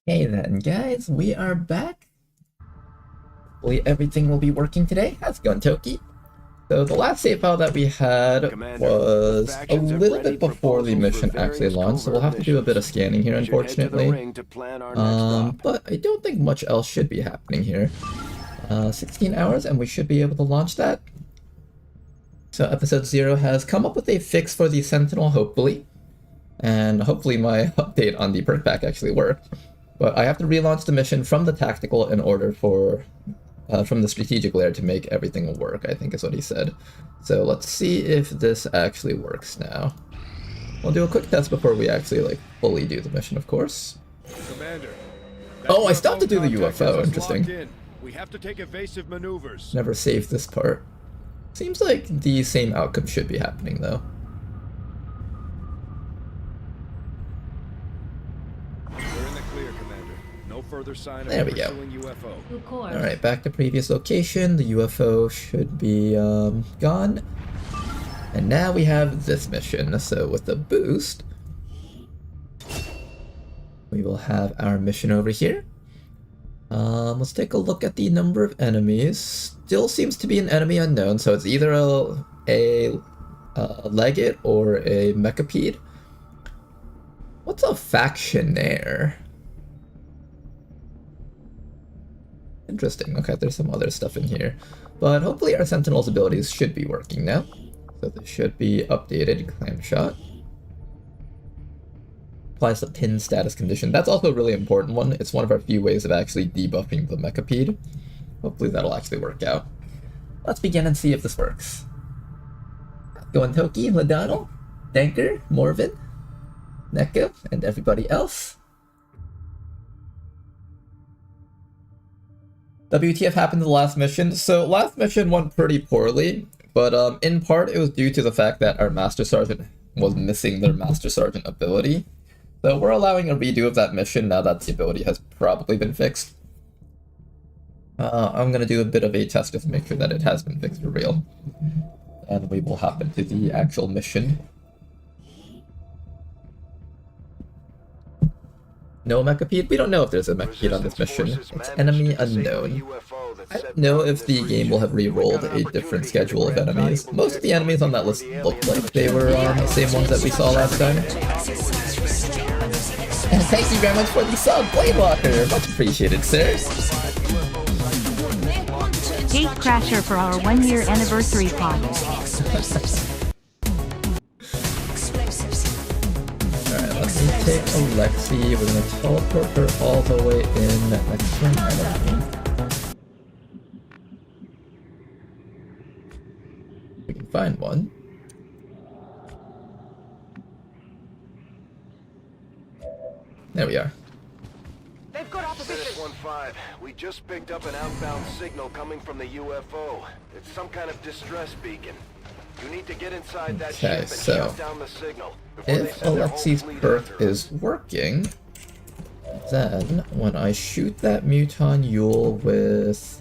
Hey then, guys, we are back. Hopefully everything will be working today. How's it going, Toki? So the last save file that we had Commander, was a factions have little ready bit before the proposals for mission actually various launched, so we'll have to do a bit of missions. scanning here, We should head to the unfortunately. ring to plan our next op. But I don't think much else should be happening here. 16 hours, and we should be able to launch that. So episode 0 has come up with a fix for the Sentinel, hopefully. And hopefully my update on the perk pack actually worked. But I have to relaunch the mission from the tactical in order for, from the strategic layer to make everything work, I think is what he said. So let's see if this actually works now. We'll do a quick test before we actually, fully do the mission, of course. Commander. Oh, I still have to do the UFO, interesting. In. We have to take evasive maneuvers. Never saved this part. Seems like the same outcome should be happening, though. We're in the clear, Commander. No further sign of There we go. pursuing UFO. Alright, back to previous location. The UFO should be gone. And now we have this mission. So with the boost, we will have our mission over here. Let's take a look at the number of enemies. Still seems to be an enemy unknown, so it's either a Legate or a Mechapede. What's a Factionaire? Interesting. Okay, there's some other stuff in here. But hopefully our Sentinel's abilities should be working now. So this should be updated. Clam shot. Applies the pin status condition. That's also a really important one. It's one of our few ways of actually debuffing the Mechapede. Hopefully that'll actually work out. Let's begin and see if this works. Going Toki, Ladano, Danker, Morvin, Neko, and everybody else. WTF happened to the last mission. So last mission went pretty poorly, but in part it was due to the fact that our Master Sergeant was missing their Master Sergeant ability. So we're allowing a redo of that mission now that the ability has probably been fixed. I'm gonna do a bit of a test just to make sure that it has been fixed for real. And we will hop into the actual mission. No Mechapede? We don't know if there's a Mechapede on this mission. It's enemy unknown. I don't know if the game will have re-rolled a different schedule of enemies. Most of the enemies on that list looked like they were the same ones that we saw last time. And thank you very much for the sub, Blade Walker! Much appreciated, sir! Gatecrasher for our 1-year anniversary pod. Alright, let's take Alexi. We're gonna teleport her all the way in next to an enemy. We can find one. There we are. They've got opposition. 1-5. We just picked up an outbound signal coming from the UFO. It's some kind of distress beacon. You need to get inside that ship and shut down the signal. If Alexi's perk is working, then when I shoot that Muton Yule with,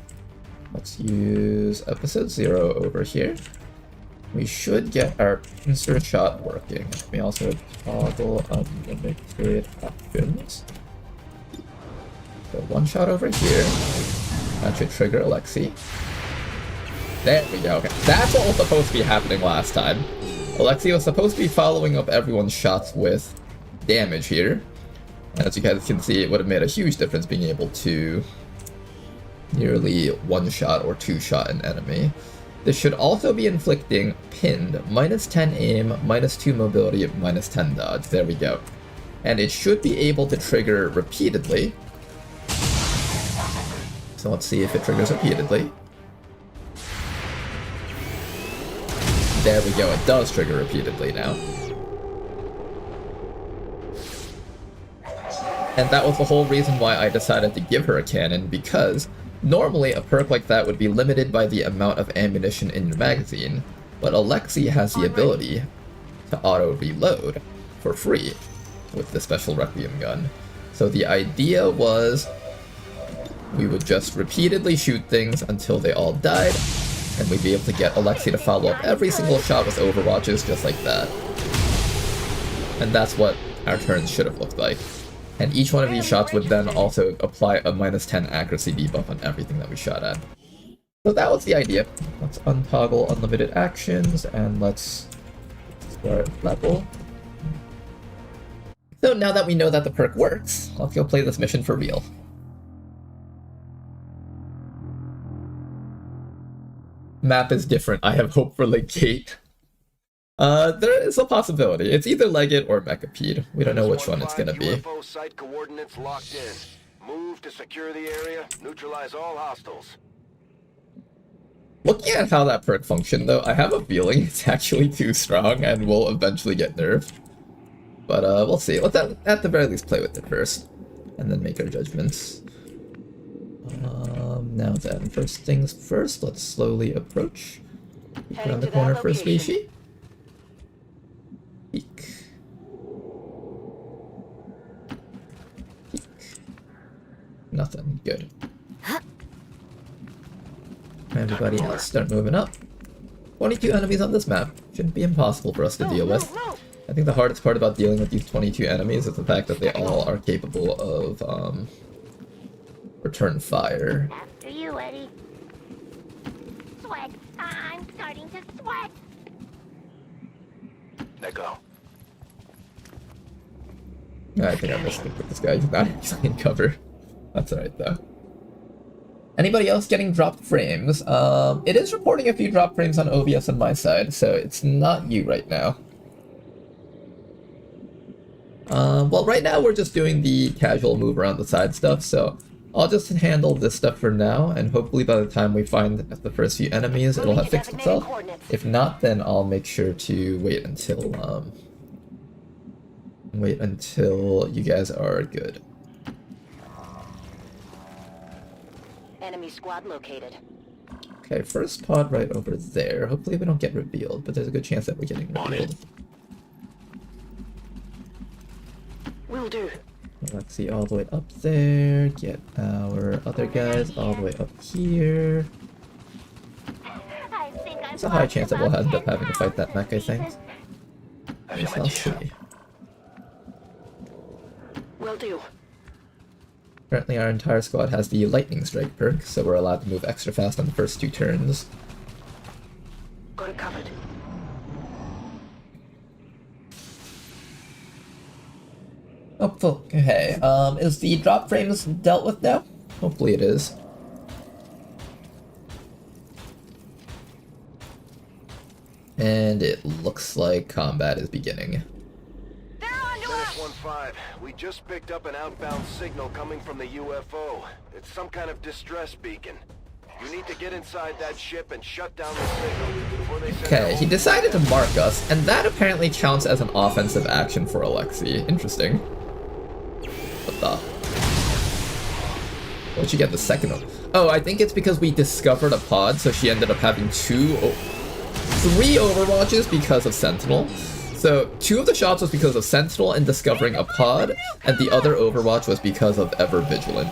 let's use episode 0 over here, we should get our pincer shot working. We also toggle unlimited options. So one shot over here. That should trigger Alexi. There we go. Okay. That's what was supposed to be happening last time. Alexi was supposed to be following up everyone's shots with damage here. And as you guys can see, it would have made a huge difference being able to nearly one-shot or two-shot an enemy. This should also be inflicting pinned, -10 aim, -2 mobility, -10 dodge. There we go. And it should be able to trigger repeatedly. So let's see if it triggers repeatedly. There we go, it does trigger repeatedly now. And that was the whole reason why I decided to give her a cannon, because normally a perk like that would be limited by the amount of ammunition in your magazine, but Alexi has the ability to auto-reload for free with the special Requiem gun. So the idea was we would just repeatedly shoot things until they all died, and we'd be able to get Alexi to follow up every single shot with overwatches just like that. And that's what our turns should have looked like. And each one of these shots would then also apply a -10 accuracy debuff on everything that we shot at. So that was the idea. Let's untoggle unlimited actions, and let's start level. So now that we know that the perk works, let's go play this mission for real. Map is different. I have hope for Lake Gate. There is a possibility. It's either Leggett or Mechapede. We don't know which one it's gonna be. UFO site coordinates locked in. Move to secure the area. Neutralize all hostiles. Looking at how that perk functioned, though, I have a feeling it's actually too strong and will eventually get nerfed. But we'll see. Let's at the very least play with it first, and then make our judgments. Now then, first things first, let's slowly approach. Peek around the corner for a species. Peek. Peek. Nothing. Good. Everybody else start moving up. 22 enemies on this map. Shouldn't be impossible for us to deal with. I think the hardest part about dealing with these 22 enemies is the fact that they all are capable of return fire. After you, Eddie. Sweat. I'm starting to sweat. Let go. I think I missed it with this guy. He's not actually in cover. That's alright though. Anybody else getting dropped frames? It is reporting a few drop frames on OBS on my side, so it's not you right now. Well, right now we're just doing the casual move around the side stuff, so I'll just handle this stuff for now, and hopefully by the time we find the first few enemies, it'll have fixed itself. If not, then I'll make sure to wait until you guys are good. Enemy squad located. Okay, first pod right over there. Hopefully we don't get revealed, but there's a good chance that we're getting revealed. Will do. Let's see, all the way up there. Get our other guys all the way up here. I think There's a high chance that we'll end up having to fight that mech, I think. I guess I'll see. Will do. Currently our entire squad has the lightning strike perk, so we're allowed to move extra fast on the first 2 turns. Got it covered. Oh, okay. Is the drop frames dealt with now? Hopefully it is. And it looks like combat is beginning. They're on to us! 1-5, we just picked up an outbound signal coming from the UFO. It's some kind of distress beacon. You need to get inside that ship and shut down the signal before they send Okay, he decided to mark us, and that apparently counts as an offensive action for Alexei. Interesting. What the? What'd you get the second one? Oh, I think it's because we discovered a pod, so she ended up having 3 overwatches because of Sentinel. So 2 of the shots was because of Sentinel and discovering a pod, and the other overwatch was because of Ever Vigilant,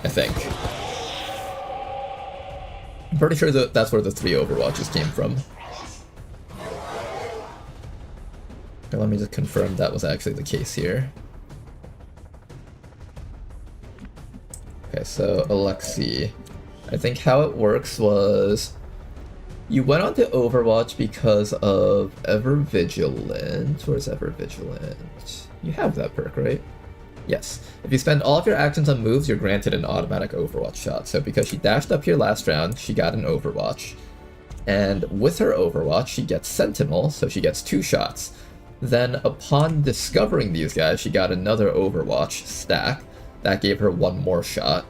I think. I'm pretty sure that that's where the 3 overwatches came from. Okay, let me just confirm that was actually the case here. Okay, so Alexei. I think how it works was you went on to Overwatch because of Ever Vigilant. Where's Ever Vigilant? You have that perk, right? Yes. If you spend all of your actions on moves, you're granted an automatic Overwatch shot. So because she dashed up here last round, she got an Overwatch. And with her Overwatch, she gets Sentinel, so she gets 2 shots. Then upon discovering these guys, she got another Overwatch stack. That gave her 1 more shot.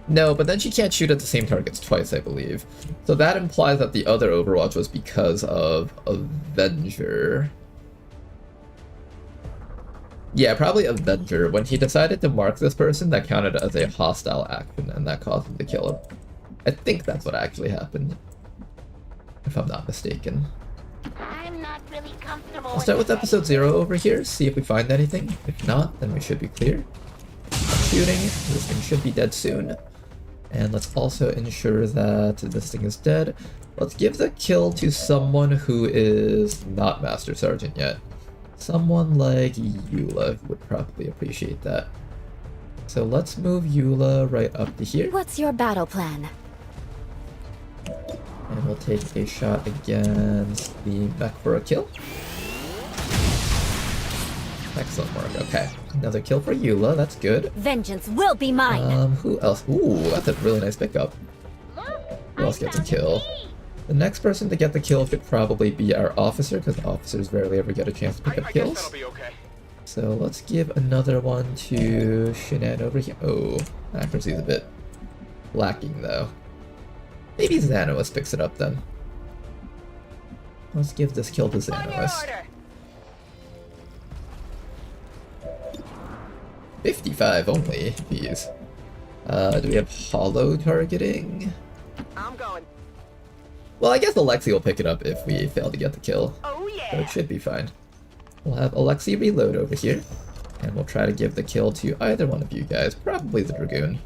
No, but then she can't shoot at the same targets twice, I believe. So that implies that the other Overwatch was because of Avenger. Yeah, probably Avenger. When he decided to mark this person, that counted as a hostile action, and that caused him to kill him. I think that's what actually happened, if I'm not mistaken. I'm not really comfortable. I'll start with episode 0 over here, see if we find anything. If not, then we should be clear. Shooting, this thing should be dead soon. And let's also ensure that this thing is dead. Let's give the kill to someone who is not Master Sergeant yet. Someone like Eula would probably appreciate that. So let's move Eula right up to here. What's your battle plan? And we'll take a shot against the mech for a kill. Excellent work, okay. Another kill for Eula, that's good. Vengeance will be mine! Who else? Ooh, that's a really nice pickup. Who else gets a kill? The next person to get the kill should probably be our officer, because officers rarely ever get a chance to pick up kills. Guess that'll be okay. So let's give another one to Shinan over here. Oh, accuracy's a bit lacking though. Maybe Xanos picks it up then. Let's give this kill to On your Xanos. order. 55 only, jeez. Do we have hollow targeting? I'm going. Well, I guess Alexi will pick it up if we fail to get the kill. Oh So yeah. it should be fine. We'll have Alexi reload over here, and we'll try to give the kill to either one of you guys, probably the Dragoon.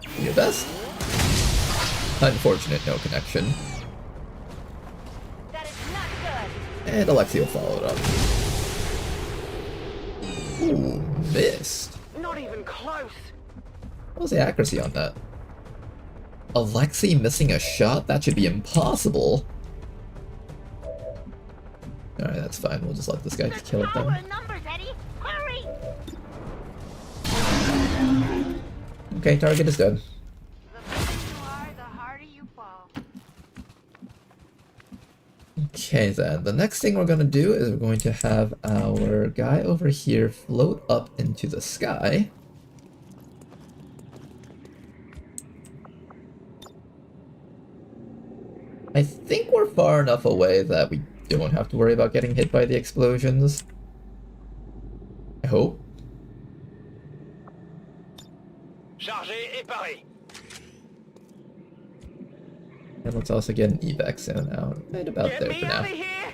Do your best. Unfortunate, no connection. That is not good. And Alexi will follow it up. Ooh, missed. Not even close. What was the accuracy on that? Alexi missing a shot? That should be impossible. Alright, that's fine. We'll just let this guy kill it Power then. in numbers, Eddie. Hurry! Okay, target is dead. The bigger you are, the harder you fall. Okay then, the next thing we're going to do is we're going to have our guy over here float up into the sky. I think we're far enough away that we don't have to worry about getting hit by the explosions. I hope. Chargé et paré. And let's also get an evac zone out right about Get there me for now. out of here.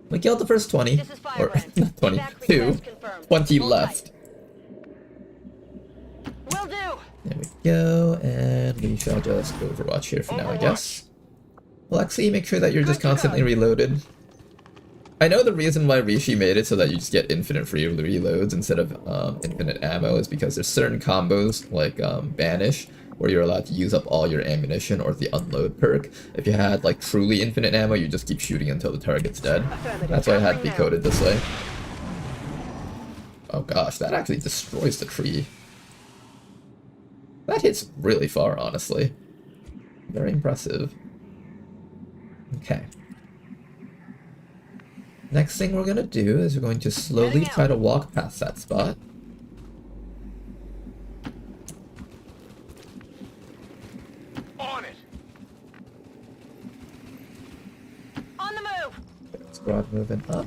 We killed the first 20, This is or Firebrand. not 20, Evac 2, request confirmed. 20 Hold left. Will do. There we go, and we shall just Overwatch here for now, I guess. Alexi, make sure that you're just constantly reloaded. I know the reason why Rishi made it so that you just get infinite free reloads instead of infinite ammo is because there's certain combos, like Banish, where you're allowed to use up all your ammunition, or the Unload perk. If you had like truly infinite ammo, you just keep shooting until the target's dead. That's why it had to be coded this way. Oh gosh, that actually destroys the tree. That hits really far, honestly. Very impressive. Okay. Next thing we're gonna do is we're going to slowly try to walk past that spot. On it. On the move. Squad moving up.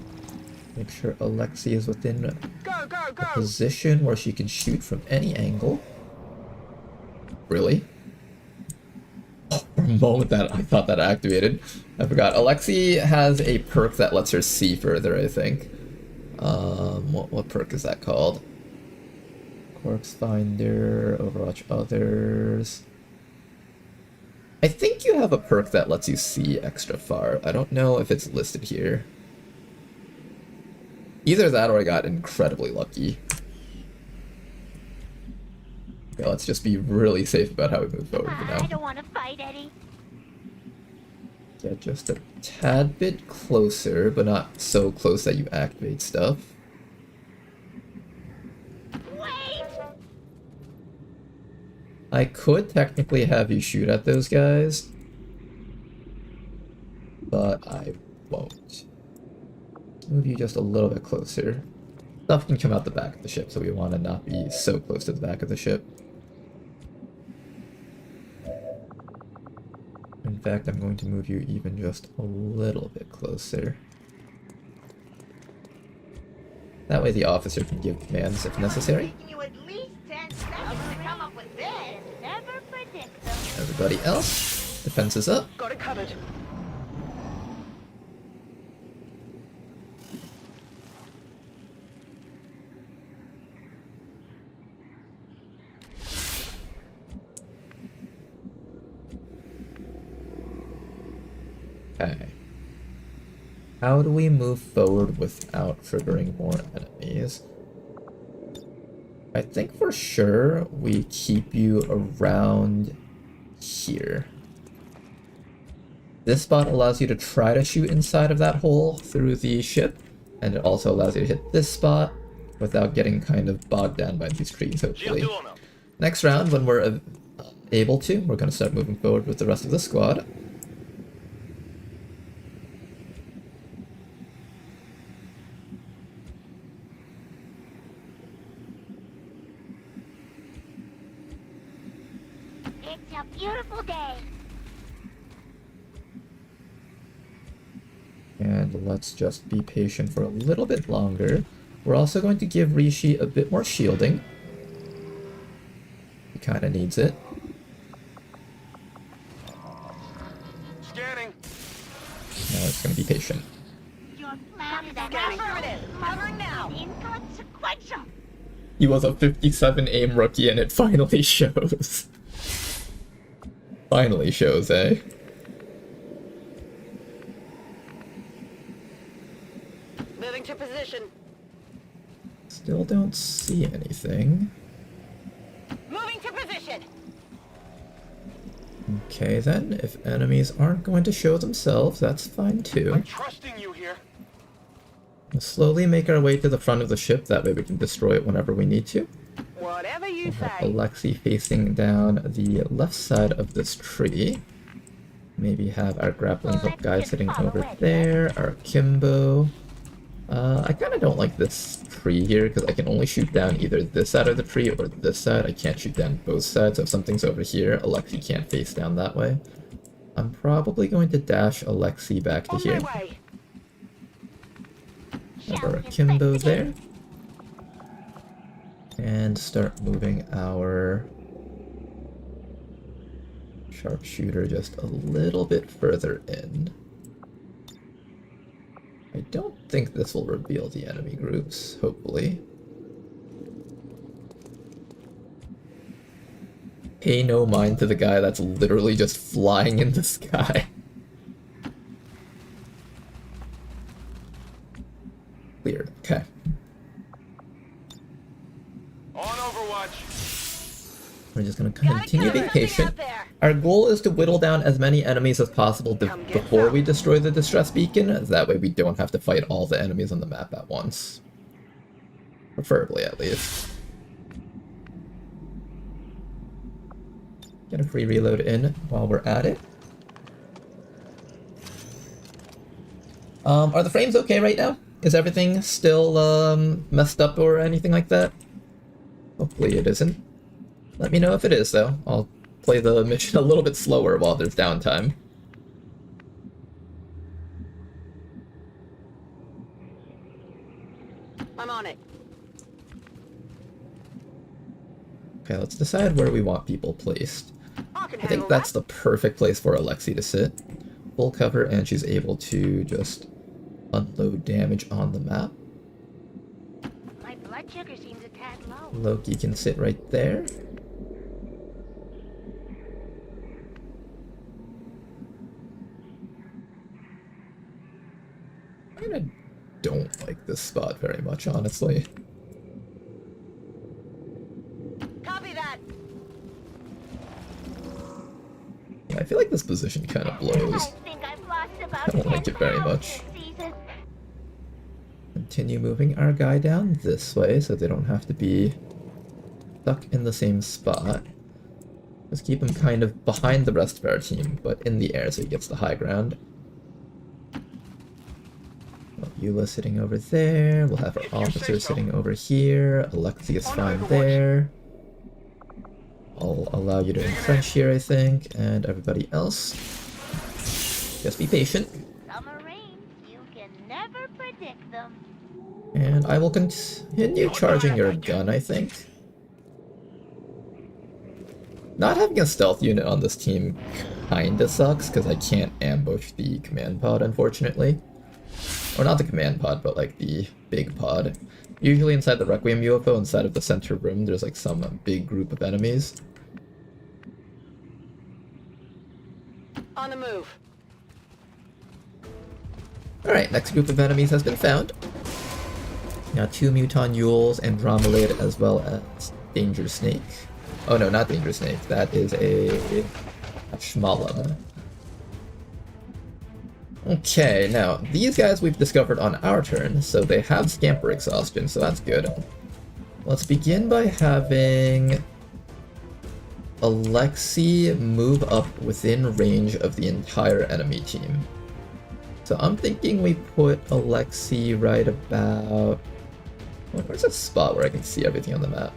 Make sure Alexi is within a Go, go, go. position where she can shoot from any angle. Really? Oh, for a moment that I thought that activated. I forgot. Alexi has a perk that lets her see further, I think. What perk is that called? Corpse Finder, Overwatch Others. I think you have a perk that lets you see extra far. I don't know if it's listed here. Either that or I got incredibly lucky. Okay, let's just be really safe about how we move forward for I now. don't want to fight, Eddie. Get just a tad bit closer, but not so close that you activate stuff. Wait! I could technically have you shoot at those guys, but I won't. Move you just a little bit closer. Stuff can come out the back of the ship, so we want to not be so close to the back of the ship. In fact, I'm going to move you even just a little bit closer. That way the officer can give commands if necessary. Taking you at least 10 seconds to come up with this. Never predict them. Everybody else, defense is up. Got it covered. Okay. How do we move forward without triggering more enemies? I think for sure we keep you around here. This spot allows you to try to shoot inside of that hole through the ship, and it also allows you to hit this spot without getting kind of bogged down by these trees, hopefully. Next round, when we're able to, we're going to start moving forward with the rest of the squad. It's a beautiful day. And let's just be patient for a little bit longer. We're also going to give Rishi a bit more shielding. He kind of needs it. Scanning. Now it's going to be patient. Your plan is Affirmative. Covering now. inconsequential. He was a 57 aim rookie and it finally shows. Finally shows, eh? Moving to position. Still don't see anything. Moving to position. Okay then, if enemies aren't going to show themselves, that's fine too. I'm trusting you here. We'll slowly make our way to the front of the ship, that way we can destroy it whenever we need to. Whatever you We'll have say. Alexei facing down the left side of this tree. Maybe have our grappling hook guy sitting over there, our Kimbo. I kind of don't like this tree here, because I can only shoot down either this side of the tree or this side. I can't shoot down both sides, so if something's over here, Alexei can't face down that way. I'm probably going to dash Alexei back to On here. my way. Have our Kimbo there. And start moving our sharpshooter just a little bit further in. I don't think this will reveal the enemy groups, hopefully. Pay no mind to the guy that's literally just flying in the sky. Cleared, okay. On Overwatch. We're just gonna Gotta continue being get something patient. out there. Our goal is to whittle down as many enemies as possible Come get before some. we destroy the distress beacon, that way we don't have to fight all the enemies on the map at once. Preferably, at least. Get a free reload in while we're at it. Are the frames okay right now? Is everything still messed up or anything like that? Hopefully it isn't. Let me know if it is, though. I'll play the mission a little bit slower while there's downtime. I'm on it. Okay, let's decide where we want people placed. I can I handle think that's the perfect place for Alexei to sit. Full cover, and she's able to just unload damage on the map. My blood sugar seems a tad low. Loki can sit right there. I kinda don't like this spot very much, honestly. Copy that. Yeah, I feel like this position kind of I blows. think I've lost about I don't like 10 it very pounds much. this season. Continue moving our guy down this way so they don't have to be stuck in the same spot. Just keep him kind of behind the rest of our team, but in the air so he gets the high ground. Eula sitting over there, we'll have our officer sitting over here, Alexei is fine there. I'll allow you to entrench here, I think, and everybody else. Just be patient. Summer rains, you can never predict them. And I will continue charging your gun, I think. Not having a stealth unit on this team kinda sucks, because I can't ambush the command pod, unfortunately. Or not the command pod, but like the big pod. Usually inside the Requiem UFO, inside of the center room, there's like some big group of enemies. On the move. Alright, next group of enemies has been found. Now 2 Muton Yules, Andromelid, as well as Danger Snake. Oh no, not Danger Snake. That is a Schmalem. Okay, now, these guys we've discovered on our turn, so they have Scamper Exhaustion, so that's good. Let's begin by having Alexei move up within range of the entire enemy team. So I'm thinking we put Alexei right about... Where's a spot where I can see everything on the map?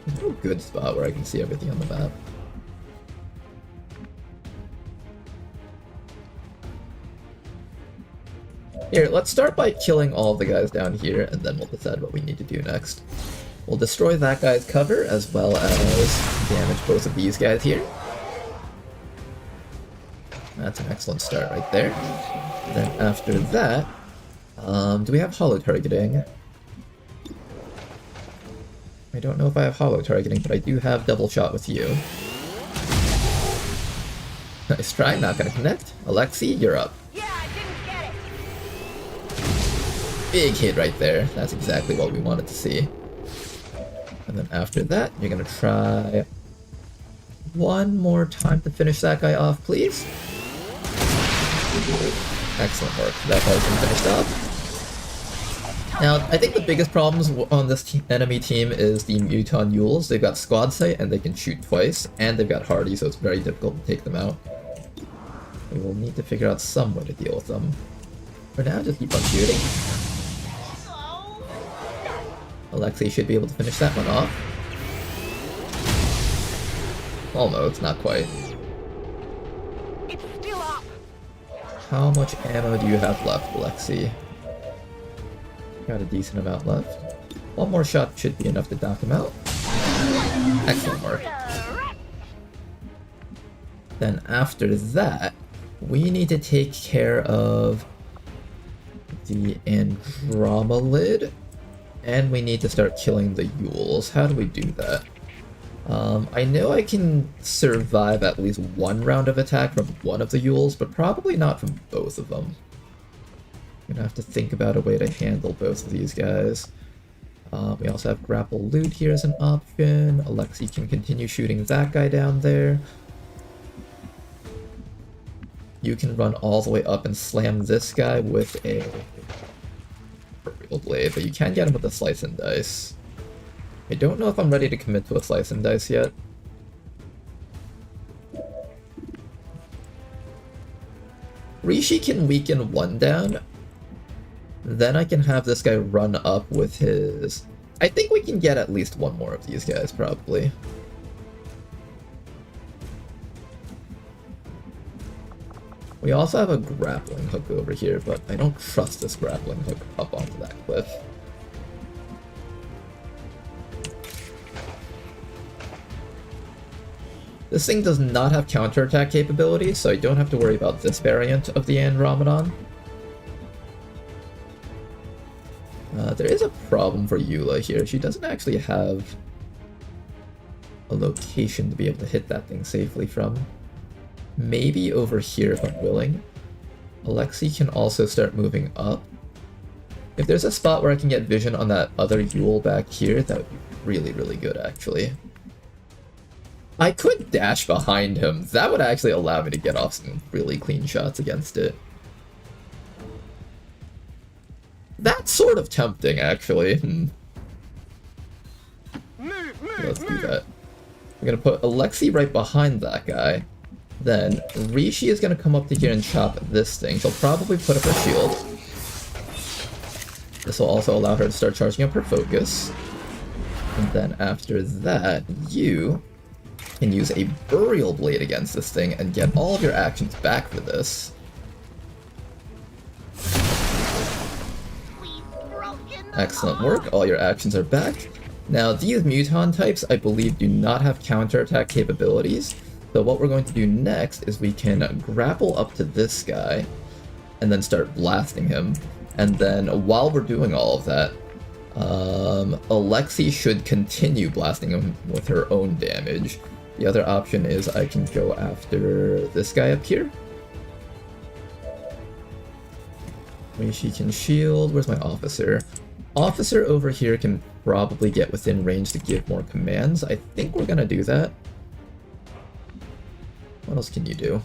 There's no good spot where I can see everything on the map. Here, let's start by killing all the guys down here, and then we'll decide what we need to do next. We'll destroy that guy's cover, as well as damage both of these guys here. That's an excellent start right there. Then after that, do we have holo targeting? I don't know if I have holo targeting, but I do have double shot with you. Nice try, not gonna connect. Alexei, you're up. Yeah, I didn't get it. Big hit right there. That's exactly what we wanted to see. And then after that, you're gonna try one more time to finish that guy off, please. Excellent work. That guy's been finished off. Now, I think the biggest problems on this enemy team is the Muton Yules. They've got squad sight and they can shoot twice, and they've got hardy, so it's very difficult to take them out. We will need to figure out some way to deal with them. For now, just keep on shooting. Alexei should be able to finish that one off. Almost, not quite. It's still up. How much ammo do you have left, Alexei? Got a decent amount left. One more shot should be enough to knock him out. Excellent work. Then after that, we need to take care of the Andromelid, and we need to start killing the Yules. How do we do that? I know I can survive at least one round of attack from one of the Yules, but probably not from both of them. I'm gonna have to think about a way to handle both of these guys. We also have grapple loot here as an option. Alexei can continue shooting that guy down there. You can run all the way up and slam this guy with a real blade, but you can get him with a slice and dice. I don't know if I'm ready to commit to a slice and dice yet. Rishi can weaken one down. Then I can have this guy run up with his... I think we can get at least one more of these guys, probably. We also have a grappling hook over here, but I don't trust this grappling hook up onto that cliff. This thing does not have counterattack capability, so I don't have to worry about this variant of the Andromedon. There is a problem for Eula here. She doesn't actually have a location to be able to hit that thing safely from. Maybe over here if I'm willing. Alexei can also start moving up. If there's a spot where I can get vision on that other Yule back here, that would be really, really good, actually. I could dash behind him. That would actually allow me to get off some really clean shots against it. That's sort of tempting, actually. Let's do that. We're gonna put Alexei right behind that guy. Then Rishi is gonna come up to here and chop this thing. She'll probably put up her shield. This will also allow her to start charging up her focus. And then after that, you can use a burial blade against this thing and get all of your actions back for this. Excellent work, all your actions are back. Now these Muton types, I believe, do not have counterattack capabilities. So what we're going to do next is we can grapple up to this guy and then start blasting him. And then while we're doing all of that, Alexei should continue blasting him with her own damage. The other option is I can go after this guy up here. She can shield. Where's my officer? Officer over here can probably get within range to give more commands. I think we're gonna do that. What else can you do?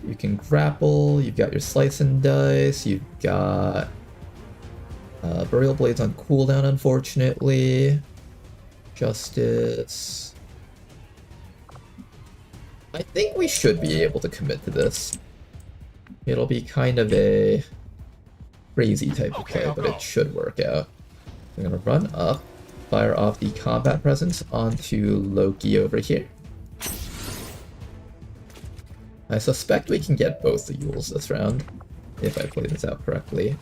You can grapple, you've got your slice and dice, you've got burial blades on cooldown, unfortunately. Justice. I think we should be able to commit to this. It'll be kind of a crazy type of play, but it should work out. I'm gonna run up, fire off the combat presence onto Loki over here. I suspect we can get both the Yules this round, if I play this out correctly.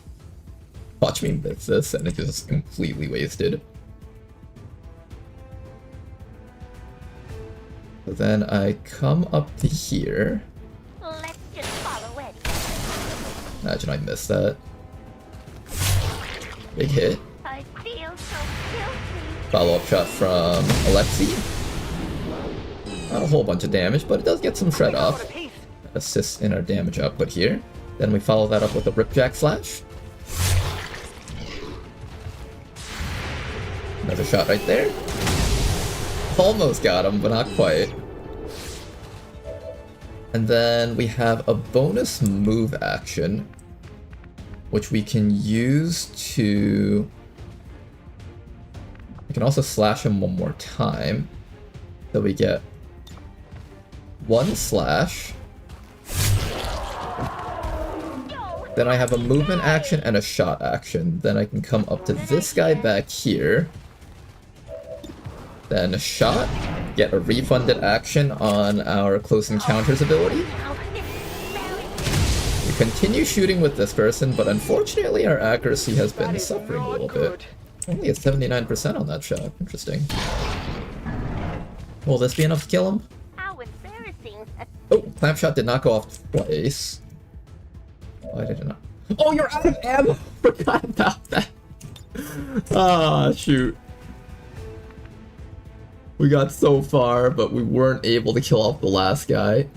Watch me miss this, and it's just completely wasted. So then I come up to here. Let's just follow Eddie. Imagine I missed that. Big hit. I feel so guilty. Follow-up shot from Alexei. Not a whole bunch of damage, but it does get some shred off. Assists in our damage output here. Then we follow that up with a Ripjack Slash. Another shot right there. Almost got him, but not quite. And then we have a bonus move action, which we can use to... We can also slash him one more time. So we get one slash. Then I have a movement action and a shot action. Then I can come up to this guy back here. Then a shot, get a refunded action on our close encounters ability. We continue shooting with this person, but unfortunately our accuracy has been suffering a little bit. Only at 79% on that shot. Interesting. Will this be enough to kill him? How embarrassing. Oh, clamp shot did not go off twice. Why did it not? Oh, you're out of ammo! Forgot about that. Ah, shoot. We got so far, but we weren't able to kill off the last guy.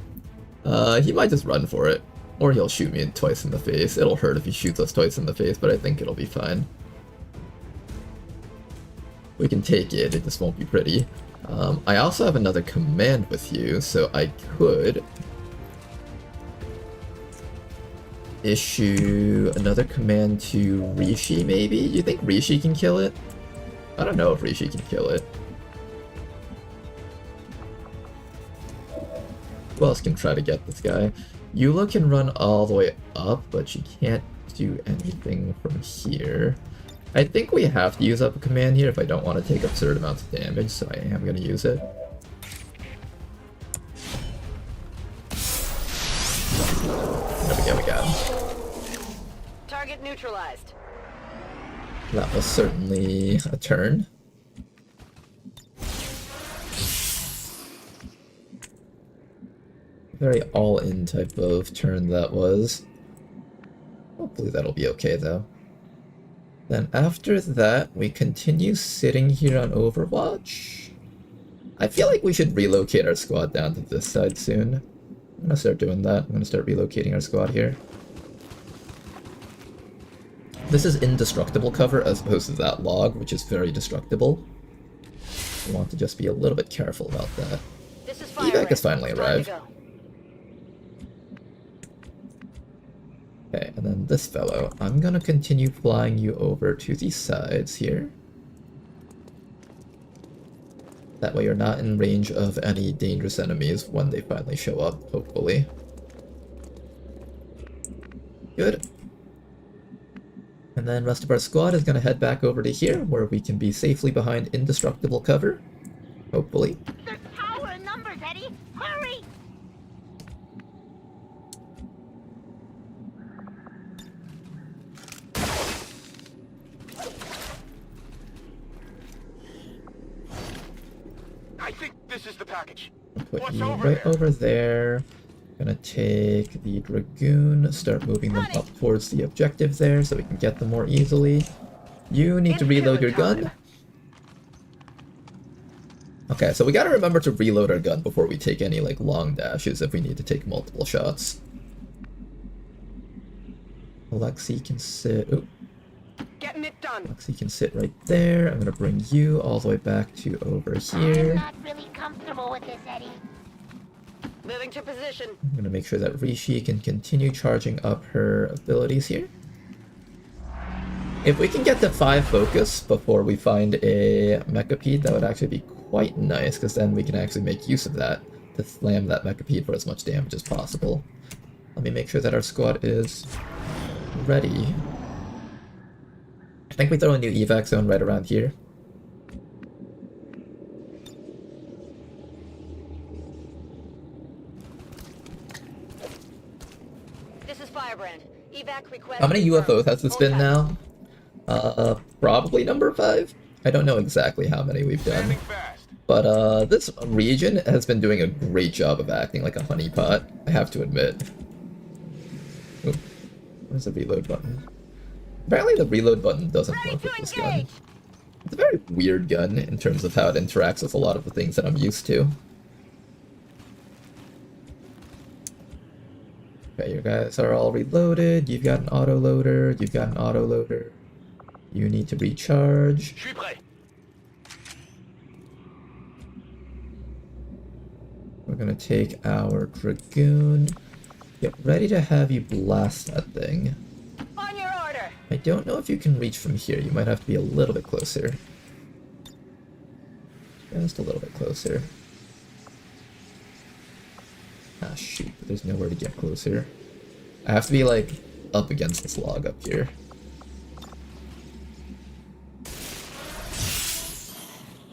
He might just run for it. Or he'll shoot me twice in the face. It'll hurt if he shoots us twice in the face, but I think it'll be fine. We can take it, it just won't be pretty. I also have another command with you, so I could issue another command to Rishi, maybe? You think Rishi can kill it? I don't know if Rishi can kill it. Who else can try to get this guy? Eula can run all the way up, but she can't do anything from here. I think we have to use up a command here if I don't want to take absurd amounts of damage, so I am going to use it. There we go, we got him. Target neutralized. That was certainly a turn. Very all-in type of turn that was. Hopefully that'll be okay though. Then after that, we continue sitting here on Overwatch. I feel like we should relocate our squad down to this side soon. I'm gonna start doing that. I'm gonna start relocating our squad here. This is indestructible cover as opposed to that log, which is very destructible. I want to just be a little bit careful about that. Evac has finally arrived. Okay, and then this fellow, I'm gonna continue flying you over to the sides here. That way you're not in range of any dangerous enemies when they finally show up, hopefully. Good. And then rest of our squad is gonna head back over to here, where we can be safely behind indestructible cover. Hopefully. There's power in numbers, Eddie. Hurry! I think this is the package. Put What's you over right there? over there. Gonna take the Dragoon, start moving them up towards the objective there so we can get them more easily. You need to reload your gun. Okay, so we gotta remember to reload our gun before we take any, like, long dashes if we need to take multiple shots. Alexi can sit... Ooh. Getting it done. Alexi can sit right there. I'm gonna bring you all the way back to over I'm here. not really comfortable with this, Eddie. Moving to position. I'm gonna make sure that Rishi can continue charging up her abilities here. If we can get to 5 focus before we find a Mechapede, that would actually be quite nice, because then we can actually make use of that to slam that Mechapede for as much damage as possible. Let me make sure that our squad is ready. I think we throw a new evac zone right around here. This is Firebrand. Evac request. How many UFOs has this been Hold now? Probably number 5. I don't know exactly how many we've done. But this region has been doing a great job of acting like a honeypot, I have to admit. Ooh, where's the reload button? Apparently the reload button doesn't work with this gun. It's a very weird gun in terms of how it interacts with a lot of the things that I'm used to. Okay, you guys are all reloaded. You've got an auto-loader. You've got an auto-loader. You need to recharge. We're gonna take our Dragoon. Get ready to have you blast that thing. On your order. I don't know if you can reach from here. You might have to be a little bit closer. Just a little bit closer. Ah, shoot. There's nowhere to get closer. I have to be, like, up against this log up here.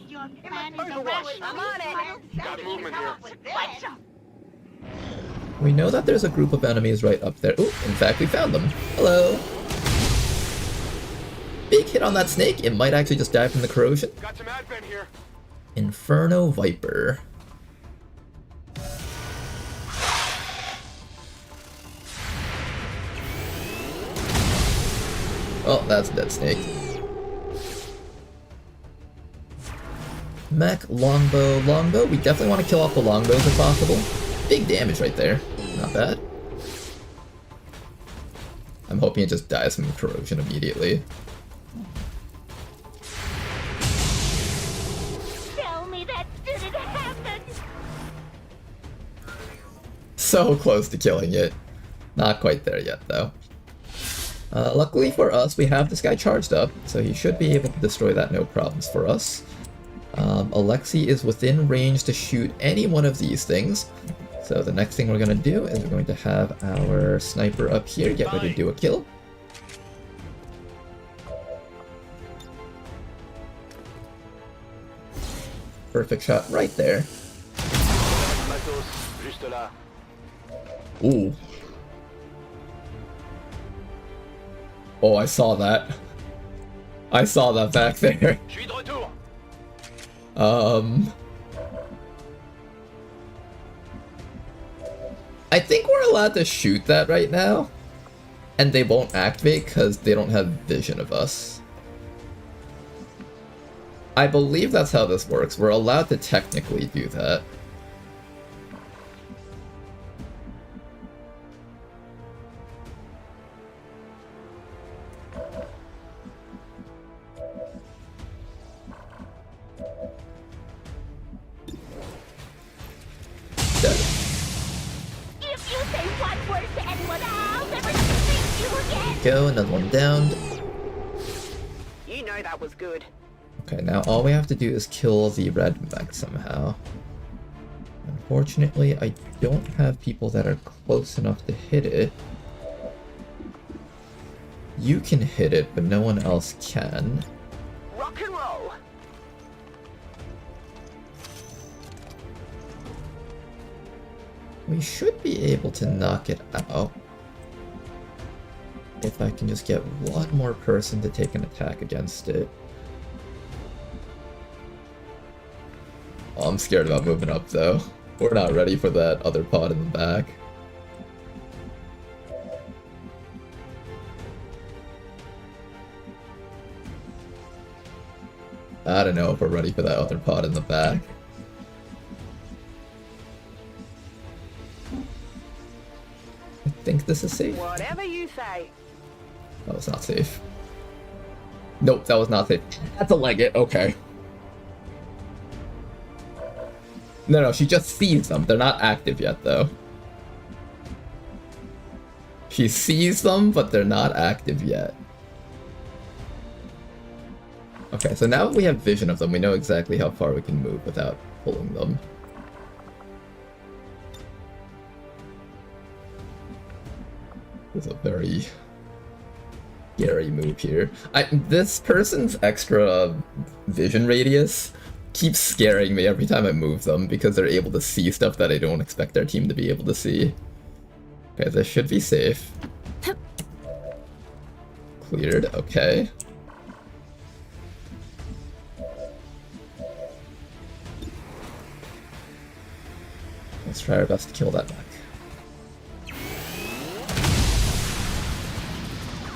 Your plan is irrational. I'm on it. Got movement here. We know that there's a group of enemies right up there. Ooh, in fact, we found them. Hello. Big hit on that snake. It might actually just die from the corrosion. Got some advent here. Inferno Viper. Oh, that's a dead snake. Mech, longbow, longbow. We definitely want to kill off the longbows if possible. Big damage right there. Not bad. I'm hoping it just dies from corrosion immediately. Tell me that didn't happen. So close to killing it. Not quite there yet, though. Luckily for us, we have this guy charged up, so he should be able to destroy that no problems for us. Alexi is within range to shoot any one of these things. So the next thing we're going to do is we're going to have our sniper up here get ready to do a kill. Perfect shot right there. Ooh. Oh, I saw that. I saw that back there. I think we're allowed to shoot that right now. And they won't activate because they don't have vision of us. I believe that's how this works. We're allowed to technically do that. If you say one word to anyone, I'll never speak to you again. Go, another one down. You know that was good. Okay, now all we have to do is kill the red mech somehow. Unfortunately, I don't have people that are close enough to hit it. You can hit it, but no one else can. Rock and roll. We should be able to knock it out. If I can just get one more person to take an attack against it. Oh, I'm scared about moving up though. We're not ready for that other pod in the back. I don't know if we're ready for that other pod in the back. if this is safe. Whatever you say. That was not safe. Nope, that was not safe. That's a Legate, okay. No, she just sees them. They're not active yet, though. She sees them, but they're not active yet. Okay, so now that we have vision of them, we know exactly how far we can move without pulling them. This is a very scary move here. This person's extra vision radius keeps scaring me every time I move them because they're able to see stuff that I don't expect their team to be able to see. Okay, this should be safe. Cleared, okay. Let's try our best to kill that back.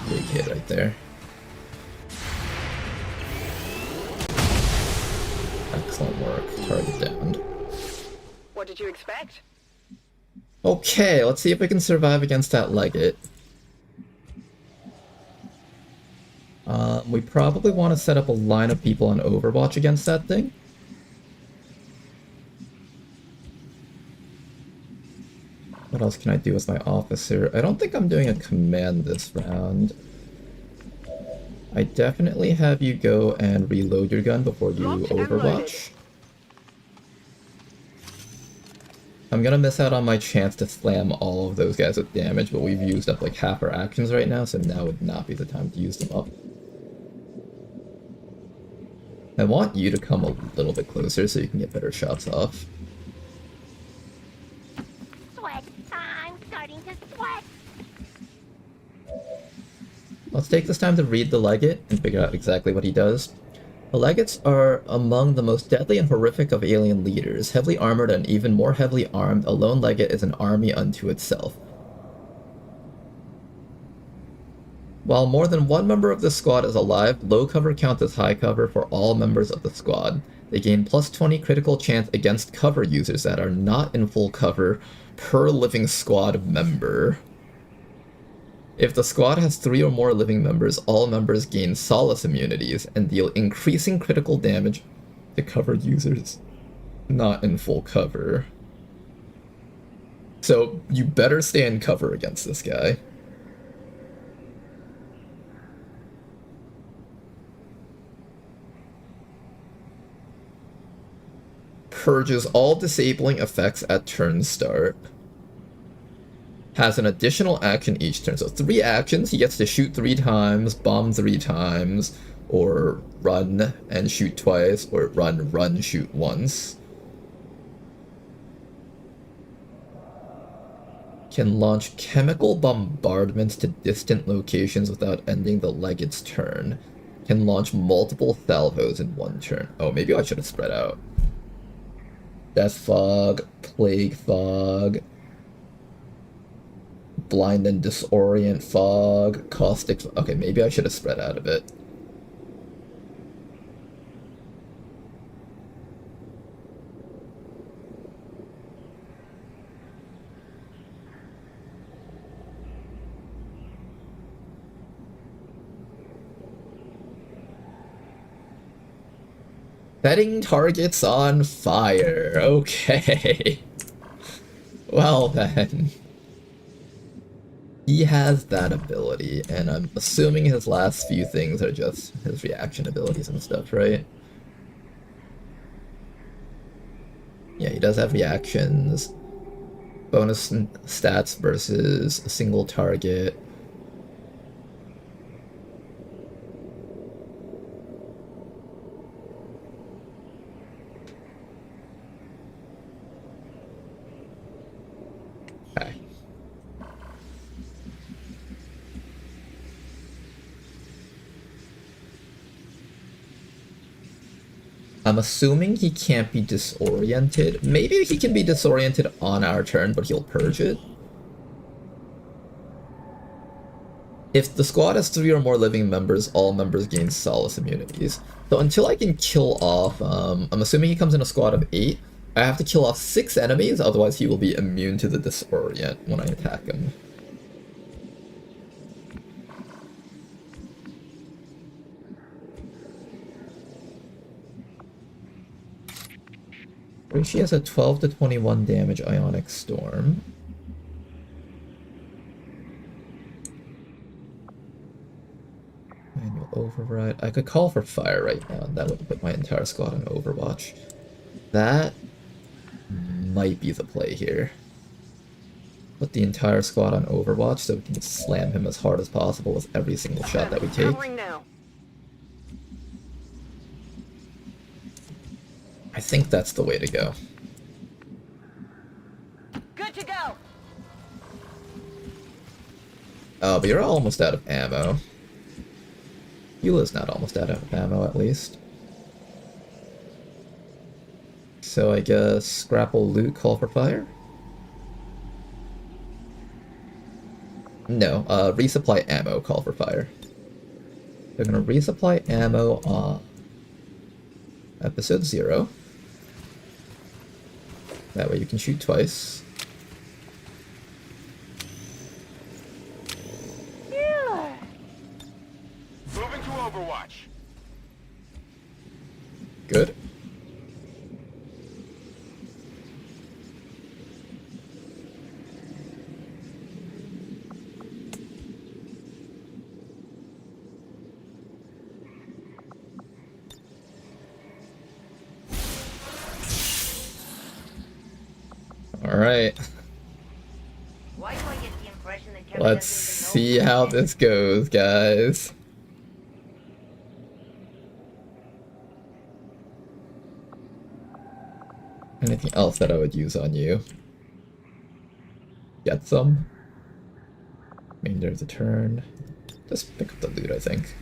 Big hit right there. Excellent work. Target downed. What did you expect? Okay, let's see if we can survive against that Legate. We probably want to set up a line of people on Overwatch against that thing. What else can I do with my officer? I don't think I'm doing a command this round. I definitely have you go and reload your gun before you Overwatch. I'm gonna miss out on my chance to slam all of those guys with damage, but we've used up like half our actions right now, so now would not be the time to use them up. I want you to come a little bit closer so you can get better shots off. Sweat. I'm starting to sweat. Let's take this time to read the Legate and figure out exactly what he does. The Legates are among the most deadly and horrific of alien leaders. Heavily armored and even more heavily armed, a lone Legate is an army unto itself. While more than one member of the squad is alive, low cover counts as high cover for all members of the squad. They gain plus 20 critical chance against cover users that are not in full cover per living squad member. If the squad has 3 or more living members, all members gain solace immunities and deal increasing critical damage to covered users not in full cover. So you better stay in cover against this guy. Purges all disabling effects at turn start. Has an additional action each turn. So 3 actions, he gets to shoot 3 times, bomb 3 times, or run and shoot twice, or run, shoot once. Can launch chemical bombardments to distant locations without ending the Legate's turn. Can launch multiple salvos in 1 turn. Oh, maybe I should have spread out. Death Fog, Plague Fog, Blind and Disorient Fog, Caustic... Okay, maybe I should have spread out a bit. Setting targets on fire. Okay. Well then. He has that ability, and I'm assuming his last few things are just his reaction abilities and stuff, right? Yeah, he does have reactions. Bonus stats versus a single target. Okay. I'm assuming he can't be disoriented. Maybe he can be disoriented on our turn, but he'll purge it. If the squad has 3 or more living members, all members gain solace immunities. So until I can kill off, I'm assuming he comes in a squad of 8, I have to kill off 6 enemies, otherwise he will be immune to the disorient when I attack him. Rishi has a 12 to 21 damage Ionic Storm. Manual Override. I could call for fire right now, and that would put my entire squad on Overwatch. That might be the play here. Put the entire squad on Overwatch so we can slam him as hard as possible with every single shot that we take. Covering now. I think that's the way to go. Good to go. Oh, but you're almost out of ammo. Eula's not almost out of ammo, at least. So I guess grapple, loot, call for fire? No, resupply ammo, call for fire. They're gonna resupply ammo on episode 0. That way you can shoot twice. Moving to Overwatch. Good. Alright. Why do I get the impression that Kevin Let's doesn't even see know how who it is? this goes, guys. Anything else that I would use on you? Get some. Remainder of the turn. Just pick up the loot, I think.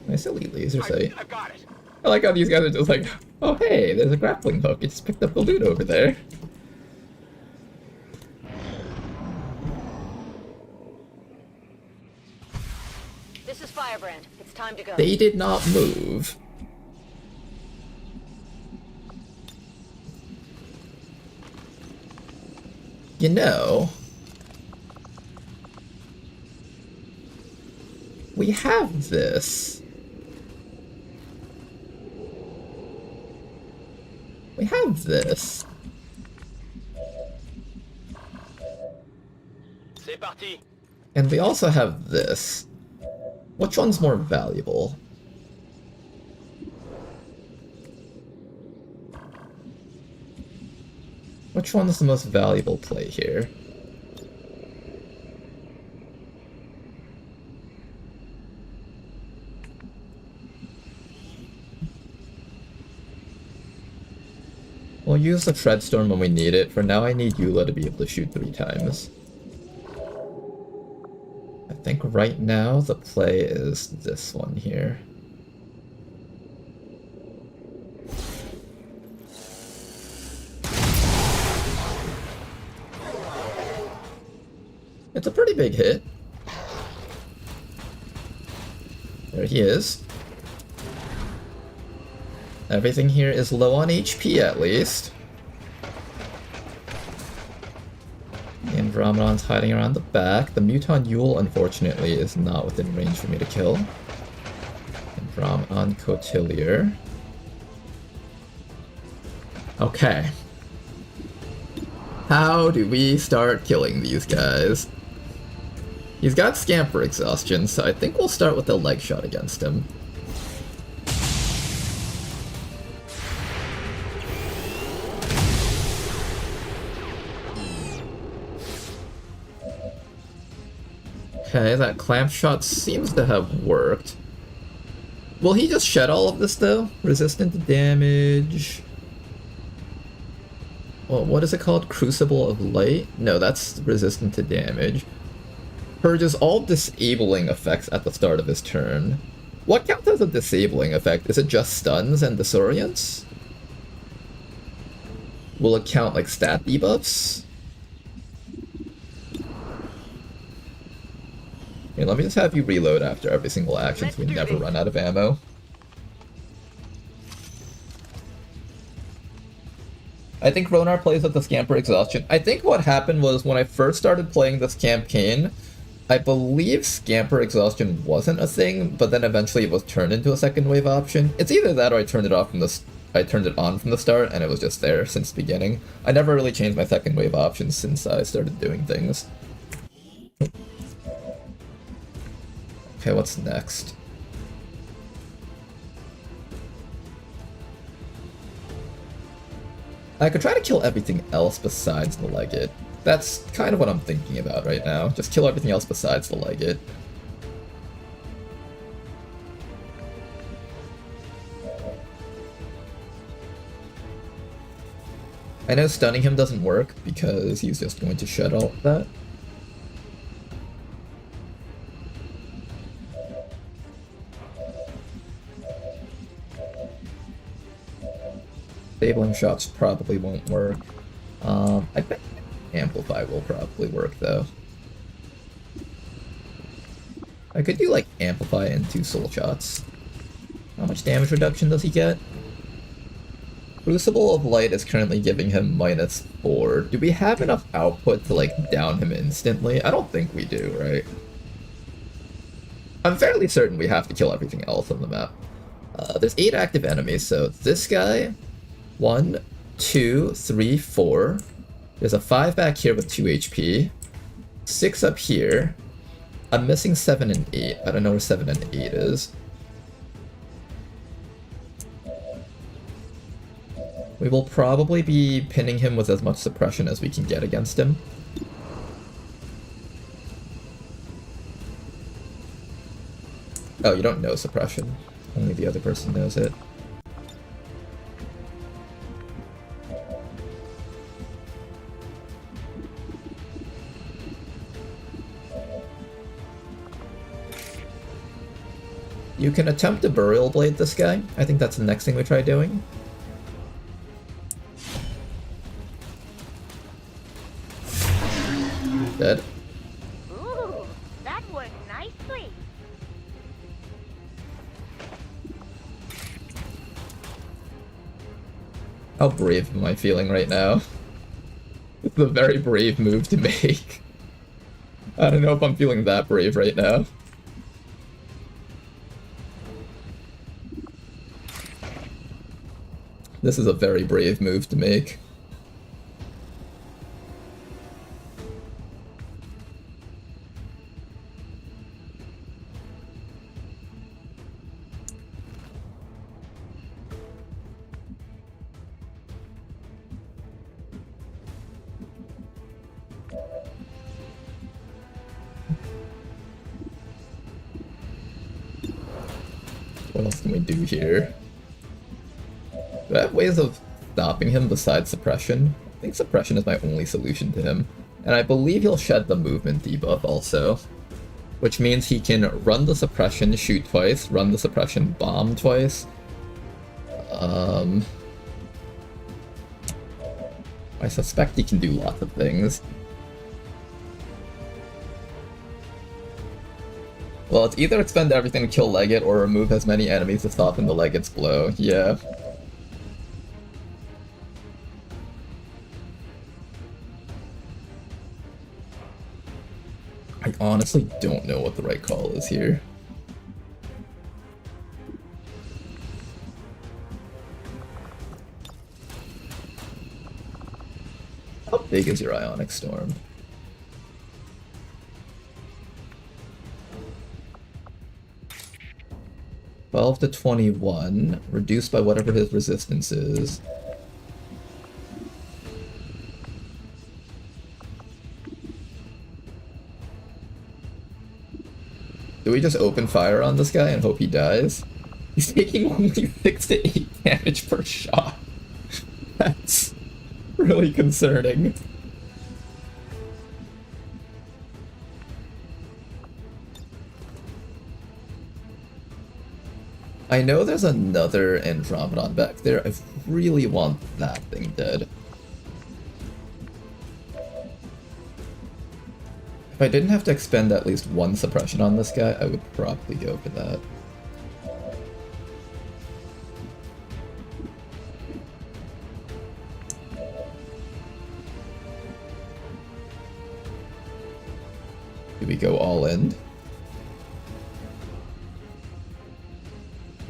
Nice elite laser sight. I've got it. I like how these guys are just like, oh hey, there's a grappling hook. You just picked up the loot over there. This is Firebrand. It's time to go. They did not move. You know, we have this. We have this. C'est parti. And we also have this. Which one's more valuable? Which one's the most valuable play here? We'll use the Treadstorm when we need it. For now, I need Eula to be able to shoot 3 times. I think right now the play is this one here. It's a pretty big hit. There he is. Everything here is low on HP at least. Andromeda's hiding around the back. The Muton Yule, unfortunately, is not within range for me to kill. Andromedon Cotillier. Okay. How do we start killing these guys? He's got Scamper Exhaustion, so I think we'll start with the leg shot against him. Okay, that clamp shot seems to have worked. Will he just shed all of this though? Resistant to damage. Well, what is it called? Crucible of Light? No, that's resistant to damage. Purges all disabling effects at the start of his turn. What counts as a disabling effect? Is it just stuns and disorients? Will it count like stat debuffs? Here, let me just have you reload after every single action so we never run out of ammo. I think Ronar plays with the Scamper Exhaustion. I think what happened was when I first started playing this campaign, I believe scamper exhaustion wasn't a thing, but then eventually it was turned into a second wave option. It's either that or I turned it on from the start and it was just there since the beginning. I never really changed my second wave options since I started doing things. Okay, what's next? I could try to kill everything else besides the Legate. That's kind of what I'm thinking about right now. Just kill everything else besides the Legate. I know stunning him doesn't work because he's just going to shed all of that. Disabling shots probably won't work. I bet Amplify will probably work though. I could do like Amplify and 2 soul shots. How much damage reduction does he get? Crucible of Light is currently giving him -4. Do we have enough output to like down him instantly? I don't think we do, right? I'm fairly certain we have to kill everything else on the map. There's 8 active enemies, so this guy, 1, 2, 3, 4. There's a 5 back here with 2 HP. 6 up here. I'm missing 7 and 8. I don't know where 7 and 8 is. We will probably be pinning him with as much suppression as we can get against him. Oh, you don't know suppression. Only the other person knows it. You can attempt to Burial Blade this guy. I think that's the next thing we try doing. Dead. Ooh, that worked nicely. How brave am I feeling right now? It's a very brave move to make. I don't know if I'm feeling that brave right now. This is a very brave move to make. What else can we do here? Do I have ways of stopping him besides suppression? I think suppression is my only solution to him. And I believe he'll shed the movement debuff also. Which means he can run the suppression, shoot twice, run the suppression, bomb twice. I suspect he can do lots of things. Well, it's either expend everything to kill Legate or remove as many enemies to soften the Legate's blow. Yeah. I honestly don't know what the right call is here. How big is your Ionic Storm? $12 to $21, reduced by whatever his resistance is. Do we just open fire on this guy and hope he dies? He's taking only 6 to 8 damage per shot. That's really concerning. I know there's another Andromedon back there. I really want that thing dead. If I didn't have to expend at least 1 suppression on this guy, I would probably go for that. Do we go all in?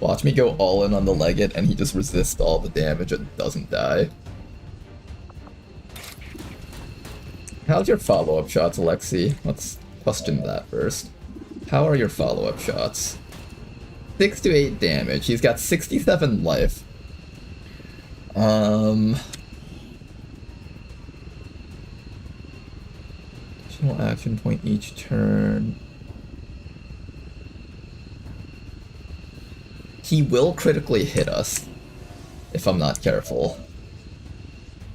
Watch me go all in on the Legate and he just resists all the damage and doesn't die. How's your follow-up shots, Alexi? Let's question that first. How are your follow-up shots? 6 to 8 damage. He's got 67 life. Additional action point each turn. He will critically hit us if I'm not careful.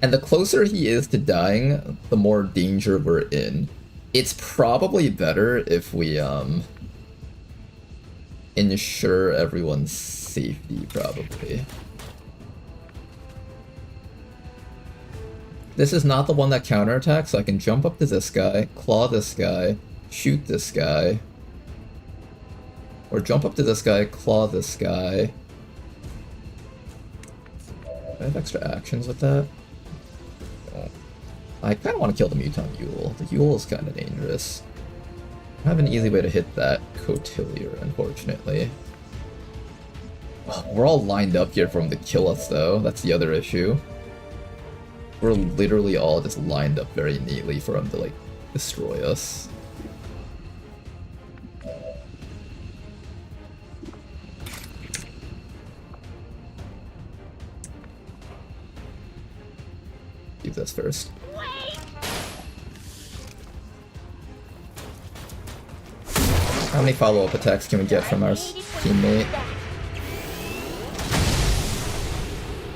And the closer he is to dying, the more danger we're in. It's probably better if we ensure everyone's safety, probably. This is not the one that counterattacks, so I can jump up to this guy, claw this guy, shoot this guy. Or jump up to this guy, claw this guy. Do I have extra actions with that? No. I kind of want to kill the Mutant Yule. The Yule is kind of dangerous. I have an easy way to hit that Cotillier, unfortunately. Oh, we're all lined up here for him to kill us, though. That's the other issue. We're literally all just lined up very neatly for him to, like, destroy us. Do this first. How many follow-up attacks can we get from our teammate?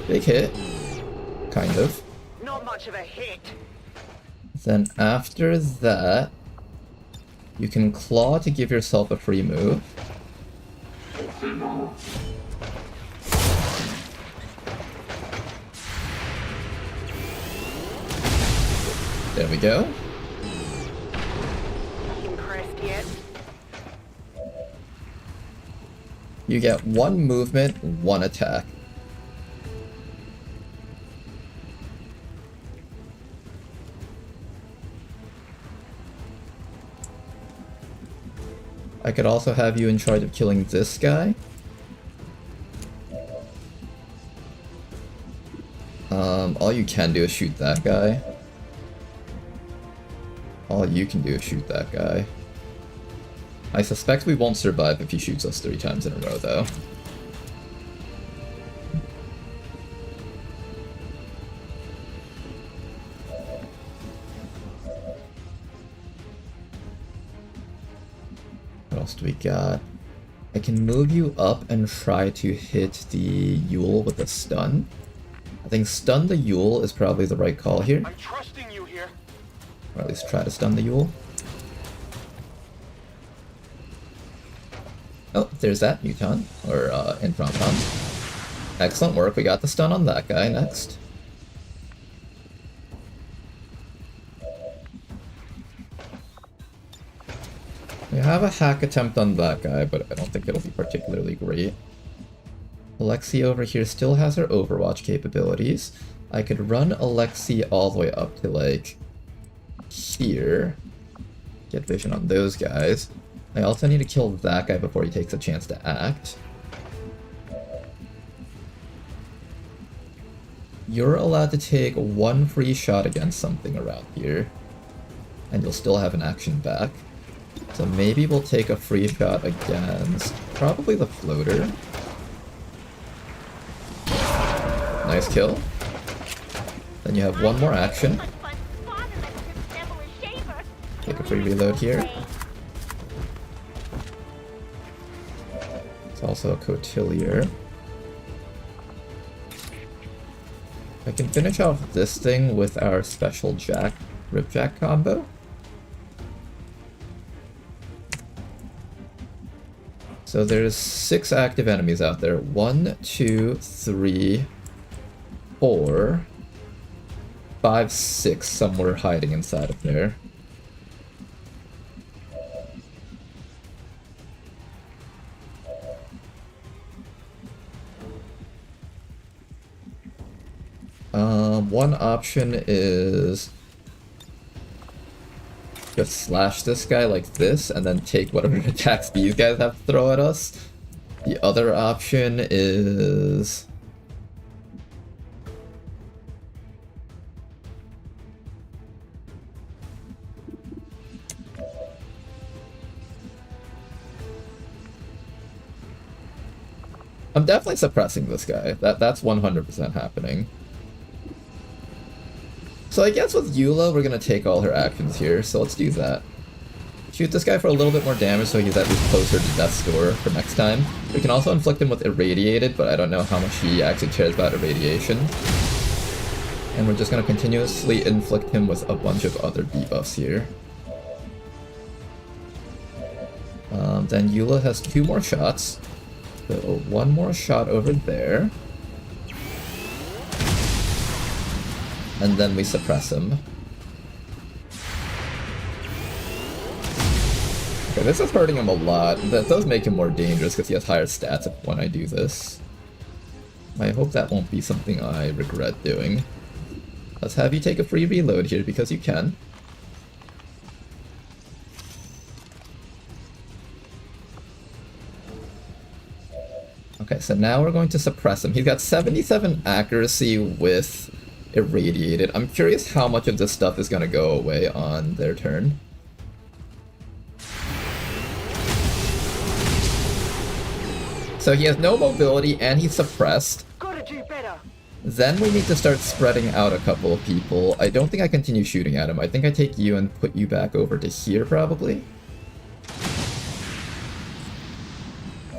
Big hit. Kind of. Not much of a hit. Then after that, you can claw to give yourself a free move. There we go. Impressed yet? You get 1 movement, 1 attack. I could also have you in charge of killing this guy. All you can do is shoot that guy. All you can do is shoot that guy. I suspect we won't survive if he shoots us 3 times in a row, though. What else do we got? I can move you up and try to hit the Yule with a stun. I think stun the Yule is probably the right call here. I'm trusting you here. Or at least try to stun the Yule. Oh, there's that Mutant, or Infronton. Excellent work, we got the stun on that guy next. We have a hack attempt on that guy, but I don't think it'll be particularly great. Alexi over here still has her Overwatch capabilities. I could run Alexi all the way up to, like, here. Get vision on those guys. I also need to kill that guy before he takes a chance to act. You're allowed to take 1 free shot against something around here. And you'll still have an action back. So maybe we'll take a free shot against probably the floater. Nice kill. Then you have 1 more action. Take a free reload here. It's also a Cotillier. I can finish off this thing with our special Ripjack combo. So there's 6 active enemies out there. 1, 2, 3, 4, 5, 6 somewhere hiding inside of there. One option is just slash this guy like this, and then take whatever attacks these guys have to throw at us. The other option is... I'm definitely suppressing this guy. That's 100% happening. So I guess with Eula, we're gonna take all her actions here, so let's do that. Shoot this guy for a little bit more damage so he's at least closer to Death's Door for next time. We can also inflict him with Irradiated, but I don't know how much he actually cares about irradiation. And we're just gonna continuously inflict him with a bunch of other debuffs here. Then Eula has 2 more shots. So 1 more shot over there. And then we suppress him. Okay, this is hurting him a lot. That does make him more dangerous because he has higher stats when I do this. I hope that won't be something I regret doing. Let's have you take a free reload here because you can. Okay, so now we're going to suppress him. He's got 77 accuracy with Irradiated. I'm curious how much of this stuff is going to go away on their turn. So he has no mobility and he's suppressed. Gotta do better. Then we need to start spreading out a couple of people. I don't think I continue shooting at him. I think I take you and put you back over to here probably.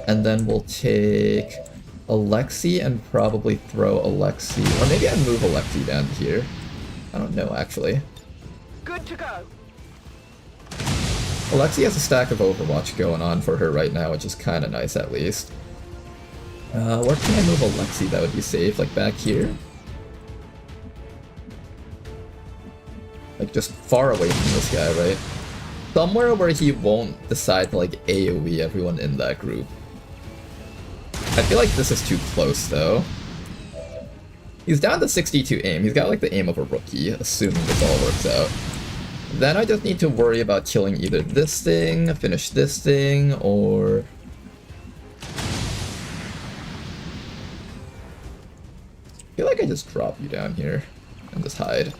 And then we'll take Alexi and probably throw Alexi, or maybe I move Alexi down here. I don't know actually. Good to go. Alexi has a stack of Overwatch going on for her right now, which is kind of nice at least. Where can I move Alexi that would be safe? Like back here? Like just far away from this guy, right? Somewhere where he won't decide to like AoE everyone in that group. I feel like this is too close though. He's down to 62 aim. He's got like the aim of a rookie, assuming this all works out. Then I just need to worry about killing either this thing, finish this thing, or... I feel like I just drop you down here and just hide.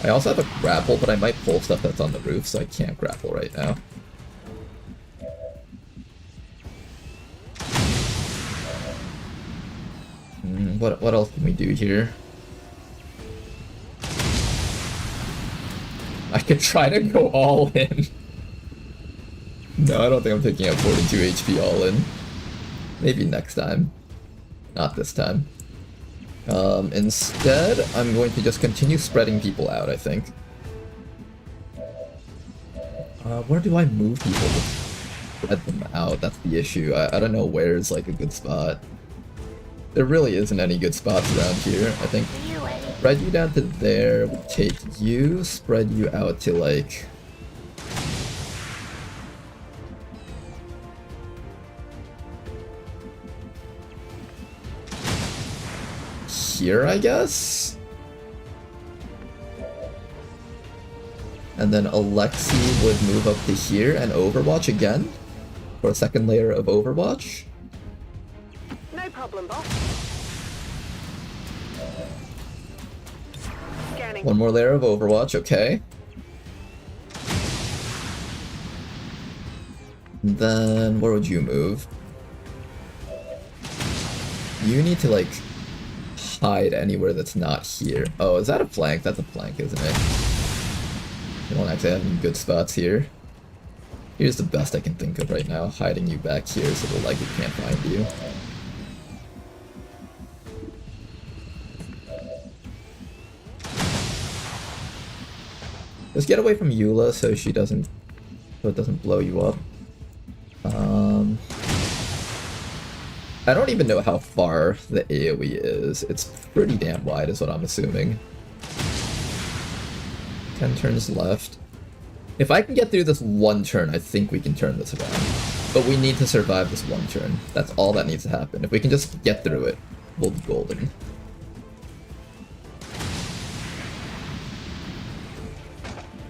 I also have a grapple, but I might pull stuff that's on the roof, so I can't grapple right now. What else can we do here? I could try to go all in. No, I don't think I'm taking out 42 HP all in. Maybe next time. Not this time. Instead, I'm going to just continue spreading people out, I think. Where do I move people to spread them out? That's the issue. I don't know where's like a good spot. There really isn't any good spots around here. I think spread you down to there, we'll take you, spread you out to like... here, I guess? And then Alexi would move up to here and Overwatch again for a second layer of Overwatch. No problem, boss. Scanning. One more layer of Overwatch, okay. And then where would you move? You need to like hide anywhere that's not here. Oh, is that a flank? That's a flank, isn't it? You don't actually have any good spots here. Here's the best I can think of right now, hiding you back here so the likely can't find you. Just get away from Eula so it doesn't blow you up. I don't even know how far the AoE is. It's pretty damn wide is what I'm assuming. 10 turns left. If I can get through this one turn, I think we can turn this around. But we need to survive this one turn. That's all that needs to happen. If we can just get through it, we'll be golden.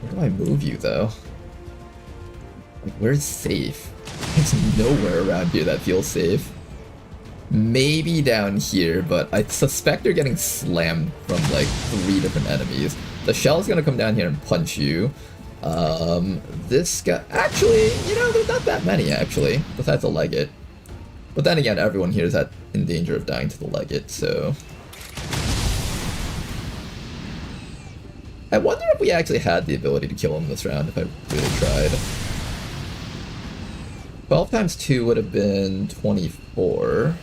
Where do I move you, though? Like, where's safe? There's nowhere around here that feels safe. Maybe down here, but I suspect you're getting slammed from like 3 different enemies. The shell's gonna come down here and punch you. This guy... Actually, you know, there's not that many, actually, besides the Legate. But then again, everyone here is in danger of dying to the Legate, so... I wonder if we actually had the ability to kill him this round, if I really tried. 12 times 2 would have been 24.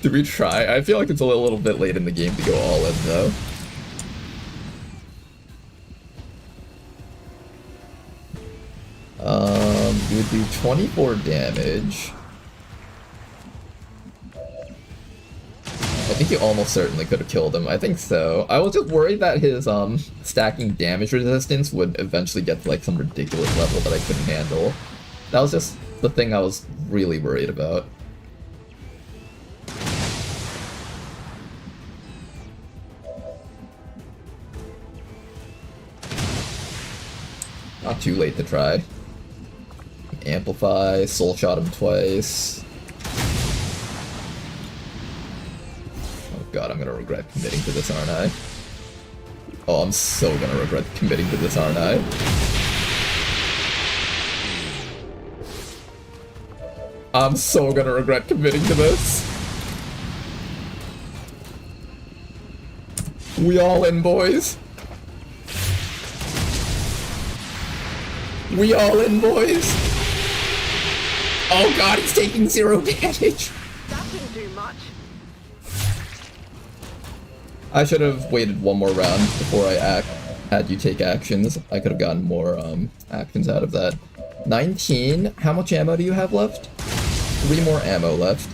Did we try? I feel like it's a little bit late in the game to go all in, though. You would do 24 damage. I think you almost certainly could have killed him. I think so. I was just worried that his stacking damage resistance would eventually get to like some ridiculous level that I couldn't handle. That was just the thing I was really worried about. Not too late to try. Amplify, soul shot him twice. Oh god, I'm gonna regret committing to this, aren't I? Oh, I'm so gonna regret committing to this, aren't I? I'm so gonna regret committing to this. We all in, boys. We all in, boys. Oh god, he's taking 0 damage. That didn't do much. I should have waited one more round before I had you take actions. I could have gotten more actions out of that. 19. How much ammo do you have left? 3 more ammo left.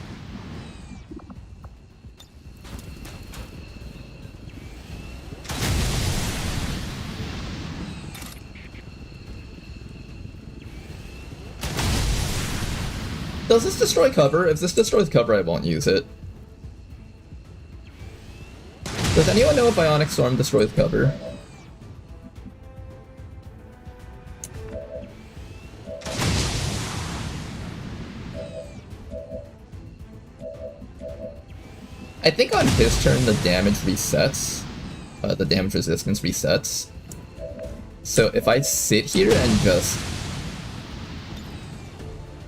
Does this destroy cover? If this destroys cover, I won't use it. Does anyone know if Ionic Storm destroys cover? I think on his turn the damage resets. The damage resistance resets. So if I sit here and just...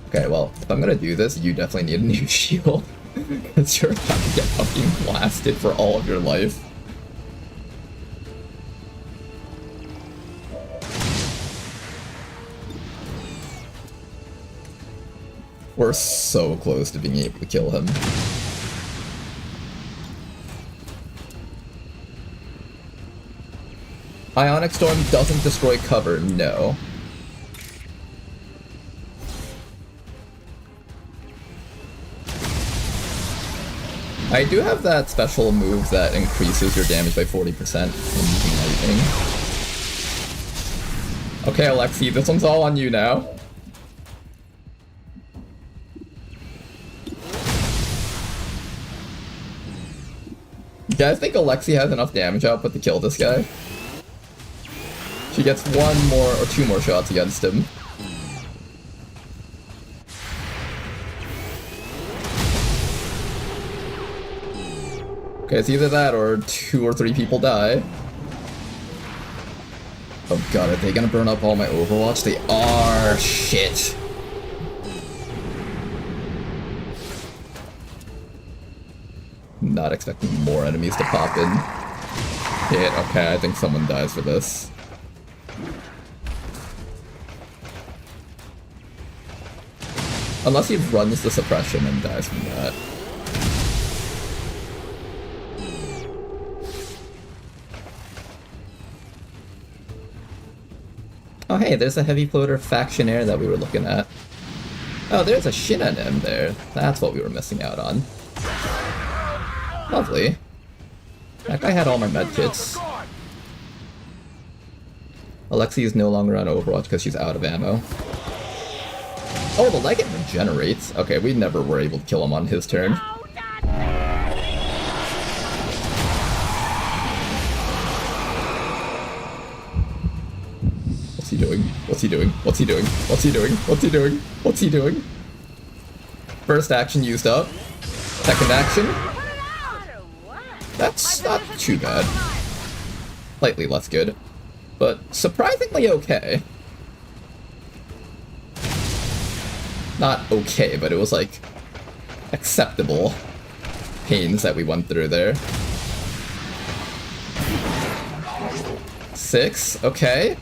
Okay, well, if I'm gonna do this, you definitely need a new shield. Because you're about to get fucking blasted for all of your life. We're so close to being able to kill him. Ionic Storm doesn't destroy cover, no. I do have that special move that increases your damage by 40% when using lightning. Okay, Alexi, this one's all on you now. You guys think Alexi has enough damage output to kill this guy? She gets 1 more or 2 more shots against him. Okay, it's either that or 2 or 3 people die. Oh god, are they gonna burn up all my Overwatch? They are! Shit! Not expecting more enemies to pop in. Hit, okay, I think someone dies for this. Unless he runs the suppression and dies from that. Oh hey, there's a heavy floater factionaire that we were looking at. Oh, there's a Shinanim there. That's what we were missing out on. Lovely. That guy had all my medkits. Alexi is no longer on Overwatch because she's out of ammo. Oh, the Legate regenerates. Okay, we never were able to kill him on his turn. doing? What's he doing? What's he doing? What's he doing? What's he doing? What's he doing? First action used up. Second action. That's not too bad. Slightly less good. But surprisingly okay. Not okay, but it was like acceptable pains that we went through there. 6, okay.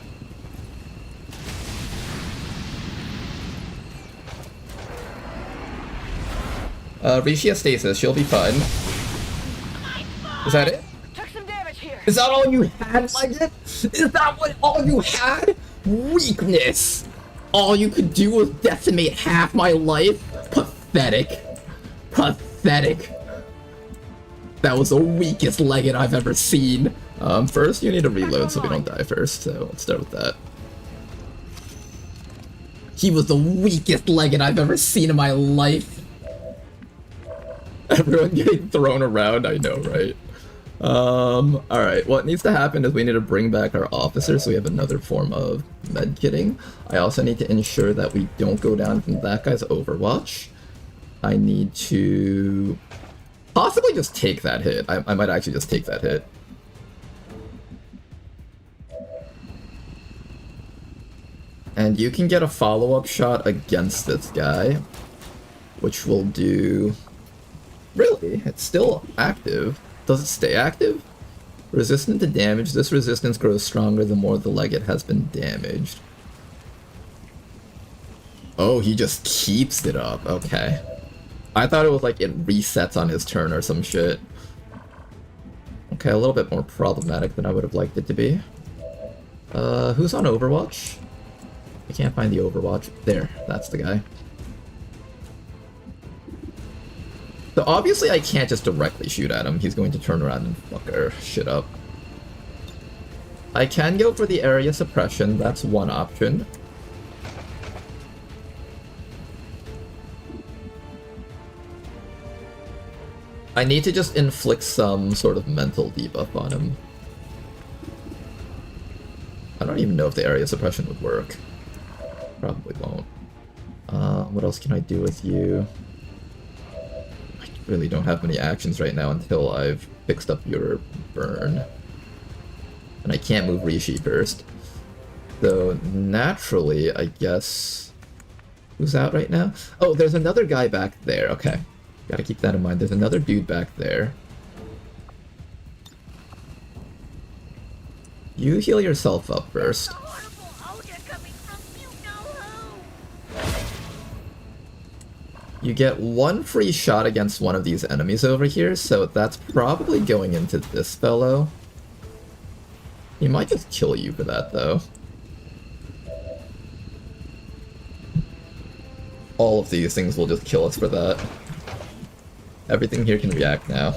Rishi has stasis, she'll be fine. Is that it? Took some damage here. Is that all you had, Leggett? Is that what all you had? Weakness! All you could do was decimate half my life? Pathetic. Pathetic. That was the weakest Leggett I've ever seen. First you need to reload so we don't die first, so let's start with that. He was the weakest Leggett I've ever seen in my life. Everyone getting thrown around, I know, right? Alright, what needs to happen is we need to bring back our officer so we have another form of medkitting. I also need to ensure that we don't go down from that guy's overwatch. I need to possibly just take that hit. I might actually just take that hit. And you can get a follow-up shot against this guy, which will do... Really? It's still active. Does it stay active? Resistant to damage. This resistance grows stronger the more the Leggett has been damaged. Oh, he just keeps it up. Okay. I thought it was like it resets on his turn or some shit. Okay, a little bit more problematic than I would have liked it to be. Who's on Overwatch? I can't find the Overwatch. There, that's the guy. So obviously I can't just directly shoot at him. He's going to turn around and fuck our shit up. I can go for the area suppression. That's one option. I need to just inflict some sort of mental debuff on him. I don't even know if the area suppression would work. Probably won't. What else can I do with you? I really don't have many actions right now until I've fixed up your burn. And I can't move Rishi first. So naturally, I guess... Who's out right now? Oh, there's another guy back there. Okay. Gotta keep that in mind. There's another dude back there. You heal yourself up first. You get one free shot against one of these enemies over here, so that's probably going into this fellow. He might just kill you for that, though. All of these things will just kill us for that. Everything here can react now.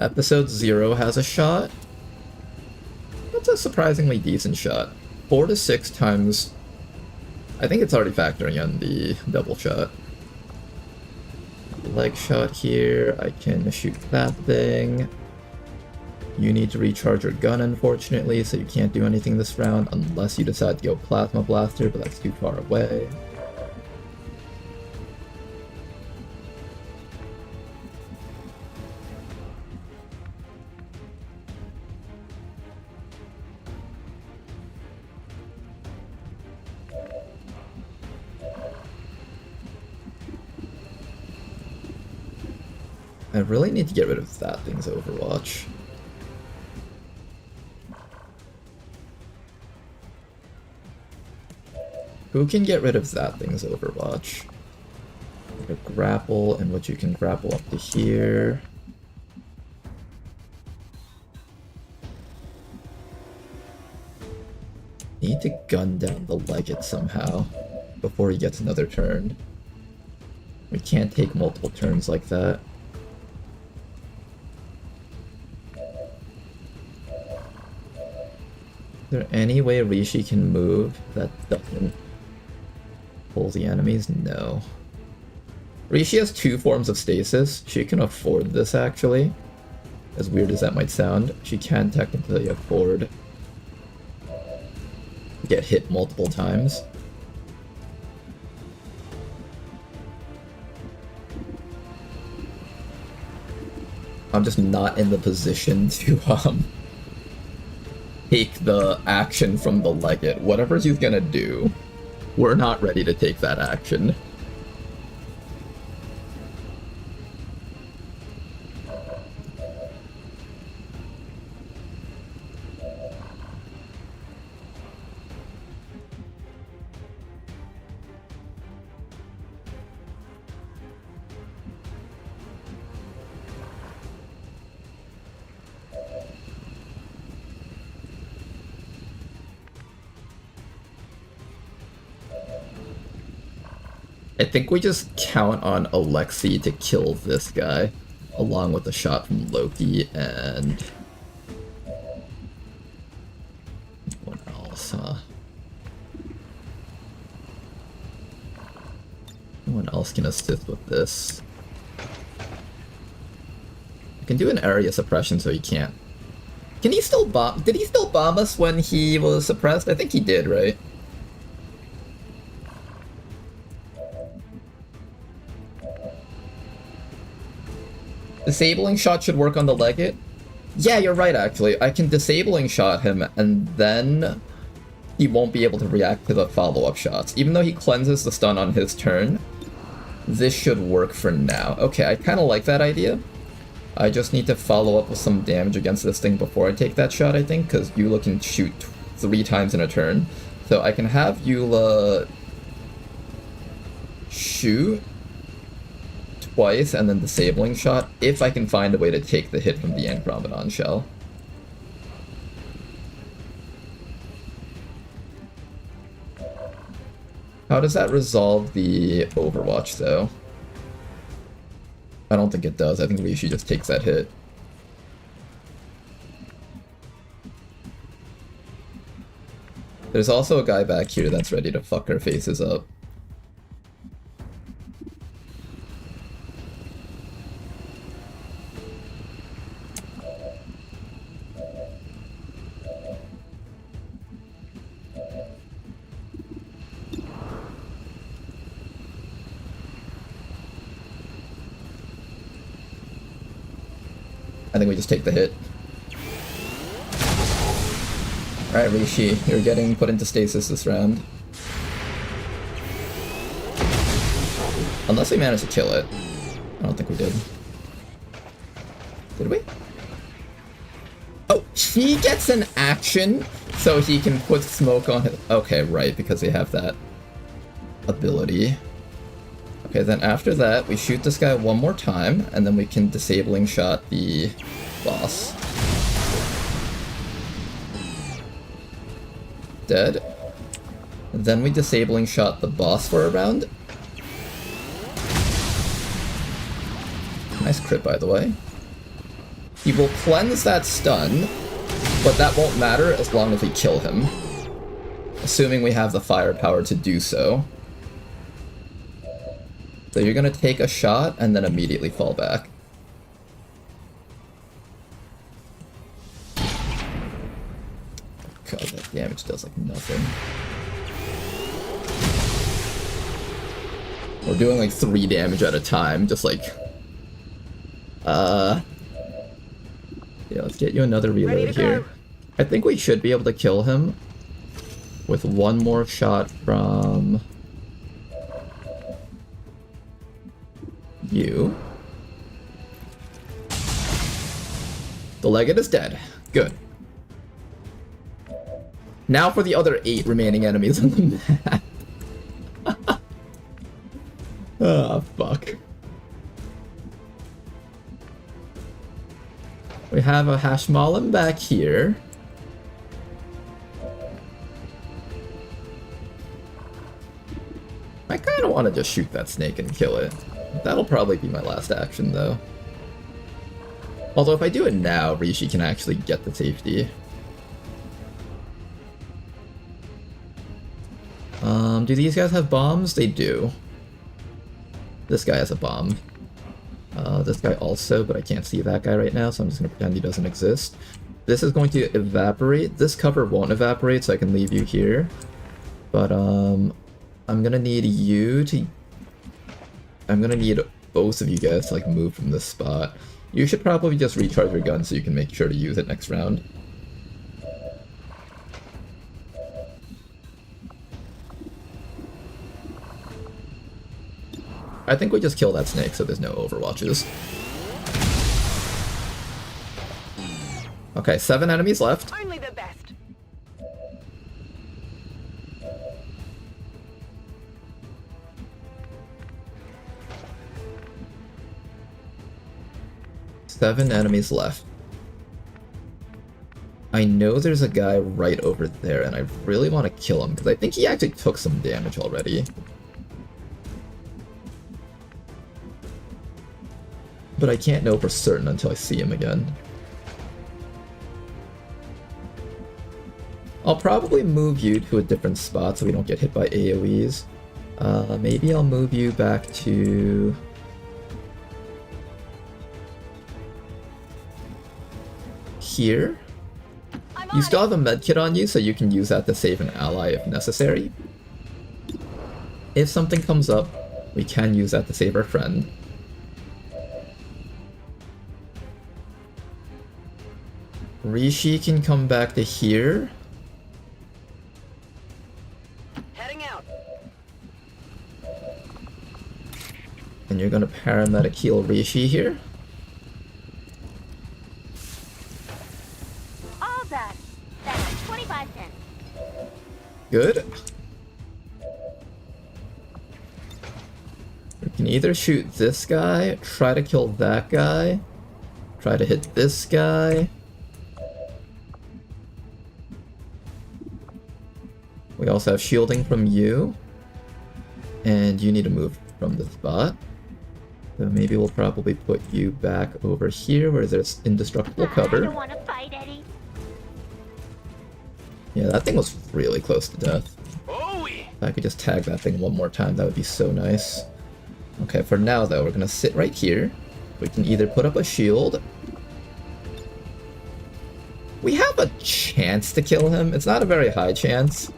Episode 0 has a shot. That's a surprisingly decent shot. 4 to 6 times... I think it's already factoring in the double shot. Leg shot here, I can shoot that thing. You need to recharge your gun, unfortunately, so you can't do anything this round unless you decide to go Plasma Blaster, but that's too far away. I really need to get rid of that thing's Overwatch. Who can get rid of that thing's Overwatch? Like a grapple, in which you can grapple up to here. Need to gun down the Leggett somehow before he gets another turn. We can't take multiple turns like that. Is there any way Rishi can move that doesn't pull the enemies? No. Rishi has 2 forms of stasis. She can afford this, actually. As weird as that might sound, she can technically afford get hit multiple times. I'm just not in the position to take the action from the Legate. Whatever he's gonna do, we're not ready to take that action. I think we just count on Alexei to kill this guy, along with a shot from Loki and... what else, huh? No one else can assist with this. I can do an area suppression so he can't. Can he still bomb? Did he still bomb us when he was suppressed? I think he did, right? Disabling shot should work on the Legate. Yeah, you're right, actually. I can disabling shot him, and then he won't be able to react to the follow-up shots. Even though he cleanses the stun on his turn, this should work for now. Okay, I kind of like that idea. I just need to follow up with some damage against this thing before I take that shot, I think, because Eula can shoot 3 times in a turn. So I can have Eula shoot twice and then disabling shot if I can find a way to take the hit from the Andromedon shell. How does that resolve the Overwatch though? I don't think it does. I think Rishi just takes that hit. There's also a guy back here that's ready to fuck our faces up. I think we just take the hit. Alright, Rishi, you're getting put into stasis this round. Unless we manage to kill it. I don't think we did. Did we? Oh, he gets an action, so he can put smoke on it. Okay, right, because they have that ability. Okay, then after that, we shoot this guy one more time, and then we can disabling shot the boss. Dead. And then we disabling shot the boss for a round. Nice crit, by the way. He will cleanse that stun, but that won't matter as long as we kill him. Assuming we have the firepower to do so. So you're gonna take a shot and then immediately fall back. God, that damage does like nothing. We're doing like 3 damage at a time, just like... Yeah, let's get you another reload here. I think we should be able to kill him with one more shot from... you. The Legate is dead. Good. Now for the other 8 remaining enemies on the map. Ah, fuck. We have a Hashmalan back here. I kind of want to just shoot that snake and kill it. That'll probably be my last action, though. Although if I do it now, Rishi can actually get the safety. Do these guys have bombs? They do. This guy has a bomb. This guy also, but I can't see that guy right now, so I'm just gonna pretend he doesn't exist. This is going to evaporate. This cover won't evaporate, so I can leave you here. But I'm gonna need you to... I'm gonna need both of you guys to like move from this spot. You should probably just recharge your gun so you can make sure to use it next round. I think we just kill that snake so there's no overwatches. Okay, 7 enemies left. Only the best. Seven enemies left. I know there's a guy right over there, and I really want to kill him, because I think he actually took some damage already. But I can't know for certain until I see him again. I'll probably move you to a different spot so we don't get hit by AoEs. Maybe I'll move you back to... here. You still have a medkit on you, so you can use that to save an ally if necessary. If something comes up, we can use that to save our friend. Rishi can come back to here. Heading out. And you're gonna paramedic heal Rishi here. All done. That's 25 cents. Good. We can either shoot this guy, try to kill that guy, try to hit this guy. We also have shielding from you. And you need to move from the spot. So maybe we'll probably put you back over here where there's indestructible I cover. don't want to fight, Eddie. Yeah, that thing was really close to death. Oh, If I could just tag that thing one more time, that would be so nice. Okay, for now though, we're gonna sit right here. We can either put up a shield. We have a chance to kill him. It's not a very high chance,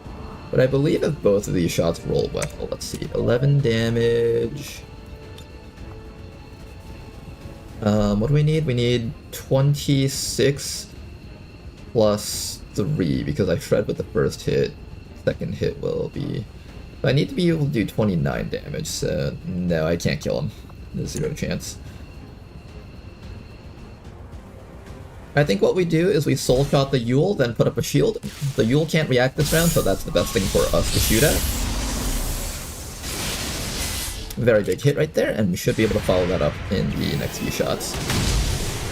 but I believe if both of these shots roll well. Let's see, 11 damage. What do we need? We need 26 plus 3 because I shred with the first hit. Second hit will be... I need to be able to do 29 damage, so no, I can't kill him. There's 0 chance. I think what we do is we soul shot the Yule, then put up a shield. The Yule can't react this round, so that's the best thing for us to shoot at. Very big hit right there, and we should be able to follow that up in the next few shots.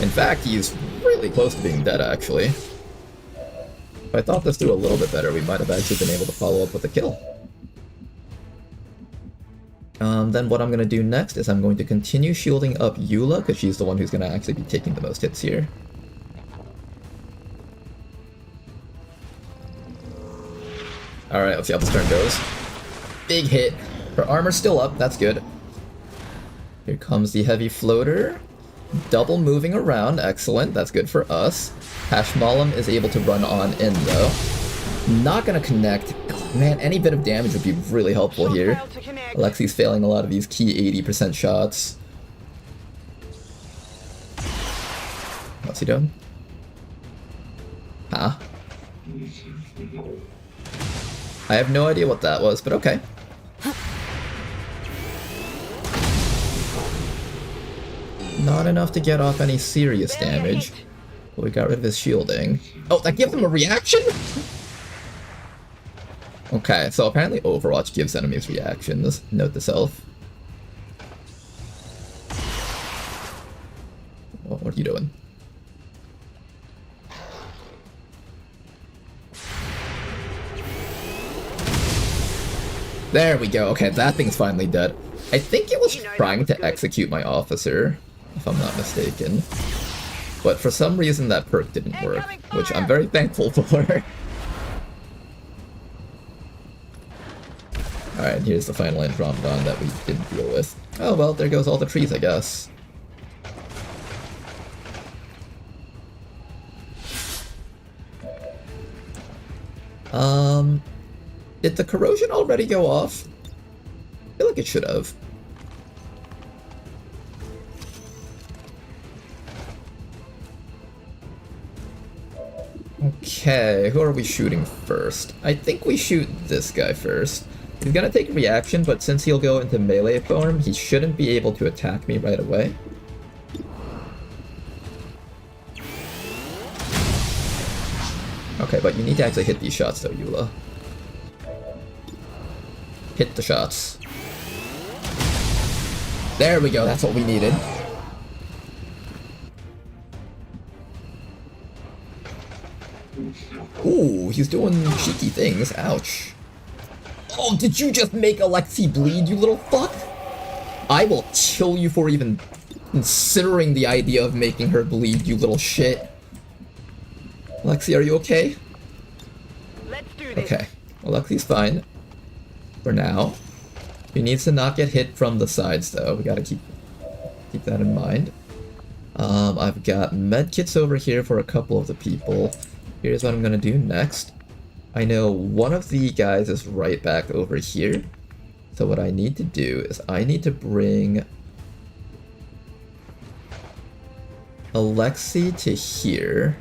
In fact, he's really close to being dead, actually. If I thought this through a little bit better, we might have actually been able to follow up with a kill. Then what I'm going to do next is I'm going to continue shielding up Eula, because she's the one who's going to actually be taking the most hits here. Alright, let's see how this turn goes. Big hit. Her armor's still up, that's good. Here comes the heavy floater. Double moving around, excellent, that's good for us. Hashmalam is able to run on in though. Not gonna connect. Man, any bit of damage would be really helpful here. Alexi's failing a lot of these key 80% shots. What's he doing? Huh? I have no idea what that was, but okay. Not enough to get off any serious damage. But we got rid of his shielding. Oh, that gives him a reaction? Okay, so apparently Overwatch gives enemies reactions. Note to self. What are you doing? There we go. Okay, that thing's finally dead. I think it was trying to execute my officer, if I'm not mistaken. But for some reason that perk didn't work, which I'm very thankful for. Alright, here's the final Andromedon that we didn't deal with. Oh well, there goes all the trees, I guess. Did the corrosion already go off? I feel like it should have. Okay, who are we shooting first? I think we shoot this guy first. He's gonna take a reaction, but since he'll go into melee form, he shouldn't be able to attack me right away. Okay, but you need to actually hit these shots though, Eula. Hit the shots. There we go, that's what we needed. Ooh, he's doing cheeky things. Ouch. Oh, did you just make Alexi bleed, you little fuck? I will kill you for even considering the idea of making her bleed, you little shit. Alexi, are you okay? Let's do this. Okay. Alexi's fine. For now. He needs to not get hit from the sides, though. We gotta keep that in mind. I've got medkits over here for a couple of the people. Here's what I'm gonna do next. I know one of the guys is right back over here. So what I need to do is I need to bring Alexi to here.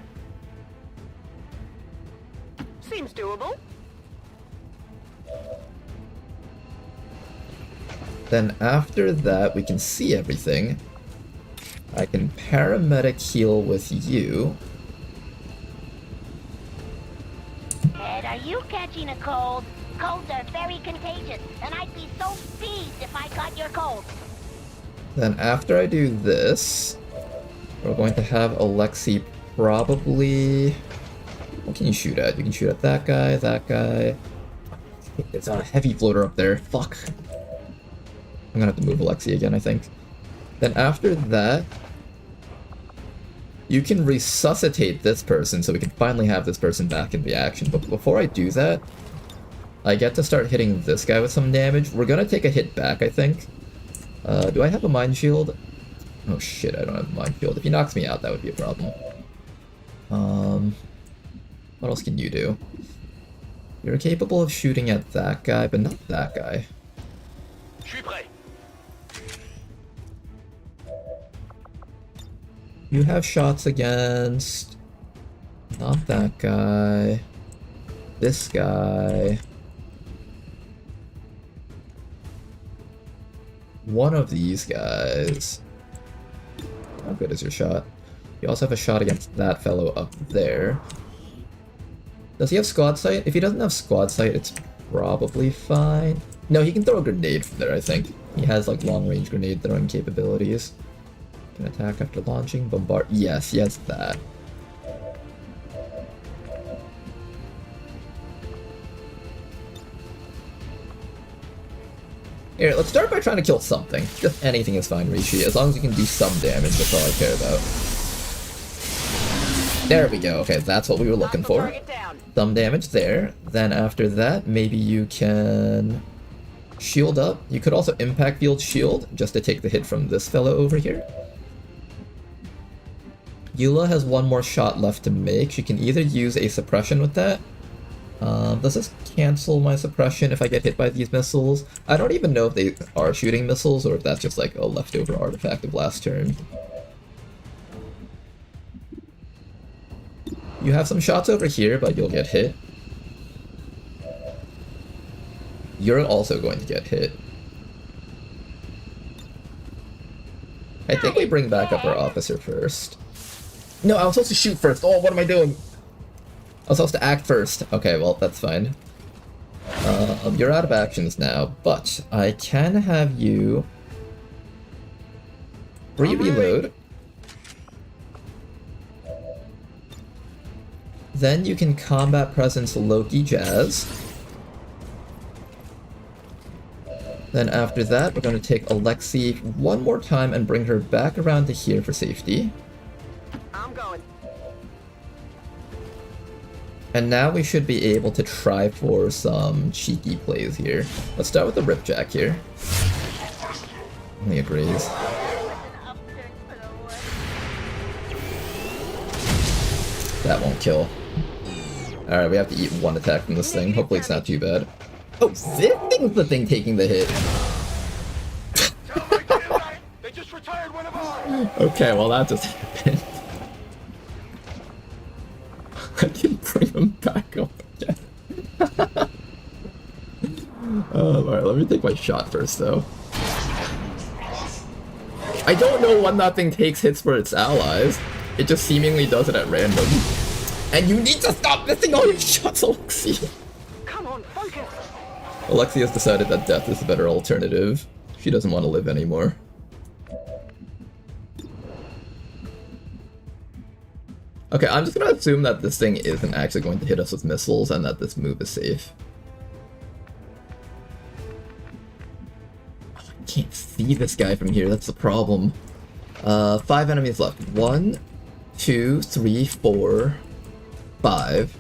Seems doable. Then after that, we can see everything. I can paramedic heal with you. Ed, are you catching a cold? Colds are very contagious, and I'd be so pleased if I caught your cold. Then after I do this, we're going to have Alexi probably... What can you shoot at? You can shoot at that guy, that guy. There's a heavy floater up there. Fuck. I'm gonna have to move Alexi again, I think. Then after that, you can resuscitate this person so we can finally have this person back in the action. But before I do that, I get to start hitting this guy with some damage. We're gonna take a hit back, I think. Do I have a mind shield? Oh shit, I don't have a mind shield. If he knocks me out, that would be a problem. What else can you do? You're capable of shooting at that guy, but not that guy. You have shots against... Not that guy. This guy. One of these guys. How good is your shot? You also have a shot against that fellow up there. Does he have squad sight? If he doesn't have squad sight, it's probably fine. No, he can throw a grenade from there, I think. He has like long-range grenade throwing capabilities. Can attack after launching, bombard. Yes, he has that. Here, let's start by trying to kill something. Just anything is fine, Rishi. As long as you can do some damage, that's all I care about. There we go. Okay, that's what we were looking for. Some damage there. Then after that, maybe you can shield up. You could also impact field shield, just to take the hit from this fellow over here. Eula has one more shot left to make. She can either use a suppression with that. Does this cancel my suppression if I get hit by these missiles? I don't even know if they are shooting missiles or if that's just like a leftover artifact of last turn. You have some shots over here, but you'll get hit. You're also going to get hit. I think we bring back up our officer first. No, I was supposed to shoot first. Oh, what am I doing? I was supposed to act first. Okay, well, that's fine. You're out of actions now, but I can have you re-reload. Then you can combat presence Loki Jazz. Then after that, we're going to take Alexi one more time and bring her back around to here for safety. I'm going. And now we should be able to try for some cheeky plays here. Let's start with the Ripjack here. He agrees. That won't kill. Alright, we have to eat one attack from this thing. Hopefully it's not too bad. Oh, this thing's the thing taking the hit. They just retired one of ours. Okay, well that just happened. I can bring him back up again. Alright, let me take my shot first though. I don't know when that thing takes hits for its allies. It just seemingly does it at random. And you need to stop missing all your shots, Alexi! Come on, focus. Alexi has decided that death is a better alternative. She doesn't want to live anymore. Okay, I'm just gonna assume that this thing isn't actually going to hit us with missiles and that this move is safe. Oh, I can't see this guy from here, that's the problem. 5 enemies left. 1, 2, 3, 4, 5.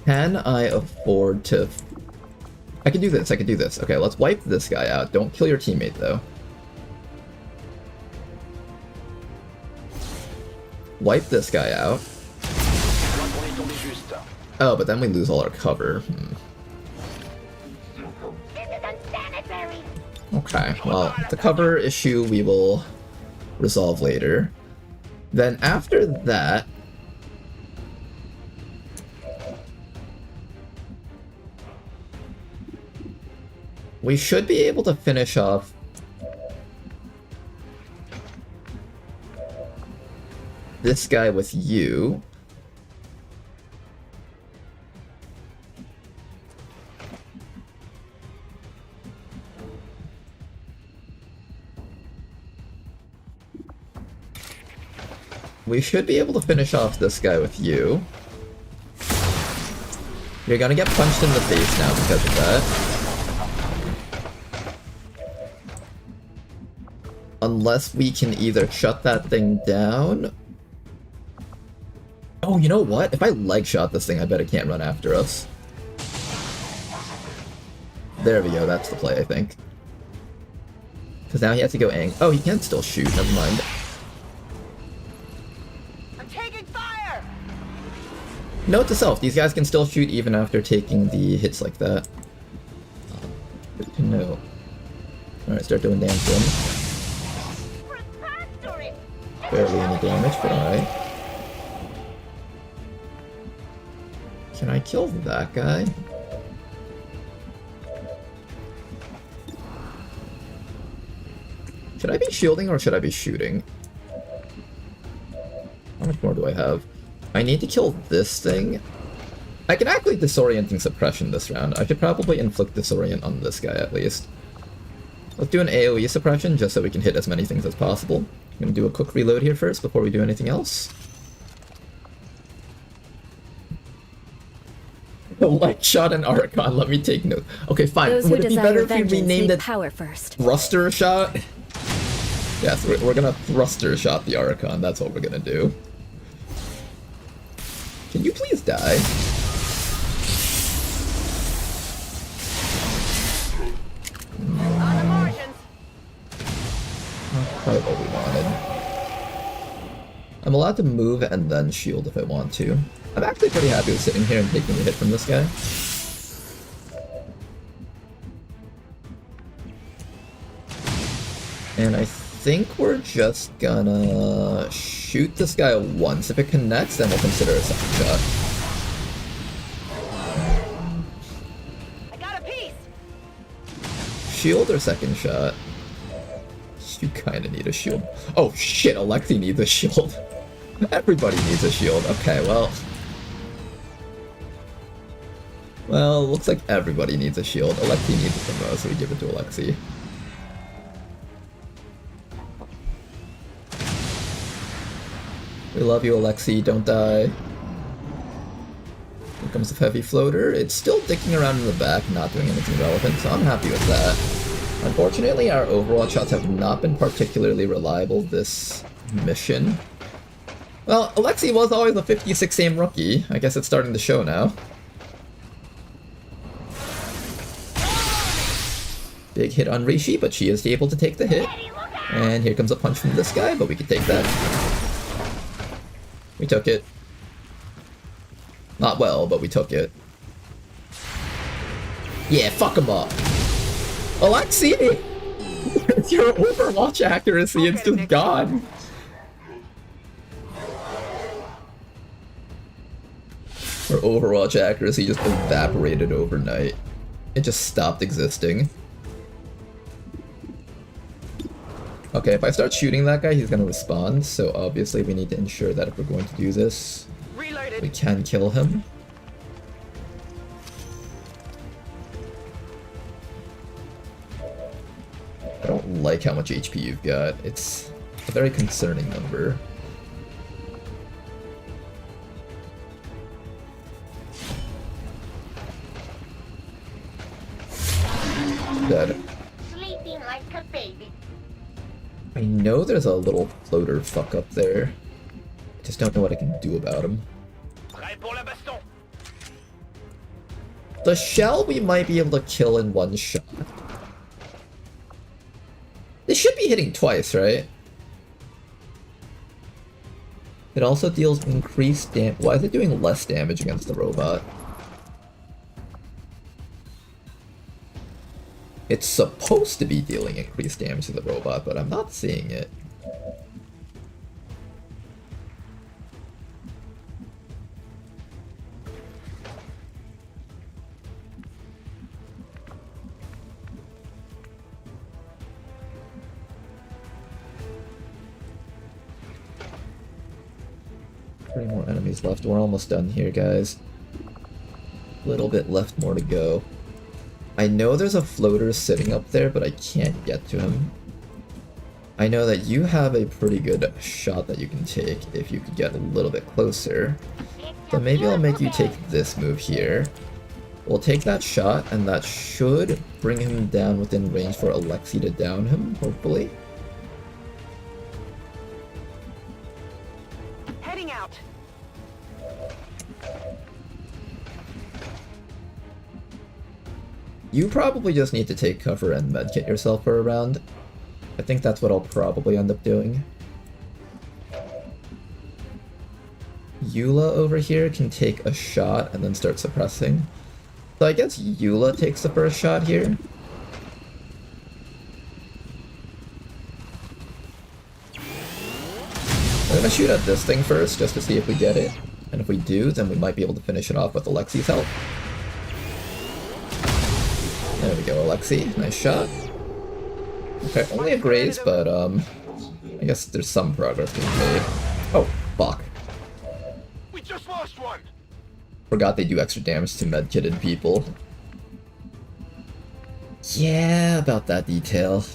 Can I afford to... I can do this, I can do this. Okay, let's wipe this guy out. Don't kill your teammate, though. Wipe this guy out. Oh, but then we lose all our cover. This is unsanitary. Okay, well, the cover issue we will resolve later. Then after that... we should be able to finish off this guy with you. We should be able to finish off this guy with you. You're gonna get punched in the face now because of that. Unless we can either shut that thing down... Oh, you know what? If I leg shot this thing, I bet it can't run after us. There we go, that's the play, I think. Because now he has to go Oh, he can still shoot, never mind. I'm taking fire. Note to self, these guys can still shoot even after taking the hits like that. Good to know. Alright, start doing damage to him. Barely any damage, but alright. Can I kill that guy? Should I be shielding or should I be shooting? How much more do I have? I need to kill this thing. I can actually disorienting suppression this round. I should probably inflict disorient on this guy at least. Let's do an AoE suppression just so we can hit as many things as possible. I'm gonna do a quick reload here first before we do anything else. Oh, like shot and Archon, let me take note. Okay, fine. Those who Would it be desire better if we vengeance renamed need it power first. Thruster Shot? Yes, we're gonna Thruster Shot the Archon, that's what we're gonna do. Can you please die? On the margins. Probably what we wanted. I'm allowed to move and then shield if I want to. I'm actually pretty happy with sitting here and taking the hit from this guy. And I think we're just gonna shoot this guy once. If it connects, then we'll consider a second shot. I got a piece. Shield or second shot? You kinda need a shield. Oh shit, Alexi needs a shield. Everybody needs a shield. Okay, well... Well, looks like everybody needs a shield. Alexi needs it the most, so we give it to Alexi. We love you, Alexi. Don't die. Here comes the heavy floater. It's still dicking around in the back, not doing anything relevant, so I'm happy with that. Unfortunately, our overwatch shots have not been particularly reliable this mission. Well, Alexi was always a 56 aim rookie. I guess it's starting to show now. Big hit on Rishi, but she is able to take the hit. And here comes a punch from this guy, but we can take that. We took it. Not well, but we took it. Yeah, fuck him up. Alexei! Your Overwatch accuracy is just gone. Her Overwatch accuracy just evaporated overnight. It just stopped existing. Okay, if I start shooting that guy, he's gonna respond, so obviously we need to ensure that if we're going to do this, we can kill him. I don't like how much HP you've got. It's a very concerning number. Dead. Sleeping like a baby. I know there's a little floater fuck up there. I just don't know what I can do about him. The shell we might be able to kill in one shot. They should be hitting twice, right? It also deals increased damage. Why is it doing less damage against the robot? It's supposed to be dealing increased damage to the robot, but I'm not seeing it. Three more enemies left. We're almost done here, guys. A little bit left more to go. I know there's a floater sitting up there, but I can't get to him. I know that you have a pretty good shot that you can take if you could get a little bit closer. So maybe I'll make you take this move here. We'll take that shot, and that should bring him down within range for Alexei to down him, hopefully. Heading out. You probably just need to take cover and medkit yourself for a round. I think that's what I'll probably end up doing. Eula over here can take a shot and then start suppressing. So I guess Eula takes the first shot here. I'm gonna shoot at this thing first just to see if we get it. And if we do, then we might be able to finish it off with Alexei's help. There we go, Alexei. Nice shot. Okay, only a graze, but I guess there's some progress being made. Oh, fuck. We just lost one. Forgot they do extra damage to medkitted people. Yeah, about that detail.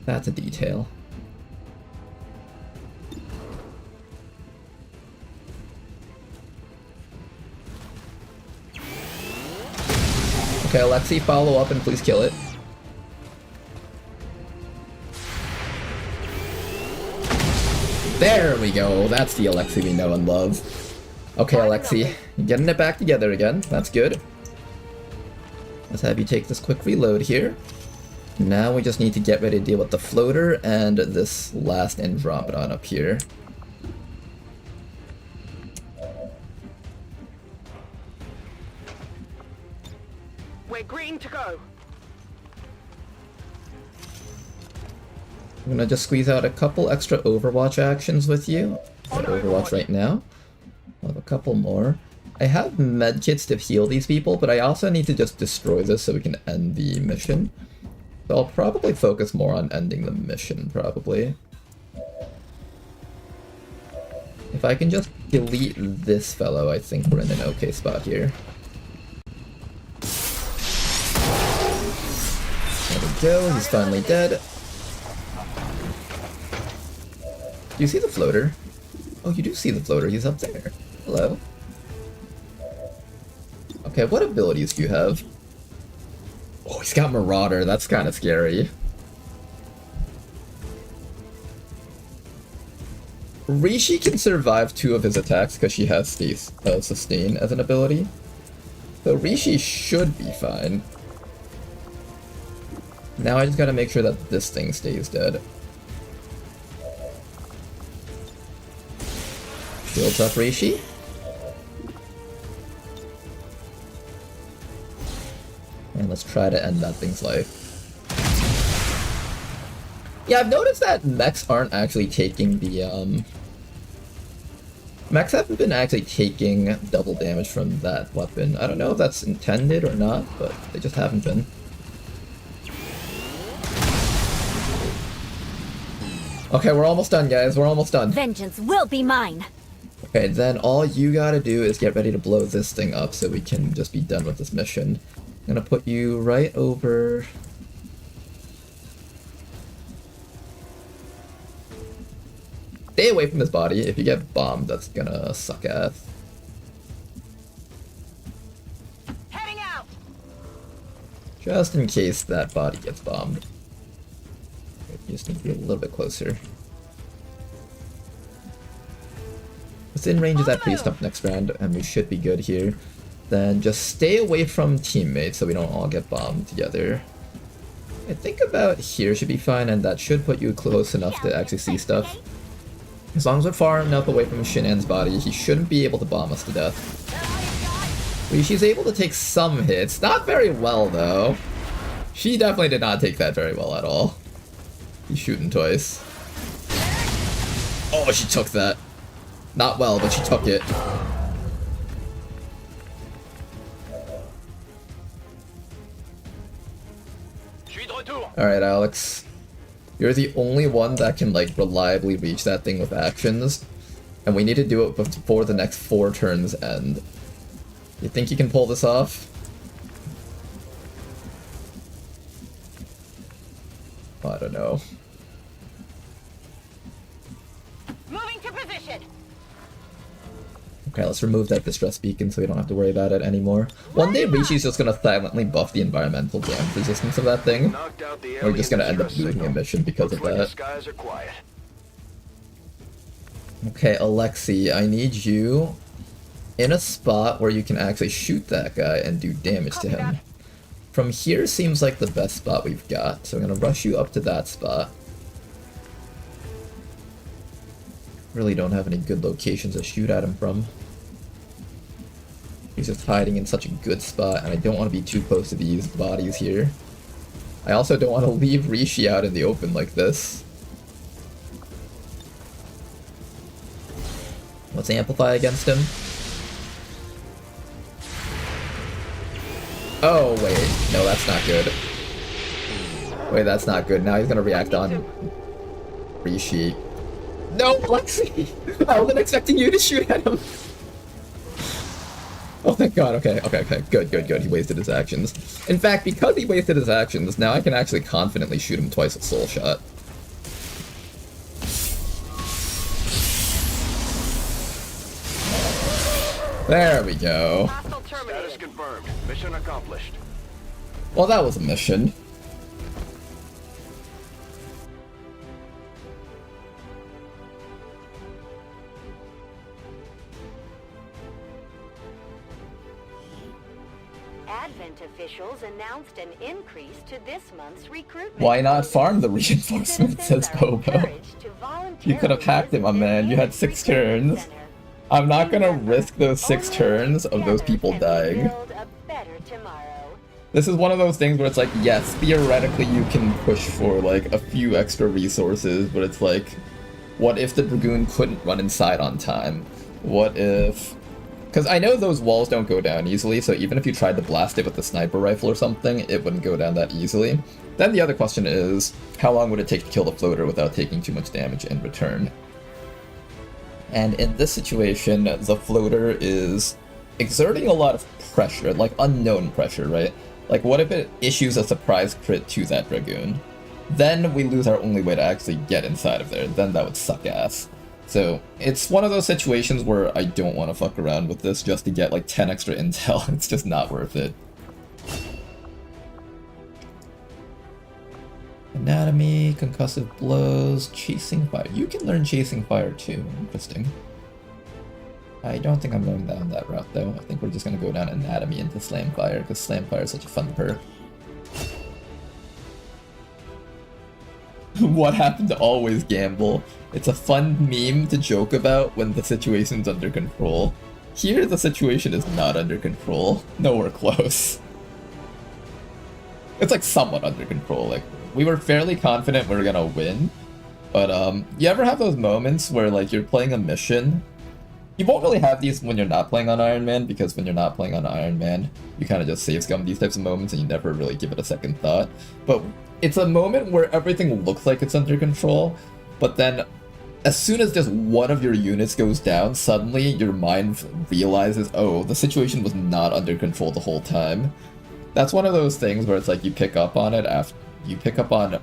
That's a detail. Okay, Alexei, follow up and please kill it. There we go. That's the Alexei we know and love. Okay, Alexei, you're getting it back together again. That's good. Let's have you take this quick reload here. Now we just need to get ready to deal with the floater and this last Andromedon up here. We're green to go. I'm gonna just squeeze out a couple extra Overwatch actions with you. At Overwatch right now. I'll have a couple more. I have medkits to heal these people, but I also need to just destroy this so we can end the mission. So I'll probably focus more on ending the mission, probably. If I can just delete this fellow, I think we're in an okay spot here. There we go, he's finally dead. Do you see the floater? Oh, you do see the floater, he's up there. Hello. Okay, what abilities do you have? Oh, he's got Marauder, that's kind of scary. Rishi can survive 2 of his attacks because she has Sustain as an ability. So Rishi should be fine. Now I just gotta make sure that this thing stays dead. Builds up Rishi. And let's try to end that thing's life. Yeah, I've noticed that mechs aren't actually taking the, mechs haven't been actually taking double damage from that weapon. I don't know if that's intended or not, but they just haven't been. Okay, we're almost done, guys. We're almost done. Vengeance will be mine. Okay, then all you gotta do is get ready to blow this thing up so we can just be done with this mission. I'm gonna put you right over... Stay away from his body. If you get bombed, that's gonna suck ass. Heading out. Just in case that body gets bombed. You just need to be a little bit closer. Within range of that priest up next round, and we should be good here. Then just stay away from teammates so we don't all get bombed together. I think about here should be fine, and that should put you close enough to actually see stuff. As long as we're far enough away from Shinan's body, he shouldn't be able to bomb us to death. She's able to take some hits. Not very well, though. She definitely did not take that very well at all. He's shooting twice. Oh, she took that. Not well, but she took it. Alright, Alex. You're the only one that can, like, reliably reach that thing with actions. And we need to do it before the next 4 turns end. You think you can pull this off? I don't know. Moving to position. Okay, let's remove that distress beacon so we don't have to worry about it anymore. One day Rishi's just gonna silently buff the environmental damage resistance of that thing. We're just gonna end up losing a mission because of that. Okay, Alexei, I need you in a spot where you can actually shoot that guy and do damage to him. From here seems like the best spot we've got, so I'm gonna rush you up to that spot. Really don't have any good locations to shoot at him from. He's just hiding in such a good spot, and I don't want to be too close to these bodies here. I also don't want to leave Rishi out in the open like this. Let's amplify against him. Oh, wait. No, that's not good. Wait, that's not good. Now he's gonna react on Rishi. No, Alexei! I wasn't expecting you to shoot at him. Oh, thank God. Okay. Good. He wasted his actions. In fact, because he wasted his actions, now I can actually confidently shoot him twice with soul shot. There we go. Status confirmed. Mission accomplished. Well, that was a mission. Advent officials announced an increase to this month's recruitment. Why not farm the reinforcements, says Bobo. You could have hacked it, my man. You had 6 turns. I'm not gonna risk those 6 turns of those people dying. This is one of those things where it's like, yes, theoretically you can push for like a few extra resources, but it's like, what if the Dragoon couldn't run inside on time? What if... Because I know those walls don't go down easily, so even if you tried to blast it with the sniper rifle or something, it wouldn't go down that easily. Then the other question is, how long would it take to kill the floater without taking too much damage in return? And in this situation, the floater is exerting a lot of pressure, like unknown pressure, right? Like, what if it issues a surprise crit to that Dragoon? Then we lose our only way to actually get inside of there. Then that would suck ass. So, it's one of those situations where I don't want to fuck around with this just to get like 10 extra intel. It's just not worth it. Anatomy, concussive blows, chasing fire. You can learn chasing fire too. Interesting. I don't think I'm going down that route though. I think we're just going to go down anatomy into slam fire because slam fire is such a fun perk. What happened to always gamble? It's a fun meme to joke about when the situation's under control. Here, the situation is not under control. Nowhere close. It's like somewhat under control. Like, we were fairly confident we were gonna win. But, you ever have those moments where, like, you're playing a mission? You won't really have these when you're not playing on Iron Man, because when you're not playing on Iron Man, you kind of just save scum these types of moments and you never really give it a second thought. But it's a moment where everything looks like it's under control, but then as soon as just one of your units goes down, suddenly your mind realizes, oh, the situation was not under control the whole time. That's one of those things where it's like you pick up on it after you pick up on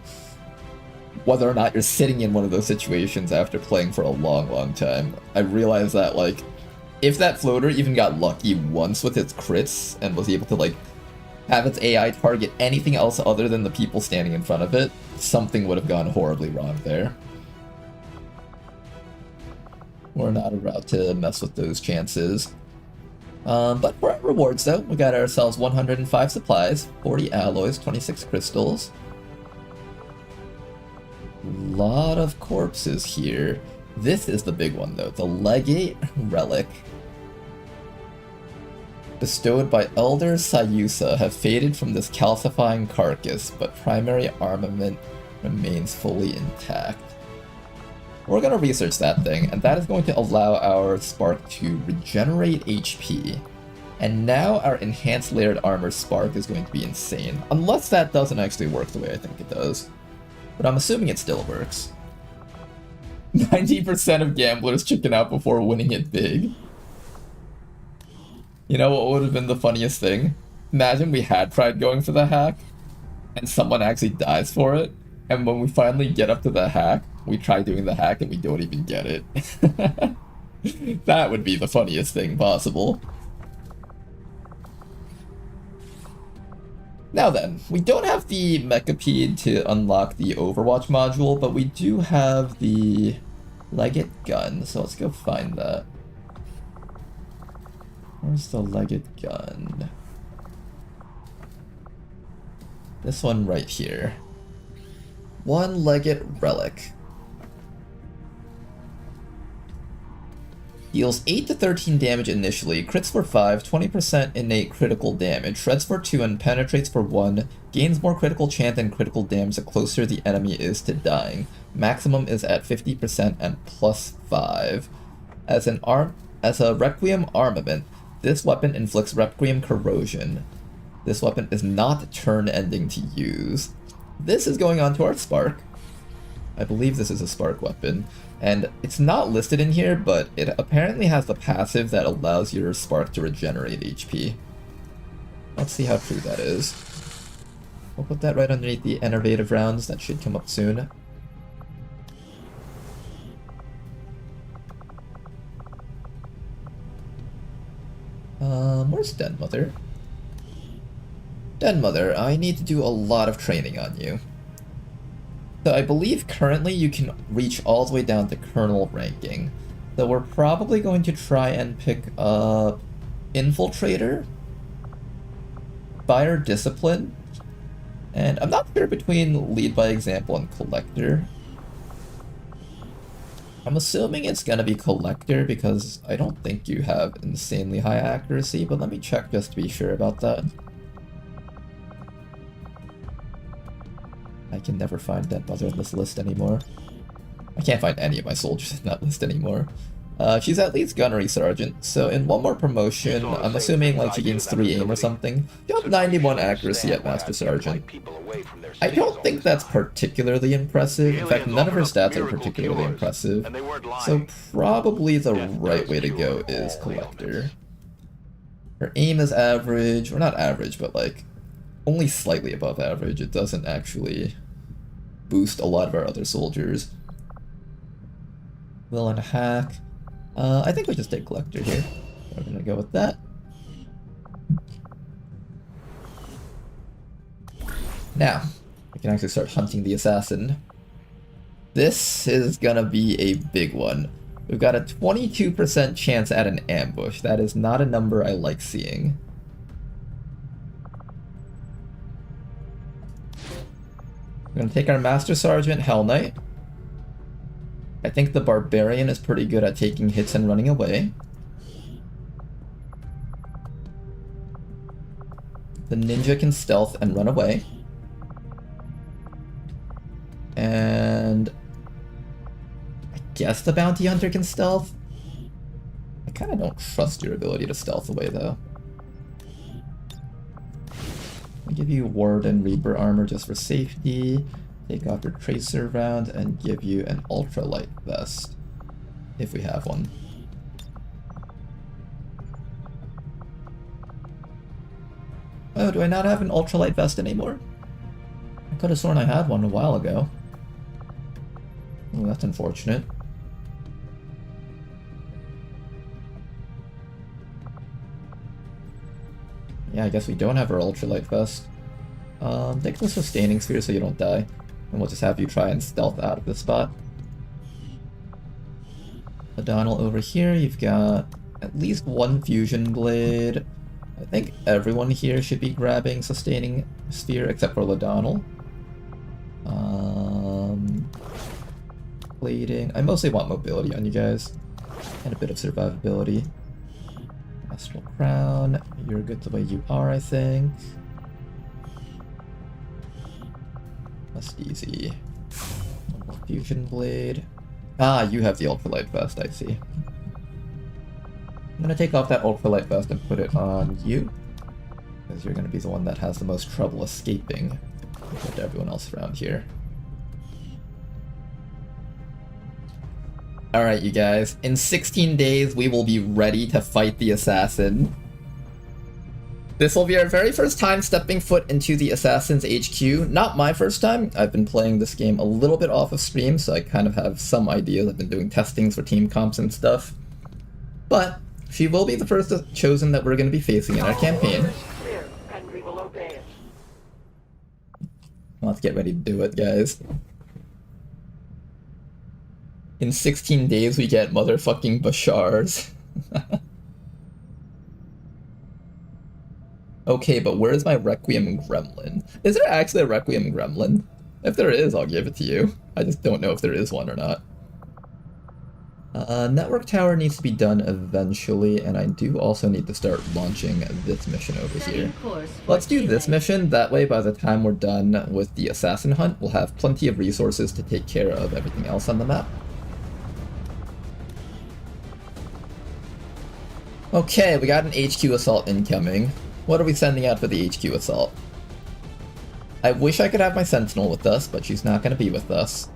whether or not you're sitting in one of those situations after playing for a long time. I realized that, like, if that floater even got lucky once with its crits and was able to, like, have its AI target anything else other than the people standing in front of it, something would have gone horribly wrong there. We're not about to mess with those chances. But for our rewards, though, we got ourselves 105 supplies, 40 alloys, 26 crystals. Lot of corpses here. This is the big one, though. The Legate Relic, bestowed by Elder Sayusa, have faded from this calcifying carcass, but primary armament remains fully intact. We're going to research that thing, and that is going to allow our Spark to regenerate HP. And now our Enhanced Layered Armor Spark is going to be insane, unless that doesn't actually work the way I think it does. But I'm assuming it still works. 90% of gamblers chicken out before winning it big. You know what would have been the funniest thing? Imagine we had tried going for the hack, and someone actually dies for it, and when we finally get up to the hack, we try doing the hack and we don't even get it. That would be the funniest thing possible. Now then, we don't have the Mechapede to unlock the Overwatch module, but we do have the Legate gun, so let's go find that. Where's the Legate gun? This one right here. One Legate Relic. Deals 8 to 13 damage initially, crits for 5, 20% innate critical damage, shreds for 2, and penetrates for 1, gains more critical chance and critical damage the closer the enemy is to dying. Maximum is at 50% and plus 5. As a Requiem armament, this weapon inflicts Requiem corrosion. This weapon is not turn-ending to use. This is going on to our Spark. I believe this is a Spark weapon. And it's not listed in here, but it apparently has the passive that allows your Spark to regenerate HP. Let's see how true that is. We'll put that right underneath the innovative rounds. That should come up soon. Where's Den Mother? Den Mother, I need to do a lot of training on you. So I believe currently you can reach all the way down to Colonel ranking. So we're probably going to try and pick up Infiltrator, Fire Discipline, and I'm not sure between Lead by Example and Collector. I'm assuming it's gonna be Collector because I don't think you have insanely high accuracy, but let me check just to be sure about that. I can never find that Mother in this list anymore. I can't find any of my soldiers in that list anymore. She's at least Gunnery Sergeant, so in one more promotion, I'm assuming like she gains 3 aim or something. You have 91 accuracy at Master Sergeant. I don't think that's particularly impressive. In fact, none of her stats are particularly impressive. So probably the right way to go is Collector. Her aim is average, or not average, but like only slightly above average. It doesn't actually boost a lot of our other soldiers. Will and Hack. I think we just take Collector here. We're gonna go with that. Now, we can actually start hunting the assassin. This is gonna be a big one. We've got a 22% chance at an ambush. That is not a number I like seeing. We're gonna take our Master Sergeant Hell Knight. I think the Barbarian is pretty good at taking hits and running away. The Ninja can stealth and run away. And I guess the Bounty Hunter can stealth. I kind of don't trust your ability to stealth away though. I'll give you Ward and Reaper armor just for safety. Take off your Tracer round and give you an ultralight vest, if we have one. Oh, do I not have an ultralight vest anymore? I could have sworn I had one a while ago. Oh, that's unfortunate. Yeah, I guess we don't have our ultralight vest. Take the sustaining sphere so you don't die. And we'll just have you try and stealth out of this spot. O'Donnell over here, you've got at least one fusion blade. I think everyone here should be grabbing sustaining sphere except for O'Donnell. Blading. I mostly want mobility on you guys. And a bit of survivability. Astral Crown. You're good the way you are, I think. That's easy. Fusion blade. Ah, you have the ultralight vest, I see. I'm gonna take off that ultralight vest and put it on you, because you're gonna be the one that has the most trouble escaping compared to everyone else around here. Alright, you guys. In 16 days, we will be ready to fight the assassin. This will be our very first time stepping foot into the Assassin's HQ. Not my first time. I've been playing this game a little bit off of stream, so I kind of have some ideas. I've been doing testings for team comps and stuff. But she will be the first chosen that we're going to be facing in our campaign. Let's get ready to do it, guys. In 16 days, we get motherfucking Bashars. Okay, but where's my Requiem Gremlin? Is there actually a Requiem Gremlin? If there is, I'll give it to you. I just don't know if there is one or not. Network Tower needs to be done eventually, and I do also need to start launching this mission over here. Let's do this mission, that way by the time we're done with the Assassin Hunt, we'll have plenty of resources to take care of everything else on the map. Okay, we got an HQ assault incoming. What are we sending out for the HQ assault? I wish I could have my Sentinel with us, but she's not going to be with us.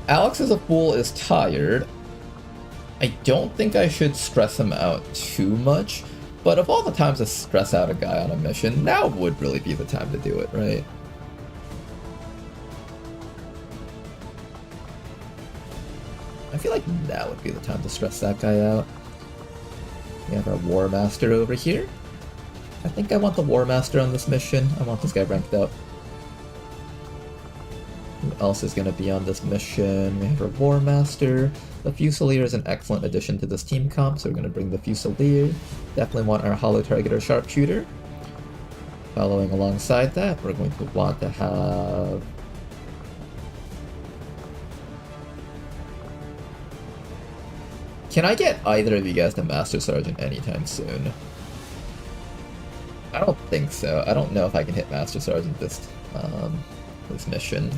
Alex as a fool is tired. I don't think I should stress him out too much, but of all the times to stress out a guy on a mission, now would really be the time to do it, right? I feel like now would be the time to stress that guy out. We have our War Master over here. I think I want the War Master on this mission. I want this guy ranked up. Who else is going to be on this mission? We have our War Master. The Fusilier is an excellent addition to this team comp, so we're going to bring the Fusilier. Definitely want our Hollow Targeter Sharpshooter. Following alongside that, we're going to want to have... Can I get either of you guys to Master Sergeant anytime soon? I don't think so. I don't know if I can hit Master Sergeant this mission.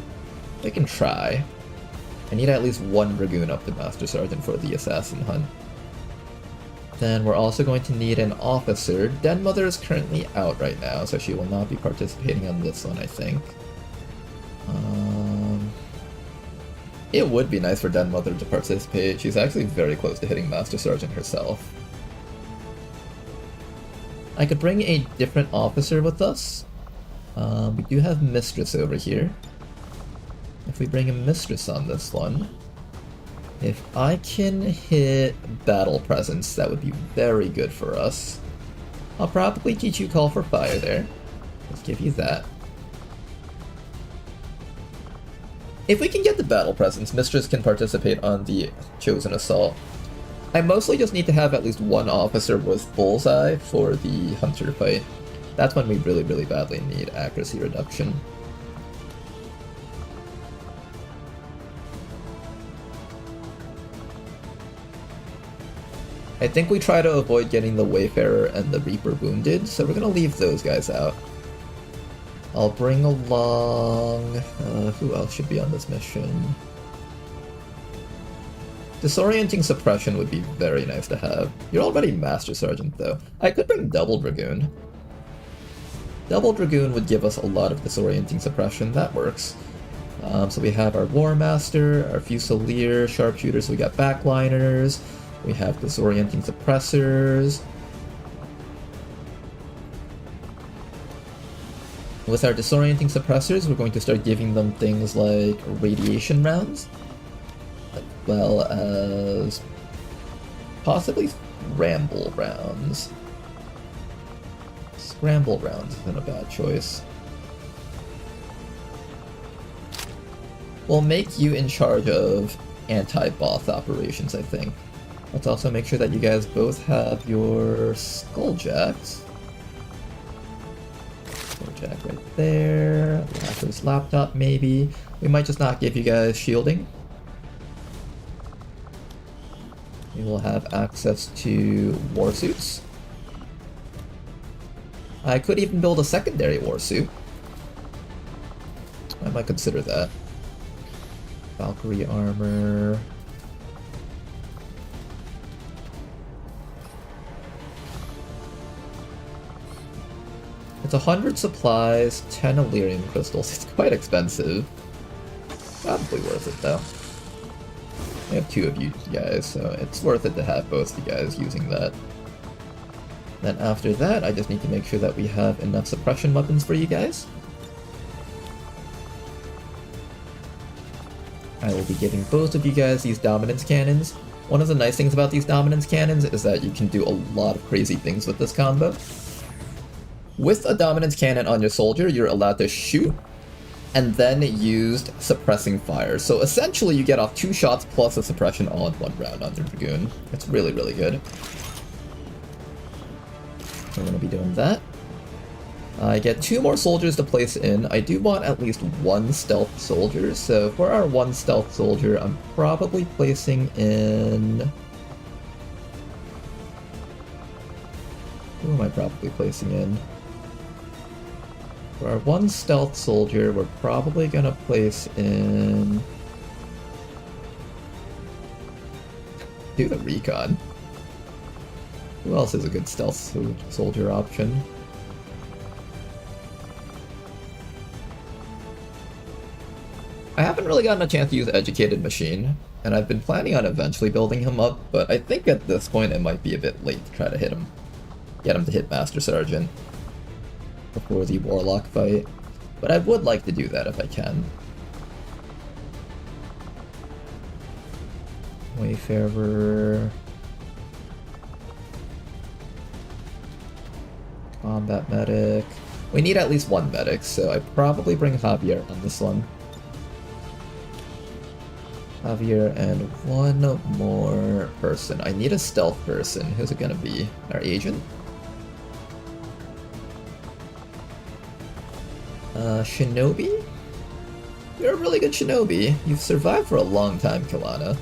I can try. I need at least one Dragoon up to Master Sergeant for the Assassin Hunt. Then we're also going to need an officer. Den Mother is currently out right now, so she will not be participating on this one, I think. It would be nice for Den Mother to participate. She's actually very close to hitting Master Sergeant herself. I could bring a different officer with us. We do have Mistress over here. If we bring a Mistress on this one, if I can hit Battle Presence, that would be very good for us. I'll probably teach you Call for Fire there. Let's give you that. If we can get the Battle Presence, Mistress can participate on the Chosen Assault. I mostly just need to have at least one officer with Bullseye for the Hunter fight. That's when we really, really badly need accuracy reduction. I think we try to avoid getting the Wayfarer and the Reaper wounded, so we're gonna leave those guys out. I'll bring along... who else should be on this mission? Disorienting Suppression would be very nice to have. You're already Master Sergeant, though. I could bring Double Dragoon. Double Dragoon would give us a lot of Disorienting Suppression. That works. So we have our War Master, our Fusilier, Sharpshooters, we got Backliners, we have Disorienting Suppressors. With our Disorienting Suppressors, we're going to start giving them things like Radiation Rounds, as well as possibly Scramble Rounds. Scramble Rounds isn't a bad choice. We'll make you in charge of anti-boss operations, I think. Let's also make sure that you guys both have your Skulljacks. Skulljack right there. Lapis laptop, maybe. We might just not give you guys shielding. We will have access to war suits. I could even build a secondary war suit. I might consider that. Valkyrie armor. It's 100 supplies, 10 Illyrium crystals. It's quite expensive. Probably worth it though. I have 2 of you guys, so it's worth it to have both of you guys using that. Then after that, I just need to make sure that we have enough suppression weapons for you guys. I will be giving both of you guys these dominance cannons. One of the nice things about these dominance cannons is that you can do a lot of crazy things with this combo. With a dominance cannon on your soldier, you're allowed to shoot and then used suppressing fire. So essentially you get off 2 shots plus a suppression all in 1 round on your Dragoon. It's really, really good. So we're going to be doing that. I get 2 more soldiers to place in. I do want at least 1 stealth soldier, so for our 1 stealth soldier, I'm probably placing in... Who am I probably placing in? For our 1 stealth soldier, we're probably gonna place in... Do the recon. Who else is a good stealth soldier option? I haven't really gotten a chance to use Educated Machine, and I've been planning on eventually building him up, but I think at this point it might be a bit late to try to hit him. Get him to hit Master Sergeant before the Warlock fight, but I would like to do that if I can. Wayfarer... Combat Medic... We need at least 1 medic, so I probably bring Javier on this one. Javier and 1 more person. I need a stealth person. Who's it gonna be? Our agent? Shinobi? You're a really good Shinobi. You've survived for a long time, Kalana.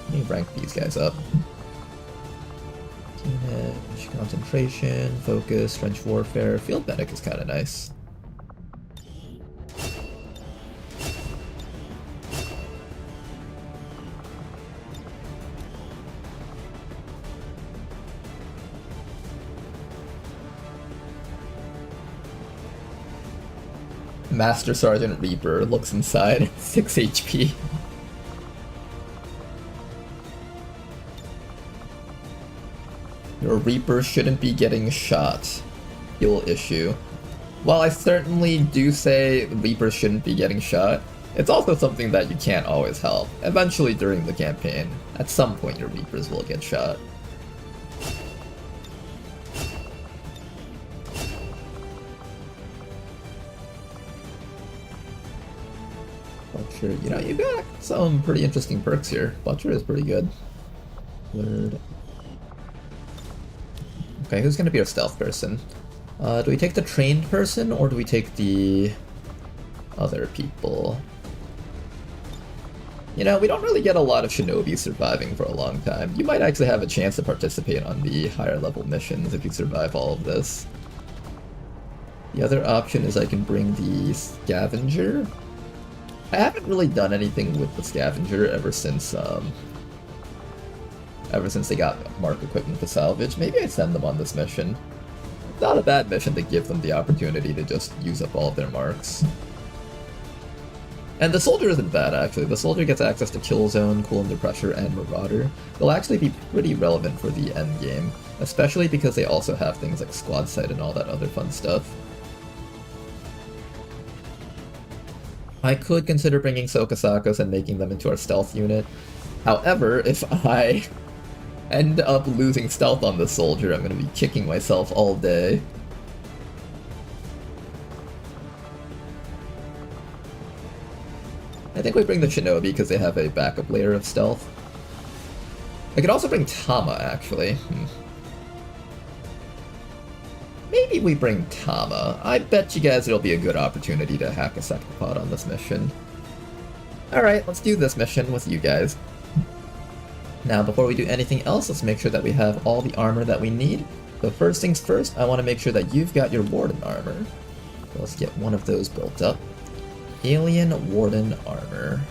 Let me rank these guys up. Teenage, Concentration, Focus, Trench Warfare, Field Medic is kinda nice. Master Sergeant Reaper looks inside, 6 HP. Your Reaper shouldn't be getting shot. Fuel issue. While I certainly do say Reapers shouldn't be getting shot, it's also something that you can't always help. Eventually during the campaign, at some point your Reapers will get shot. Butcher, you know, you got some pretty interesting perks here. Butcher is pretty good. Third. Okay, who's gonna be our stealth person? Do we take the trained person, or do we take the other people? You know, we don't really get a lot of shinobi surviving for a long time. You might actually have a chance to participate on the higher level missions if you survive all of this. The other option is I can bring the scavenger. I haven't really done anything with the scavenger ever since they got mark equipment to salvage. Maybe I send them on this mission. It's not a bad mission to give them the opportunity to just use up all of their marks. And the soldier isn't bad, actually. The soldier gets access to Kill Zone, Cool Under Pressure, and Marauder. They'll actually be pretty relevant for the end game, especially because they also have things like Squad Sight and all that other fun stuff. I could consider bringing Sokasakos and making them into our stealth unit. However, if I end up losing stealth on the soldier, I'm going to be kicking myself all day. I think we bring the Shinobi because they have a backup layer of stealth. I could also bring Tama, actually. Maybe we bring Tama. I bet you guys it'll be a good opportunity to hack a Sectopod on this mission. Alright, let's do this mission with you guys. Now, before we do anything else, let's make sure that we have all the armor that we need. So first things first, I want to make sure that you've got your Warden armor. So let's get one of those built up. Alien Warden armor.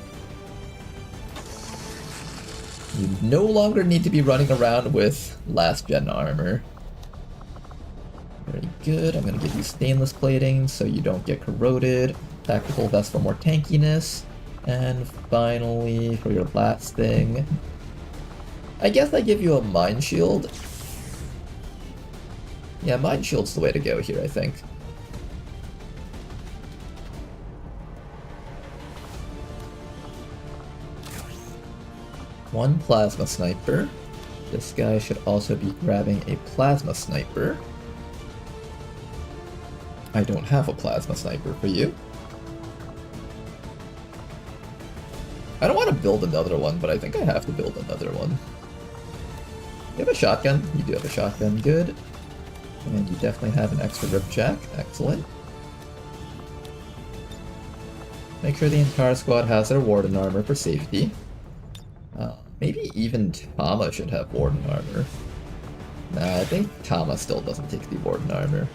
You no longer need to be running around with last gen armor. Very good. I'm going to give you stainless plating so you don't get corroded. Tactical vest for more tankiness. And finally, for your last thing, I guess I give you a Mind Shield. Yeah, Mind Shield's the way to go here, I think. One Plasma Sniper. This guy should also be grabbing a Plasma Sniper. I don't have a Plasma Sniper for you. I don't want to build another one, but I think I have to build another one. You have a shotgun? You do have a shotgun, good. And you definitely have an extra Ripjack, excellent. Make sure the entire squad has their Warden armor for safety. Maybe even Tama should have Warden armor. Nah, I think Tama still doesn't take the Warden armor.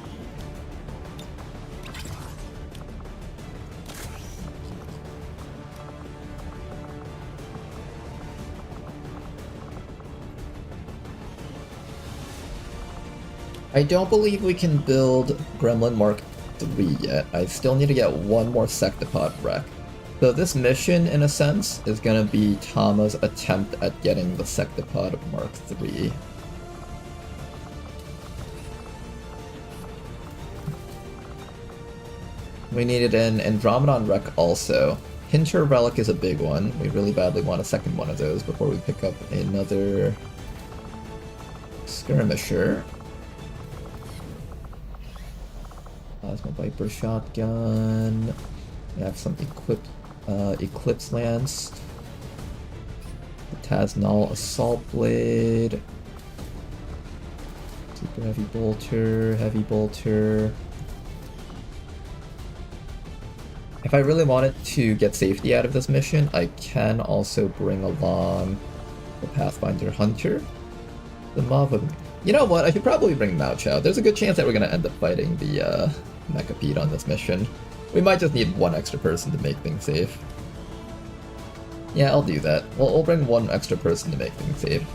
I don't believe we can build Gremlin Mark III yet. I still need to get one more Sectopod wreck. So this mission, in a sense, is going to be Tama's attempt at getting the Sectopod Mark III. We needed an Andromedon wreck also. Hinter Relic is a big one. We really badly want a second one of those before we pick up another Skirmisher. Plasma Viper shotgun. We have some Eclipse Lance. The Taznal Assault Blade. Super Heavy Bolter, Heavy Bolter. If I really wanted to get safety out of this mission, I can also bring along the Pathfinder Hunter. The Mava. You know what? I should probably bring Mao Chao. There's a good chance that we're going to end up fighting the Mechapede on this mission. We might just need one extra person to make things safe. Yeah, I'll do that. We'll bring one extra person to make things safe.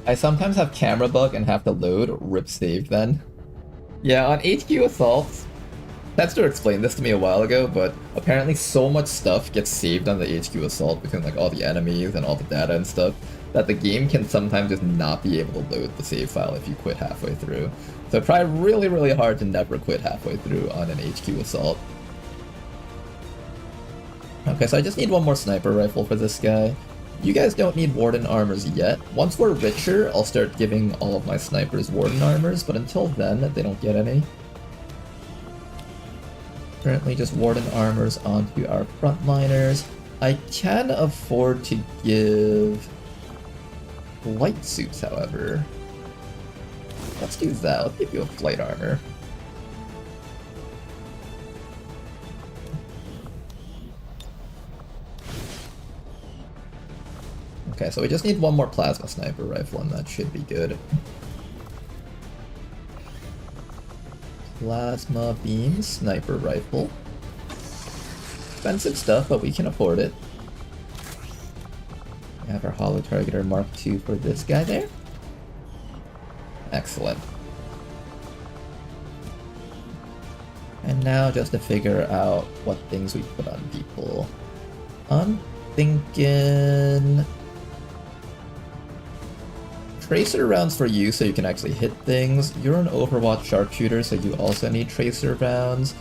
I sometimes have camera bug and have to load. Rip save then. Yeah, on HQ Assaults, Texter explained this to me a while ago, but apparently so much stuff gets saved on the HQ Assault between like all the enemies and all the data and stuff that the game can sometimes just not be able to load the save file if you quit halfway through. So try really, really hard to never quit halfway through on an HQ Assault. Okay, so I just need one more sniper rifle for this guy. You guys don't need Warden armors yet. Once we're richer, I'll start giving all of my snipers Warden armors, but until then, they don't get any. Currently just Warden armors onto our frontliners. I can afford to give light suits, however. Let's do that. Let's give you a flight armor. Okay, so we just need one more plasma sniper rifle, and that should be good. Plasma beam sniper rifle. Expensive stuff, but we can afford it. We have our hollow targeter Mark II for this guy there. Excellent. And now just to figure out what things we put on people. I'm thinking tracer rounds for you so you can actually hit things. You're an Overwatch sharpshooter, so you also need tracer rounds.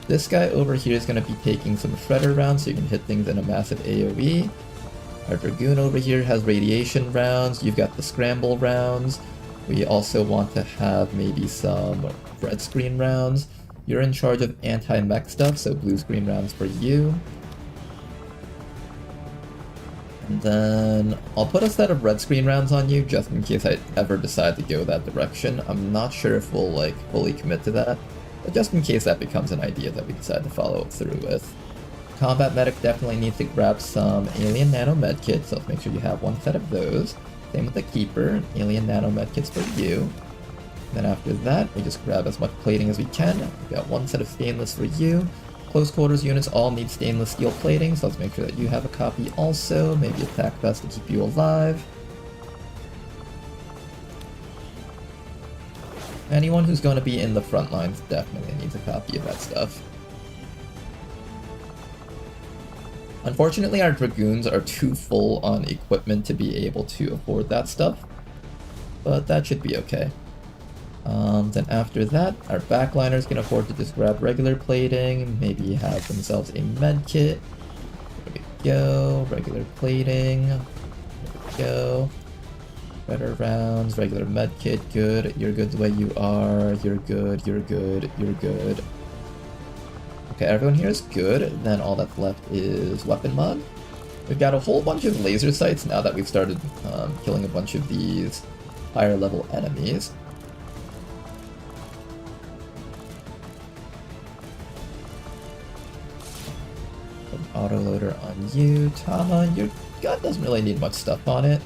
This guy over here is going to be taking some shredder rounds so you can hit things in a massive AoE. Our Dragoon over here has radiation rounds. You've got the scramble rounds. We also want to have maybe some red screen rounds. You're in charge of anti-mech stuff, so blue screen rounds for you. And then I'll put a set of red screen rounds on you just in case I ever decide to go that direction. I'm not sure if we'll like fully commit to that, but just in case that becomes an idea that we decide to follow through with. Combat medic definitely needs to grab some alien nano medkits, so let's make sure you have one set of those. Same with the keeper, alien nano medkits for you. Then after that, we just grab as much plating as we can. We've got one set of stainless for you. Close quarters units all need stainless steel plating, so let's make sure that you have a copy also. Maybe attack vest to keep you alive. Anyone who's going to be in the front lines definitely needs a copy of that stuff. Unfortunately, our Dragoons are too full on equipment to be able to afford that stuff, but that should be okay. Then after that, our backliners can afford to just grab regular plating, maybe have themselves a med kit. There we go, regular plating. There we go. Better rounds, regular med kit, good. You're good the way you are. You're good, you're good, you're good. Okay, everyone here is good. Then all that's left is weapon mod. We've got a whole bunch of laser sights now that we've started killing a bunch of these higher level enemies. Autoloader on you. Tama, your gun doesn't really need much stuff on it.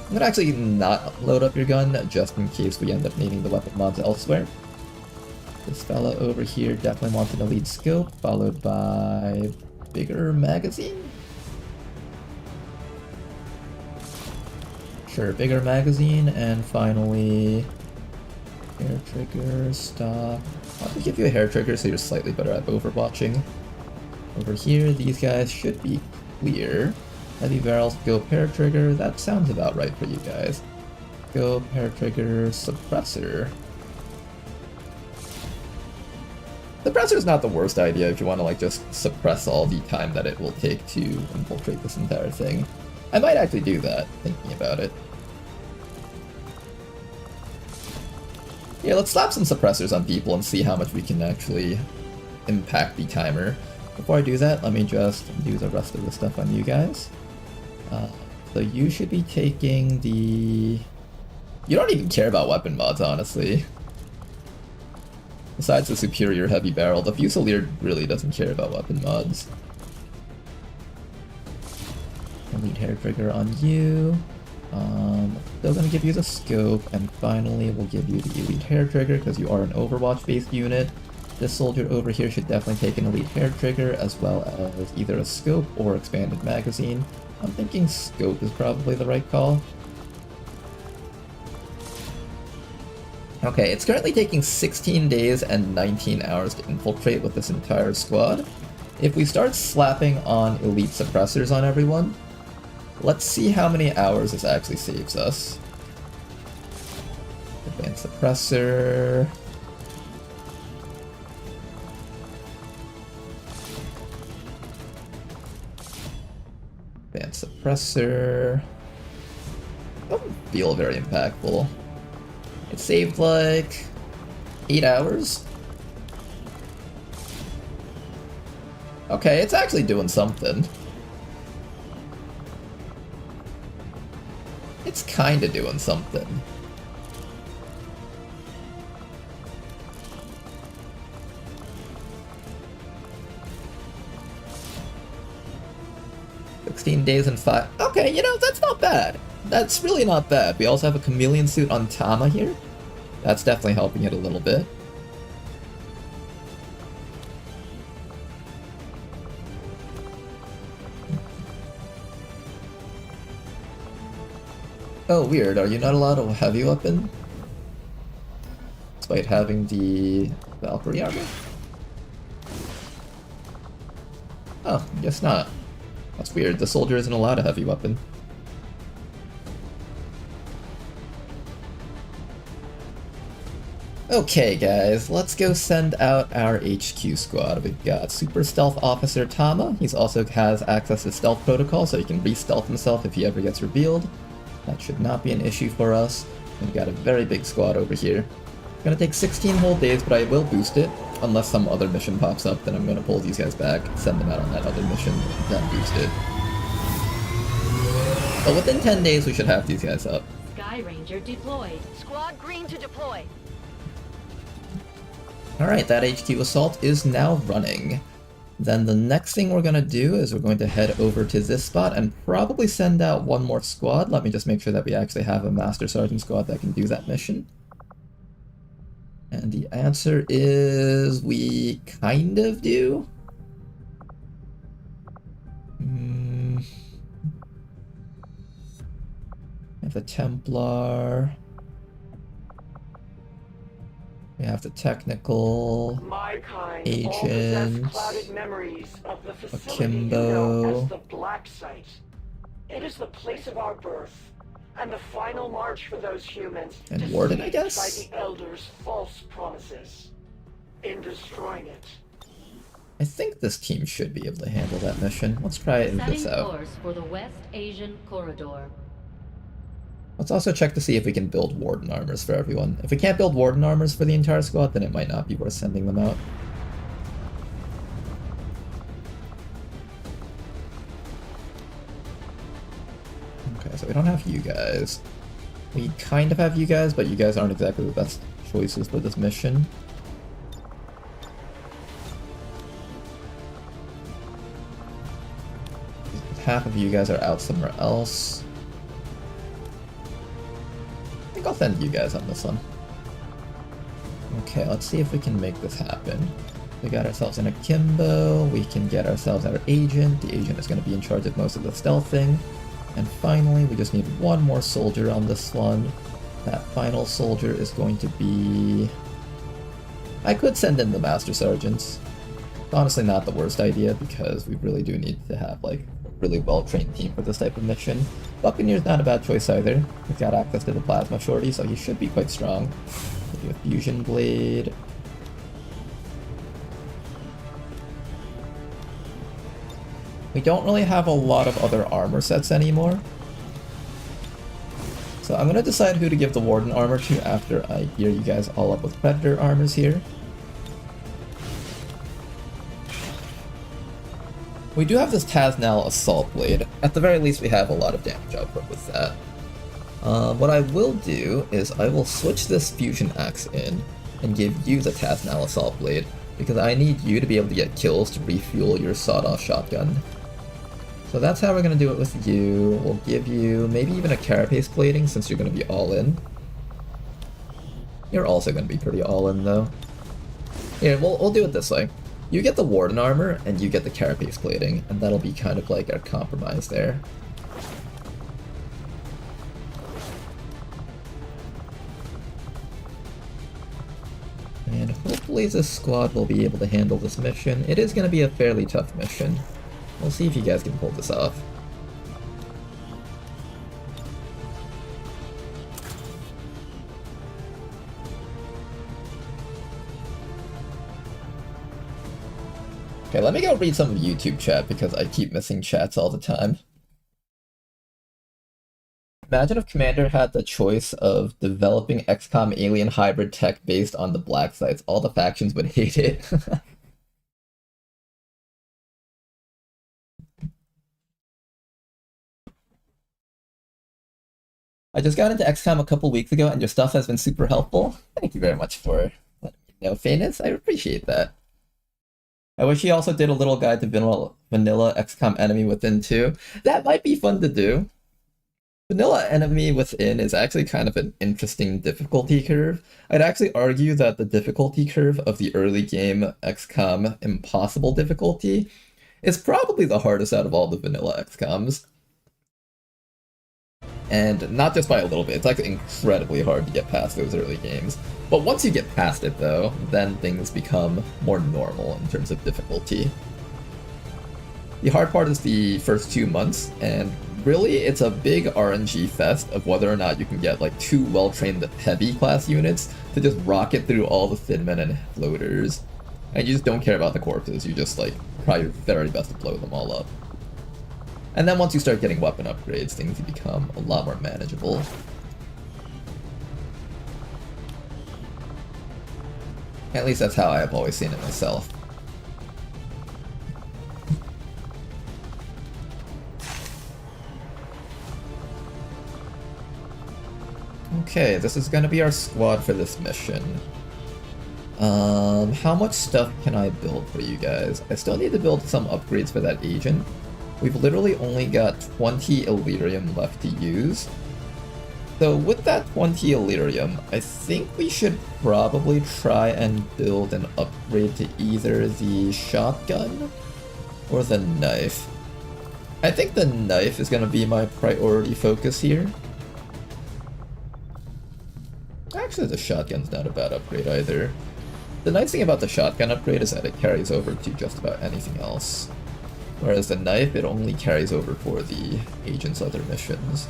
I'm gonna actually not load up your gun just in case we end up needing the weapon mods elsewhere. This fella over here definitely wants an elite scope, followed by bigger magazine? Sure, bigger magazine, and finally hair trigger, stock. I'll give you a hair trigger so you're slightly better at overwatching. Over here, these guys should be clear. Heavy barrels, scope, hair trigger, that sounds about right for you guys. Scope, hair trigger, suppressor. Suppressor is not the worst idea if you want to like just suppress all the time that it will take to infiltrate this entire thing. I might actually do that, thinking about it. Yeah, let's slap some suppressors on people and see how much we can actually impact the timer. Before I do that, let me just do the rest of the stuff on you guys. So you should be taking the... You don't even care about weapon mods, honestly. Besides the superior heavy barrel, the Fusilier really doesn't care about weapon mods. Elite hair trigger on you. Still gonna give you the scope, and finally we'll give you the elite hair trigger because you are an Overwatch-based unit. This soldier over here should definitely take an elite hair trigger as well as either a scope or expanded magazine. I'm thinking scope is probably the right call. Okay, it's currently taking 16 days and 19 hours to infiltrate with this entire squad. If we start slapping on elite suppressors on everyone, let's see how many hours this actually saves us. Advanced suppressor. Advanced suppressor. Doesn't feel very impactful. It saved like 8 hours. Okay, it's actually doing something. It's kinda doing something. $16 and 5. Okay, you know, that's not bad. That's really not bad. We also have a chameleon suit on Tama here. That's definitely helping it a little bit. Oh, weird. Are you not allowed a heavy weapon? Despite having the Valkyrie armor? Oh, guess not. That's weird. The soldier isn't allowed a heavy weapon. Okay, guys, let's go send out our HQ squad. We've got Super Stealth Officer Tama. He also has access to Stealth Protocol, so he can re-stealth himself if he ever gets revealed. That should not be an issue for us. We've got a very big squad over here. It's gonna take 16 whole days, but I will boost it. Unless some other mission pops up, then I'm gonna pull these guys back, send them out on that other mission, then boost it. But within 10 days, we should have these guys up. Sky Ranger deployed. Squad green to deploy. Alright, that HQ assault is now running. Then the next thing we're gonna do is we're going to head over to this spot and probably send out one more squad. Let me just make sure that we actually have a Master Sergeant squad that can do that mission. And the answer is we kind of do. We have the Templar. We have the technical My kind agent, all possess clouded memories of the facility you know Akimbo. as the Black Site. It is the place of our birth, and the final march for those humans And Warden, I deceived guess? by the Elders' false promises. In destroying it, I think this team should be able to handle that mission. Let's try this Setting out. course for the West Asian Corridor. Let's also check to see if we can build Warden armors for everyone. If we can't build Warden armors for the entire squad, then it might not be worth sending them out. Okay, so we don't have you guys. We kind of have you guys, but you guys aren't exactly the best choices for this mission. Half of you guys are out somewhere else. I think I'll send you guys on this one. Okay, let's see if we can make this happen. We got ourselves an Akimbo, we can get ourselves our agent. The agent is going to be in charge of most of the stealthing. And finally, we just need one more soldier on this one. That final soldier is going to be... I could send in the Master Sergeants. Honestly, not the worst idea, because we really do need to have, like, a really well-trained team for this type of mission. Buccaneer's not a bad choice either. He's got access to the Plasma Shorty, so he should be quite strong. We have Fusion Blade. We don't really have a lot of other armor sets anymore. So I'm gonna decide who to give the Warden armor to after I gear you guys all up with Predator armors here. We do have this Taznal Assault Blade. At the very least, we have a lot of damage output with that. What I will do is I will switch this Fusion Axe in and give you the Taznal Assault Blade, because I need you to be able to get kills to refuel your sawed-off shotgun. So that's how we're going to do it with you. We'll give you maybe even a carapace plating, since you're going to be all in. You're also going to be pretty all in, though. Here, we'll do it this way. You get the Warden armor, and you get the carapace plating, and that'll be kind of like our compromise there. And hopefully this squad will be able to handle this mission. It is going to be a fairly tough mission. We'll see if you guys can pull this off. Okay, let me go read some YouTube chat because I keep missing chats all the time. Imagine if Commander had the choice of developing XCOM alien hybrid tech based on the black sites. All the factions would hate it. I just got into XCOM a couple weeks ago, and your stuff has been super helpful. Thank you very much for letting me know, Phaenix. I appreciate that. I wish he also did a little guide to vanilla XCOM Enemy Within too. That might be fun to do. Vanilla Enemy Within is actually kind of an interesting difficulty curve. I'd actually argue that the difficulty curve of the early game XCOM Impossible difficulty is probably the hardest out of all the vanilla XCOMs. And not just by a little bit, it's like incredibly hard to get past those early games. But once you get past it though, then things become more normal in terms of difficulty. The hard part is the first 2 months, and really it's a big RNG fest of whether or not you can get like 2 well-trained heavy class units to just rocket through all the Thinmen and floaters. And you just don't care about the corpses, you just like try your very best to blow them all up. And then once you start getting weapon upgrades, things become a lot more manageable. At least that's how I have always seen it myself. Okay, this is gonna be our squad for this mission. How much stuff can I build for you guys? I still need to build some upgrades for that agent. We've literally only got 20 Illyrium left to use. So with that 20 Illyrium, I think we should probably try and build an upgrade to either the shotgun or the knife. I think the knife is going to be my priority focus here. Actually, the shotgun's not a bad upgrade either. The nice thing about the shotgun upgrade is that it carries over to just about anything else. Whereas the knife, it only carries over for the agent's other missions.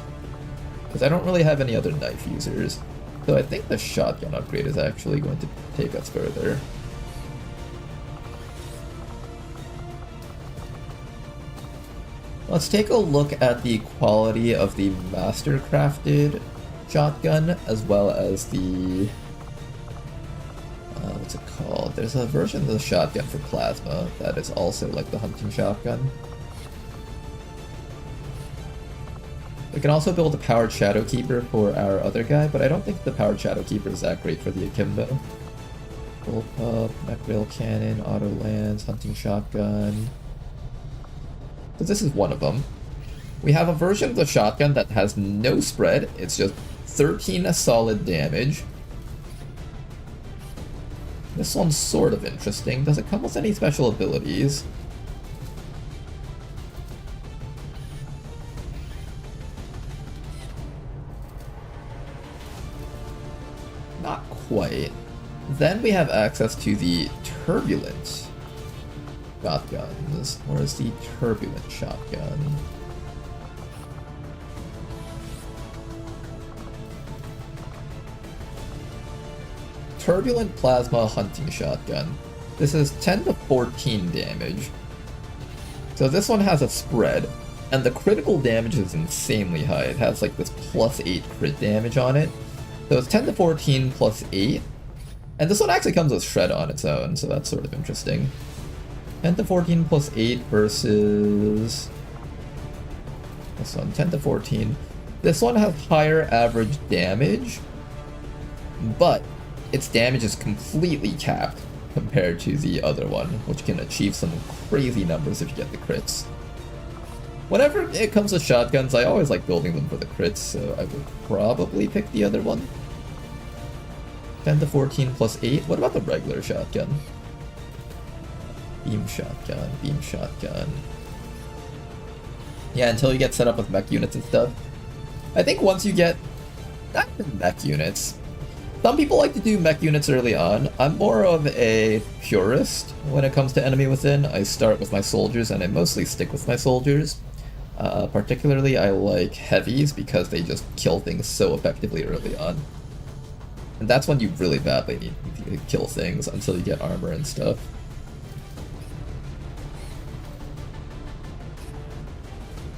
Because I don't really have any other knife users. So I think the shotgun upgrade is actually going to take us further. Let's take a look at the quality of the master-crafted shotgun, as well as the... what's it called? There's a version of the shotgun for plasma that is also like the hunting shotgun. We can also build a powered Shadowkeeper for our other guy, but I don't think the powered Shadowkeeper is that great for the Akimbo. Bullpup, mech rail cannon, auto lance, hunting shotgun. So this is one of them. We have a version of the shotgun that has no spread. It's just 13 solid damage. This one's sort of interesting. Does it come with any special abilities? Not quite. Then we have access to the turbulent shotguns. Where is the turbulent shotgun? Turbulent Plasma Hunting Shotgun. This is 10 to 14 damage. So this one has a spread, and the critical damage is insanely high. It has like this +8 crit damage on it. So it's 10 to 14 plus 8. And this one actually comes with Shred on its own, so that's sort of interesting. 10 to 14 plus 8 versus... this one, 10 to 14. This one has higher average damage, but its damage is completely capped compared to the other one, which can achieve some crazy numbers if you get the crits. Whenever it comes to shotguns, I always like building them for the crits, so I would probably pick the other one. 10 to 14 plus 8. What about the regular shotgun? Beam shotgun, beam shotgun. Yeah, until you get set up with mech units and stuff. I think once you get... not even mech units. Some people like to do mech units early on. I'm more of a purist when it comes to Enemy Within. I start with my soldiers and I mostly stick with my soldiers. Particularly I like heavies because they just kill things so effectively early on. And that's when you really badly need to kill things until you get armor and stuff.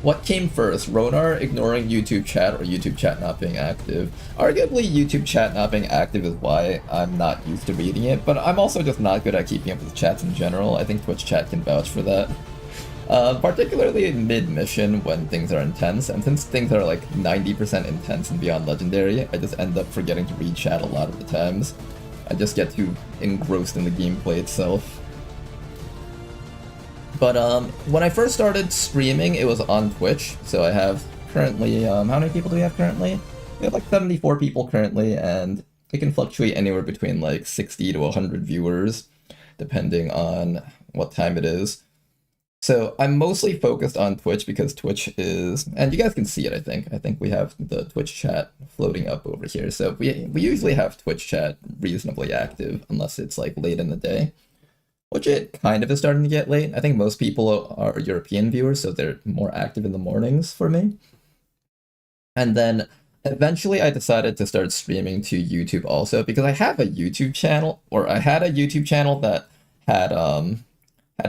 What came first, Ronar ignoring YouTube chat or YouTube chat not being active? Arguably YouTube chat not being active is why I'm not used to reading it, but I'm also just not good at keeping up with chats in general. I think Twitch chat can vouch for that. Particularly mid-mission when things are intense, and since things are like 90% intense and beyond legendary, I just end up forgetting to read chat a lot of the times. I just get too engrossed in the gameplay itself. But when I first started streaming, it was on Twitch, so I have currently, how many people do we have currently? We have like 74 people currently, and it can fluctuate anywhere between like 60 to 100 viewers, depending on what time it is. So I'm mostly focused on Twitch because Twitch is, and you guys can see it, I think. I think we have the Twitch chat floating up over here. So we usually have Twitch chat reasonably active, unless it's like late in the day, which it kind of is starting to get late. I think most people are European viewers, so they're more active in the mornings for me. And then eventually I decided to start streaming to YouTube also, because I have a YouTube channel, or I had a YouTube channel that had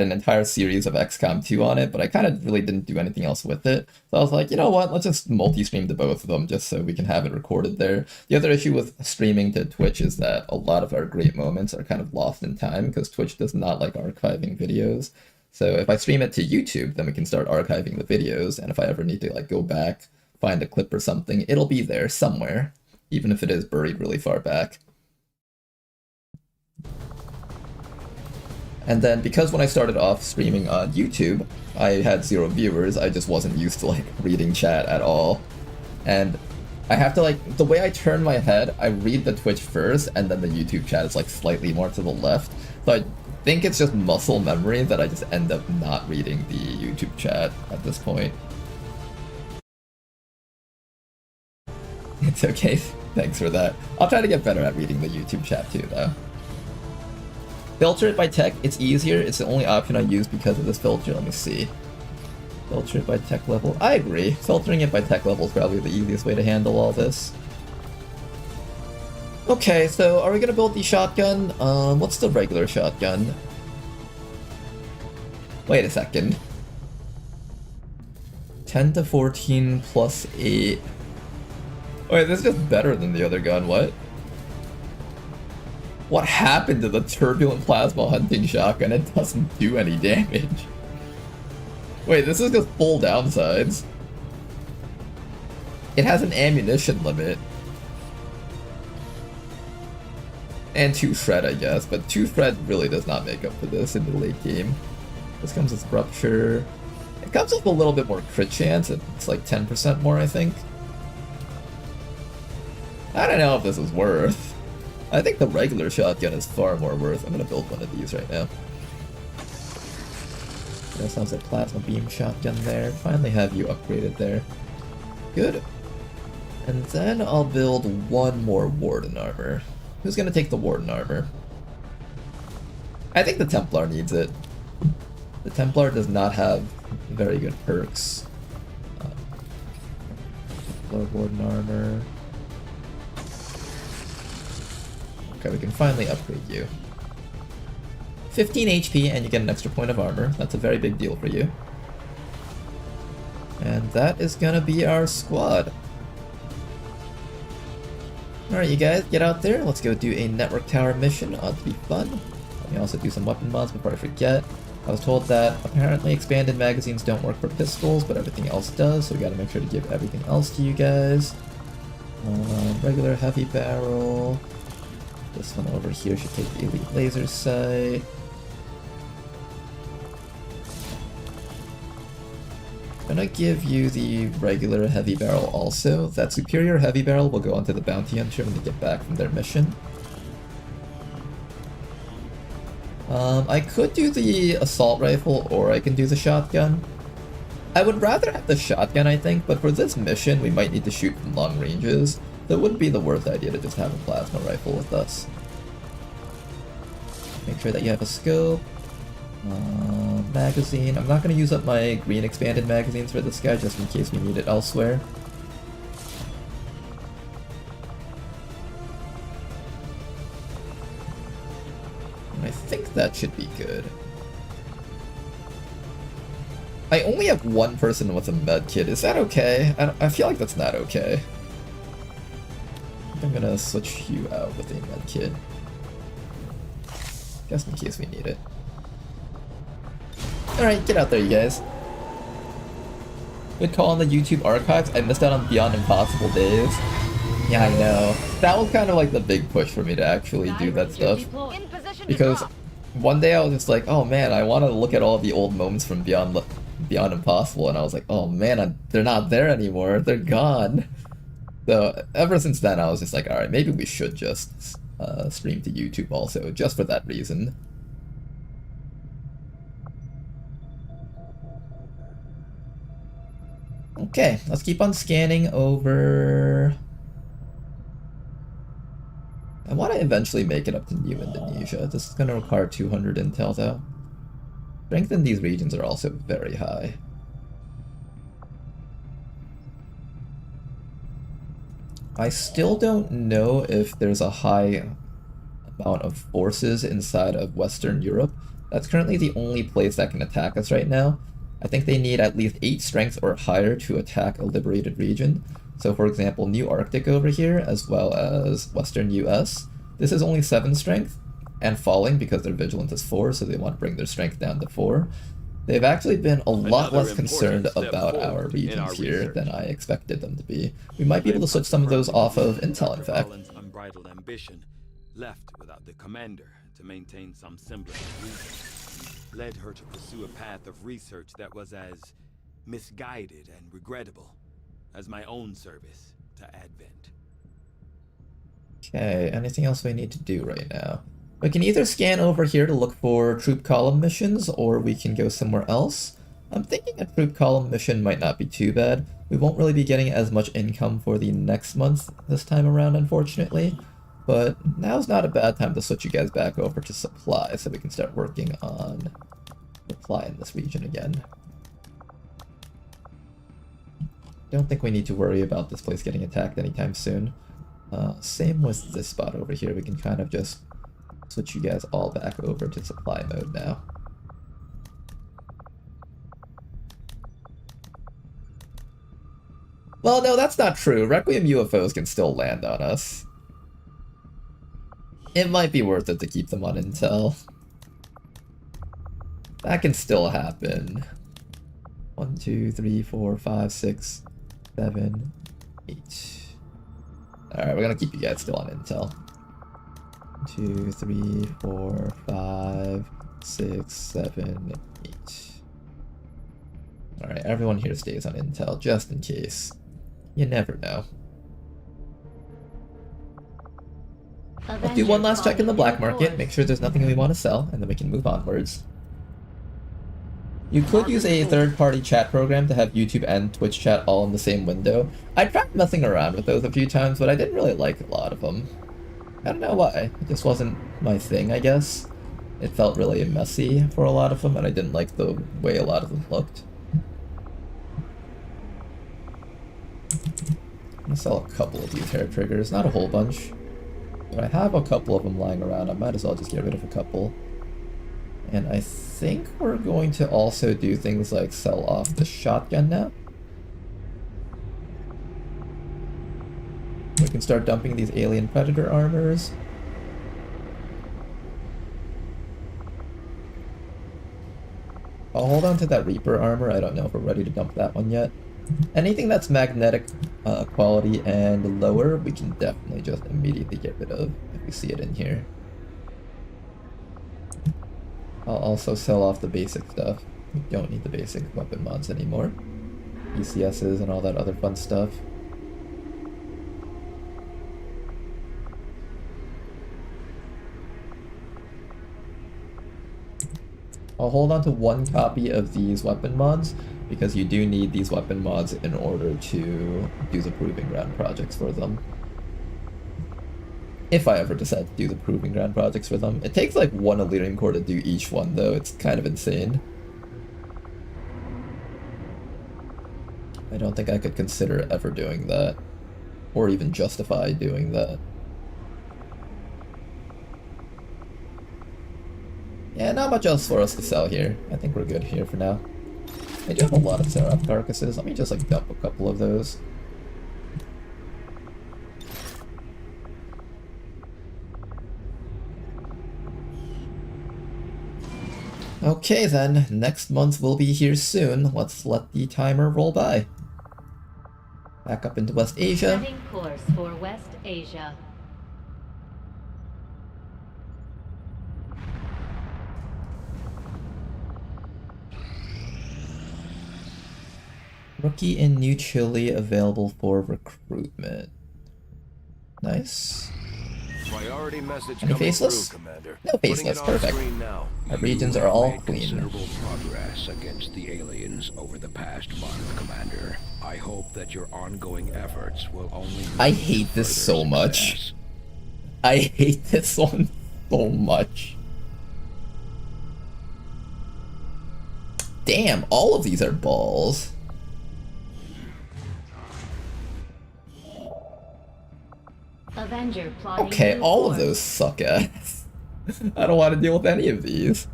an entire series of XCOM 2 on it, but I kind of really didn't do anything else with it. So I was like, you know what, let's just multi-stream to both of them just so we can have it recorded there. The other issue with streaming to Twitch is that a lot of our great moments are kind of lost in time because Twitch does not like archiving videos. So if I stream it to YouTube, then we can start archiving the videos, and if I ever need to like go back, find a clip or something, it'll be there somewhere, even if it is buried really far back. And then because when I started off streaming on YouTube, I had 0 viewers, I just wasn't used to like reading chat at all. And I have to like, the way I turn my head, I read the Twitch first, and then the YouTube chat is like slightly more to the left. So I think it's just muscle memory that I just end up not reading the YouTube chat at this point. It's okay, thanks for that. I'll try to get better at reading the YouTube chat too, though. Filter it by tech, it's easier, it's the only option I use because of this filter. Let me see. Filter it by tech level. I agree, filtering it by tech level is probably the easiest way to handle all this. Okay, so are we gonna build the shotgun? What's the regular shotgun? Wait a second. 10 to 14 plus 8. Wait, this is just better than the other gun, what? What happened to the turbulent plasma hunting shotgun? It doesn't do any damage. Wait, this is just full downsides. It has an ammunition limit. And 2 shred, I guess, but 2 shred really does not make up for this in the late game. This comes with rupture. It comes with a little bit more crit chance. It's like 10% more, I think. I don't know if this is worth. I think the regular shotgun is far more worth. I'm gonna build one of these right now. That sounds like plasma beam shotgun there. Finally have you upgraded there. Good. And then I'll build one more Warden armor. Who's gonna take the Warden armor? I think the Templar needs it. The Templar does not have very good perks. Templar Warden armor. Okay, we can finally upgrade you. 15 HP and you get an extra point of armor. That's a very big deal for you. And that is gonna be our squad. Alright, you guys, get out there. Let's go do a network tower mission. Ought to be fun. Let me also do some weapon mods before I forget. I was told that apparently expanded magazines don't work for pistols, but everything else does, so we gotta make sure to give everything else to you guys. Regular heavy barrel. This one over here should take the elite laser sight. I'm gonna give you the regular heavy barrel also. That superior heavy barrel will go onto the bounty hunter when they get back from their mission. I could do the assault rifle or I can do the shotgun. I would rather have the shotgun, I think, but for this mission we might need to shoot from long ranges. So it wouldn't be the worst idea to just have a plasma rifle with us. Make sure that you have a scope. Magazine. I'm not going to use up my green expanded magazines for this guy just in case we need it elsewhere. And I think that should be good. I only have one person with a med kit. Is that okay? I feel like that's not okay. I'm gonna switch you out with a med kit. Just in case we need it. Alright, get out there, you guys. Good call on the YouTube archives. I missed out on Beyond Impossible Days. Yeah, I know. That was kind of like the big push for me to actually do that stuff. In position to Because drop. one day I was just like, oh man, I want to look at all the old moments from Beyond Impossible, and I was like, oh man, they're not there anymore. They're gone. So ever since then, I was just like, alright, maybe we should just stream to YouTube also, just for that reason. Okay, let's keep on scanning over... I want to eventually make it up to New Indonesia. This is going to require 200 intel though. Strength in these regions are also very high. I still don't know if there's a high amount of forces inside of Western Europe. That's currently the only place that can attack us right now. I think they need at least 8 strength or higher to attack a liberated region. So for example, New Arctic over here, as well as Western US. This is only 7 strength, and falling because their vigilance is 4, so they want to bring their strength down to 4. They've actually been a lot less concerned about our regions here than I expected them to be. We might be able to switch some of those off of intel, in fact. Unbridled ambition left without the commander to maintain some semblance of reason, led her to pursue a path of research that was as misguided and regrettable as my own service to Advent. Okay, anything else we need to do right now? We can either scan over here to look for troop column missions, or we can go somewhere else. I'm thinking a troop column mission might not be too bad. We won't really be getting as much income for the next month this time around, unfortunately. But now's not a bad time to switch you guys back over to supply, so we can start working on supply in this region again. Don't think we need to worry about this place getting attacked anytime soon. Same with this spot over here. We can kind of just switch you guys all back over to supply mode now. Well, no, that's not true. Requiem UFOs can still land on us. It might be worth it to keep them on intel. That can still happen. 1, 2, 3, 4, 5, 6, 7, 8. Alright, we're gonna keep you guys still on intel. 2, 3, 4, 5, 6, 7, 8. Alright, everyone here stays on intel, just in case. You never know. Let's do one last check in the black market, make sure there's nothing we want to sell, and then we can move onwards. You could use a third-party chat program to have YouTube and Twitch chat all in the same window. I tried messing around with those a few times, but I didn't really like a lot of them. I don't know why. It just wasn't my thing, I guess. It felt really messy for a lot of them, and I didn't like the way a lot of them looked. I'm gonna sell a couple of these hair triggers, not a whole bunch. But I have a couple of them lying around. I might as well just get rid of a couple. And I think we're going to also do things like sell off the shotgun now. We can start dumping these alien predator armors. I'll hold on to that Reaper armor. I don't know if we're ready to dump that one yet. Anything that's magnetic quality and lower, we can definitely just immediately get rid of if we see it in here. I'll also sell off the basic stuff. We don't need the basic weapon mods anymore. ECSs and all that other fun stuff. I'll hold on to 1 copy of these weapon mods, because you do need these weapon mods in order to do the Proving Ground projects for them. If I ever decide to do the Proving Ground projects for them. It takes like 1 Elerium core to do each one though, it's kind of insane. I don't think I could consider ever doing that, or even justify doing that. Yeah, not much else for us to sell here. I think we're good here for now. I do have a lot of Seraph carcasses. Let me just like dump a couple of those. Okay then, next month will be here soon. Let's let the timer roll by. Back up into West Asia. Setting course for West Asia. Rookie in New Chile available for recruitment. Nice. Priority message Any coming faceless? through, Commander. No faceless, Putting it on perfect. screen now. Our regions are all Made clean. considerable progress against the aliens over the past month, Commander. I hope that your ongoing efforts will only. I hate this so much. I hate this one so much. Damn, all of these are balls. Avenger plotting Okay, new all of course. those suck ass. I don't want to deal with any of these.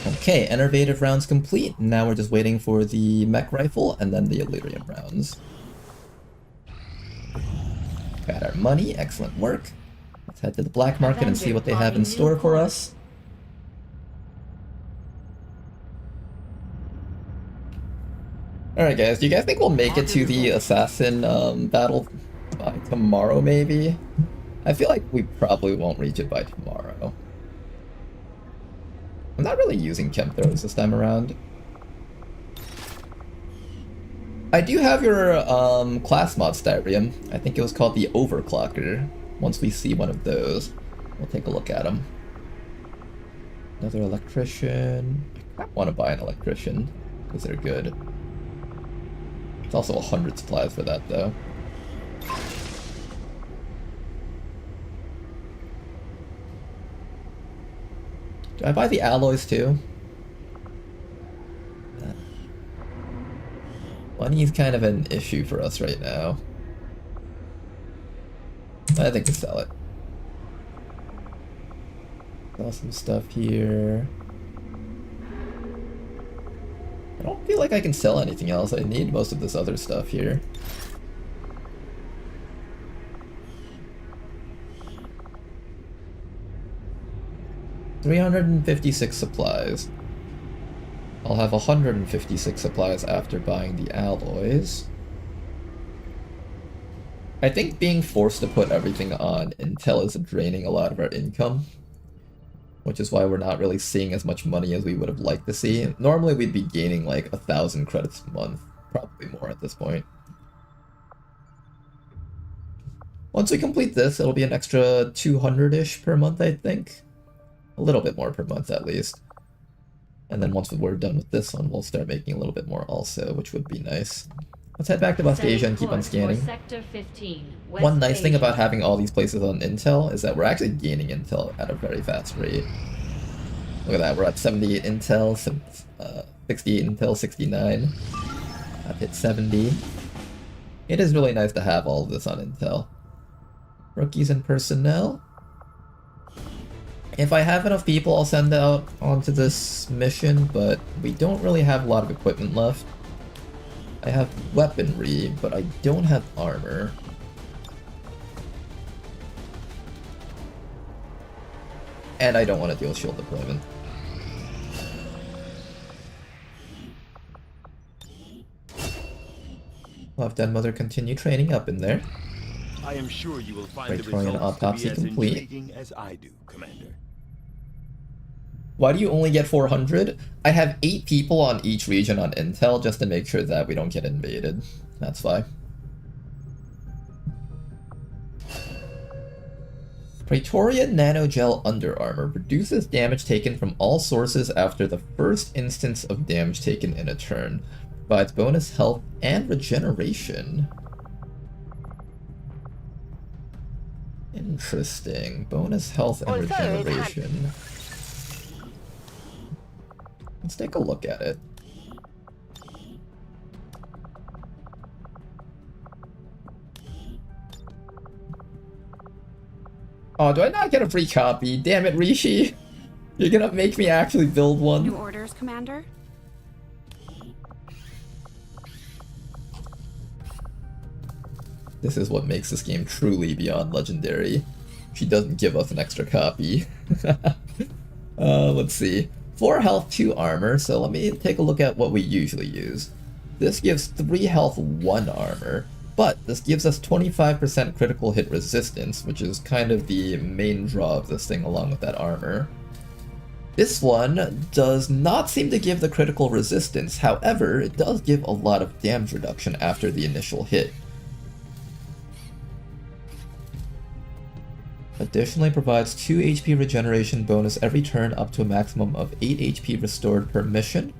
Okay, innovative rounds complete. Now we're just waiting for the mech rifle and then the Illyrium rounds. Got our money, excellent work. Let's head to the black market and see what they have in store for us. Alright guys, do you guys think we'll make it to the assassin battle by tomorrow maybe? I feel like we probably won't reach it by tomorrow. I'm not really using chem throws this time around. I do have your class mod styrium. I think it was called the Overclocker. Once we see one of those, we'll take a look at them. Another electrician. I want to buy an electrician because they're good. It's also 100 supplies for that though. Do I buy the alloys too? Money is kind of an issue for us right now. I think we sell it. Sell some stuff here. I don't feel like I can sell anything else. I need most of this other stuff here. $356 supplies. I'll have 156 supplies after buying the alloys. I think being forced to put everything on Intel is draining a lot of our income, which is why we're not really seeing as much money as we would have liked to see. Normally we'd be gaining like 1,000 credits a month, probably more at this point. Once we complete this, it'll be an extra 200-ish per month, I think. A little bit more per month at least. And then once we're done with this one, we'll start making a little bit more also, which would be nice. Let's head back to West Asia and keep on scanning. Sector 15, West One nice thing Asia. about having all these places on Intel is that we're actually gaining Intel at a very fast rate. Look at that, we're at 78 Intel, 68 Intel, 69. I've hit 70. It is really nice to have all of this on Intel. Rookies and personnel. If I have enough people, I'll send out onto this mission, but we don't really have a lot of equipment left. I have weaponry, but I don't have armor. And I don't want to deal with shield deployment. We'll have Denmother continue training up in there. I am sure you will find the Victorian results autopsy to be as complete. intriguing as I do, Commander. Why do you only get 400? I have 8 people on each region on Intel just to make sure that we don't get invaded. That's why. Praetorian Nanogel Underarmor reduces damage taken from all sources after the first instance of damage taken in a turn. Provides bonus health and regeneration. Interesting. Bonus health and regeneration. Let's take a look at it. Oh, do I not get a free copy? Damn it, Rishi! You're gonna make me actually build one. New orders, Commander? This is what makes this game truly beyond legendary. She doesn't give us an extra copy. Let's see. 4 health, 2 armor, so let me take a look at what we usually use. This gives 3 health, 1 armor, but this gives us 25% critical hit resistance, which is kind of the main draw of this thing along with that armor. This one does not seem to give the critical resistance, however, it does give a lot of damage reduction after the initial hit. Additionally provides 2 HP regeneration bonus every turn up to a maximum of 8 HP restored per mission.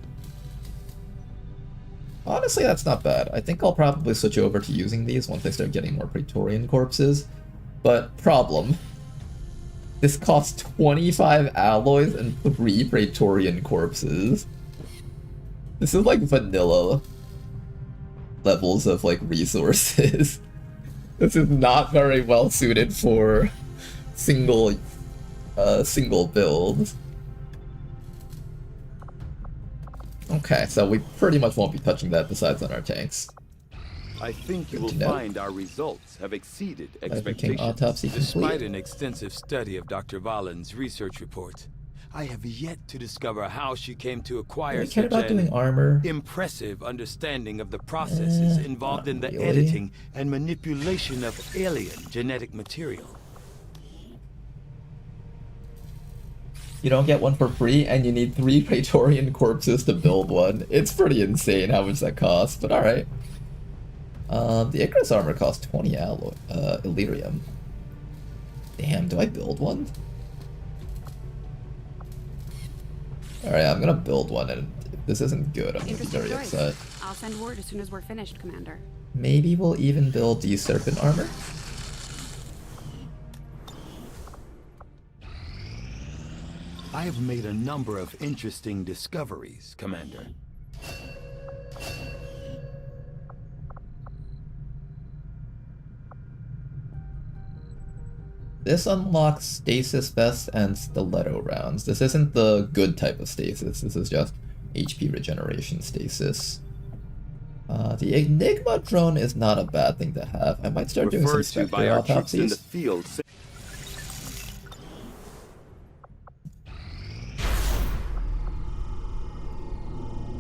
Honestly, that's not bad. I think I'll probably switch over to using these once I start getting more Praetorian corpses. But problem. This costs 25 alloys and 3 Praetorian corpses. This is like vanilla levels of like resources. This is not very well suited for single builds. Okay, so we pretty much won't be touching that besides on our tanks. I think you will find our results have exceeded expectations. Autopsy Despite complete. an extensive study of Dr. Valen's research report, I have yet to discover how she came to acquire We care such about doing armor. impressive understanding of the processes involved in the really. editing and manipulation of alien genetic material. You don't get one for free, and you need 3 Praetorian corpses to build one. It's pretty insane how much that costs, but alright. The Icarus armor costs 20 alloy, Illyrium. Damn, do I build one? Alright, I'm gonna build one, and if this isn't good, I'm gonna be very upset. I'll send word as soon as we're finished, Commander. Maybe we'll even build the Serpent armor? I have made a number of interesting discoveries, Commander. This unlocks stasis vest and stiletto rounds. This isn't the good type of stasis, this is just HP regeneration stasis. The Enigma drone is not a bad thing to have. I might start doing some Spectre autopsies. In the field.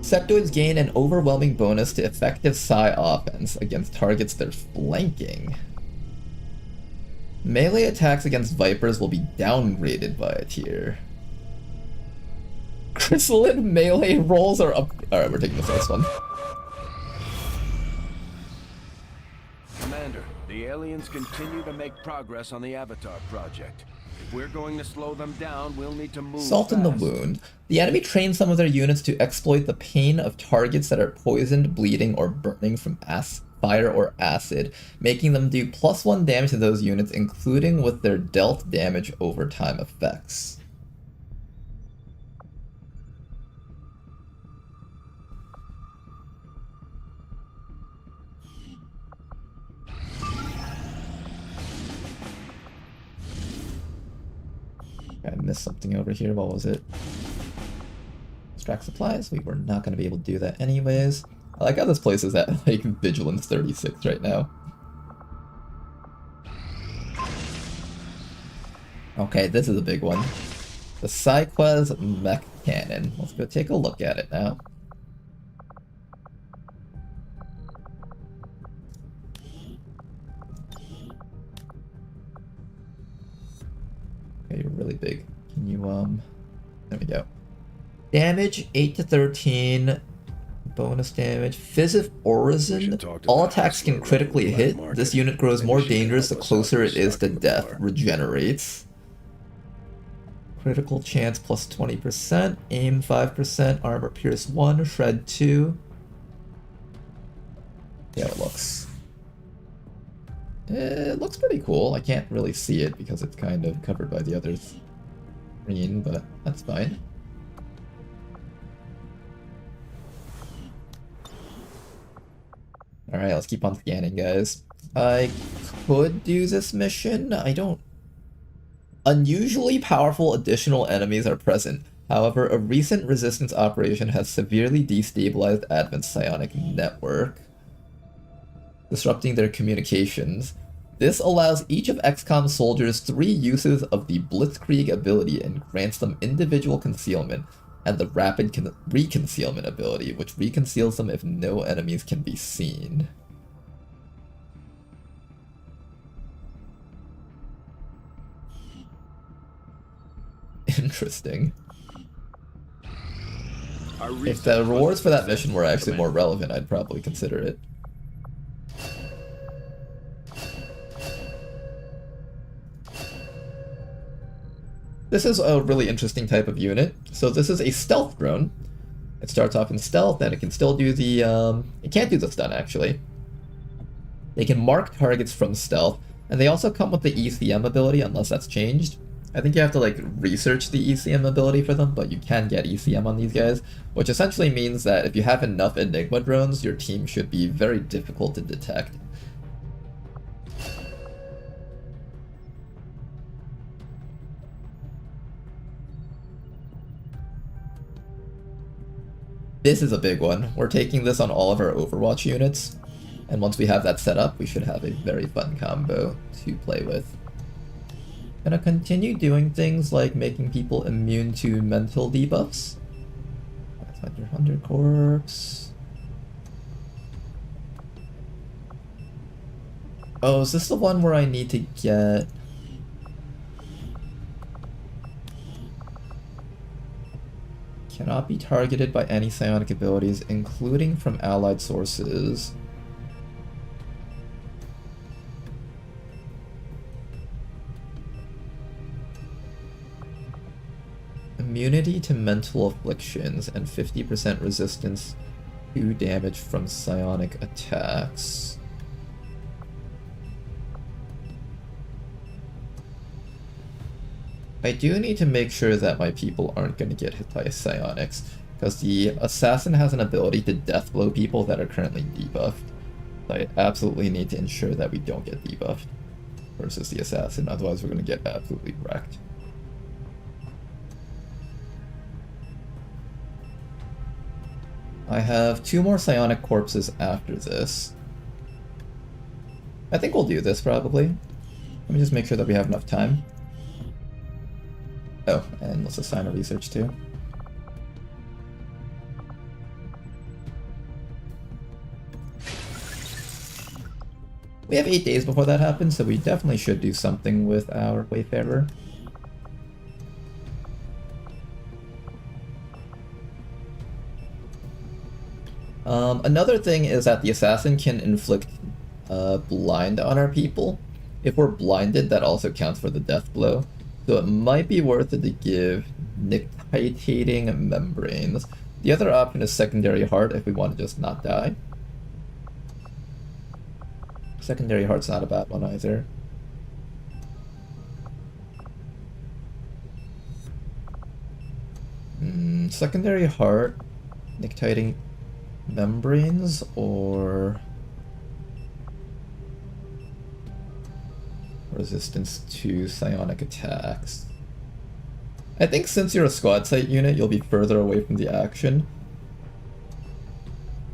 Sectoids gain an overwhelming bonus to effective psi offense against targets they're flanking. Melee attacks against Vipers will be downgraded by a tier. Chrysalid melee rolls are up. Alright, we're taking the first one. Commander, the aliens continue to make progress on the Avatar project. If we're going to slow them down, we'll need to move Salt in the fast. wound. The enemy trains some of their units to exploit the pain of targets that are poisoned, bleeding, or burning from fire or acid, making them do +1 damage to those units, including with their dealt damage over time effects. I missed something over here. What was it? Extract supplies? We were not going to be able to do that anyways. I like how this place is at like Vigilance 36 right now. Okay, this is a big one. The Psyquez Mech Cannon. Let's go take a look at it now. Okay, you're really big. Can you, there we go. Damage, 8 to 13. Bonus damage. Physic Orison. All attacks can critically hit. This unit grows more dangerous the closer it is to death. Regenerates. Critical chance plus 20%. Aim 5%. Armor pierce 1. Shred 2. Yeah, it looks. It looks pretty cool. I can't really see it because it's kind of covered by the other screen, but that's fine. Alright, let's keep on scanning, guys. I could do this mission. I don't... Unusually powerful additional enemies are present. However, a recent resistance operation has severely destabilized Advent's psionic network. disrupting their communications. This allows each of XCOM's soldiers 3 uses of the Blitzkrieg ability and grants them individual concealment, and the rapid reconcealment ability, which reconceals them if no enemies can be seen. Interesting. If the rewards for that mission were actually more relevant, I'd probably consider it. This is a really interesting type of unit. So this is a stealth drone. It starts off in stealth, and it can still do the, it can't do the stun, actually. They can mark targets from stealth, and they also come with the ECM ability, unless that's changed. I think you have to, like, research the ECM ability for them, but you can get ECM on these guys, which essentially means that if you have enough Enigma drones, your team should be very difficult to detect. This is a big one. We're taking this on all of our Overwatch units, and once we have that set up, we should have a very fun combo to play with. Gonna continue doing things like making people immune to mental debuffs. 500 corpse. Oh, is this the one where I need to get... Cannot be targeted by any psionic abilities, including from allied sources. Immunity to mental afflictions and 50% resistance to damage from psionic attacks. I do need to make sure that my people aren't going to get hit by psionics, because the assassin has an ability to death blow people that are currently debuffed. So I absolutely need to ensure that we don't get debuffed versus the assassin, otherwise we're going to get absolutely wrecked. I have 2 more psionic corpses after this. I think we'll do this probably. Let me just make sure that we have enough time. Oh, and let's assign a research too. We have 8 days before that happens, so we definitely should do something with our Wayfarer. Another thing is that the assassin can inflict blind on our people. If we're blinded, that also counts for the death blow. So it might be worth it to give nictitating membranes. The other option is secondary heart if we want to just not die. Secondary heart's not a bad one either. Secondary heart, nictitating membranes, or resistance to psionic attacks. I think since you're a squad site unit, you'll be further away from the action.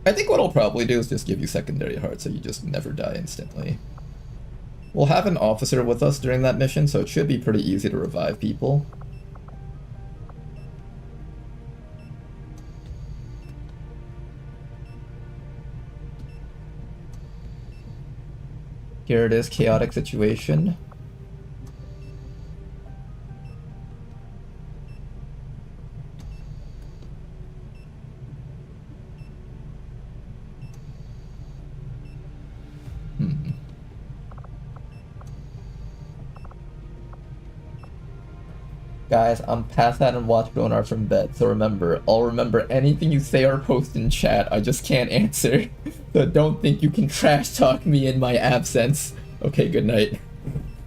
I think what I'll probably do is just give you secondary heart so you just never die instantly. We'll have an officer with us during that mission, so it should be pretty easy to revive people. Here it is, chaotic situation. Guys, I'm past that and watch Donar from bed, so remember, I'll remember anything you say or post in chat, I just can't answer. So don't think you can trash talk me in my absence. Okay, good night.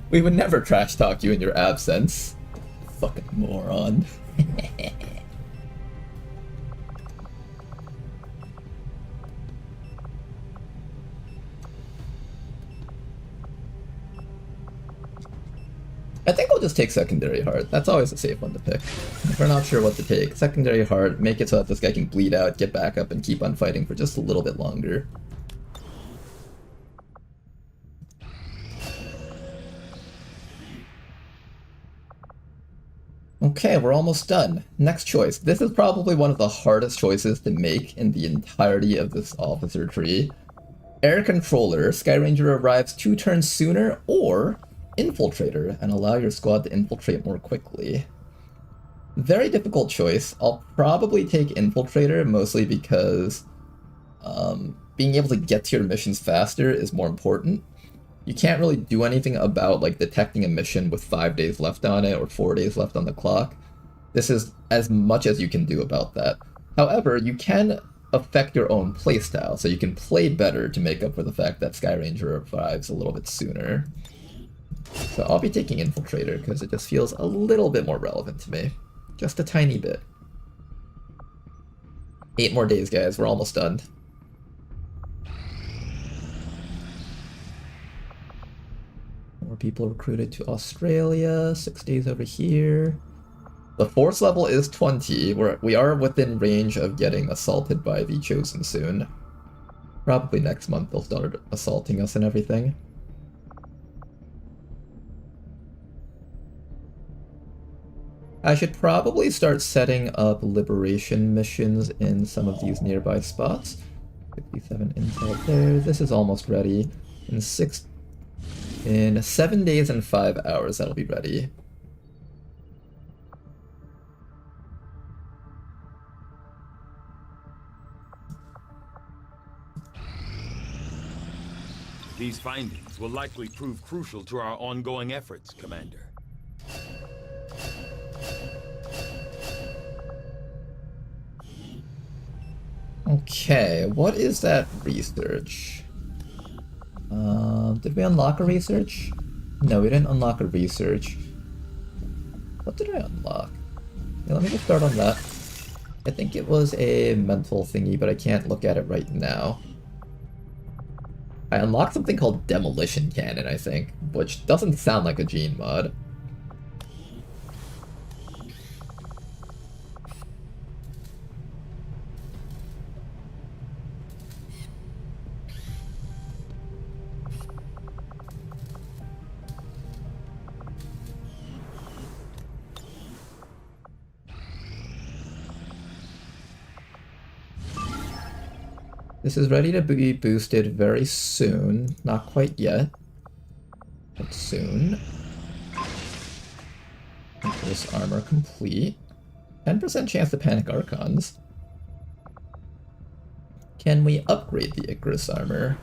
We would never trash talk you in your absence. Fucking moron. I think we'll just take secondary heart. That's always a safe one to pick. If we're not sure what to take, secondary heart, make it so that this guy can bleed out, get back up, and keep on fighting for just a little bit longer. Okay, we're almost done. Next choice. This is probably one of the hardest choices to make in the entirety of this officer tree. Air Controller. Skyranger arrives 2 turns sooner, or Infiltrator, and allow your squad to infiltrate more quickly. Very difficult choice. I'll probably take Infiltrator, mostly because being able to get to your missions faster is more important. You can't really do anything about like detecting a mission with 5 days left on it or 4 days left on the clock. This is as much as you can do about that. However, you can affect your own playstyle, so you can play better to make up for the fact that Skyranger arrives a little bit sooner. So I'll be taking Infiltrator because it just feels a little bit more relevant to me. Just a tiny bit. 8 more days, guys. We're almost done. More people recruited to Australia. 6 days over here. The force level is 20. We are within range of getting assaulted by the Chosen soon. Probably next month they'll start assaulting us and everything. I should probably start setting up liberation missions in some of these nearby spots. 57 intel there. This is almost ready. In 7 days and 5 hours, that'll be ready. These findings will likely prove crucial to our ongoing efforts, Commander. Okay, what is that research? Did we unlock a research? No, we didn't unlock a research. What did I unlock? Yeah, let me just start on that. I think it was a mental thingy, but I can't look at it right now. I unlocked something called Demolition Cannon, I think, which doesn't sound like a gene mod. This is ready to be boosted very soon. Not quite yet, but soon. This armor complete. 10% chance to panic Archons. Can we upgrade the Icarus armor?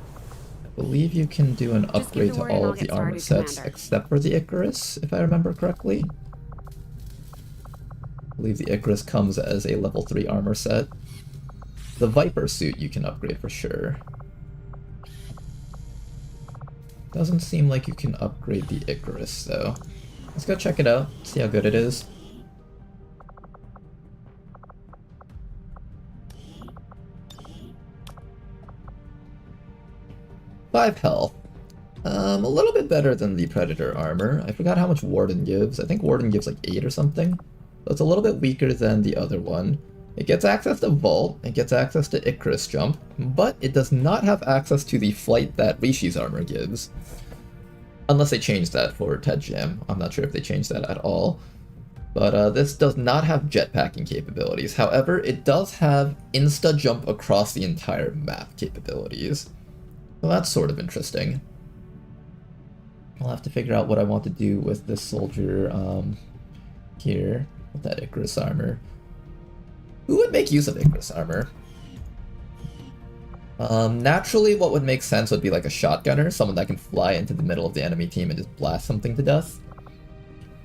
I believe you can do an upgrade to all of the armor sets except for the Icarus, if I remember correctly. I believe the Icarus comes as a level 3 armor set. The Viper suit you can upgrade for sure. Doesn't seem like you can upgrade the Icarus though. Let's go check it out, see how good it is. Five health. A little bit better than the Predator armor. I forgot how much Warden gives. I think Warden gives like 8 or something. So it's a little bit weaker than the other one. It gets access to Vault, it gets access to Icarus Jump, but it does not have access to the flight that Rishi's armor gives. Unless they change that for Ted Jam. I'm not sure if they changed that at all. But this does not have jetpacking capabilities. However, it does have insta-jump across the entire map capabilities. So that's sort of interesting. I'll have to figure out what I want to do with this soldier here, with that Icarus armor. Who would make use of Icarus armor? Naturally, what would make sense would be like a shotgunner, someone that can fly into the middle of the enemy team and just blast something to death.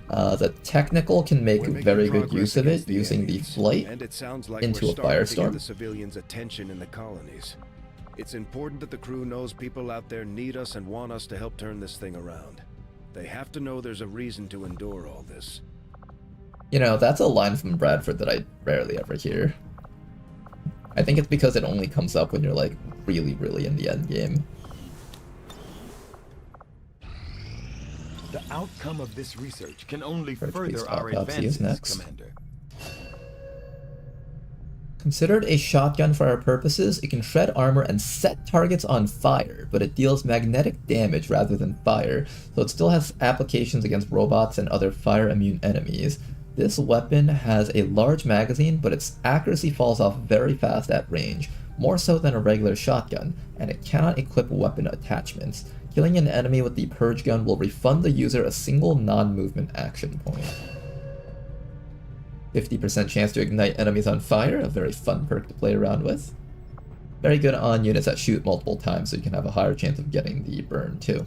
The technical can make very good use of it, using the flight into a firestorm. The civilians' attention in the colonies. It's important that the crew knows people out there need us and want us to help turn this thing around. They have to know there's a reason to endure all this. You know, that's a line from Bradford that I rarely ever hear. I think it's because it only comes up when you're like really, really in the end game. The outcome of this research can only First further our autopsy is advances, next. Commander. Considered a shotgun for our purposes, it can shred armor and set targets on fire, but it deals magnetic damage rather than fire, so it still has applications against robots and other fire-immune enemies. This weapon has a large magazine, but its accuracy falls off very fast at range, more so than a regular shotgun, and it cannot equip weapon attachments. Killing an enemy with the Purge gun will refund the user a single non-movement action point. 50% chance to ignite enemies on fire, a very fun perk to play around with. Very good on units that shoot multiple times, so you can have a higher chance of getting the burn too.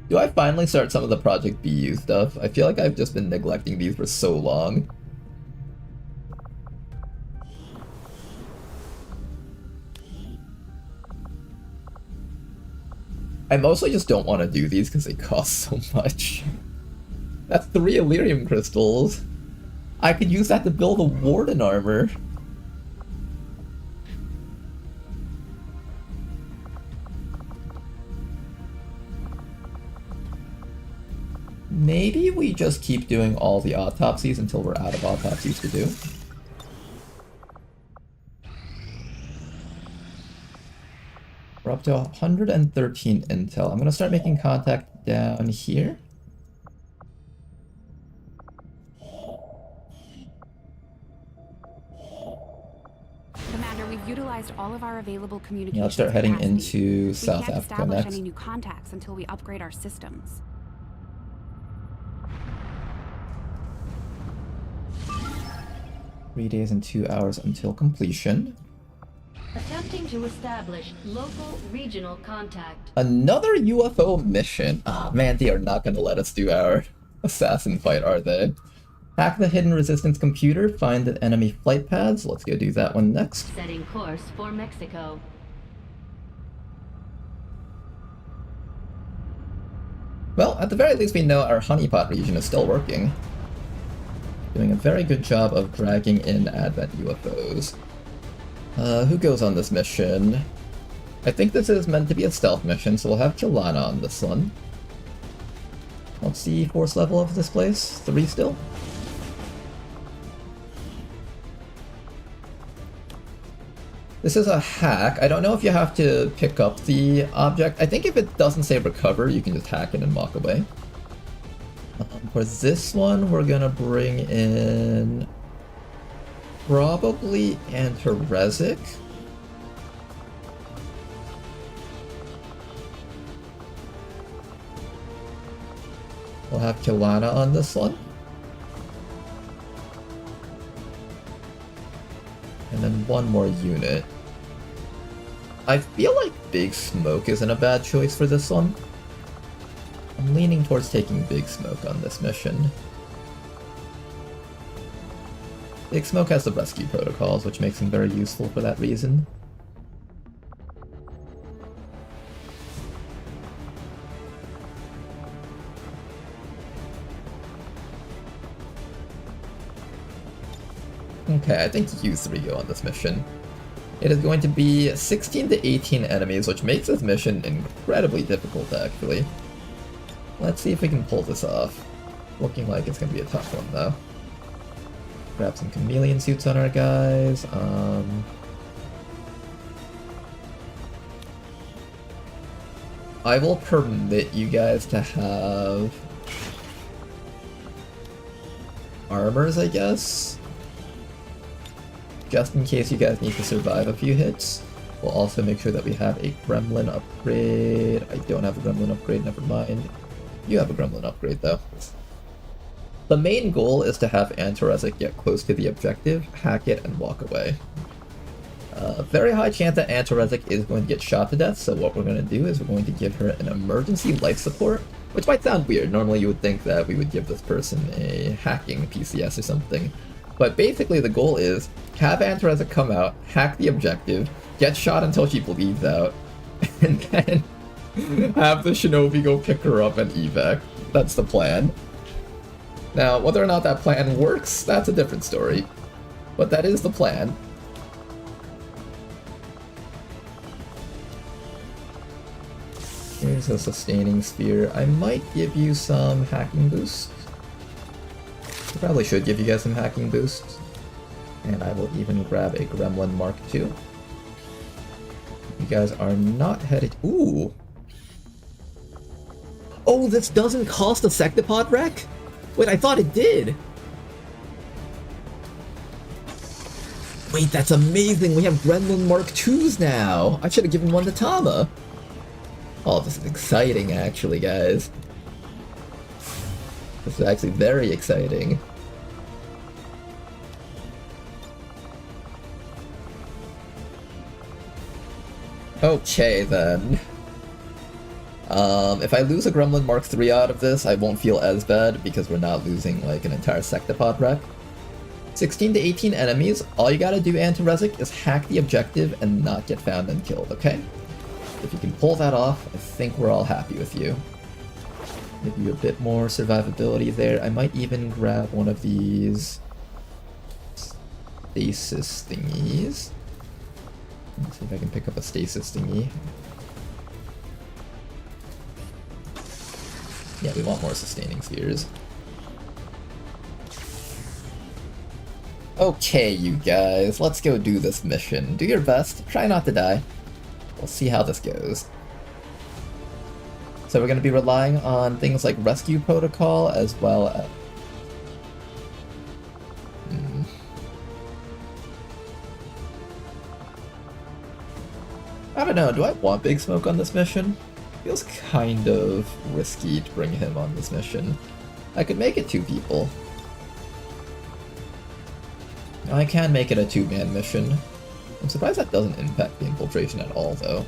Do I finally start some of the Project BU stuff? I feel like I've just been neglecting these for so long. I mostly just don't want to do these because they cost so much. That's 3 Elerium crystals. I could use that to build a Warden armor. Maybe we just keep doing all the autopsies until we're out of autopsies to do. We're up to 113 intel. I'm gonna start making contact down here. Commander, we've utilized all of our available communication. Yeah, let's start heading capacity. into South We can't Africa establish next. any new contacts until we upgrade our systems. 3 days and 2 hours until completion. Attempting to establish local regional contact. Another UFO mission. Ah, man, they are not gonna let us do our assassin fight, are they? Hack the hidden resistance computer, find the enemy flight paths. Let's go do that one next. Setting course for Mexico. Well, at the very least we know our honeypot region is still working. Doing a very good job of dragging in Advent UFOs. Who goes on this mission? I think this is meant to be a stealth mission, so we'll have Kilana on this one. What's the force level of this place? 3 still? This is a hack. I don't know if you have to pick up the object. I think if it doesn't say recover, you can just hack it and walk away. For this one, we're gonna bring in probably Antarezic. We'll have Kilana on this one. And then one more unit. I feel like Big Smoke isn't a bad choice for this one. I'm leaning towards taking Big Smoke on this mission. Big Smoke has the rescue protocols, which makes him very useful for that reason. Okay, I think you 3 go on this mission. It is going to be 16 to 18 enemies, which makes this mission incredibly difficult, actually. Let's see if we can pull this off. Looking like it's going to be a tough one, though. Grab some chameleon suits on our guys. I will permit you guys to have armors, I guess. Just in case you guys need to survive a few hits. We'll also make sure that we have a gremlin upgrade. I don't have a gremlin upgrade, never mind. You have a gremlin upgrade, though. The main goal is to have Antarezic get close to the objective, hack it, and walk away. Very high chance that Antarezic is going to get shot to death, so what we're going to do is we're going to give her an emergency life support, which might sound weird. Normally you would think that we would give this person a hacking PCS or something. But basically the goal is have Antarezic come out, hack the objective, get shot until she bleeds out, and then have the shinobi go pick her up and evac. That's the plan. Now, whether or not that plan works, that's a different story. But that is the plan. Here's a sustaining sphere. I might give you some hacking boost. I probably should give you guys some hacking boost. And I will even grab a Gremlin Mark II. You guys are not headed... Ooh! Oh, this doesn't cost a Sectopod wreck? Wait, I thought it did. Wait, that's amazing. We have Gremlin Mark IIs now. I should have given one to Tama. Oh, this is exciting, actually, guys. This is actually very exciting. Okay, then. If I lose a Gremlin Mark III out of this, I won't feel as bad because we're not losing, like, an entire Sectopod wreck. 16 to 18 enemies, all you gotta do, Antiresic, is hack the objective and not get found and killed, okay? If you can pull that off, I think we're all happy with you. Give you a bit more survivability there. I might even grab one of these stasis thingies. Let's see if I can pick up a stasis thingy. Yeah, we want more sustaining spheres. Okay, you guys, let's go do this mission. Do your best, try not to die. We'll see how this goes. So we're going to be relying on things like rescue protocol as well as... I don't know, do I want Big Smoke on this mission? Feels kind of risky to bring him on this mission. I could make it 2 people. I can make it a 2-man mission. I'm surprised that doesn't impact the infiltration at all, though.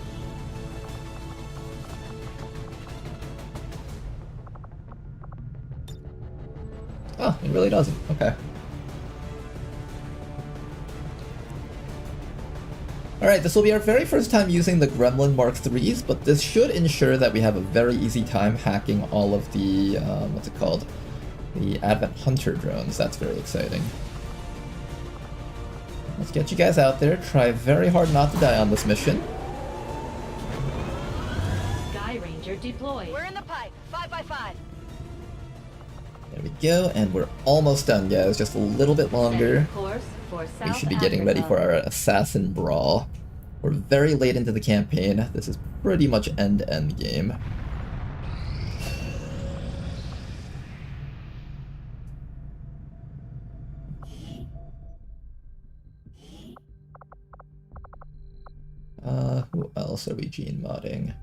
Oh, it really doesn't. Okay. Alright, this will be our very first time using the Gremlin Mark IIIs, but this should ensure that we have a very easy time hacking all of the, what's it called? The Advent Hunter drones. That's very exciting. Let's get you guys out there. Try very hard not to die on this mission. Sky Ranger deployed. We're in the pipe. 5x5. There we go, and we're almost done, guys. Just a little bit longer. Course for We South should be getting ready for our Assassin Brawl. We're very late into the campaign. This is pretty much end-to-end game. Who else are we gene modding?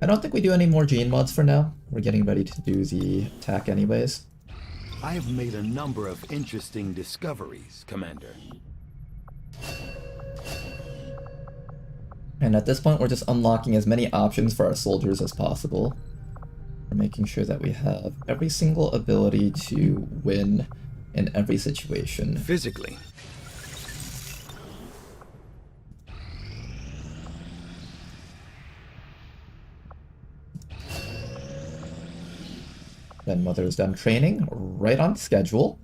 I don't think we do any more gene mods for now. We're getting ready to do the attack anyways. I have made a number of interesting discoveries, Commander. And at this point, we're just unlocking as many options for our soldiers as possible. We're making sure that we have every single ability to win in every situation. Physically. Then Mother is done training, right on schedule.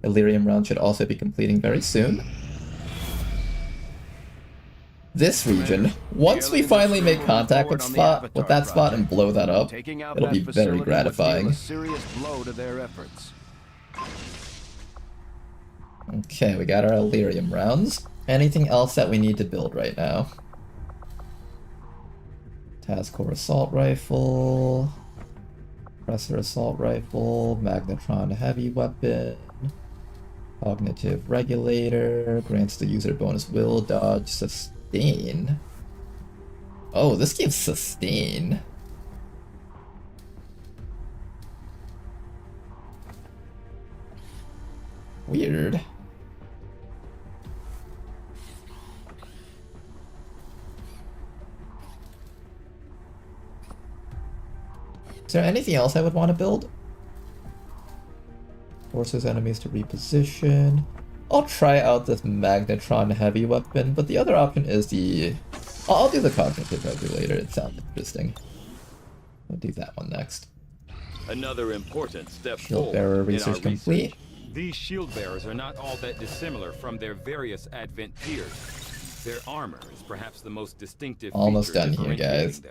Illyrium round should also be completing very soon. This region, once we finally make contact with that spot and blow that up, it'll be very gratifying. Okay, we got our Illyrium rounds. Anything else that we need to build right now? Task Core Assault Rifle, Compressor Assault Rifle, Magnetron Heavy Weapon, Cognitive Regulator, grants the user bonus will, dodge, sustain. Oh, this gives sustain. Weird. Is there anything else I would want to build? Forces enemies to reposition. I'll try out this Magnetron heavy weapon, but the other option is the... I'll do the cognitive regulator. It sounds interesting. I'll do that one next. Another important step Shield bearer research complete. These shield bearers are not all that dissimilar from their various Advent peers. Their armor is perhaps the most distinctive. Almost done here, guys.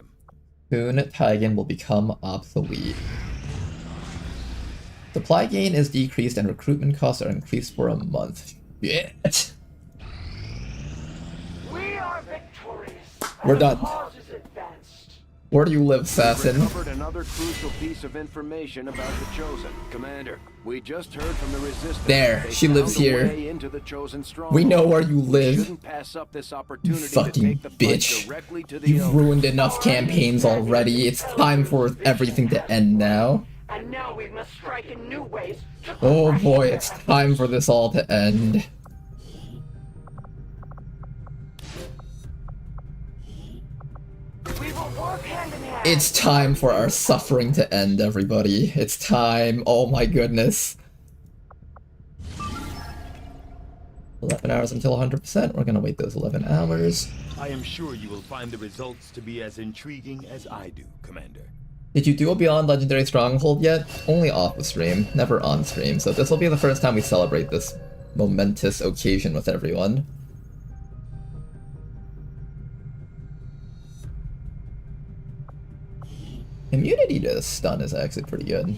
Kun Taigen will become obsolete. Supply gain is decreased and recruitment costs are increased for a month. Shit. We are victorious. We're done. The cause is advanced. Where do you live, assassin? Recovered another crucial piece of information about the Chosen. Commander, we just heard from the Resistance. There, They she lives found a here. way into the Chosen stronghold. We know where you We live. shouldn't pass up this opportunity to Fucking take the fight bitch. directly to the You've Elder. ruined enough campaigns already. It's time for everything to end now. And now we must strike in new ways to Oh crush boy, them. it's time for this all to end. We will work hand in hand. It's time for our suffering to end, everybody. It's time. Oh my goodness. 11 hours until 100%. We're gonna wait those 11 hours. I am sure you will find the results to be as intriguing as I do, Commander. Did you do a Beyond Legendary Stronghold yet? Only off the stream, never on stream, so this will be the first time we celebrate this momentous occasion with everyone. Immunity to stun is actually pretty good.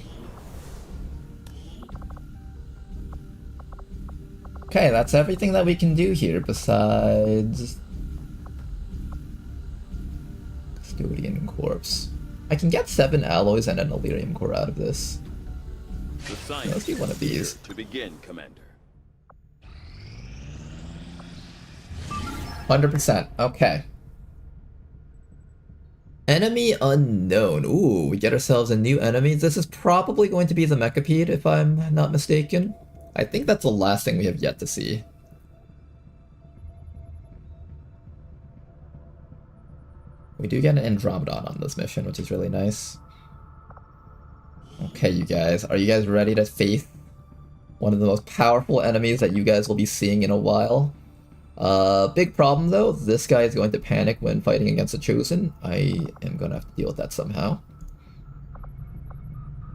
Okay, that's everything that we can do here besides Custodian Corpse. I can get 7 alloys and an Illyrium core out of this. The Let's science do one of these. to begin, Commander. 100%. Okay. Enemy unknown. Ooh, we get ourselves a new enemy. This is probably going to be the Mechapede, if I'm not mistaken. I think that's the last thing we have yet to see. We do get an Andromedon on this mission, which is really nice. Okay, you guys. Are you guys ready to face one of the most powerful enemies that you guys will be seeing in a while? Big problem though, this guy is going to panic when fighting against the Chosen. I am going to have to deal with that somehow.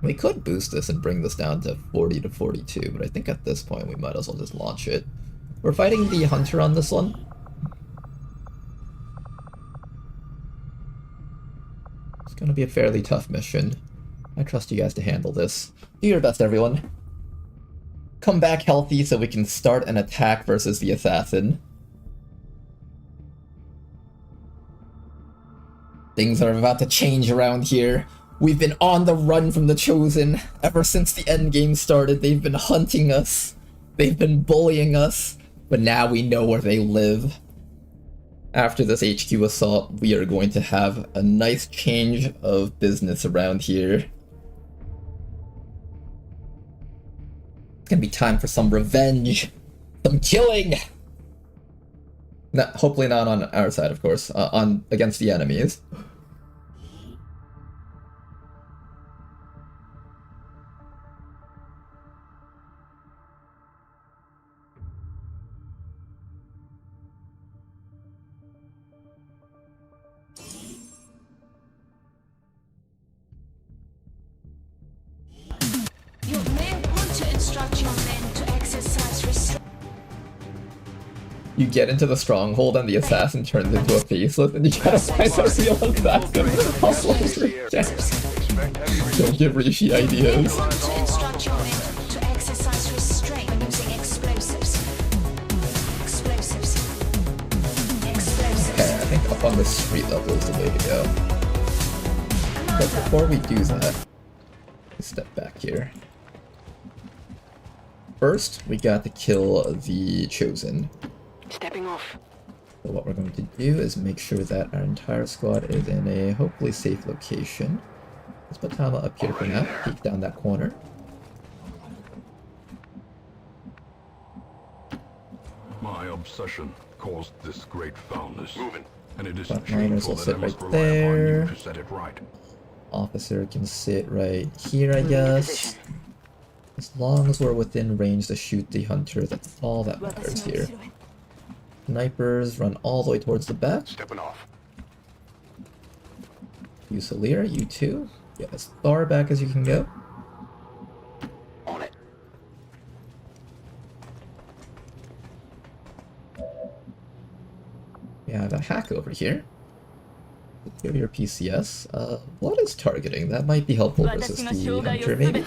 We could boost this and bring this down to 40 to 42, but I think at this point we might as well just launch it. We're fighting the Hunter on this one. It's going to be a fairly tough mission. I trust you guys to handle this. Do your best, everyone. Come back healthy so we can start an attack versus the Assassin. Things are about to change around here. We've been on the run from the Chosen ever since the endgame started. They've been hunting us. They've been bullying us. But now we know where they live. After this HQ assault, we are going to have a nice change of business around here. It's gonna be time for some revenge. Some killing! No, hopefully not on our side, of course. Against the enemies. You may want to instruct your men to exercise restraint. You get into the stronghold and the assassin turns into a faceless and you gotta find a real assassin. Don't give Rishi ideas. To instruct your men to exercise restraint using explosives. Explosives. Explosives. Okay, I think up on the street level is the way to go. But before we do that, let's step back here. First, we got to kill the Chosen. Stepping off. So what we're going to do is make sure that our entire squad is in a hopefully safe location. Let's put Tama up here for now, peek down that corner. My obsession caused this great foulness. And it is Frontliners will shameful that sit I must right rely upon you there. to set it right. Officer can sit right here, I guess. As long as we're within range to shoot the hunter, that's all that matters here. Snipers run all the way towards the back. Stepping off. Fusilier, you too. Get as far back as you can go. On it. We have a hack over here. Give your PCS. What is targeting? That might be helpful versus the hunter, maybe?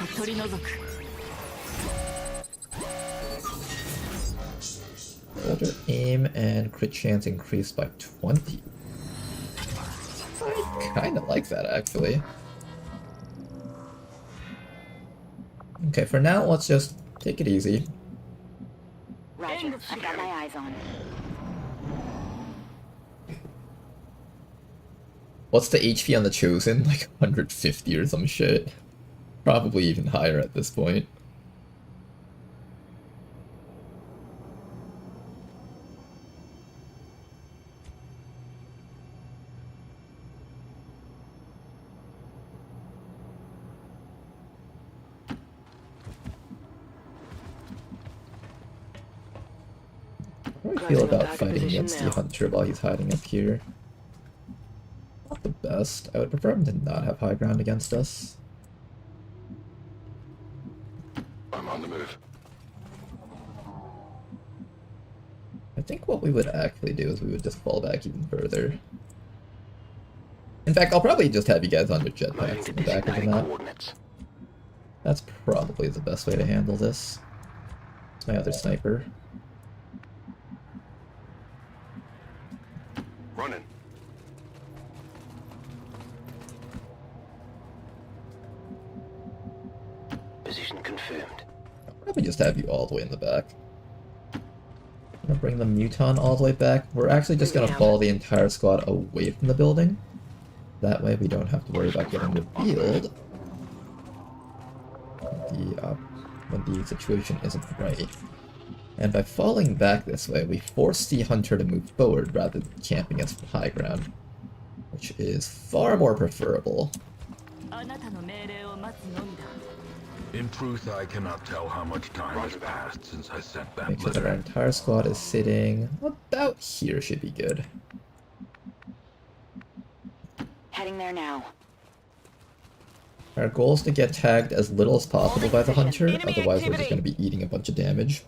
Shoulder aim and crit chance increased by 20. I kinda like that, actually. Okay, for now, let's just take it easy. Roger, I've got my eyes on. What's the HP on the Chosen? Like 150 or some shit. Probably even higher at this point. How do I feel about fighting against the Hunter while he's hiding up here? Not the best. I would prefer him to not have high ground against us. I'm on the move. I think what we would actually do is we would just fall back even further. In fact, I'll probably just have you guys on your jetpacks in the back of the map. That's probably the best way to handle this. It's my other sniper. Running. Position confirmed. I'll probably just have you all the way in the back. I'm gonna bring the Muton all the way back. We're actually just gonna follow the entire squad away from the building. That way we don't have to worry about getting revealed when the situation isn't right. And by falling back this way, we force the Hunter to move forward rather than camping us from high ground, which is far more preferable. In truth, I cannot tell how much time has passed since I sent that Make sure that our letter. entire squad is sitting about here should be good. Heading there now. Our goal is to get tagged as little as possible by the Hunter, otherwise we're just going to be eating a bunch of damage.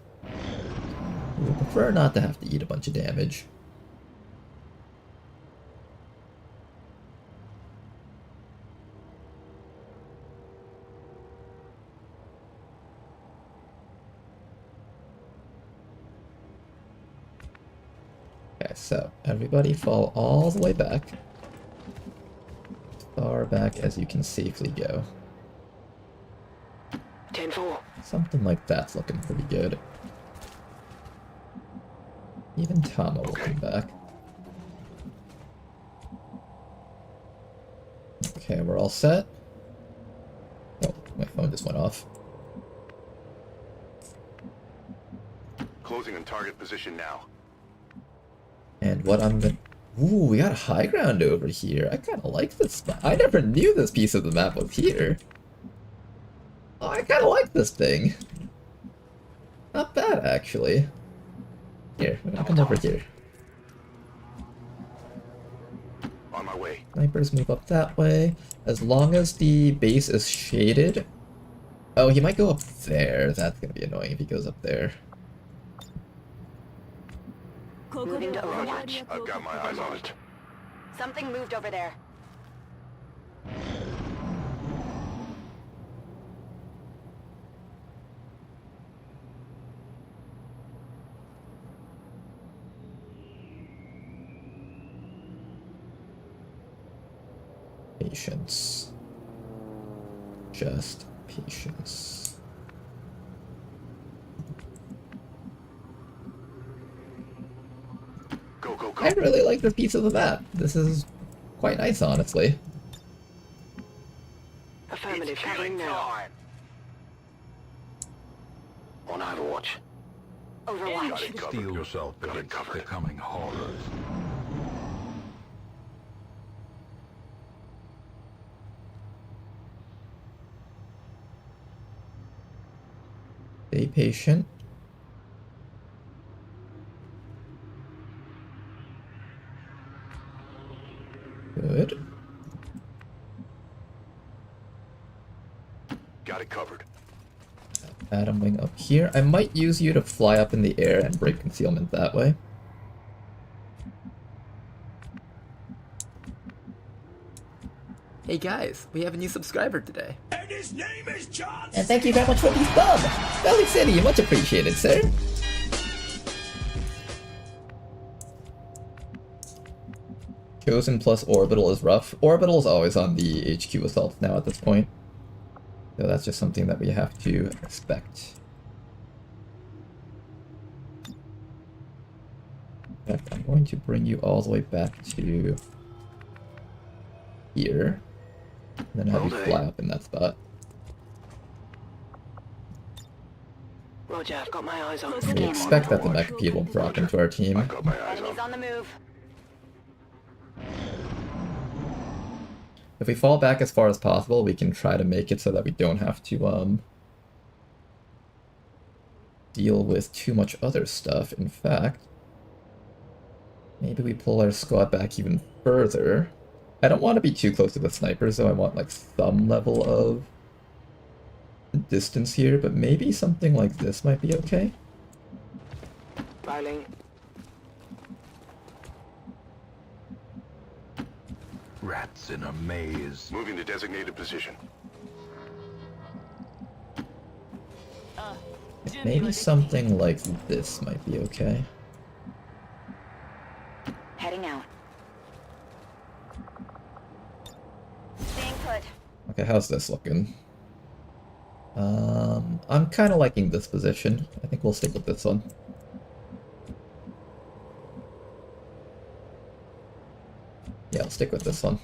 We would prefer not to have to eat a bunch of damage. Okay, so everybody fall all the way back. As far back as you can safely go. 10-4. Something like that's looking pretty good. Even Tama will come back. Okay, we're all set. Oh, my phone just went off. Closing on target position now. And what I'm gonna... Ooh, we got high ground over here. I kind of like this spot. I never knew this piece of the map was here. Oh, I kind of like this thing. Not bad, actually. Here, we're gonna come over here. On my way. Snipers move up that way. As long as the base is shaded... Oh, he might go up there. That's gonna be annoying if he goes up there. Moving to Overwatch. I've got my eyes on it. Something moved over there. Patience. Just patience. Go, go, go. I really like this piece of the map. This is quite nice, honestly. Affirmative, covering now. On Overwatch. Overwatch. Steel yourself against the coming horrors. Stay patient. Good. Got it covered. Atom wing up here. I might use you to fly up in the air and break concealment that way. Hey guys, we have a new subscriber today. And his name is John. And thank you very much for the sub! Valley City, much appreciated, sir. Chosen plus Orbital is rough. Orbital is always on the HQ assault now at this point. So that's just something that we have to expect. In fact, I'm going to bring you all the way back to here. And then have you fly up in that spot. Roger, I've got my eyes on We expect that the Mechapede will drop into our team. Enemies on the move. If we fall back as far as possible, we can try to make it so that we don't have to deal with too much other stuff. In fact, maybe we pull our squad back even further. I don't want to be too close to the snipers, so I want like some level of distance here, but maybe something like this might be okay. Rolling. Rats in a maze. Moving to designated position. Maybe something like this might be okay. Heading out. Staying put. Okay, how's this looking? I'm kind of liking this position. I think we'll stick with this one. Yeah, I'll stick with this one.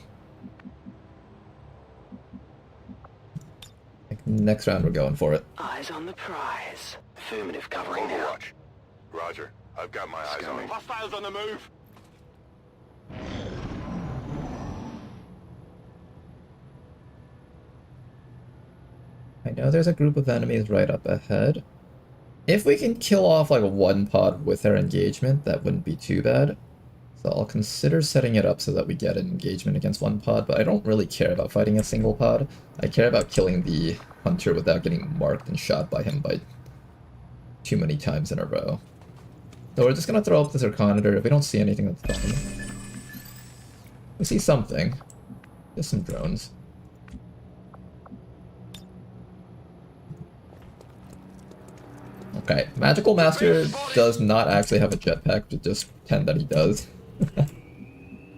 I think next round we're going for it. Eyes on the prize. Affirmative covering now. Overwatch. Roger. I've got my eyes on him. Hostiles on the move! I know there's a group of enemies right up ahead. If we can kill off like one pod with our engagement, that wouldn't be too bad. So I'll consider setting it up so that we get an engagement against one pod, but I don't really care about fighting a single pod. I care about killing the hunter without getting marked and shot by him by too many times in a row. So we're just gonna throw up the Zirconitor. If we don't see anything, that's fine. We see something. Just some drones. Okay, Magical Master does not actually have a jetpack, but just pretend that he does.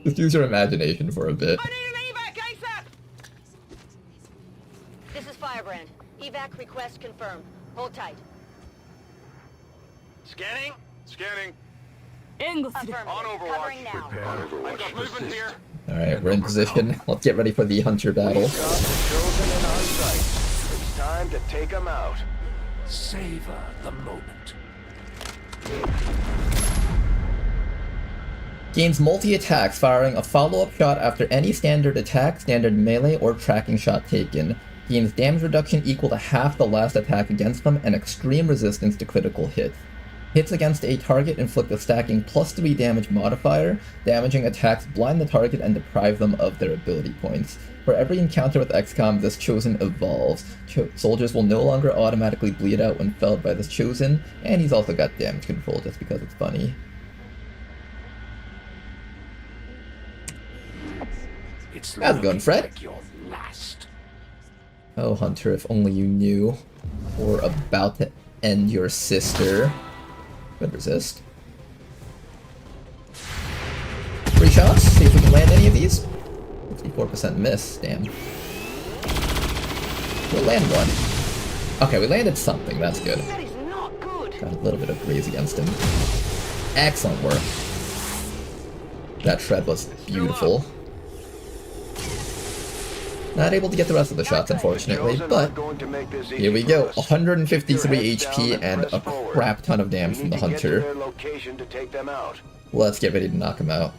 Just use your imagination for a bit. This is Firebrand. Evac request confirmed. Hold tight. Scanning? Scanning. Affirmative. On Overwatch. Covering now. I've got movement here. Alright, we're in position. Let's get ready for the hunter battle. We've got the chosen in our sight. It's time to take them out. Savor the moment. Gains multi-attacks, firing a follow-up shot after any standard attack, standard melee, or tracking shot taken. Gains damage reduction equal to half the last attack against them, and extreme resistance to critical hits. Hits against a target inflict a stacking +3 damage modifier. Damaging attacks blind the target and deprive them of their ability points. For every encounter with XCOM, this Chosen evolves. Soldiers will no longer automatically bleed out when felled by this Chosen, and he's also got damage control just because it's funny. How's it going, Fred? Like your last. Oh, Hunter, if only you knew. We're about to end your sister. Good resist. 3 shots, see if we can land any of these. 64% miss, damn. We'll land one. Okay, we landed something, that's good. That is not good. Got a little bit of graze against him. Excellent work. That shred was beautiful. Not able to get the rest of the shots, unfortunately, but here we go. 153 HP and a crap ton of damage from the hunter. Let's get ready to knock him out.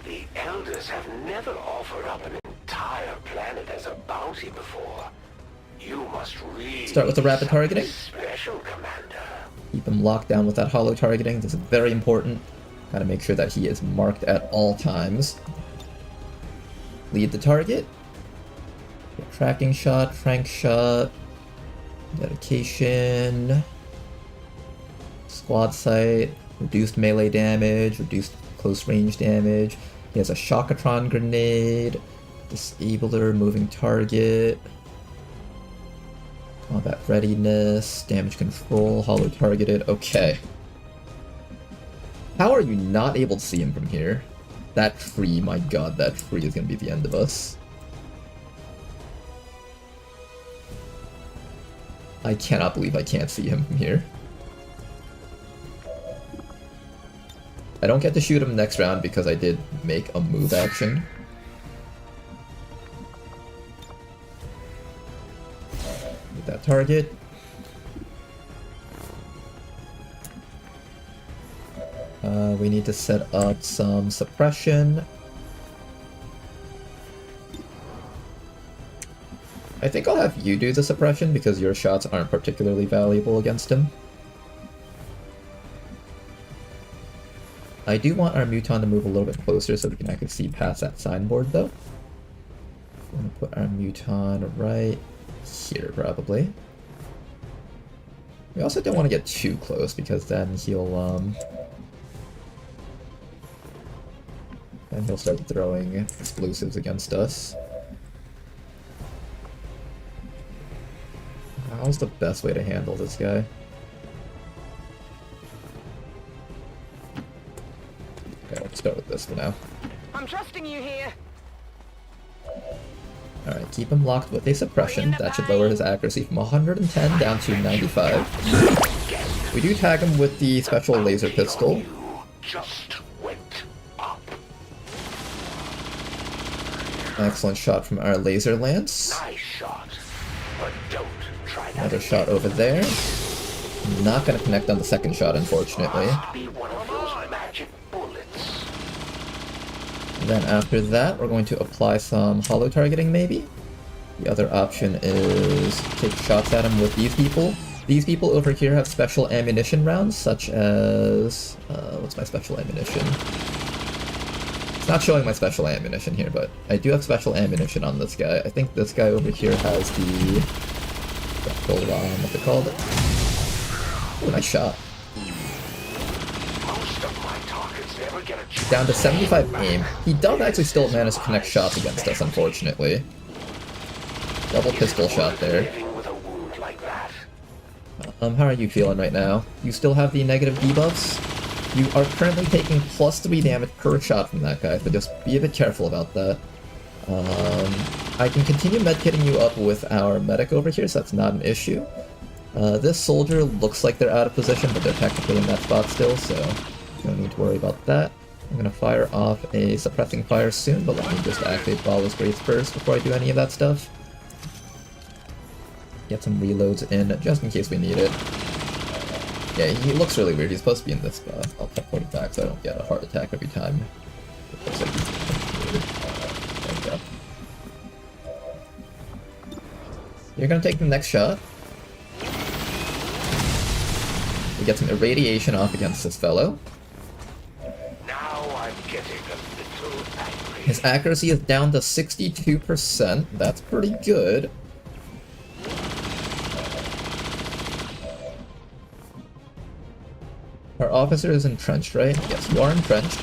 The Elders have never offered up an entire planet as a bounty before. You must really start with the rapid targeting. Special, Commander. Keep him locked down with that hollow targeting. This is very important. Gotta make sure that he is marked at all times. Lead the target. Tracking shot, frank shot, dedication, squad sight, reduced melee damage, reduced close range damage. He has a Shockatron grenade, disabler, moving target. Combat readiness, damage control, hollow targeted. Okay. How are you not able to see him from here? That tree, my god, that tree is gonna be the end of us. I cannot believe I can't see him from here. I don't get to shoot him next round because I did make a move action. With that target. We need to set up some suppression. I think I'll have you do the suppression because your shots aren't particularly valuable against him. I do want our Muton to move a little bit closer so we can actually see past that signboard though. I'm gonna put our Muton right here probably. We also don't want to get too close because then he'll start throwing explosives against us. How's the best way to handle this guy? Okay, let's start with this for now. I'm trusting you here. Alright, keep him locked with a suppression. That should lower his accuracy from 110 down to 95. We do tag him with the special laser pistol. Just went up. Excellent shot from our laser lance. Nice shot, but don't try that. Another shot over there. Not gonna connect on the second shot, unfortunately. Be one of those magic bullets. And then after that, we're going to apply some hollow targeting, maybe? The other option is take shots at him with these people. These people over here have special ammunition rounds, such as... what's my special ammunition? It's not showing my special ammunition here, but I do have special ammunition on this guy. I think this guy over here has the... what's it called? Oh, nice shot. Down to 75 aim. He does actually still manage to connect shots against us, unfortunately. Double pistol shot there. How are you feeling right now? You still have the negative debuffs? You are currently taking +3 damage per shot from that guy, so just be a bit careful about that. I can continue medkitting you up with our medic over here, so that's not an issue. This soldier looks like they're out of position, but they're technically in that spot still, so don't need to worry about that. I'm gonna fire off a suppressing fire soon, but let me just activate Ballast Grace first before I do any of that stuff. Get some reloads in, just in case we need it. Yeah, he looks really weird. He's supposed to be in this spot. I'll teleport back so I don't get a heart attack every time. It looks like he's... There we go. You're gonna take the next shot. We get some irradiation off against this fellow. Now I'm getting a little angry. His accuracy is down to 62%. That's pretty good. Our officer is entrenched, right? Yes, you are entrenched.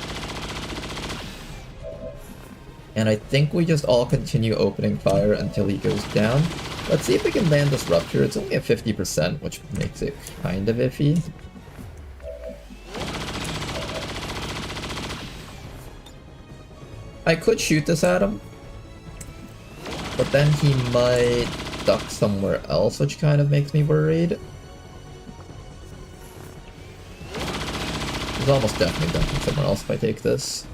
And I think we just all continue opening fire until he goes down. Let's see if we can land this rupture. It's only at 50%, which makes it kind of iffy. I could shoot this at him, but then he might duck somewhere else, which kind of makes me worried. He's almost definitely ducking somewhere else if I take this.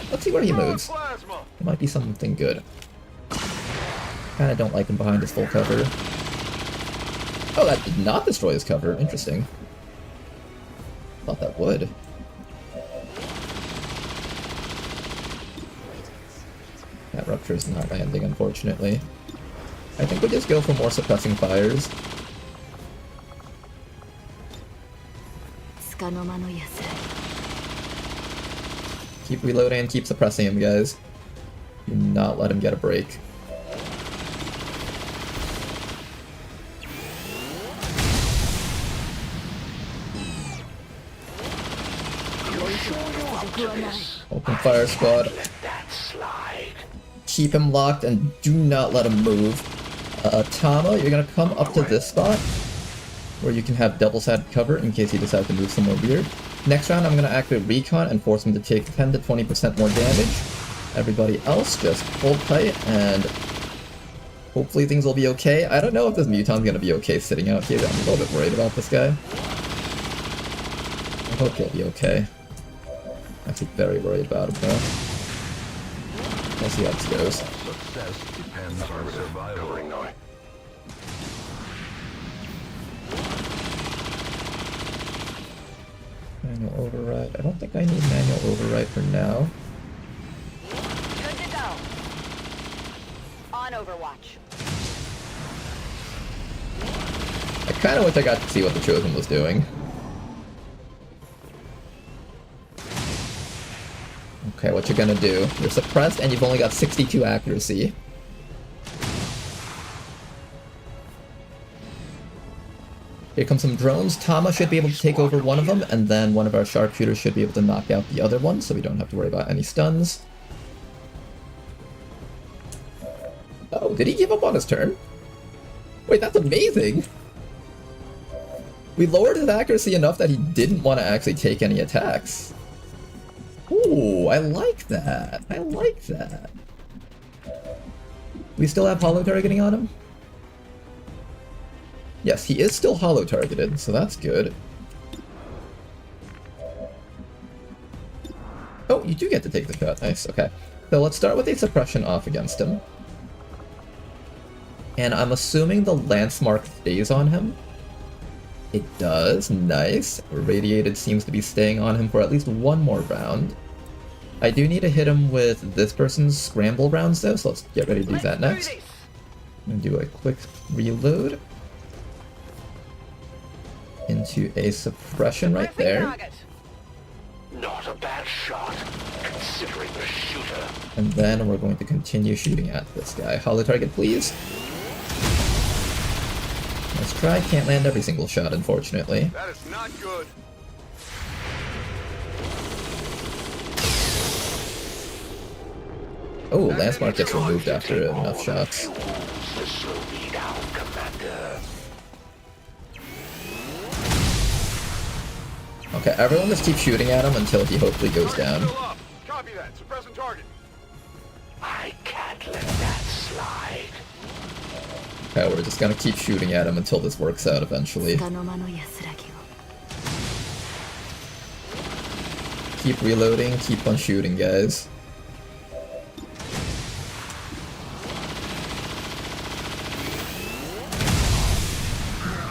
Let's see where he moves. It might be something good. Kinda don't like him behind his full cover. Oh, that did not destroy his cover. Interesting. Thought that would. That rupture is not landing, unfortunately. I think we just go for more suppressing fires. Keep reloading and keep suppressing him, guys. Do not let him get a break. Open fire, squad. keep him locked and do not let him move. Tama, you're gonna come up to this spot, where you can have double-sided cover in case he decides to move somewhere weird. Next round, I'm gonna activate Recon and force him to take 10 to 20% more damage. Everybody else, just hold tight, and hopefully things will be okay. I don't know if this Muton's gonna be okay sitting out here. I'm a little bit worried about this guy. I hope he'll be okay. I'm actually very worried about him, though. We'll see how this goes. Success depends on survival. Manual override. I don't think I need manual override for now. Good to go. On Overwatch. I kind of wish I got to see what the Chosen was doing. Okay, what you're gonna do? You're suppressed and you've only got 62 accuracy. Here come some drones. Tama should be able to take over one of them, and then one of our sharpshooters should be able to knock out the other one, so we don't have to worry about any stuns. Oh, did he give up on his turn? Wait, that's amazing! We lowered his accuracy enough that he didn't want to actually take any attacks. Ooh, I like that. I like that. We still have holo targeting on him? Yes, he is still holo targeted, so that's good. Oh, you do get to take the shot. Nice, okay. So let's start with a suppression off against him. And I'm assuming the lance mark stays on him. It does, nice. Radiated seems to be staying on him for at least one more round. I do need to hit him with this person's scramble rounds though, so let's get ready to do that next. I'm gonna do a quick reload. Into a suppression right there. Not a bad shot, considering the shooter. And then we're going to continue shooting at this guy. Holo target, please. Let's try. Can't land every single shot, unfortunately. That is not good. Oh, lance mark gets removed after enough shots. Okay, everyone just keep shooting at him until he hopefully goes down. Copy that. Suppressing target. I can't let that slide. Okay, we're just gonna keep shooting at him until this works out eventually. Keep reloading, keep on shooting, guys.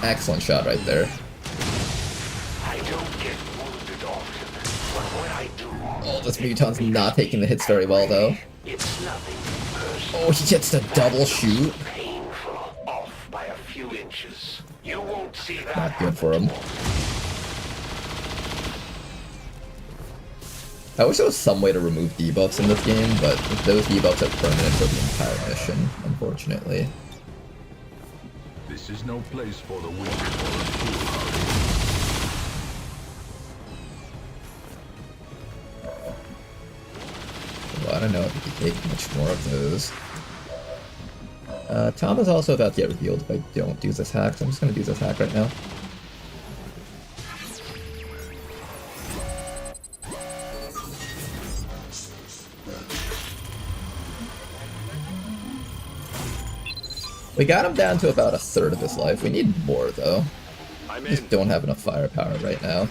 Excellent shot right there. I don't get wounded often, but when I do, oh, this Muton's not taking the hits very well though. It's nothing personal. Oh, he gets the double shoot. Painful, off by a few inches. You won't see that. Not good for him. I wish there was some way to remove debuffs in this game, but those debuffs are permanent for the entire mission, unfortunately. This is no place for the weak or the foolhardy. Well, I don't know if we can take much more of those. Tom is also about to get revealed if I don't do this hack, so I'm just going to do this hack right now. We got him down to about a third of his life. We need more, though. We just don't have enough firepower right now.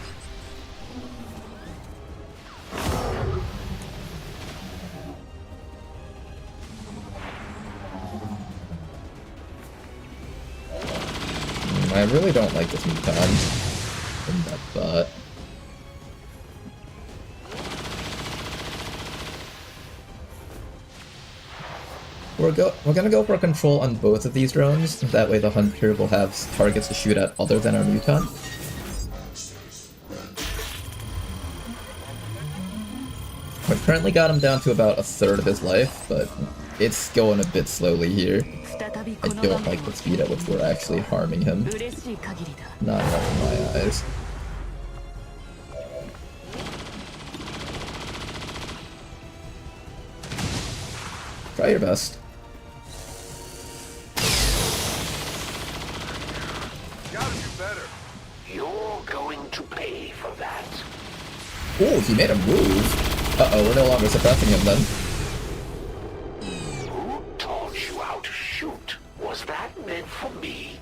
I really don't like this Muton in that butt. We're gonna go for control on both of these drones. That way the Hunter will have targets to shoot at other than our Muton. We've currently got him down to about a third of his life, but it's going a bit slowly here. I don't like the speed at which we're actually harming him. Not enough in my eyes. Try your best. Gotta do better. You're going to pay for that. Ooh, he made a move. Uh-oh, we're no longer suppressing him then. Who taught you how to shoot? Was that meant for me?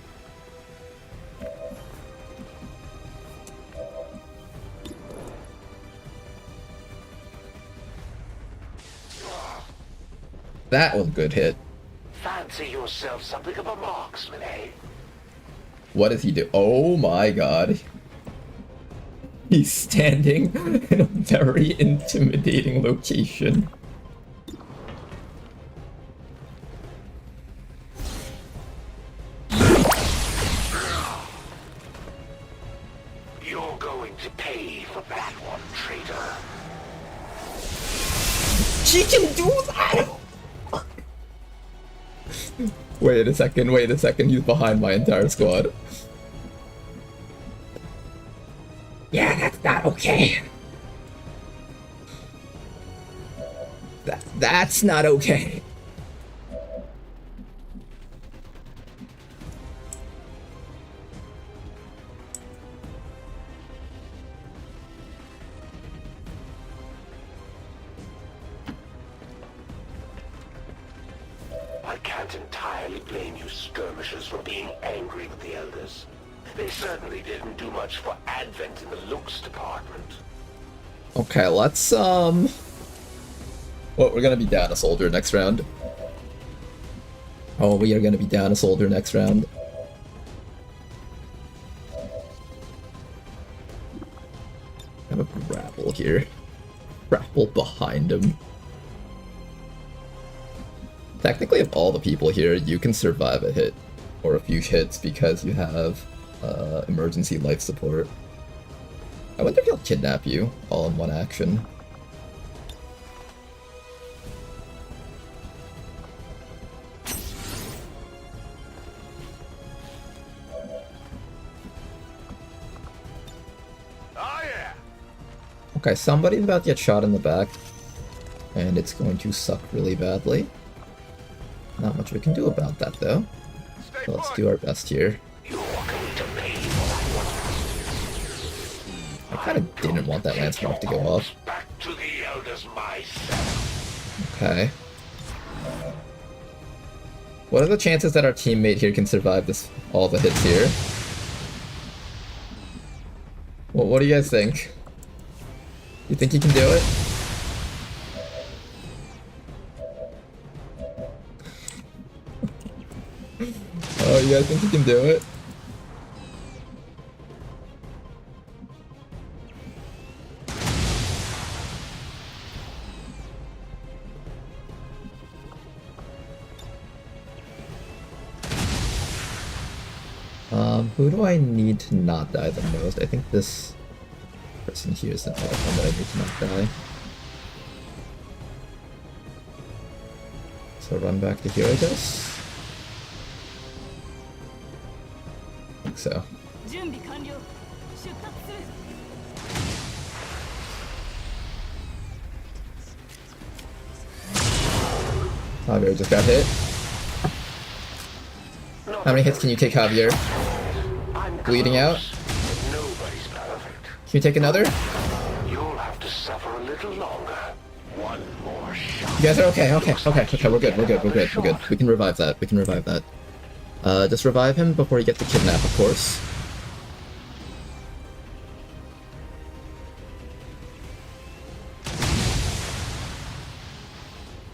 That was a good hit. Fancy yourself something of a marksman, eh? What does he do? Oh my god. He's standing in a very intimidating location. You're going to pay for that one, traitor. She can do that! Wait a second, he's behind my entire squad. Yeah, that's not okay. That's not okay. I can't entirely blame you skirmishers for being angry with the elders. They certainly didn't do much for Advent in the looks department. Okay, let's, well, we're gonna be down a soldier next round. Oh, we are gonna be down a soldier next round. Have a grapple here. Grapple behind him. Technically, of all the people here, you can survive a hit, or a few hits, because you have emergency life support. I wonder if he'll kidnap you all in one action. Oh yeah. Okay, somebody's about to get shot in the back, and it's going to suck really badly. Not much we can do about that, though. So let's do our best here. I kind of didn't want that lance mark to go off. Okay. What are the chances that our teammate here can survive this, all the hits here? Well, what do you guys think? You think he can do it? Oh, you guys think he can do it? Who do I need to not die the most? I think this person here is the one that I need to not die. So run back to here, I guess? I think so. Javier just got hit. How many hits can you take, Javier? Bleeding out? Can you take another? You'll have to suffer a little longer. One more shot. You guys are okay, okay, we're good. We can revive that, just revive him before he gets the kidnap, of course.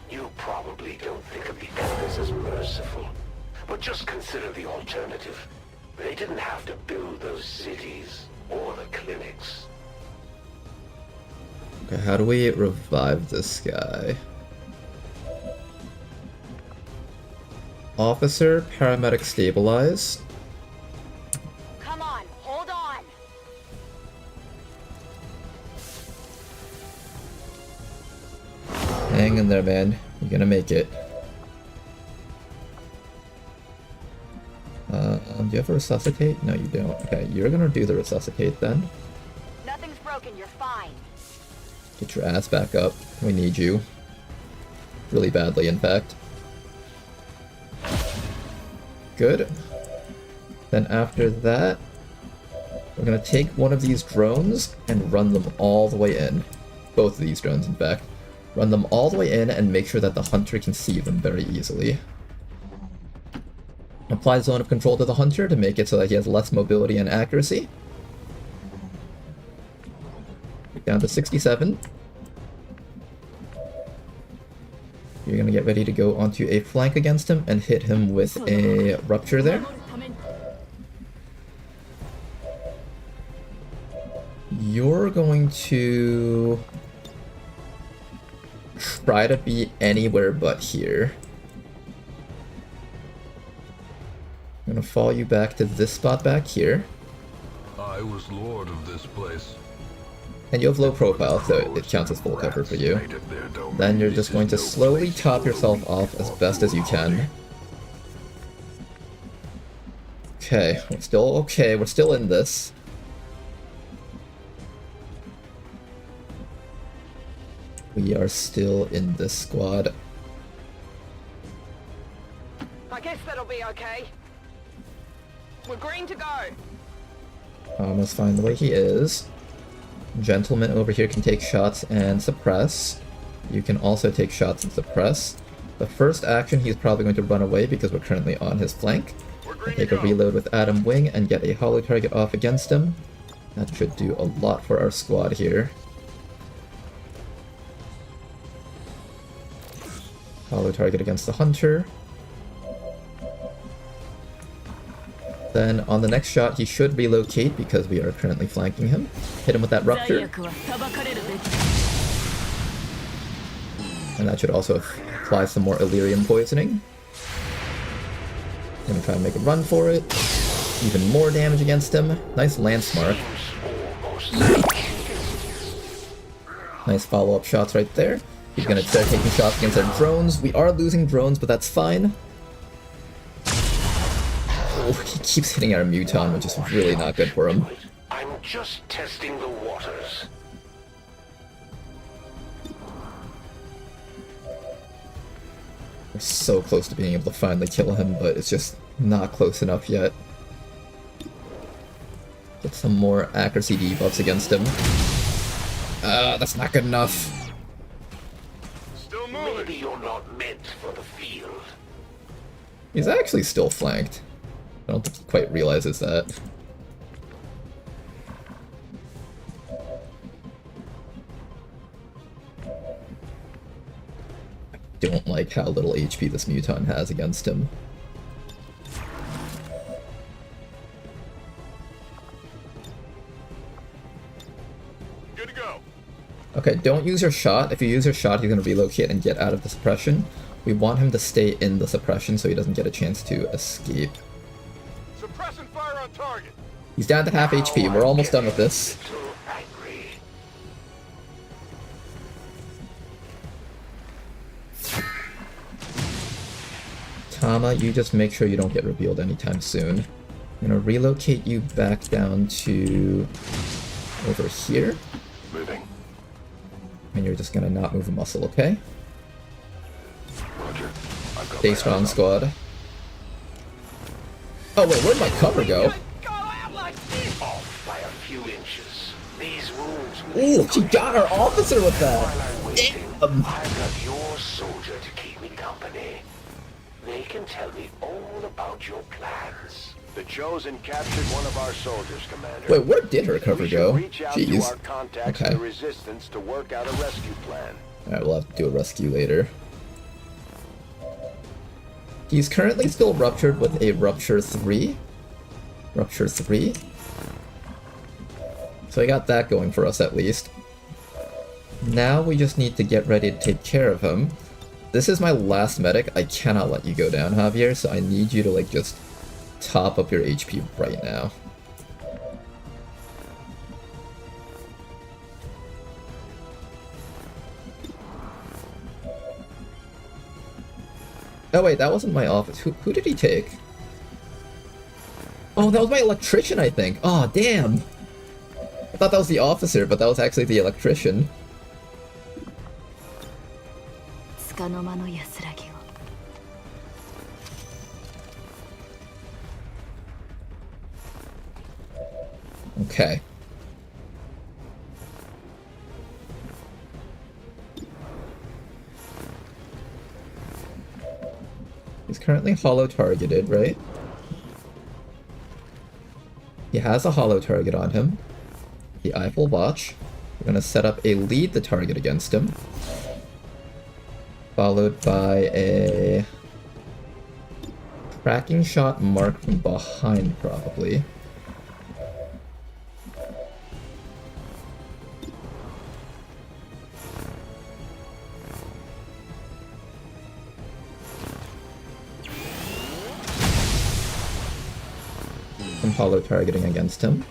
You probably don't think of the elders as merciful, but just consider the alternative. They didn't have to build those cities or the clinics. Okay, how do we revive this guy? Officer, paramedic stabilize. Come on, hold on. Hang in there, man. You're gonna make it. Do you have a resuscitate? No, you don't. Okay, you're gonna do the resuscitate then. Nothing's broken, you're fine. Get your ass back up. We need you. Really badly, in fact. Good. Then after that, we're gonna take one of these drones and run them all the way in. Both of these drones, in fact. Run them all the way in and make sure that the hunter can see them very easily. Apply zone of control to the hunter to make it so that he has less mobility and accuracy. Down to 67. You're gonna get ready to go onto a flank against him and hit him with a rupture there. You're going to try to be anywhere but here. I'm gonna follow you back to this spot back here. I was lord of this place. And you have low profile, so it counts as full cover for you. Then you're just going to slowly top yourself off as best as you can. Okay, we're still okay, we're still in this. We are still in this squad. I guess that'll be okay. We're green to go. Almost fine the way he is. Gentleman over here can take shots and suppress. You can also take shots and suppress. The first action, he's probably going to run away because we're currently on his flank. Take a reload with Adam Wing and get a hollow target off against him. That should do a lot for our squad here. Hollow target against the hunter. Then on the next shot, he should relocate because we are currently flanking him. Hit him with that rupture. And that should also apply some more Illyrium poisoning. Gonna try and make a run for it. Even more damage against him. Nice lance mark. Nice follow-up shots right there. He's gonna start taking shots against our drones. We are losing drones, but that's fine. Oh, he keeps hitting our Muton, which is really not good for him. I'm just testing the waters. We're so close to being able to finally kill him, but it's just not close enough yet. Get some more accuracy debuffs against him. That's not good enough. Still moving. Maybe you're not meant for the field. He's actually still flanked. I don't think he quite realizes that. I don't like how little HP this Muton has against him. Good to go. Okay, don't use your shot. If you use your shot, he's going to relocate and get out of the suppression. We want him to stay in the suppression so he doesn't get a chance to escape. Suppressing fire on target. He's down to half HP. We're almost done with this. Tama, you just make sure you don't get revealed anytime soon. I'm gonna relocate you back down to over here. Moving. And you're just gonna not move a muscle, okay? Roger. Stay strong, squad. Oh wait, where'd my cover go? Off by a few inches. These rules. Ooh, she got our officer with that! Damn! I've got your soldier to keep me company. They can tell me all about your plans. The Chosen captured one of our soldiers, Commander. Wait, where did her cover go? Reach out to Jeez. our contacts in the Resistance to work out a rescue plan. Alright, we'll have to do a rescue later. He's currently still ruptured with a Rupture 3. Rupture 3. So I got that going for us at least. Now we just need to get ready to take care of him. This is my last medic. I cannot let you go down, Javier, so I need you to like just top up your HP right now. Oh wait, that wasn't my office. Who did he take? Oh, that was my electrician, I think. Oh, damn. I thought that was the officer, but that was actually the electrician. 束の間の安らぎを。Okay. He's currently holo targeted, right? He has a holo target on him. The Eiffel Watch. We're gonna set up a lead the target against him. Followed by a tracking shot marked from behind, probably. Holo targeting against him.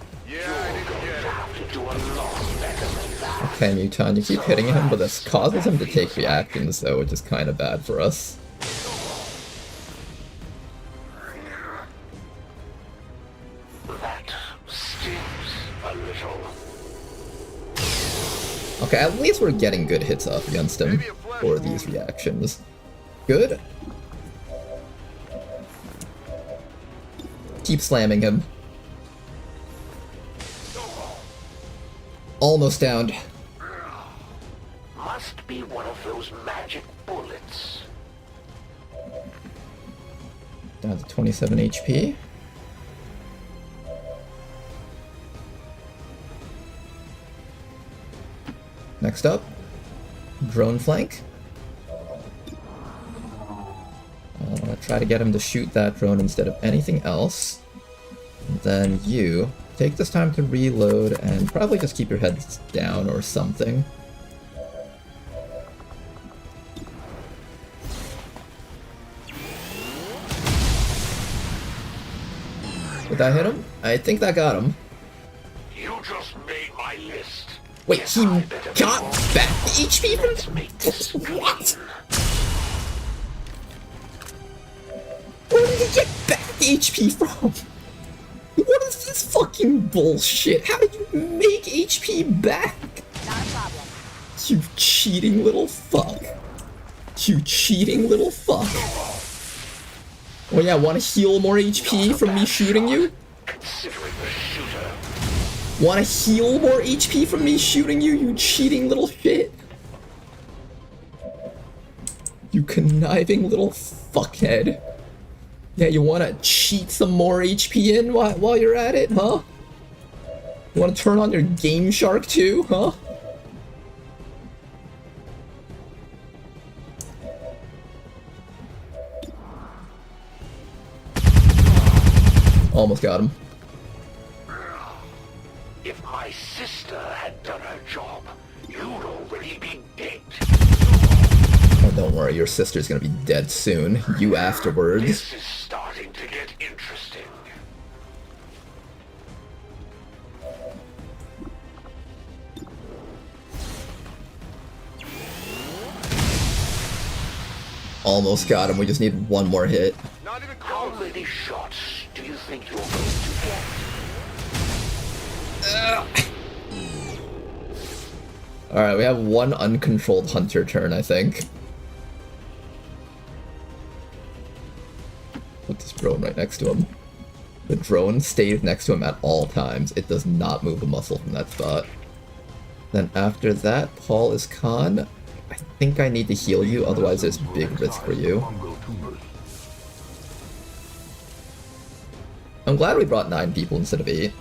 Okay, Muton, you keep hitting him, but this causes him to take reactions, though, which is kind of bad for us. That stings a little. Okay, at least we're getting good hits off against him for these reactions. Good. Keep slamming him. Almost downed. Must be one of those magic bullets. Down to 27 HP. Next up, drone flank. Try to get him to shoot that drone instead of anything else. Then you take this time to reload and probably just keep your heads down or something. Did that hit him? I think that got him. You just made my list. Wait, he got back the HP from... What? Where did he get back the HP from? What is this fucking bullshit? How did you make HP back? Not a problem. You cheating little fuck. You cheating little fuck. Oh yeah, wanna heal more HP from me shooting you? Wanna heal more HP from me shooting you, you cheating little shit? You conniving little fuckhead. Yeah, you wanna cheat some more HP in while you're at it, huh? You wanna turn on your Game Shark too, huh? Almost got him. If my sister had done her job, you'd already be dead. Oh, don't worry, your sister's gonna be dead soon. You afterwards. This is starting to get interesting. Almost got him, we just need one more hit. How many shots do you think you're going to get? Alright, we have one uncontrolled hunter turn, I think. Put this drone right next to him. The drone stays next to him at all times. It does not move a muscle from that spot. Then after that, Paul is Khan. I think I need to heal you, otherwise there's big risk for you. I'm glad we brought 9 people instead of 8.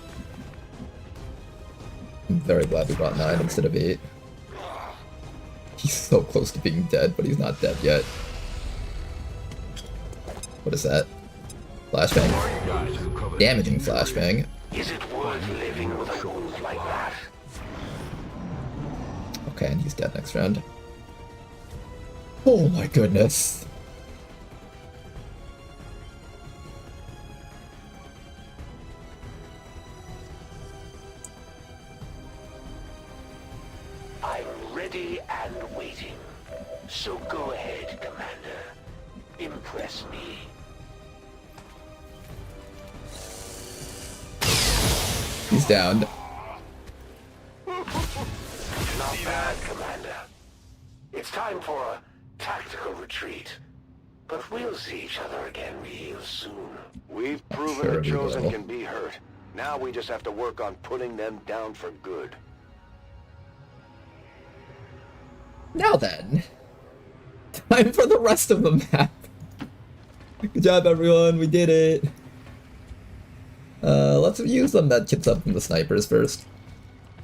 I'm very glad we brought 9 instead of 8. He's so close to being dead, but he's not dead yet. What is that? Flashbang. Damaging flashbang. Is it worth living with a wound like that? Okay, and he's dead next round. Oh my goodness. I'm ready and waiting. So go ahead, Commander. Impress me. He's downed. Not bad, Commander. It's time for a tactical retreat. But we'll see each other again real soon. We've proven Sure the we Chosen will. can be hurt. Now we just have to work on putting them down for good. Now then, time for the rest of the map. Good job, everyone. We did it. Let's use the medkits up from the snipers first.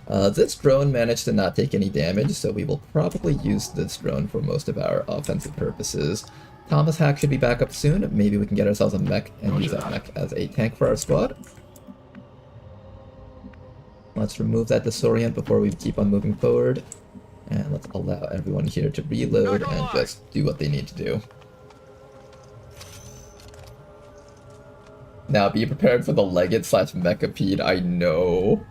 This drone managed to not take any damage, so we will probably use this drone for most of our offensive purposes. Thomas Hack should be back up soon. Maybe we can get ourselves a mech and use that mech as a tank for our squad. Let's remove that disorient before we keep on moving forward. And let's allow everyone here to reload and just do what they need to do. Now be prepared for the Legate / Mechapede, I know.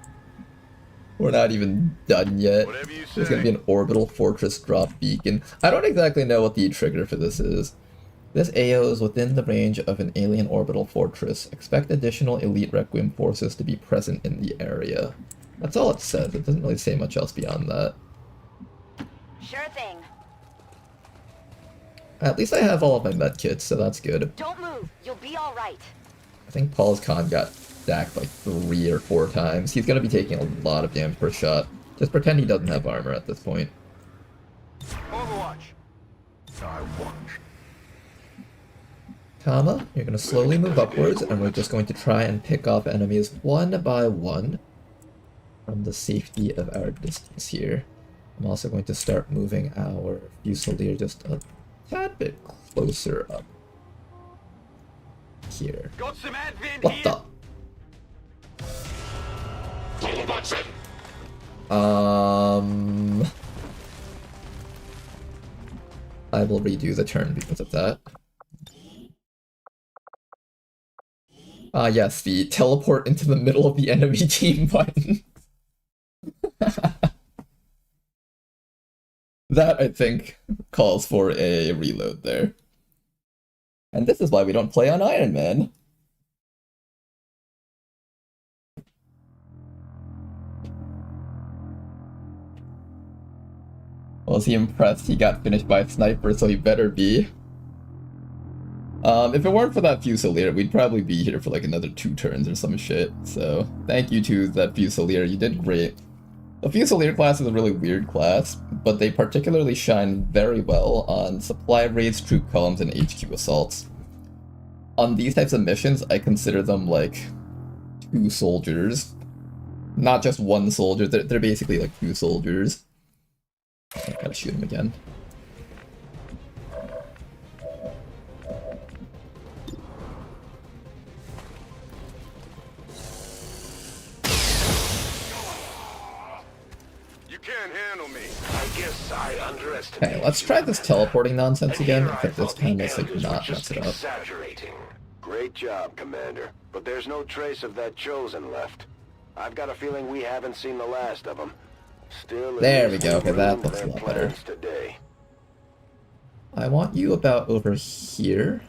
We're not even done yet. There's gonna be an orbital fortress drop beacon. I don't exactly know what the trigger for this is. This AO is within the range of an alien orbital fortress. Expect additional elite Requiem forces to be present in the area. That's all it says. It doesn't really say much else beyond that. Sure thing. At least I have all of my medkits, so that's good. Don't move. You'll be all right. I think Paul's con got stacked like 3 or 4 times. He's gonna be taking a lot of damage per shot. Just pretend he doesn't have armor at this point. Overwatch. I watch. Kama, you're gonna slowly move upwards, and we're just going to try and pick off enemies one by one from the safety of our distance here. I'm also going to start moving our Fusilier just a tad bit closer up here. Got some advent What here. I will redo the turn because of that. Yes, the teleport into the middle of the enemy team button. That, I think, calls for a reload there. And this is why we don't play on Iron Man. Was he impressed? He got finished by a sniper, so he better be. If it weren't for that Fusilier, we'd probably be here for like another 2 turns or some shit. So, thank you to that Fusilier, you did great. The Fusilier class is a really weird class, but they particularly shine very well on supply raids, troop columns, and HQ assaults. On these types of missions, I consider them like 2 soldiers. Not just 1 soldier, they're basically like 2 soldiers. I gotta shoot him again. You can't handle me. I guess I underestimated. Okay, let's try this teleporting nonsense again, except this time let's like not mess it up. Exaggerating. Great job, Commander. But there's no trace of that Chosen left. I've got a feeling we haven't seen the last of them. Still, There we go, okay, that looks a lot better. Today. I want you about over here.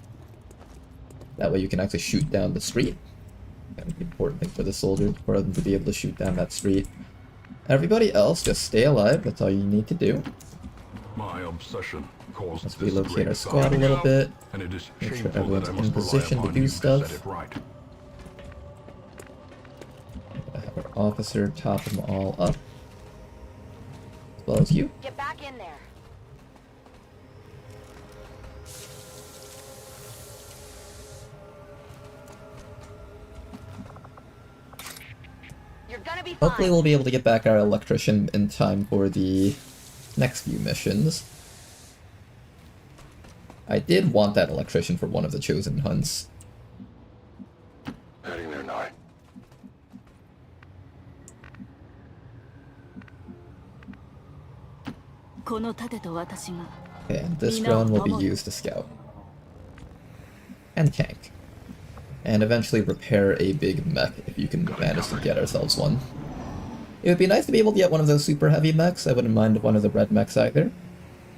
That way you can actually shoot down the street. Kind of the important thing for the soldiers, for them to be able to shoot down that street. Everybody else, just stay alive, that's all you need to do. My obsession caused Let's this relocate great our squad a little bit. and it is Make sure shameful everyone's that I in must position rely to upon do you stuff. set it right. Have our officer top them all up. As well as you. Get back in there. You're gonna be fine. Hopefully we'll be able to get back our electrician in time for the next few missions. I did want that electrician for one of the chosen hunts. Heading there now. Okay, and this drone will be used to scout. And tank. And eventually repair a big mech if you can manage to get ourselves one. It would be nice to be able to get one of those super heavy mechs. I wouldn't mind one of the red mechs either.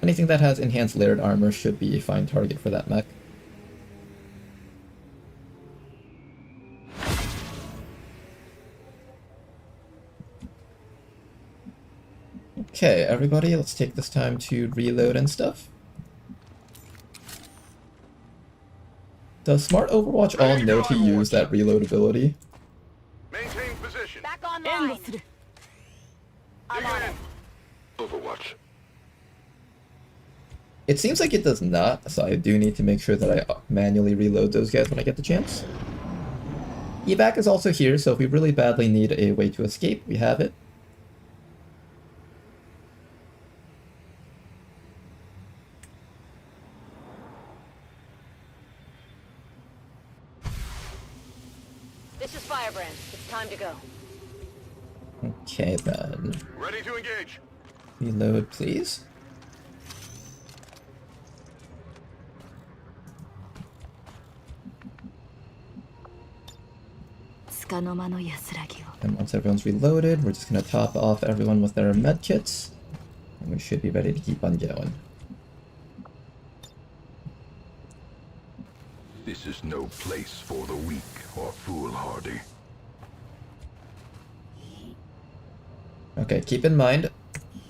Anything that has enhanced layered armor should be a fine target for that mech. Okay, everybody, let's take this time to reload and stuff. Does Smart Overwatch all know to use that reload ability? Maintain position. Back online. I'm on it. Overwatch. It seems like it does not, so I do need to make sure that I manually reload those guys when I get the chance. Evac is also here, so if we really badly need a way to escape, we have it. This is Firebrand. It's time to go. Okay then. Ready to engage. Reload, please. And once everyone's reloaded, we're just gonna top off everyone with their medkits, and we should be ready to keep on going. This is no place for the weak or foolhardy. Okay, keep in mind,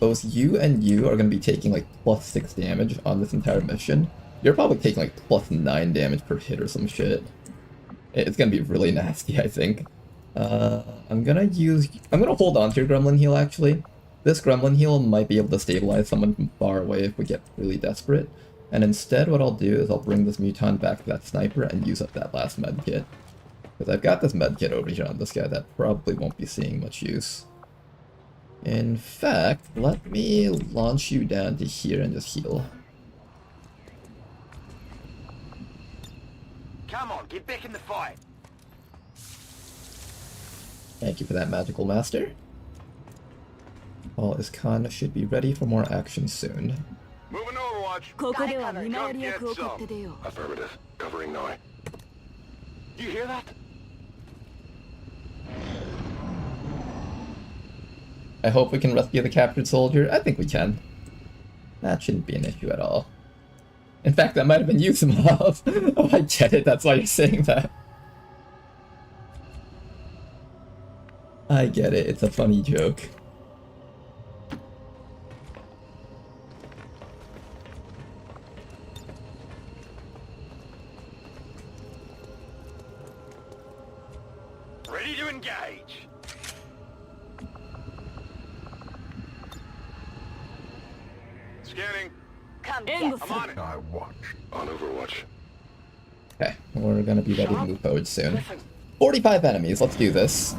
both you and you are gonna be taking like +6 damage on this entire mission. You're probably taking like +9 damage per hit or some shit. It's gonna be really nasty, I think. I'm gonna hold on to your Gremlin Heal, actually. This Gremlin Heal might be able to stabilize someone from far away if we get really desperate. And instead, what I'll do is I'll bring this Muton back to that Sniper and use up that last medkit. Because I've got this medkit over here on this guy that probably won't be seeing much use. In fact, let me launch you down to here and just heal. Come on, get back in the fight. Thank you for that, Magical Master. All is Khan should be ready for more action soon. Moving Overwatch. Come get some. Affirmative. Covering now. You hear that? I hope we can rescue the captured soldier. I think we can. That shouldn't be an issue at all. In fact, that might have been you, Simov. Oh, I get it. That's why you're saying that. I get it. It's a funny joke. Ready to engage. Scanning. Come get I'm on it. I watch. On Overwatch. Okay, we're gonna be ready to move forward soon. 45 enemies. Let's do this.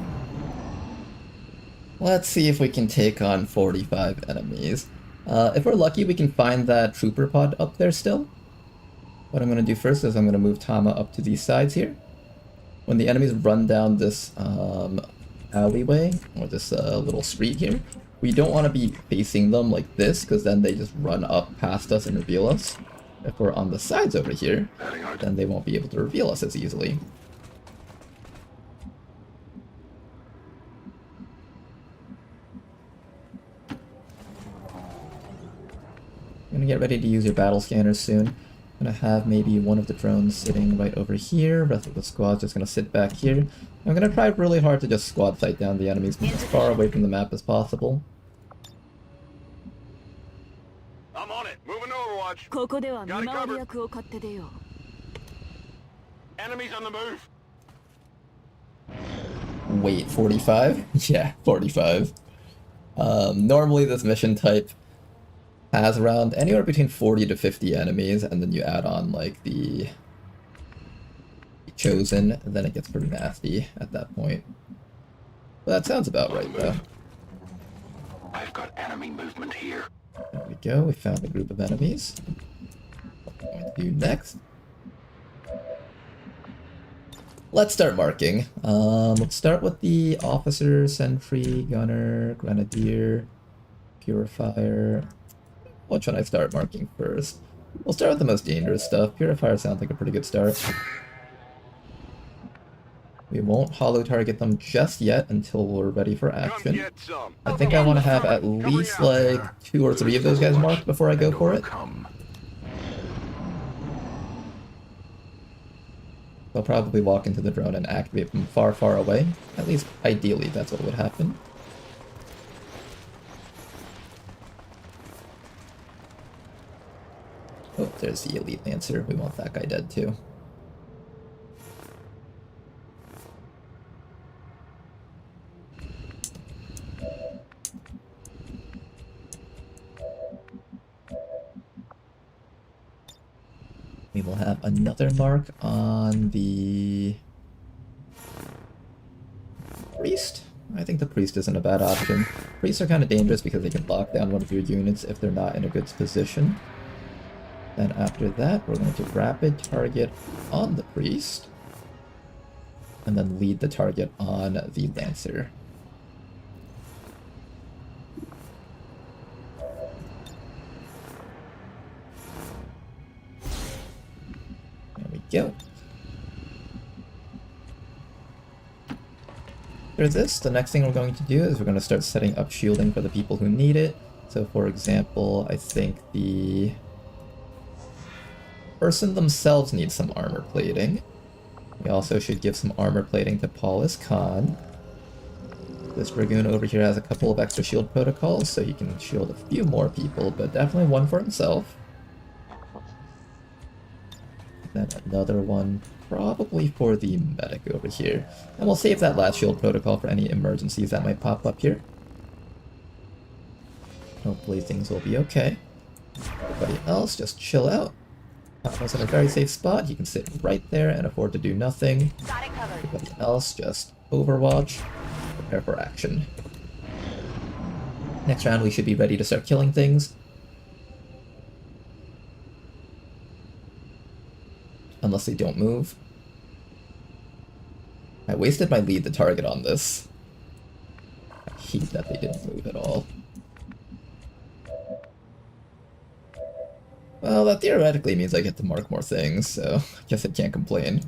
Let's see if we can take on 45 enemies. If we're lucky, we can find that trooper pod up there still. What I'm going to do first is I'm going to move Tama up to these sides here. When the enemies run down this alleyway, or this little street here, we don't want to be facing them like this, because then they just run up past us and reveal us. If we're on the sides over here, then they won't be able to reveal us as easily. I'm gonna get ready to use your battle scanners soon. I'm gonna have maybe one of the drones sitting right over here, rest of the squad's just gonna sit back here. I'm gonna try really hard to just squad sight down the enemies as far away from the map as possible. I'm on it. Moving Overwatch. Got it covered. Enemies on the move. Wait, 45? Yeah, 45. Normally this mission type has around anywhere between 40 to 50 enemies, and then you add on like the Chosen, and then it gets pretty nasty at that point. But that sounds about right though. I've got enemy movement here. There we go, we found a group of enemies. What I'm going to do next? Let's start marking. Let's start with the Officer, Sentry, Gunner, Grenadier, Purifier. What should I start marking first? We'll start with the most dangerous stuff. Purifier sounds like a pretty good start. We won't holo target them just yet until we're ready for action. I think I want to have at least like 2 or 3 of those guys marked before I go for it. They'll probably walk into the drone and activate from far, far away. At least, ideally, that's what would happen. Oh, there's the Elite Lancer. We want that guy dead too. We will have another mark on the priest. I think the priest isn't a bad option. Priests are kind of dangerous because they can lock down one of your units if they're not in a good position. Then after that, we're going to rapid target on the priest. And then lead the target on the lancer. There we go. For this, the next thing we're going to do is we're going to start setting up shielding for the people who need it. So for example, I think the person themselves needs some armor plating. We also should give some armor plating to Paulus Khan. This Dragoon over here has a couple of extra shield protocols, so he can shield a few more people, but definitely one for himself. Then another one probably for the medic over here. And we'll save that last shield protocol for any emergencies that might pop up here. Hopefully things will be okay. Everybody else, just chill out. Papa's in a very safe spot. He can sit right there and afford to do nothing. Everybody else, just overwatch. Prepare for action. Next round we should be ready to start killing things. Unless they don't move. I wasted my lead to target on this. I hate that they didn't move at all. Well, that theoretically means I get to mark more things, so I guess I can't complain.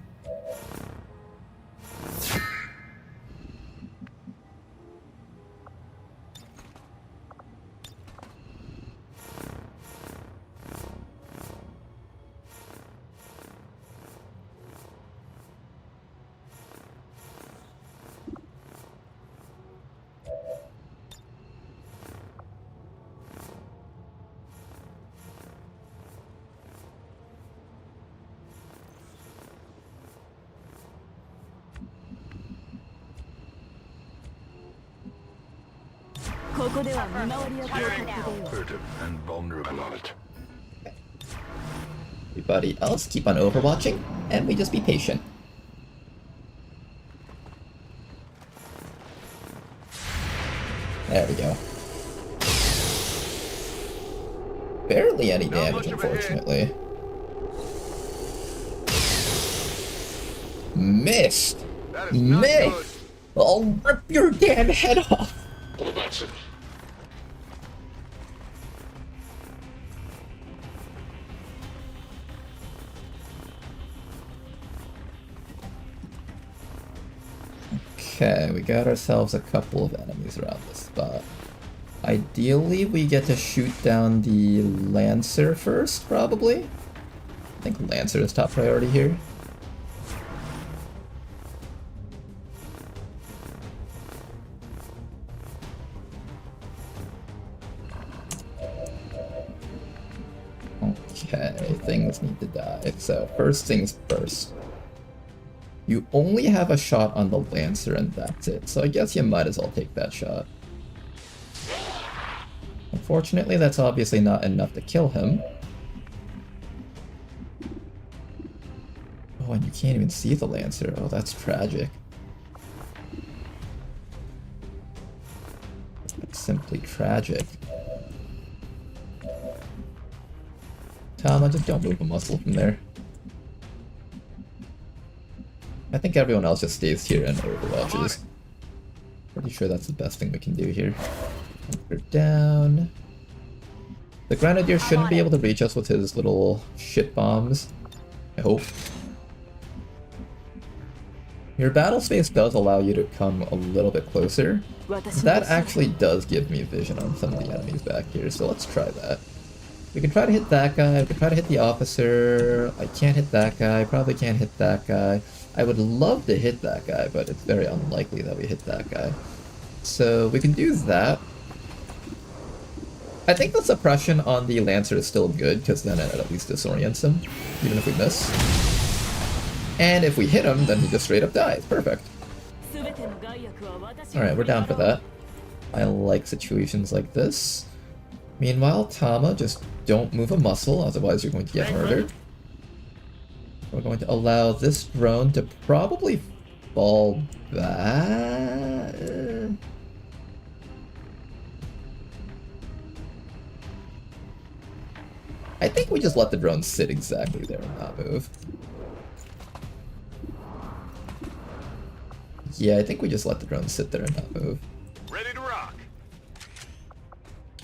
Furtive and vulnerable. Everybody else keep on overwatching, and we just be patient. There we go. Barely any damage, unfortunately. Missed! Missed! I'll rip your damn head off! Well, that's it. Okay, we got ourselves a couple of enemies around this spot. Ideally, we get to shoot down the Lancer first, probably. I think Lancer is top priority here. Okay, things need to die. So, first things first. You only have a shot on the Lancer and that's it, so I guess you might as well take that shot. Unfortunately, that's obviously not enough to kill him. Oh, and you can't even see the Lancer. Oh, that's tragic. That's simply tragic. Tama, just don't move a muscle from there. I think everyone else just stays here and overwatches. Pretty sure that's the best thing we can do here. We're down. The Grenadier shouldn't be able to reach us with his little shit bombs. I hope. Your battle space does allow you to come a little bit closer. That actually does give me vision on some of the enemies back here, so let's try that. We can try to hit that guy, we can try to hit the officer. I can't hit that guy, probably can't hit that guy. I would love to hit that guy, but it's very unlikely that we hit that guy. So we can do that. I think the suppression on the Lancer is still good, because then it at least disorients him, even if we miss. And if we hit him, then he just straight up dies. Perfect. Alright, we're down for that. I like situations like this. Meanwhile, Tama, just don't move a muscle, otherwise you're going to get murdered. We're going to allow this drone to probably fall back. I think we just let the drone sit exactly there and not move. Yeah, I think we just let the drone sit there and not move. Ready to rock.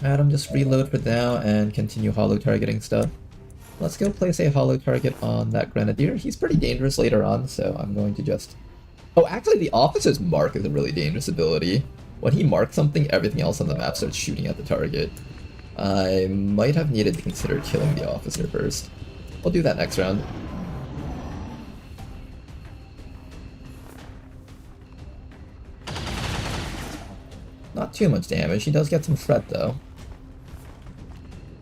Adam, just reload for now and continue hollow targeting stuff. Let's go place a hollow target on that Grenadier. He's pretty dangerous later on, so I'm going to just... Oh, actually, the Officer's Mark is a really dangerous ability. When he marks something, everything else on the map starts shooting at the target. I might have needed to consider killing the Officer first. We'll do that next round. Not too much damage. He does get some threat, though.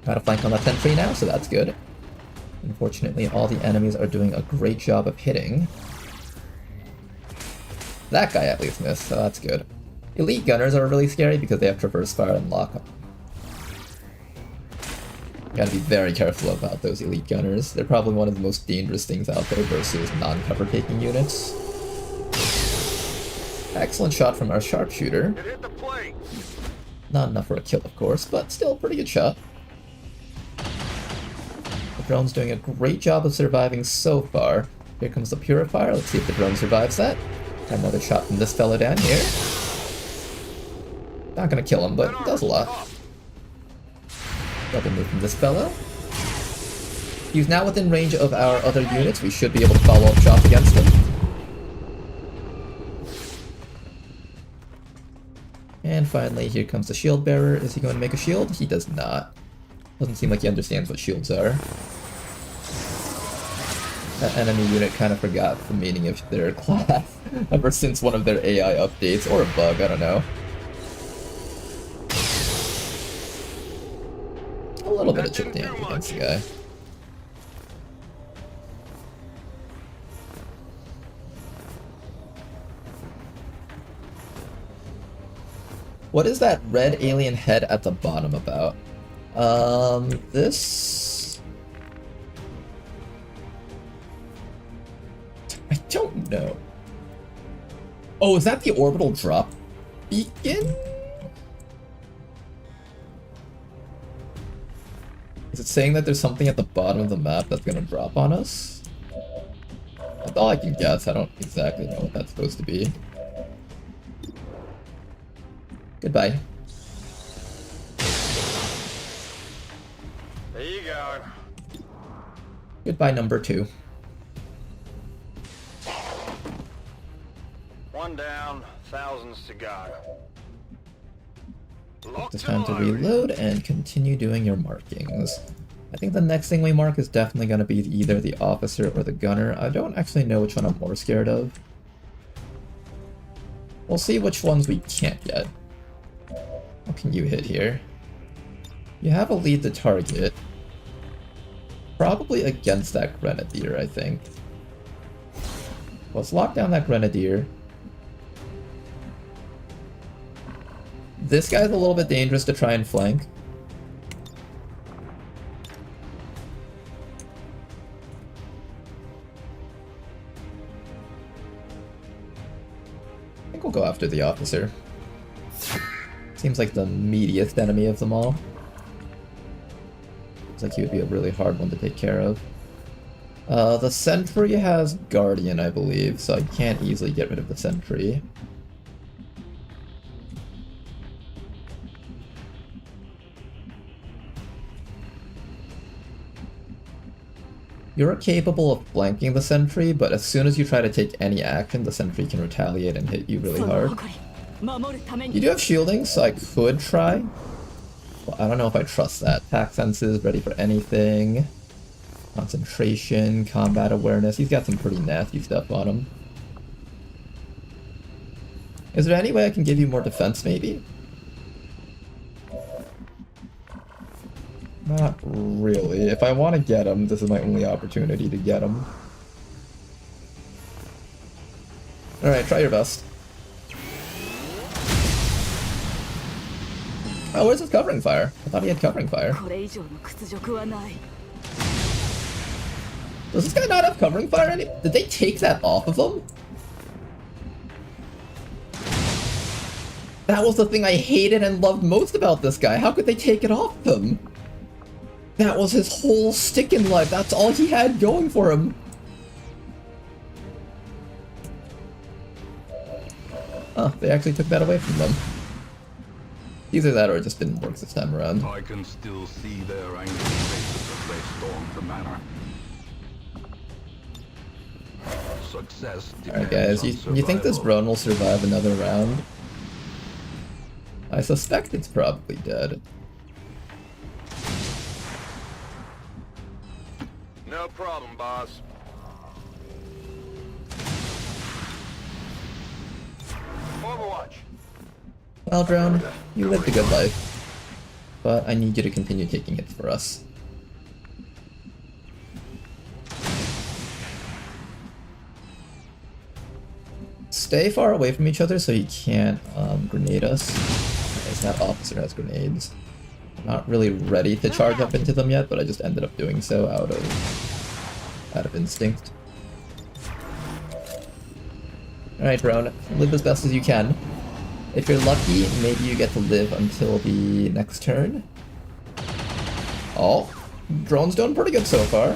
Got a flank on that sentry now, so that's good. Unfortunately, all the enemies are doing a great job of hitting. That guy at least missed, so that's good. Elite Gunners are really scary because they have Traverse Fire and Lock Up. Gotta be very careful about those Elite Gunners. They're probably one of the most dangerous things out there versus non-cover taking units. Excellent shot from our Sharpshooter. It hit the plate. Not enough for a kill, of course, but still a pretty good shot. The drone's doing a great job of surviving so far. Here comes the Purifier. Let's see if the drone survives that. Another shot from this fellow down here. Not gonna kill him, but does a lot. Double move from this fellow. He's now within range of our other units. We should be able to follow up shots against him. And finally, here comes the Shield Bearer. Is he going to make a shield? He does not. Doesn't seem like he understands what shields are. That enemy unit kind of forgot the meaning of their class ever since one of their AI updates, or a bug, I don't know. A little bit of chip damage against the guy. What is that red alien head at the bottom about? This... I don't know. Oh, is that the orbital drop beacon? Is it saying that there's something at the bottom of the map that's gonna drop on us? That's all I can guess. I don't exactly know what that's supposed to be. Goodbye. There you go. Goodbye, number 2. One down, thousands to go. It's time to reload and continue doing your markings. I think the next thing we mark is definitely going to be either the Officer or the Gunner. I don't actually know which one I'm more scared of. We'll see which ones we can't get. What can you hit here? You have a lead to target. Probably against that Grenadier, I think. Let's lock down that Grenadier. This guy's a little bit dangerous to try and flank. I think we'll go after the Officer. Seems like the meatiest enemy of them all. Looks like he would be a really hard one to take care of. The Sentry has Guardian, I believe, so I can't easily get rid of the Sentry. You're capable of flanking the Sentry, but as soon as you try to take any action, the Sentry can retaliate and hit you really hard. You do have shielding, so I could try. Well, I don't know if I trust that. Attack senses, ready for anything. Concentration, combat awareness. He's got some pretty nasty stuff on him. Is there any way I can give you more defense, maybe? Not really. If I want to get him, this is my only opportunity to get him. Alright, try your best. Oh, where's his covering fire? I thought he had covering fire. Does this guy not have covering fire any? Did they take that off of him? That was the thing I hated and loved most about this guy. How could they take it off him? That was his whole stick in life. That's all he had going for him. Oh, they actually took that away from them. Either that or it just didn't work this time around. I can still see their angry faces as they stormed the manor. Success. Alright guys, you think this drone will survive another round? I suspect it's probably dead. No problem, boss. Overwatch. Well, drone, you lived a good life, but I need you to continue taking hits for us. Stay far away from each other so he can't grenade us, as that officer has grenades. I'm not really ready to charge up into them yet, but I just ended up doing so out of instinct. Alright, drone, live as best as you can. If you're lucky, maybe you get to live until the next turn. Oh, drone's doing pretty good so far.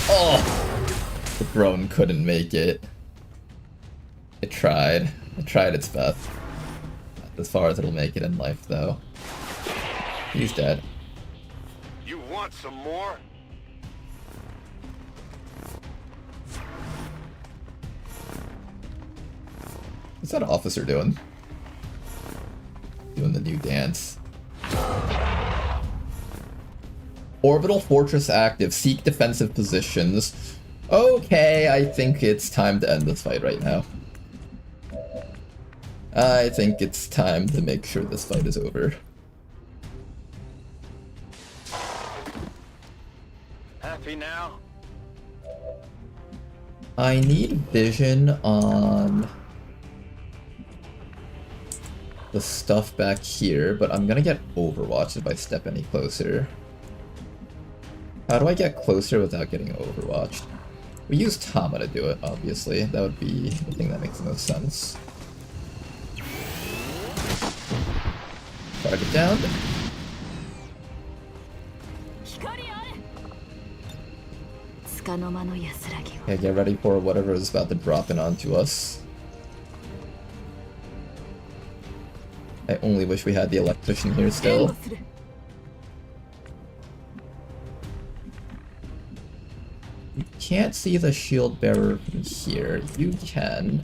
Oh! The drone couldn't make it. It tried. It tried its best. Not as far as it'll make it in life, though. He's dead. You want some more? What's that officer doing? Doing the new dance. Orbital Fortress active. Seek defensive positions. Okay, I think it's time to end this fight right now. I think it's time to make sure this fight is over. Happy now? I need vision on the stuff back here, but I'm gonna get overwatched if I step any closer. How do I get closer without getting overwatched? We use Tama to do it, obviously. That would be the thing that makes the most sense. Target down. Okay, get ready for whatever is about to drop in onto us. I only wish we had the electrician here still. You can't see the shield bearer from here. You can.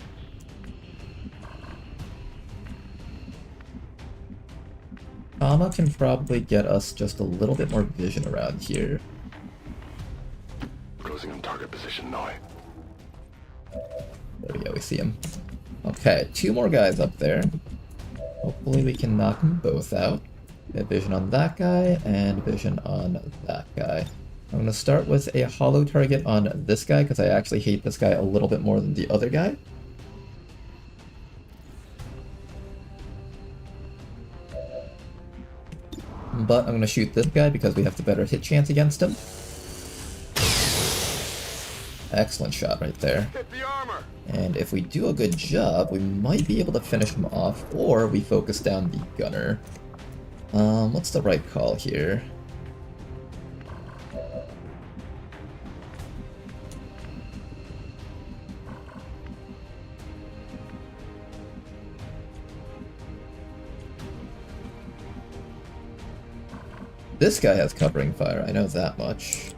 Tama can probably get us just a little bit more vision around here. Closing on target position now. There we go, we see him. Okay, 2 more guys up there. Hopefully we can knock them both out. We have vision on that guy and vision on that guy. I'm going to start with a hollow target on this guy because I actually hate this guy a little bit more than the other guy. But I'm going to shoot this guy because we have the better hit chance against him. Excellent shot right there. And if we do a good job, we might be able to finish him off, or we focus down the gunner. What's the right call here? This guy has covering fire, I know that much.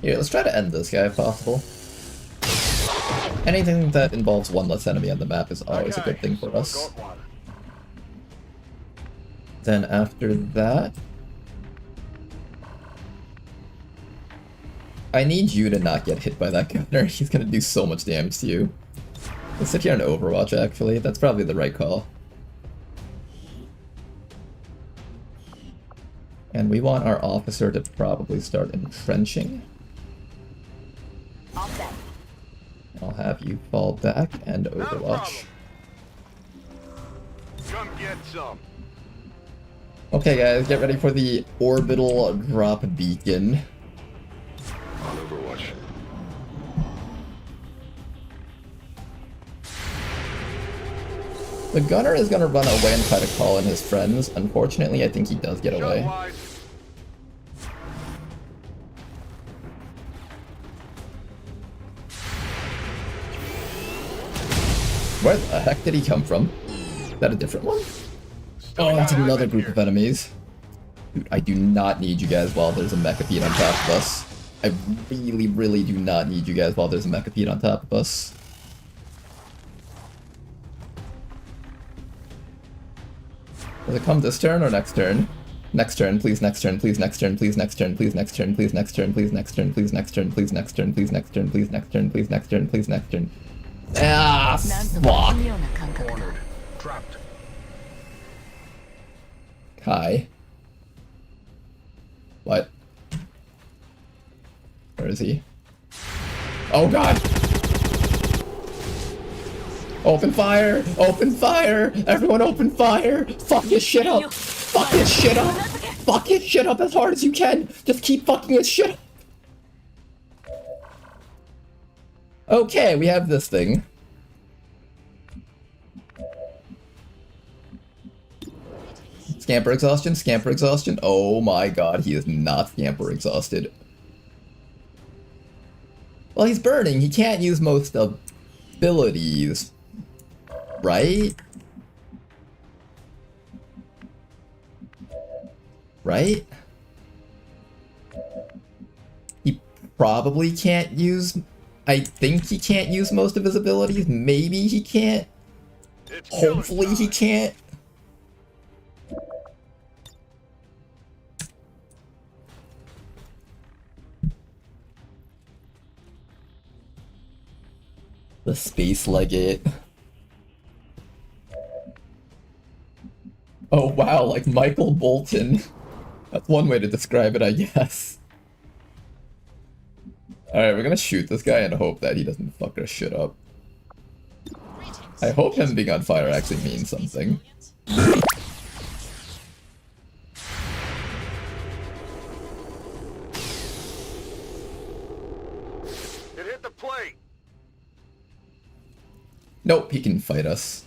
Here, let's try to end this guy if possible. Anything that involves one less enemy on the map is always a good thing for us. Then after that... I need you to not get hit by that gunner. He's gonna do so much damage to you. Let's sit here and Overwatch, actually. That's probably the right call. And we want our officer to probably start entrenching. All set. I'll have you fall back and overwatch. Come get some. Okay guys, get ready for the orbital drop beacon. On Overwatch. The gunner is gonna run away and try to call in his friends. Unfortunately, I think he does get away. Where the heck did he come from? Is that a different one? Oh, that's another group of enemies. Dude, I do not need you guys while there's a mechapede on top of us. I really, really do not need you guys while there's a mechapede on top of us. Does it come this turn or next turn? Next turn, please, next turn, please, next turn, please, next turn, please, next turn, please, next turn, please, next turn, please, next turn, please, next turn, please, next turn, please, next turn, please, next turn, please, next turn. Ah, fuck. Cornered. Trapped. Kai. What? Where is he? Oh god! Open fire! Open fire! Everyone open fire! Fuck his shit up! Fuck his shit up! Fuck his shit up as hard as you can! Just keep fucking his shit up! Okay, we have this thing. Scamper exhaustion, scamper exhaustion. Oh my god, he is not scamper exhausted. Well, he's burning. He can't use most abilities. Right? Right? He probably can't use... I think he can't use most of his abilities. Maybe he can't. Hopefully he can't. The Space Legate. Oh wow, like Michael Bolton. That's one way to describe it, I guess. Alright, we're gonna shoot this guy and hope that he doesn't fuck our shit up. I hope him being on fire actually means something. It hit the plate. Nope, he can fight us.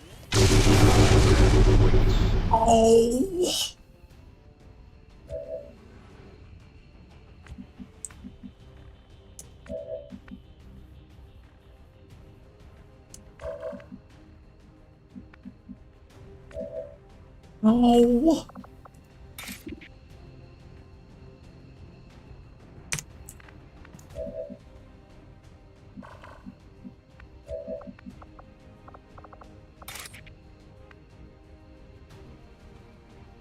Oh! Oh!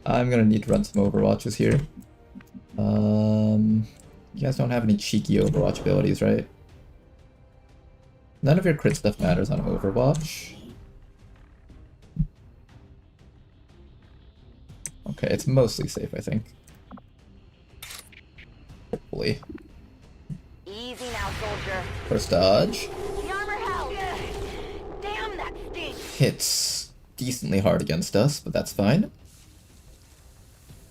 I'm gonna need to run some Overwatches here. You guys don't have any cheeky Overwatch abilities, right? None of your crit stuff matters on Overwatch. Okay, it's mostly safe, I think. Hopefully. Easy now, soldier. First dodge. The armor held. Damn, that stinks. Hits decently hard against us, but that's fine.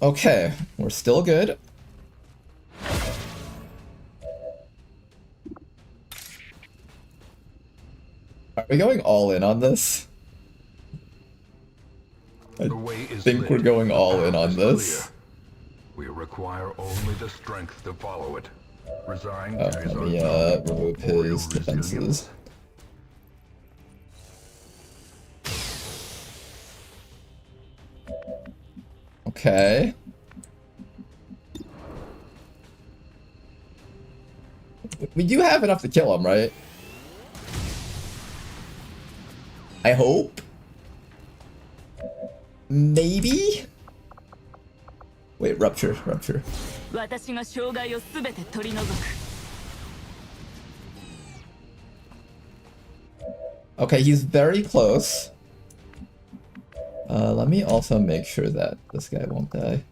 Okay, we're still good. Are we going all in on this? I think we're going all in on this. We require only the strength to follow it. Resign. Let me remove his defenses. Okay. We do have enough to kill him, right? I hope. Maybe? Wait, rupture. Okay, he's very close. Let me also make sure that this guy won't die.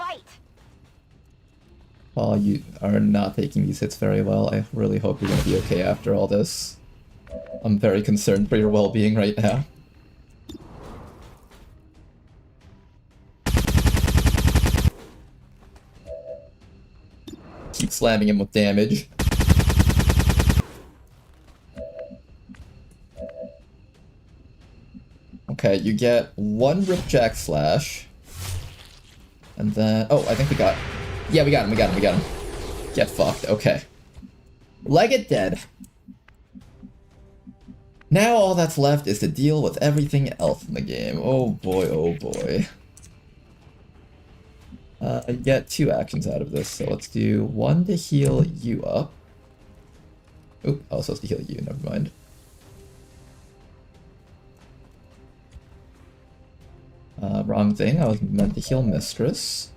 right. Paul, you are not taking these hits very well. I really hope you're gonna be okay after all this. I'm very concerned for your well-being right now. Keep slamming him with damage. Okay, you get one Ripjack Slash. And then... oh, I think we got... yeah, we got him. Get fucked, okay. Leggett dead. Now all that's left is to deal with everything else in the game. Oh boy, oh boy. I get 2 actions out of this, so let's do 1 to heal you up. Oop, I was supposed to heal you, never mind. Wrong thing, I was meant to heal Mistress.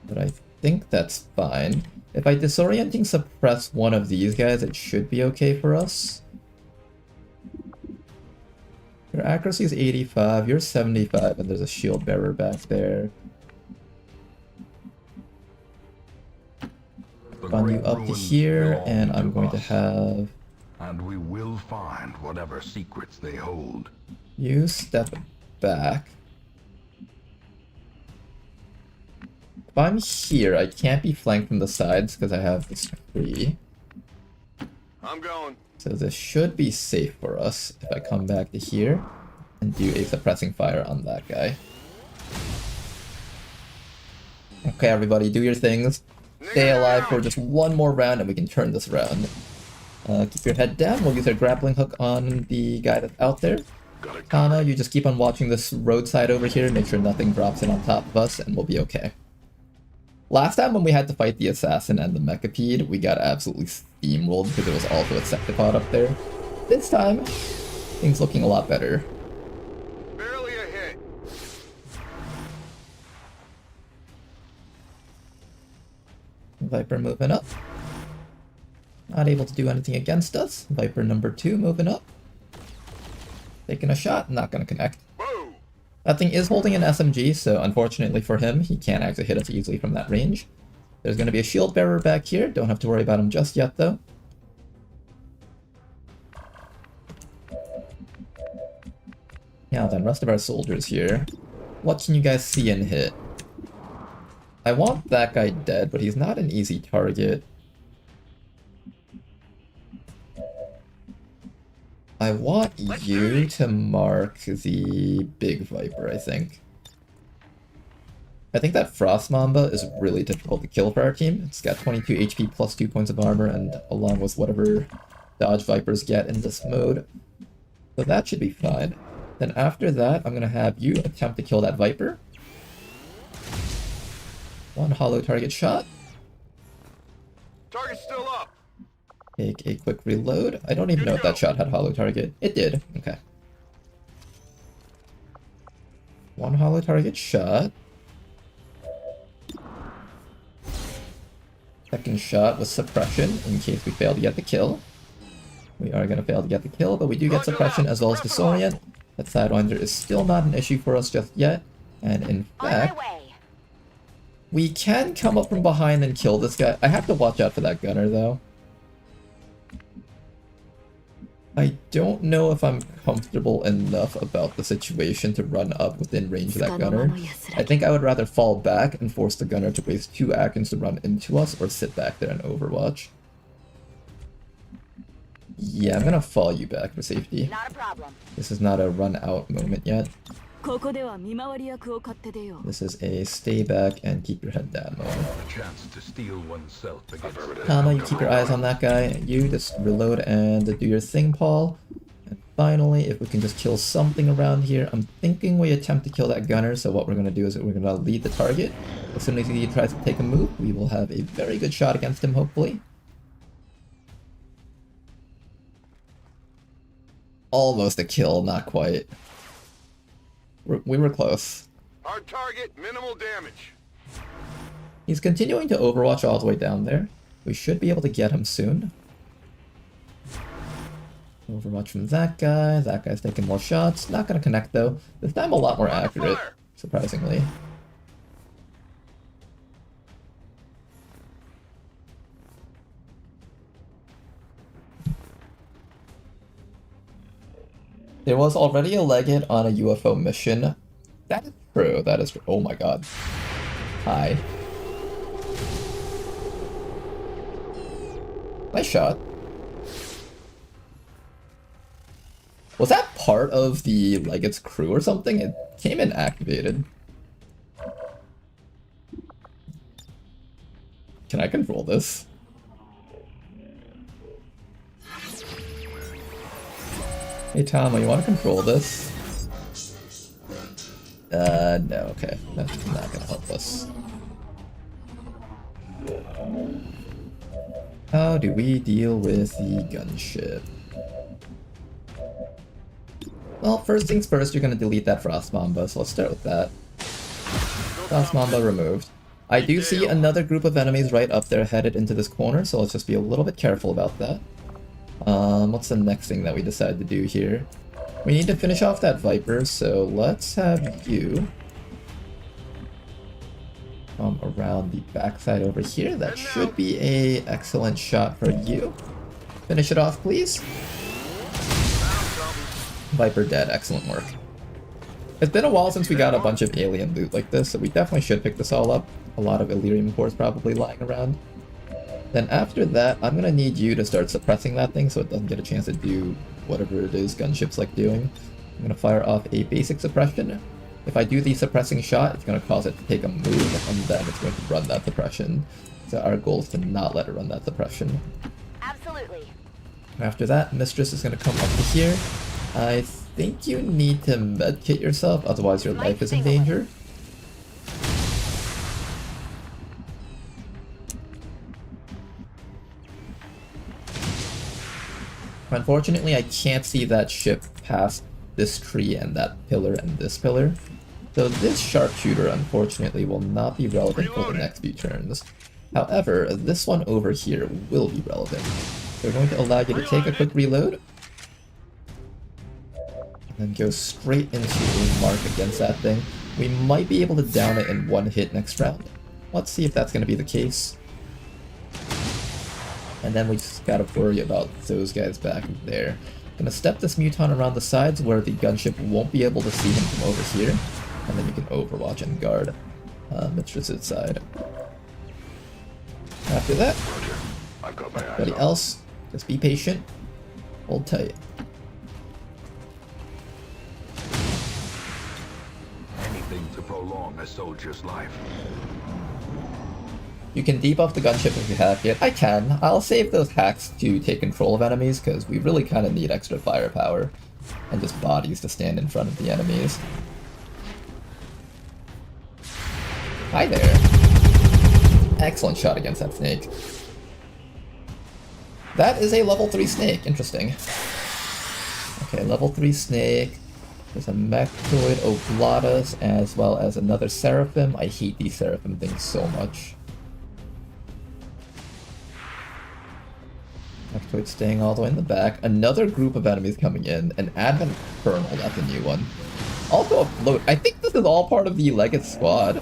But I think that's fine. If I disorienting suppress one of these guys, it should be okay for us. Your accuracy is 85, you're 75, and there's a shield bearer back there. Run you up to here, and I'm going to have... and we will find whatever secrets they hold. You step back. If I'm here, I can't be flanked from the sides because I have this tree. I'm going. So this should be safe for us if I come back to here and do a suppressing fire on that guy. Okay, everybody, do your things. Stay alive for just one more round and we can turn this around. Keep your head down. We'll use our grappling hook on the guy that's out there. Kana, you just keep on watching this roadside over here. Make sure nothing drops in on top of us and we'll be okay. Last time when we had to fight the assassin and the mechapede, we got absolutely steamrolled because there was also a septipod up there. This time, things looking a lot better. Barely a hit. Viper moving up. Not able to do anything against us. Viper number 2 moving up. Taking a shot, not gonna connect. That thing is holding an SMG, so unfortunately for him, he can't actually hit us easily from that range. There's gonna be a shield bearer back here, don't have to worry about him just yet though. Now then, rest of our soldiers here. What can you guys see and hit? I want that guy dead, but he's not an easy target. I want you to mark the big Viper, I think. I think that Frost Mamba is really difficult to kill for our team. It's got 22 HP plus 2 points of armor, and along with whatever dodge Vipers get in this mode. So that should be fine. Then after that, I'm going to have you attempt to kill that Viper. 1 hollow target shot. Target's still up. Take a quick reload. I don't even know if that shot had hollow target. It did. Okay. 1 hollow target shot. Second shot with suppression in case we fail to get the kill. We are going to fail to get the kill, but we do get suppression as well as disorient. That Sidewinder is still not an issue for us just yet. And in fact, we can come up from behind and kill this guy. I have to watch out for that gunner though. I don't know if I'm comfortable enough about the situation to run up within range of that gunner. I think I would rather fall back and force the gunner to waste 2 actions to run into us or sit back there and overwatch. Yeah, I'm gonna fall you back for safety. Not a problem. This is not a run out moment yet. This is a stay back and keep your head down moment. A chance to steel oneself against Kana, you keep your eyes on that guy. You just reload and do your thing, Paul. And finally, if we can just kill something around here, I'm thinking we attempt to kill that gunner. So what we're gonna do is we're gonna lead the target. As soon as he tries to take a move, we will have a very good shot against him, hopefully. Almost a kill, not quite. We were close. Our target, minimal damage. He's continuing to overwatch all the way down there. We should be able to get him soon. Overwatch from that guy. That guy's taking more shots. Not going to connect though. This time a lot more accurate, surprisingly. There was already a Legate on a UFO mission. That is true, that is true. Oh my god. Hi. Nice shot. Was that part of the Legate's crew or something? It came in activated. Can I control this? Hey Tom, you want to control this? No, okay. That's not gonna help us. How do we deal with the gunship? Well, first things first, you're gonna delete that Frost Mamba, so let's start with that. Frost Mamba removed. I do see another group of enemies right up there headed into this corner, so let's just be a little bit careful about that. What's the next thing that we decide to do here? We need to finish off that Viper, so let's have you come around the backside over here. That should be a excellent shot for you. Finish it off, please. Viper dead, excellent work. It's been a while since we got a bunch of alien loot like this, so we definitely should pick this all up. A lot of Illyrium cores probably lying around. Then after that, I'm gonna need you to start suppressing that thing so it doesn't get a chance to do whatever it is gunship's like doing. I'm gonna fire off a basic suppression. If I do the suppressing shot, it's gonna cause it to take a move, and then it's going to run that suppression. So our goal is to not let it run that suppression. Absolutely. After that, Mistress is gonna come up to here. I think you need to medkit yourself, otherwise your life is in danger. Unfortunately, I can't see that ship past this tree and that pillar and this pillar. So this sharpshooter, unfortunately, will not be relevant for the next few turns. However, this one over here will be relevant. So we're going to allow you to take a quick reload. And then go straight into a mark against that thing. We might be able to down it in one hit next round. Let's see if that's going to be the case. And then we just gotta worry about those guys back there. Gonna step this Muton around the sides where the gunship won't be able to see him from over here. And then you can overwatch and guard Mistress's side. After that, everybody else, just be patient, hold tight. Anything to prolong a soldier's life. You can debuff the gunship if you have yet. I can. I'll save those hacks to take control of enemies because we really kind of need extra firepower and just bodies to stand in front of the enemies. Hi there. Excellent shot against that snake. That is a level 3 snake. Interesting. Okay, level 3 snake. There's a Mechtoid Oblatus as well as another Seraphim. I hate these Seraphim things so much. Mechtoid staying all the way in the back. Another group of enemies coming in. An Advent Colonel, that's a new one. Also a float. I think this is all part of the Legate squad.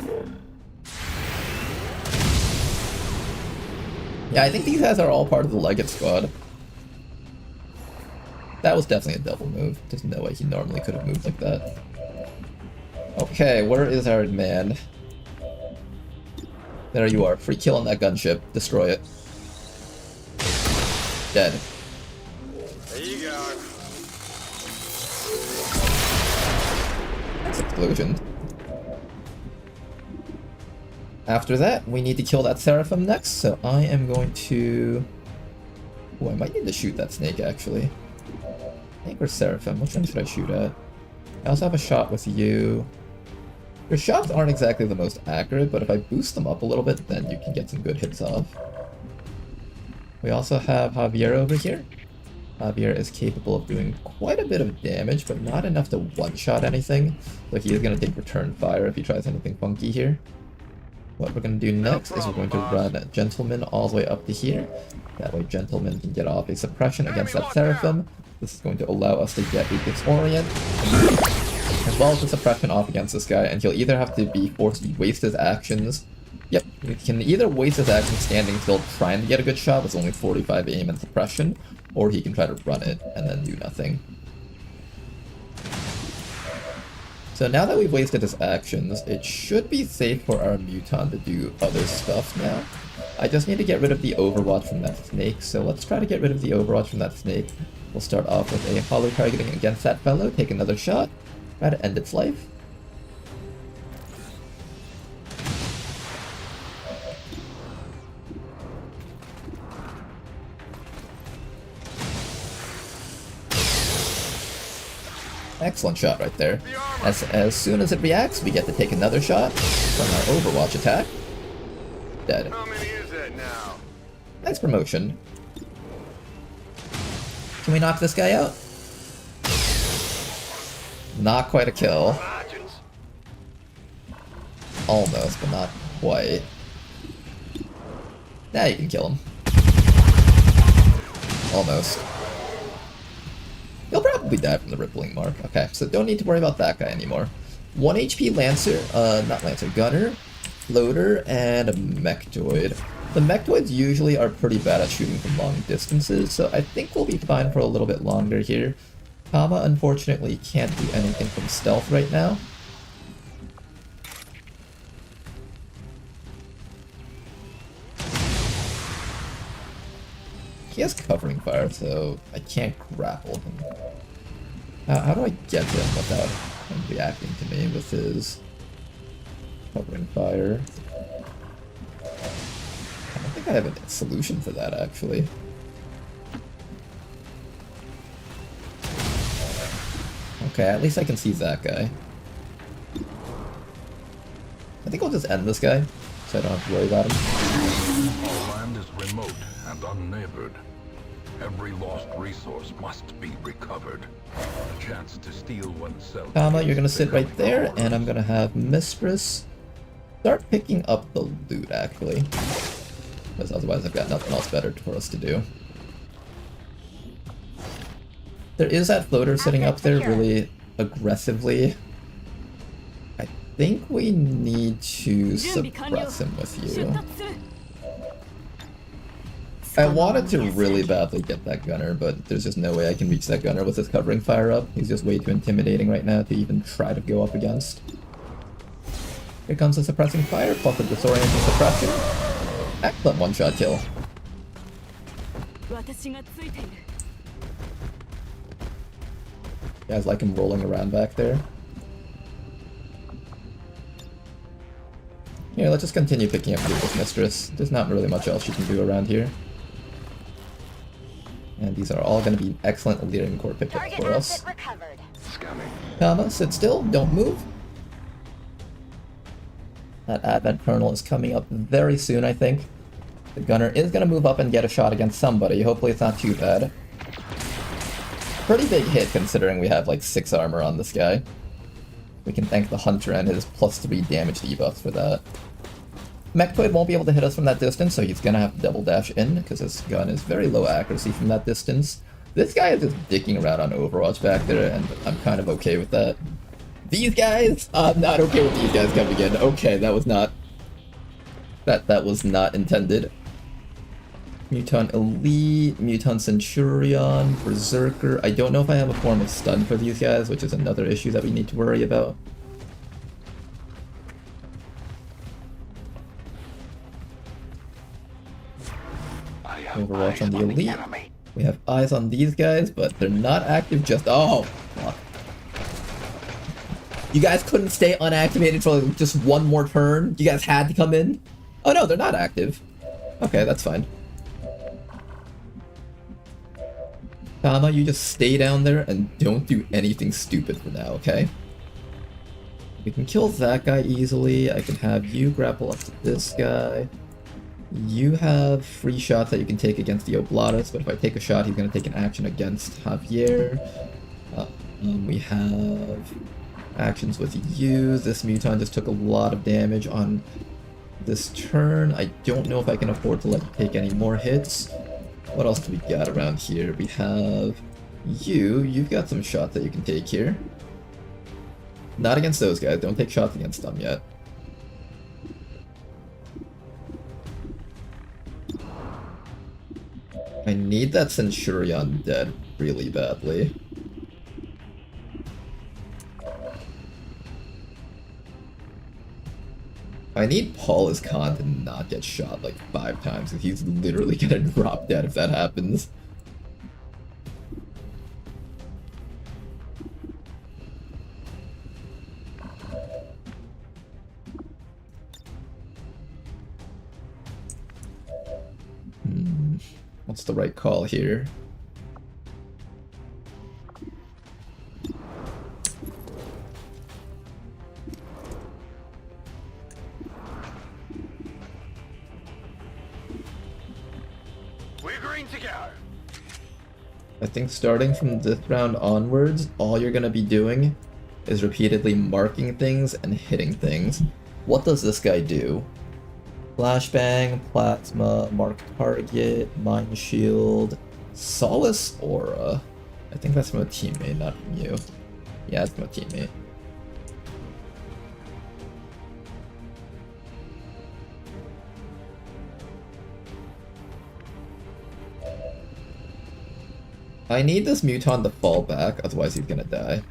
Yeah, I think these guys are all part of the Legate squad. That was definitely a double move. There's no way he normally could have moved like that. Okay, where is our man? There you are. Free kill on that gunship. Destroy it. Dead. There you go. That's explosion. After that, we need to kill that Seraphim next, so I am going to... Oh, I might need to shoot that snake, actually. Snake or Seraphim? Which one should I shoot at? I also have a shot with you. Your shots aren't exactly the most accurate, but if I boost them up a little bit, then you can get some good hits off. We also have Javier over here. Javier is capable of doing quite a bit of damage, but not enough to one-shot anything. So he is going to take return fire if he tries anything funky here. What we're going to do next is we're going to run Gentleman all the way up to here. That way Gentleman can get off a suppression against that Seraphim. This is going to allow us to get a Disorient, as well as a suppression off against this guy, and he'll either have to be forced to waste his actions. Yep, he can either waste his action standing still trying to get a good shot with only 45 aim and suppression, or he can try to run it and then do nothing. So now that we've wasted his actions, it should be safe for our Muton to do other stuff now. I just need to get rid of the Overwatch from that snake, so let's try to get rid of the Overwatch from that snake. We'll start off with a hollow targeting against that fellow, take another shot, try to end its life. Excellent shot right there. As soon as it reacts, we get to take another shot from our Overwatch attack. Dead. How many is that now? Nice promotion. Can we knock this guy out? Not quite a kill. Almost, but not quite. Now you can kill him. Almost. He'll probably die from the rippling mark. Okay, so don't need to worry about that guy anymore. 1 HP Lancer, not Lancer, Gunner, Floater, and a Mechtoid. The Mechtoids usually are pretty bad at shooting from long distances, so I think we'll be fine for a little bit longer here. Kama, unfortunately, can't do anything from stealth right now. He has covering fire, so I can't grapple him. How do I get him without him reacting to me with his covering fire? I don't think I have a solution for that, actually. Okay, at least I can see that guy. I think I'll just end this guy, so I don't have to worry about him. Our land is remote and unneighbored. Every lost resource must be recovered. A chance to steal oneself. Kama, you're gonna sit right there, and I'm gonna have Mistress start picking up the loot, actually. Because otherwise I've got nothing else better for us to do. There is that floater sitting up there really aggressively. I think we need to suppress him with you. I wanted to really badly get that gunner, but there's just no way I can reach that gunner with his covering fire up. He's just way too intimidating right now to even try to go up against. Here comes the suppressing fire, plus the disorienting suppression. Excellent one-shot kill. You guys like him rolling around back there? Here, let's just continue picking up loot with Mistress. There's not really much else you can do around here. And these are all going to be excellent Illyrian core pickups for us. Kama, sit still, don't move. That Advent Kernel is coming up very soon, I think. The gunner is going to move up and get a shot against somebody. Hopefully it's not too bad. Pretty big hit considering we have like 6 armor on this guy. We can thank the Hunter and his +3 damage debuffs for that. Mechtoid won't be able to hit us from that distance, so he's gonna have to double dash in, because his gun is very low accuracy from that distance. This guy is just dicking around on Overwatch back there, and I'm kind of okay with that. These guys? I'm not okay with these guys coming in. Okay, that was not... That was not intended. Mutant Elite, Mutant Centurion, Berserker. I don't know if I have a form of stun for these guys, which is another issue that we need to worry about. Overwatch on the Elite. We have eyes on these guys, but they're not active just... Oh! Fuck. You guys couldn't stay unactivated for like just one more turn? You guys had to come in? Oh no, they're not active. Okay, that's fine. Kama, you just stay down there and don't do anything stupid for now, okay? We can kill that guy easily. I can have you grapple up to this guy. You have free shots that you can take against the Oblatus, but if I take a shot, he's going to take an action against Javier. We have actions with you. This Muton just took a lot of damage on this turn. I don't know if I can afford to let you take any more hits. What else do we got around here? We have you. You've got some shots that you can take here. Not against those guys. Don't take shots against them yet. I need that Centurion dead really badly. I need Paulus Khan to not get shot like 5 times, because he's literally gonna drop dead if that happens. What's the right call here? We're green to go. I think starting from this round onwards, all you're gonna be doing is repeatedly marking things and hitting things. What does this guy do? Flashbang, Plasma, Mark Target, Mind Shield, Solace Aura. I think that's from a teammate, not from you. Yeah, it's from a teammate. I need this Muton to fall back, otherwise he's gonna die.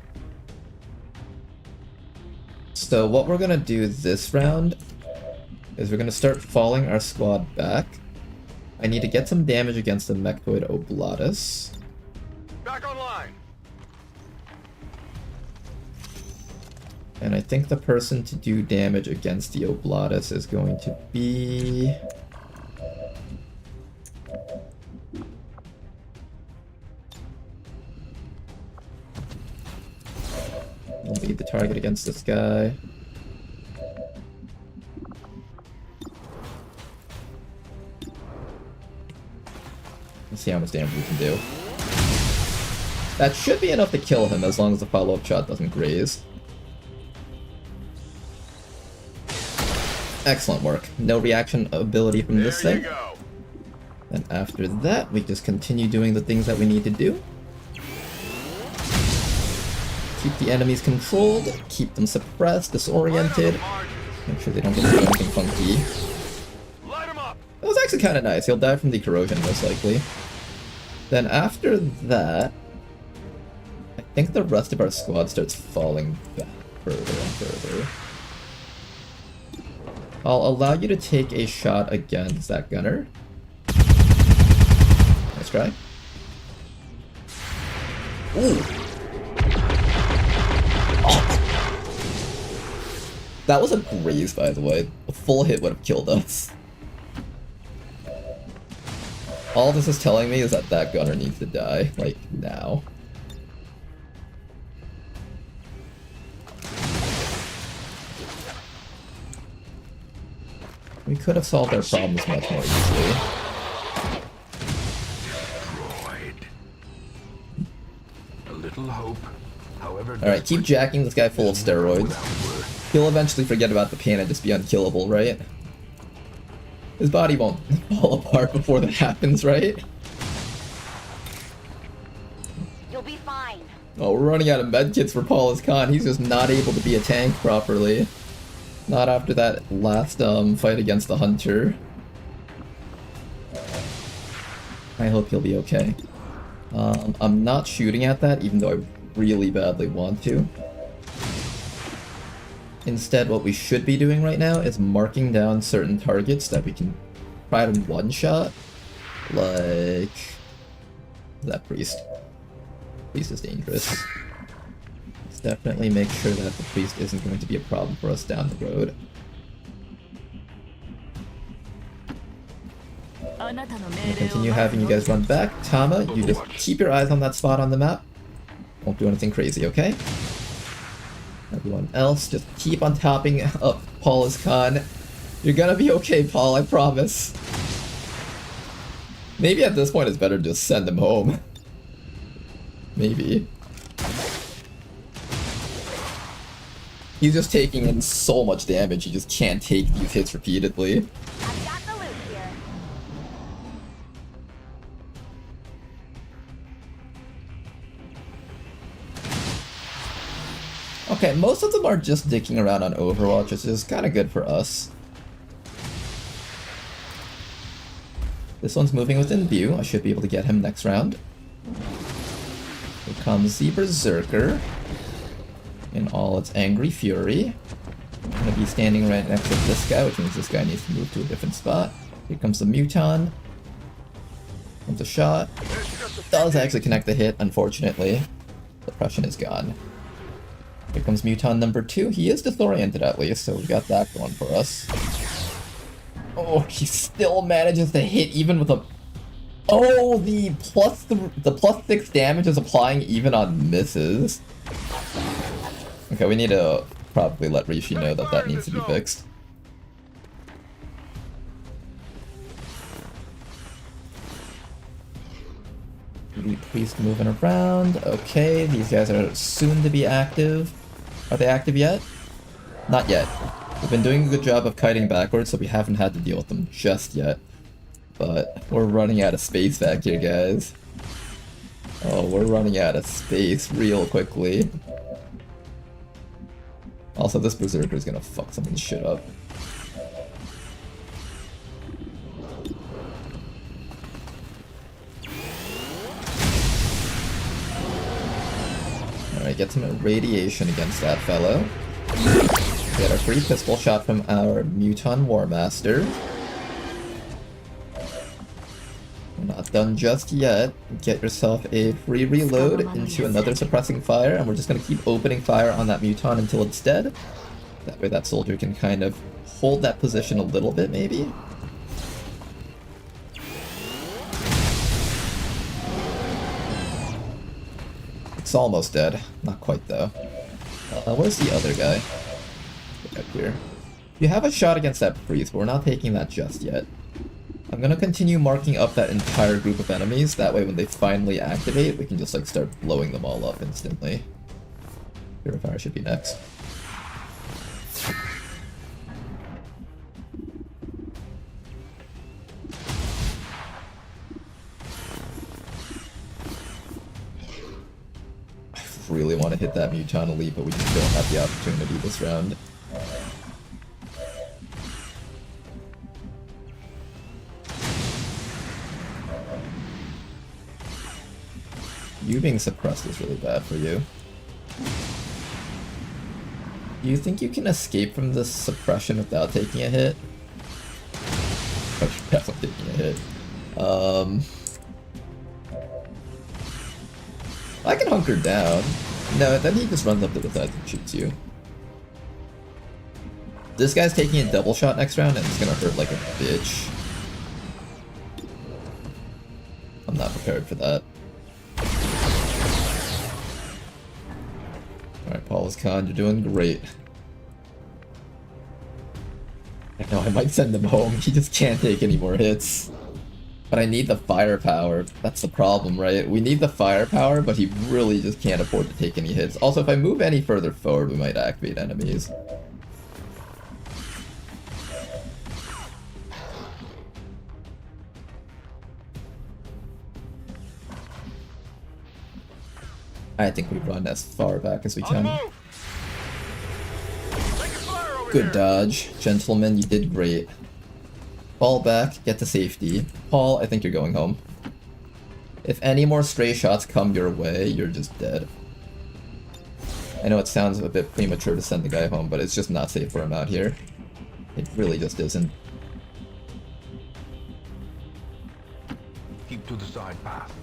So what we're gonna do this round is we're gonna start falling our squad back. I need to get some damage against the Mechtoid Oblatus. Back online. And I think the person to do damage against the Oblatus is going to be... I'll lead the target against this guy. Let's see how much damage we can do. That should be enough to kill him as long as the follow-up shot doesn't graze. Excellent work. No reaction ability from this thing. And after that, we just continue doing the things that we need to do. Keep the enemies controlled, keep them suppressed, disoriented. Make sure they don't get to do anything funky. That was actually kind of nice. He'll die from the corrosion, most likely. Then after that, I think the rest of our squad starts falling back further and further. I'll allow you to take a shot against that gunner. Nice try. Ooh! Oh. That was a graze, by the way. A full hit would have killed us. All this is telling me is that that gunner needs to die, like, now. We could have solved our problems much more easily. A little hope, however. Alright, keep jacking this guy full of steroids. He'll eventually forget about the pain and just be unkillable, right? His body won't fall apart before that happens, right? You'll be fine. Oh, we're running out of medkits for Paulus Khan. He's just not able to be a tank properly. Not after that last fight against the Hunter. I hope he'll be okay. I'm not shooting at that, even though I really badly want to. Instead, what we should be doing right now is marking down certain targets that we can try to one-shot. Like... that priest. Priest is dangerous. Let's definitely make sure that the priest isn't going to be a problem for us down the road. I'll continue having you guys run back. Tama, you just keep your eyes on that spot on the map. Won't do anything crazy, okay? Everyone else, just keep on topping up Paulus Khan. You're gonna be okay, Paul, I promise. Maybe at this point it's better to just send him home. Maybe. He's just taking in so much damage, he just can't take these hits repeatedly. I've got the loot here. Okay, most of them are just dicking around on Overwatch, which is kind of good for us. This one's moving within view. I should be able to get him next round. Here comes the Berserker in all its angry fury. I'm gonna be standing right next to this guy, which means this guy needs to move to a different spot. Here comes the Muton. Comes a shot. Does actually connect the hit, unfortunately. The Prussian is gone. Here comes Muton number 2. He is disoriented at least, so we got that going for us. Oh, he still manages to hit even with a... Oh, the plus 6 damage is applying even on misses. Okay, we need to probably let Rishi know that that needs to be fixed. The priest moving around. Okay, these guys are soon to be active. Are they active yet? Not yet. We've been doing a good job of kiting backwards, so we haven't had to deal with them just yet. But we're running out of space back here, guys. Oh, we're running out of space real quickly. Also, this Berserker is gonna fuck some of this shit up. Alright, get some radiation against that fellow. Get a free pistol shot from our Muton War Master. We're not done just yet. Get yourself a free reload into another suppressing fire, and we're just gonna keep opening fire on that Muton until it's dead. That way that soldier can kind of hold that position a little bit, maybe. It's almost dead. Not quite, though. Where's the other guy? Get up here. You have a shot against that priest, but we're not taking that just yet. I'm gonna continue marking up that entire group of enemies. That way when they finally activate, we can just like start blowing them all up instantly. Purifier should be next. I really want to hit that Muton Elite, but we just don't have the opportunity this round. You being suppressed is really bad for you. Do you think you can escape from this suppression without taking a hit? Oh, you're definitely taking a hit. I can hunker down. No, then he just runs up to the side and shoots you. This guy's taking a double shot next round and it's gonna hurt like a bitch. I'm not prepared for that. Alright, Paulus Khan, you're doing great. I know I might send him home, he just can't take any more hits. But I need the firepower. That's the problem, right? We need the firepower, but he really just can't afford to take any hits. Also, if I move any further forward, we might activate enemies. I think we run as far back as we can. Good dodge. Gentlemen, you did great. Fall back, get to safety. Paul, I think you're going home. If any more stray shots come your way, you're just dead. I know it sounds a bit premature to send the guy home, but it's just not safe for him out here. It really just isn't. Keep to the side path.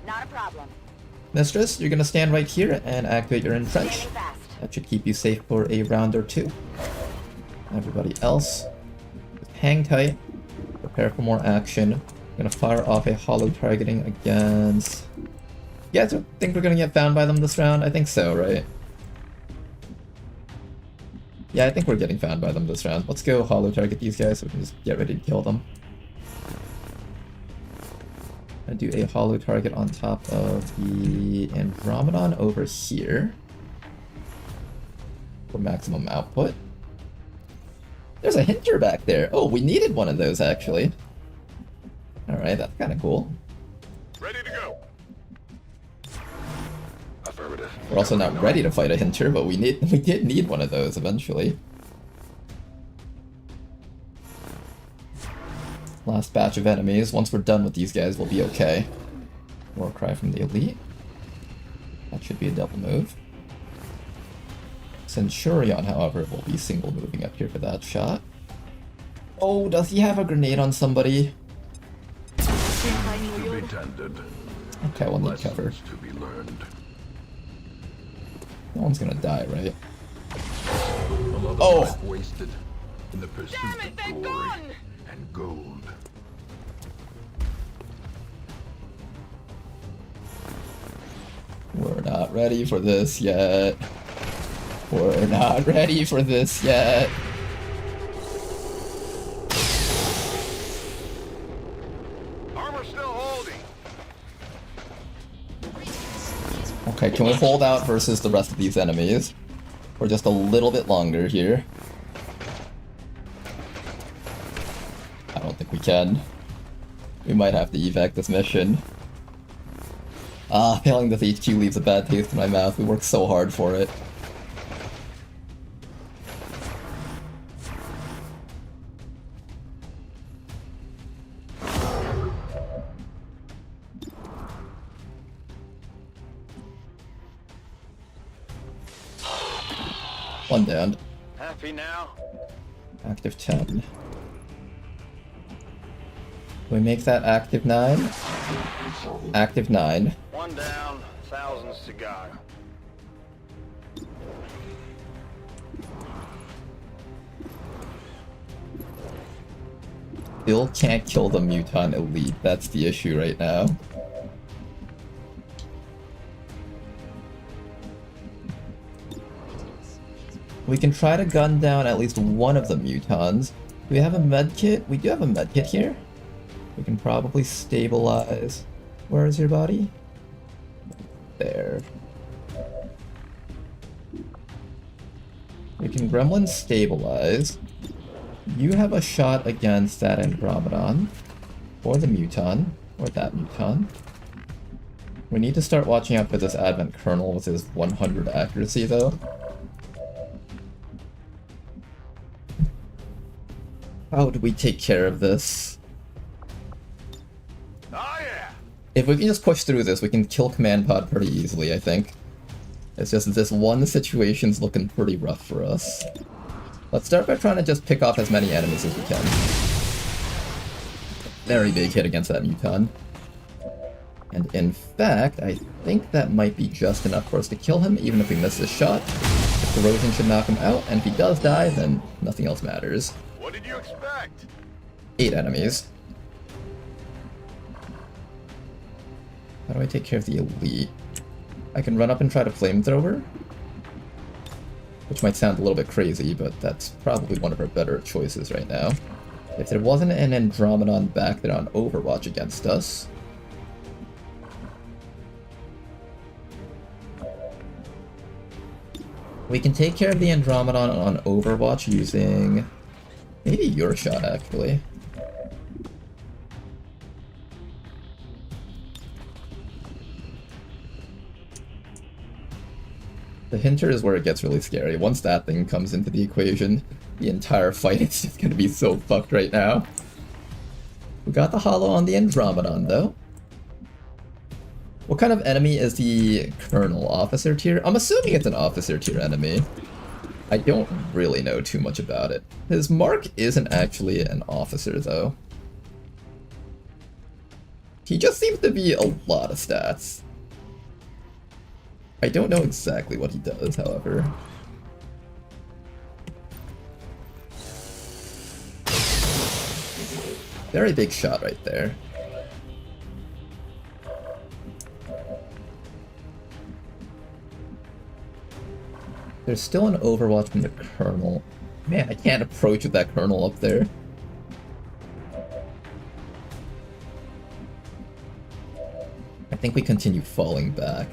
Not a problem. Mistress, you're gonna stand right here and activate your entrench. That should keep you safe for a round or two. Everybody else, just hang tight. Prepare for more action. I'm gonna fire off a hollow targeting against... You guys think we're gonna get found by them this round? I think so, right? Yeah, I think we're getting found by them this round. Let's go hollow target these guys so we can just get ready to kill them. I do a hollow target on top of the Andromedon over here for maximum output. There's a Hinter back there. Oh, we needed one of those actually. Alright, that's kind of cool. Ready to go. Affirmative. We're also not ready to fight a Hinter, but we did need one of those eventually. Last batch of enemies. Once we're done with these guys, we'll be okay. War cry from the elite. That should be a double move. Centurion, however, will be single moving up here for that shot. Oh, does he have a grenade on somebody? To be tended. Okay, we'll need cover. To be learned. No one's gonna die, right? A lot of Oh! life wasted in the pursuit Damn it, of they're glory gone! and gold. We're not ready for this yet. We're not ready for this yet. Armor still holding. Okay, can we hold out versus the rest of these enemies? For just a little bit longer here. I don't think we can. We might have to evac this mission. Failing this HQ leaves a bad taste in my mouth. We worked so hard for it. One down. Happy now? Active 10. Can we make that active 9? Active 9. One down, thousands to go. Still can't kill the Mutant Elite. That's the issue right now. We can try to gun down at least one of the Mutons. Do we have a medkit? We do have a medkit here. We can probably stabilize. Where is your body? There. We can Gremlin stabilize. You have a shot against that Andromedon. Or the Muton. Or that Muton. We need to start watching out for this Advent Colonel with his 100 accuracy though. How do we take care of this? Oh yeah! If we can just push through this, we can kill Command Pod pretty easily, I think. It's just this one situation's looking pretty rough for us. Let's start by trying to just pick off as many enemies as we can. Very big hit against that Muton. And in fact, I think that might be just enough for us to kill him, even if we miss this shot. The corrosion should knock him out, and if he does die, then nothing else matters. What did you expect? 8 enemies. How do I take care of the elite? I can run up and try to flamethrower. Which might sound a little bit crazy, but that's probably one of our better choices right now. If there wasn't an Andromedon back there on Overwatch against us... we can take care of the Andromedon on Overwatch using... maybe your shot, actually. The Hinter is where it gets really scary. Once that thing comes into the equation, the entire fight is just gonna be so fucked right now. We got the holo on the Andromedon, though. What kind of enemy is the Colonel? Officer tier? I'm assuming it's an officer tier enemy. I don't really know too much about it. His mark isn't actually an officer, though. He just seems to be a lot of stats. I don't know exactly what he does, however. Very big shot right there. There's still an Overwatch from the Colonel. Man, I can't approach with that Colonel up there. I think we continue falling back.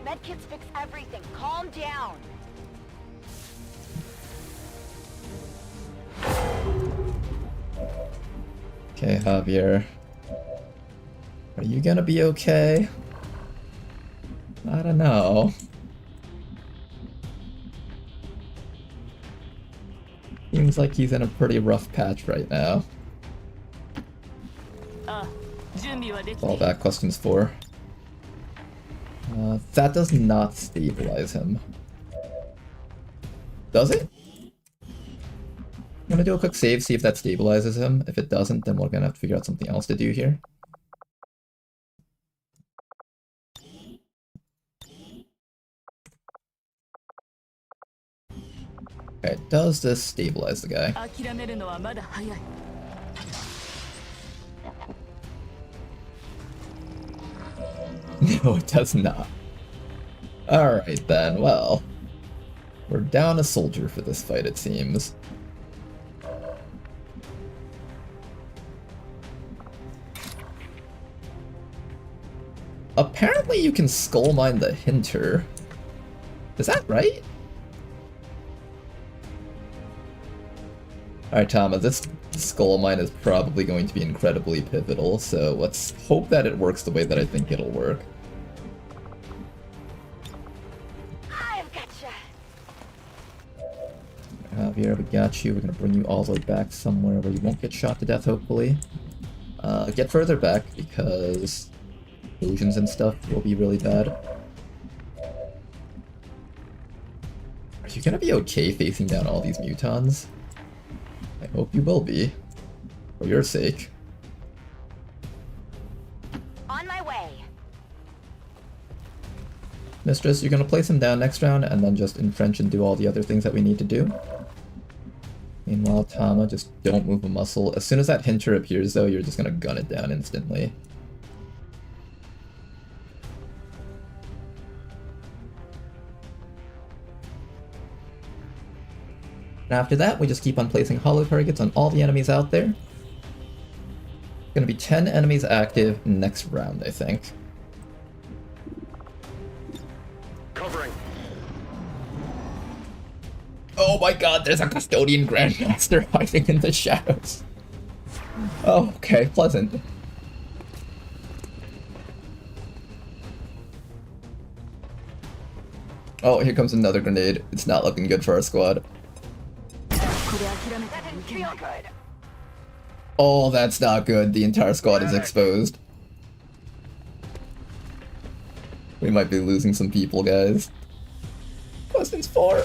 Medkits fix everything. Calm down. Okay, Javier. Are you gonna be okay? I don't know. Seems like he's in a pretty rough patch right now. All that questions for. That does not stabilize him. Does it? I'm gonna do a quick save, see if that stabilizes him. If it doesn't, then we're gonna have to figure out something else to do here. Okay, does this stabilize the guy? No, it does not. Alright then, well. We're down a soldier for this fight, it seems. Apparently you can skull mine the hinter. Is that right? Alright, Tama, this skull mine is probably going to be incredibly pivotal, so let's hope that it works the way that I think it'll work. I've gotcha. Javier, we got you. We're gonna bring you all the way back somewhere where you won't get shot to death, hopefully. Get further back, because illusions and stuff will be really bad. Are you gonna be okay facing down all these mutons? I hope you will be. For your sake. On my way. Mistress, you're gonna place him down next round and then just entrench and do all the other things that we need to do. Meanwhile, Tama, just don't move a muscle. As soon as that hinter appears, though, you're just gonna gun it down instantly. And after that, we just keep on placing hollow targets on all the enemies out there. Gonna be 10 enemies active next round, I think. Covering. Oh my god, there's a custodian grandmaster hiding in the shadows. Oh, okay, pleasant. Oh, here comes another grenade. It's not looking good for our squad. That didn't feel good. Oh, that's not good. The entire squad is exposed. We might be losing some people, guys. Questions 4.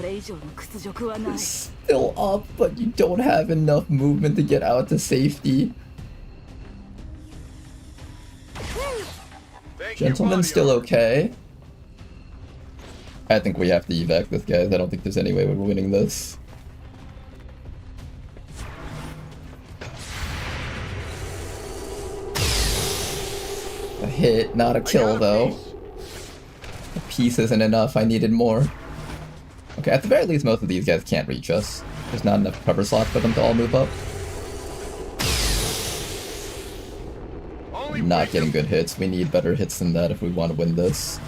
You're still up, but you don't have enough movement to get out to safety. Gentleman's still okay. I think we have to evac this, guys. I don't think there's any way we're winning this. A hit, not a kill, though. A piece isn't enough. I needed more. Okay, at the very least, most of these guys can't reach us. There's not enough cover slots for them to all move up. Not getting good hits. We need better hits than that if we want to win this.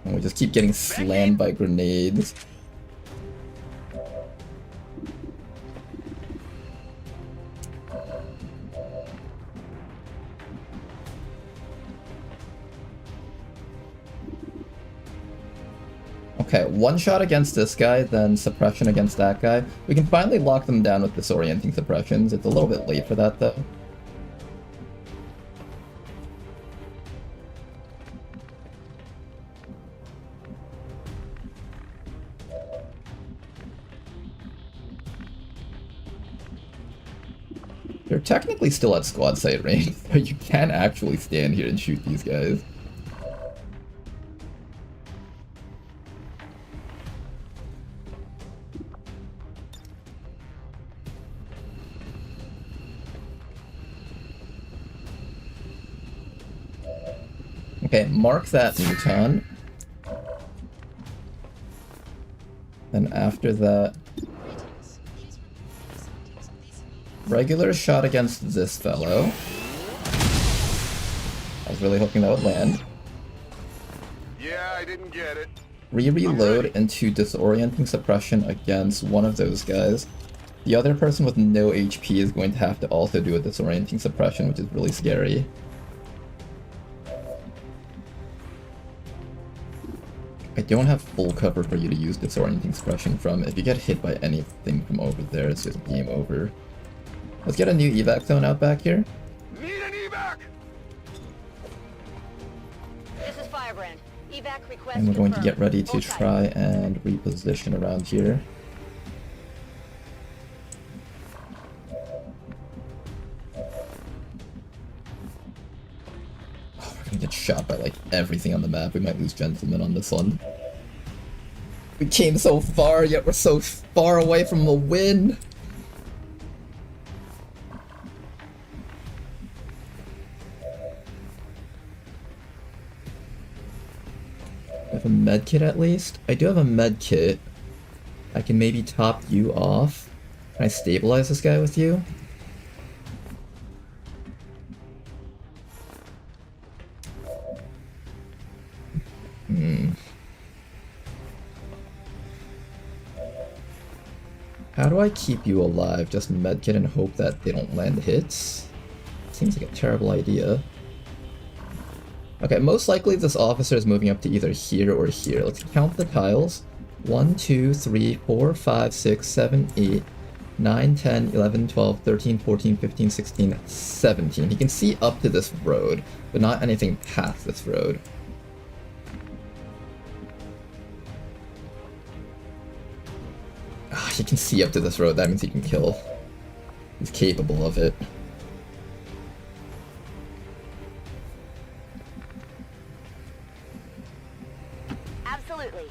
And we just keep getting slammed by grenades. Okay, one shot against this guy, then suppression against that guy. We can finally lock them down with disorienting suppressions. It's a little bit late for that, though. You're technically still at squad sight range, so you can actually stand here and shoot these guys. Okay, mark that muton. Then after that, regular shot against this fellow. I was really hoping that would land. Yeah, I didn't get it. Reload into disorienting suppression against one of those guys. The other person with no HP is going to have to also do a disorienting suppression, which is really scary. I don't have full cover for you to use disorienting suppression from. If you get hit by anything from over there, it's just game over. Let's get a new evac zone out back here. Need an evac! This is Firebrand. Evac request And we're going to confirmed. get ready to Hold tight. try and reposition around here. Oh, we're gonna get shot by like everything on the map. We might lose Gentleman on this one. We came so far, yet we're so far away from a win. I have a med kit at least. I do have a med kit. I can maybe top you off. Can I stabilize this guy with you? How do I keep you alive? Just medkit and hope that they don't land hits? Seems like a terrible idea. Okay, most likely this officer is moving up to either here or here. Let's count the tiles. 1, 2, 3, 4, 5, 6, 7, 8, 9, 10, 11, 12, 13, 14, 15, 16, 17. He can see up to this road, but not anything past this road. Ah, he can see up to this road, that means he can kill. He's capable of it. Absolutely.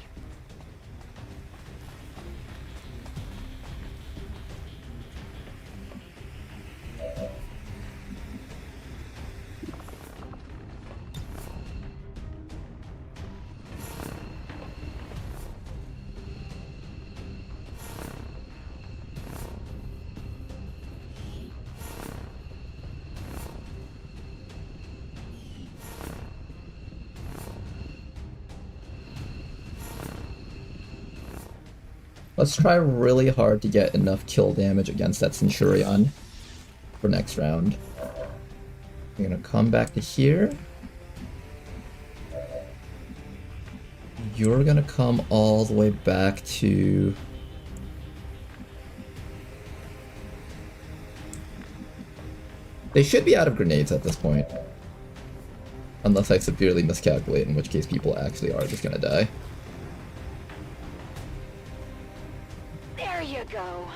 Let's try really hard to get enough kill damage against that Centurion for next round. We're gonna come back to here. You're gonna come all the way back to... They should be out of grenades at this point. Unless I severely miscalculate, in which case people actually are just gonna die. There you go.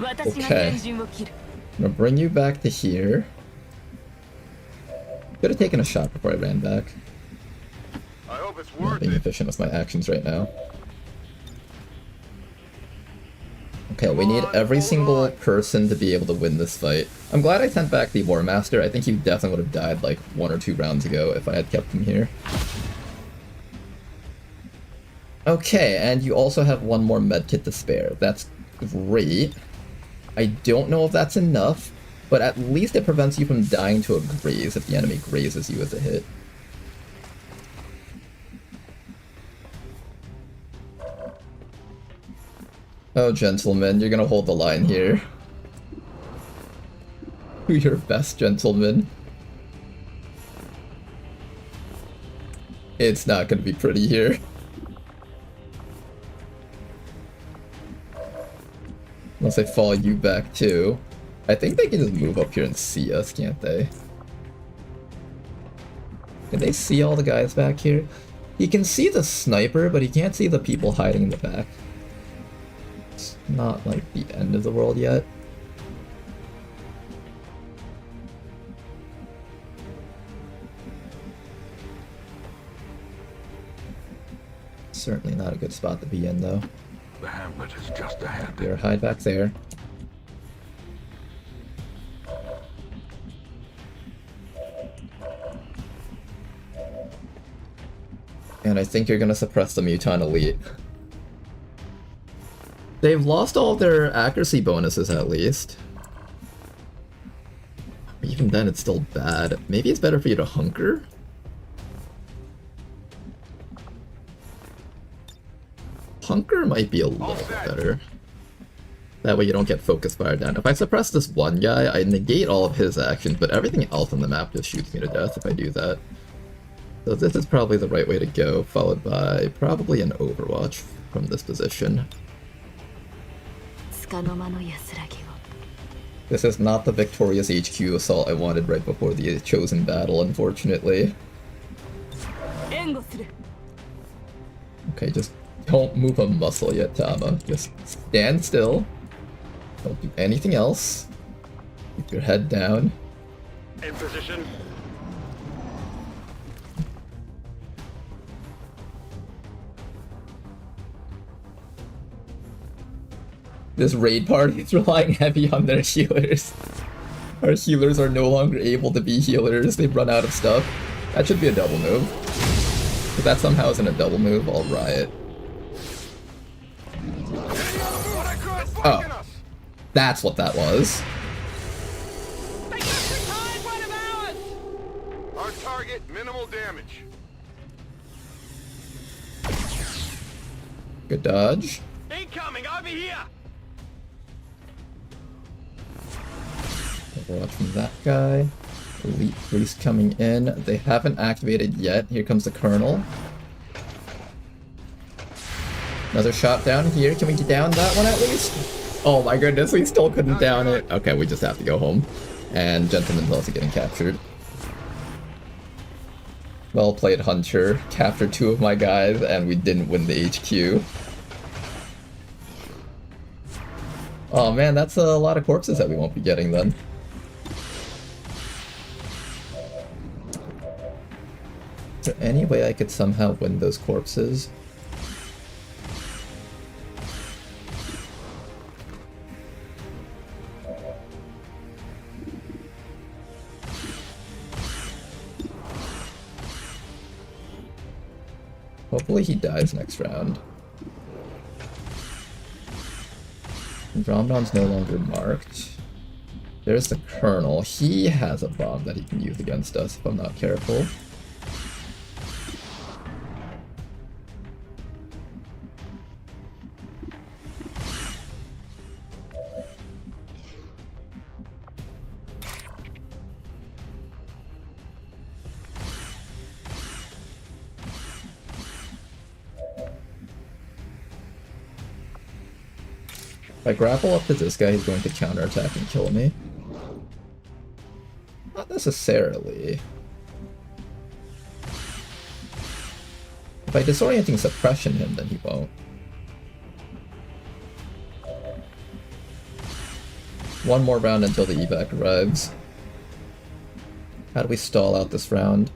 Okay. I'm gonna bring you back to here. Could have taken a shot before I ran back. I hope it's I'm not worth being it. efficient with my actions right now. Okay, we need every single person to be able to win this fight. I'm glad I sent back the War Master. I think he definitely would have died like 1 or 2 rounds ago if I had kept him here. Okay, and you also have 1 more medkit to spare. That's great. I don't know if that's enough, but at least it prevents you from dying to a graze if the enemy grazes you with a hit. Oh, gentlemen, you're gonna hold the line here. Do your best, gentlemen. It's not gonna be pretty here. Unless I fall you back too. I think they can just move up here and see us, can't they? Can they see all the guys back here? He can see the sniper, but he can't see the people hiding in the back. It's not like the end of the world yet. Certainly not a good spot to be in, though. The hamlet is just ahead. Here, hide back there. And I think you're gonna suppress the Muton Elite. They've lost all their accuracy bonuses at least. Even then, it's still bad. Maybe it's better for you to hunker? Hunker might be a little bit better. That way you don't get focus fire down. If I suppress this one guy, I negate all of his actions, but everything else on the map just shoots me to death if I do that. So this is probably the right way to go, followed by probably an Overwatch from this position. This is not the victorious HQ assault I wanted right before the chosen battle, unfortunately. Okay, just don't move a muscle yet, Tama. Just stand still. Don't do anything else. Keep your head down. In position. This raid party is relying heavy on their healers. Our healers are no longer able to be healers. They've run out of stuff. That should be a double move. If that somehow isn't a double move, I'll riot. Oh. That's what that was. Our target, minimal damage. Good dodge. Incoming, over here. Overwatch from that guy. Elite Priest coming in. They haven't activated yet. Here comes the Colonel. Another shot down here. Can we get down that one at least? Oh my goodness, we still couldn't down it. Okay, we just have to go home. And Gentleman's also getting captured. Well played, Hunter. Captured 2 of my guys, and we didn't win the HQ. Oh man, that's a lot of corpses that we won't be getting then. Is there any way I could somehow win those corpses? Hopefully he dies next round. Dromdom's no longer marked. There's the Colonel. He has a bomb that he can use against us if I'm not careful. If I grapple up to this guy, he's going to counterattack and kill me. Not necessarily. If I disorienting suppression him, then he won't. One more round until the evac arrives. How do we stall out this round?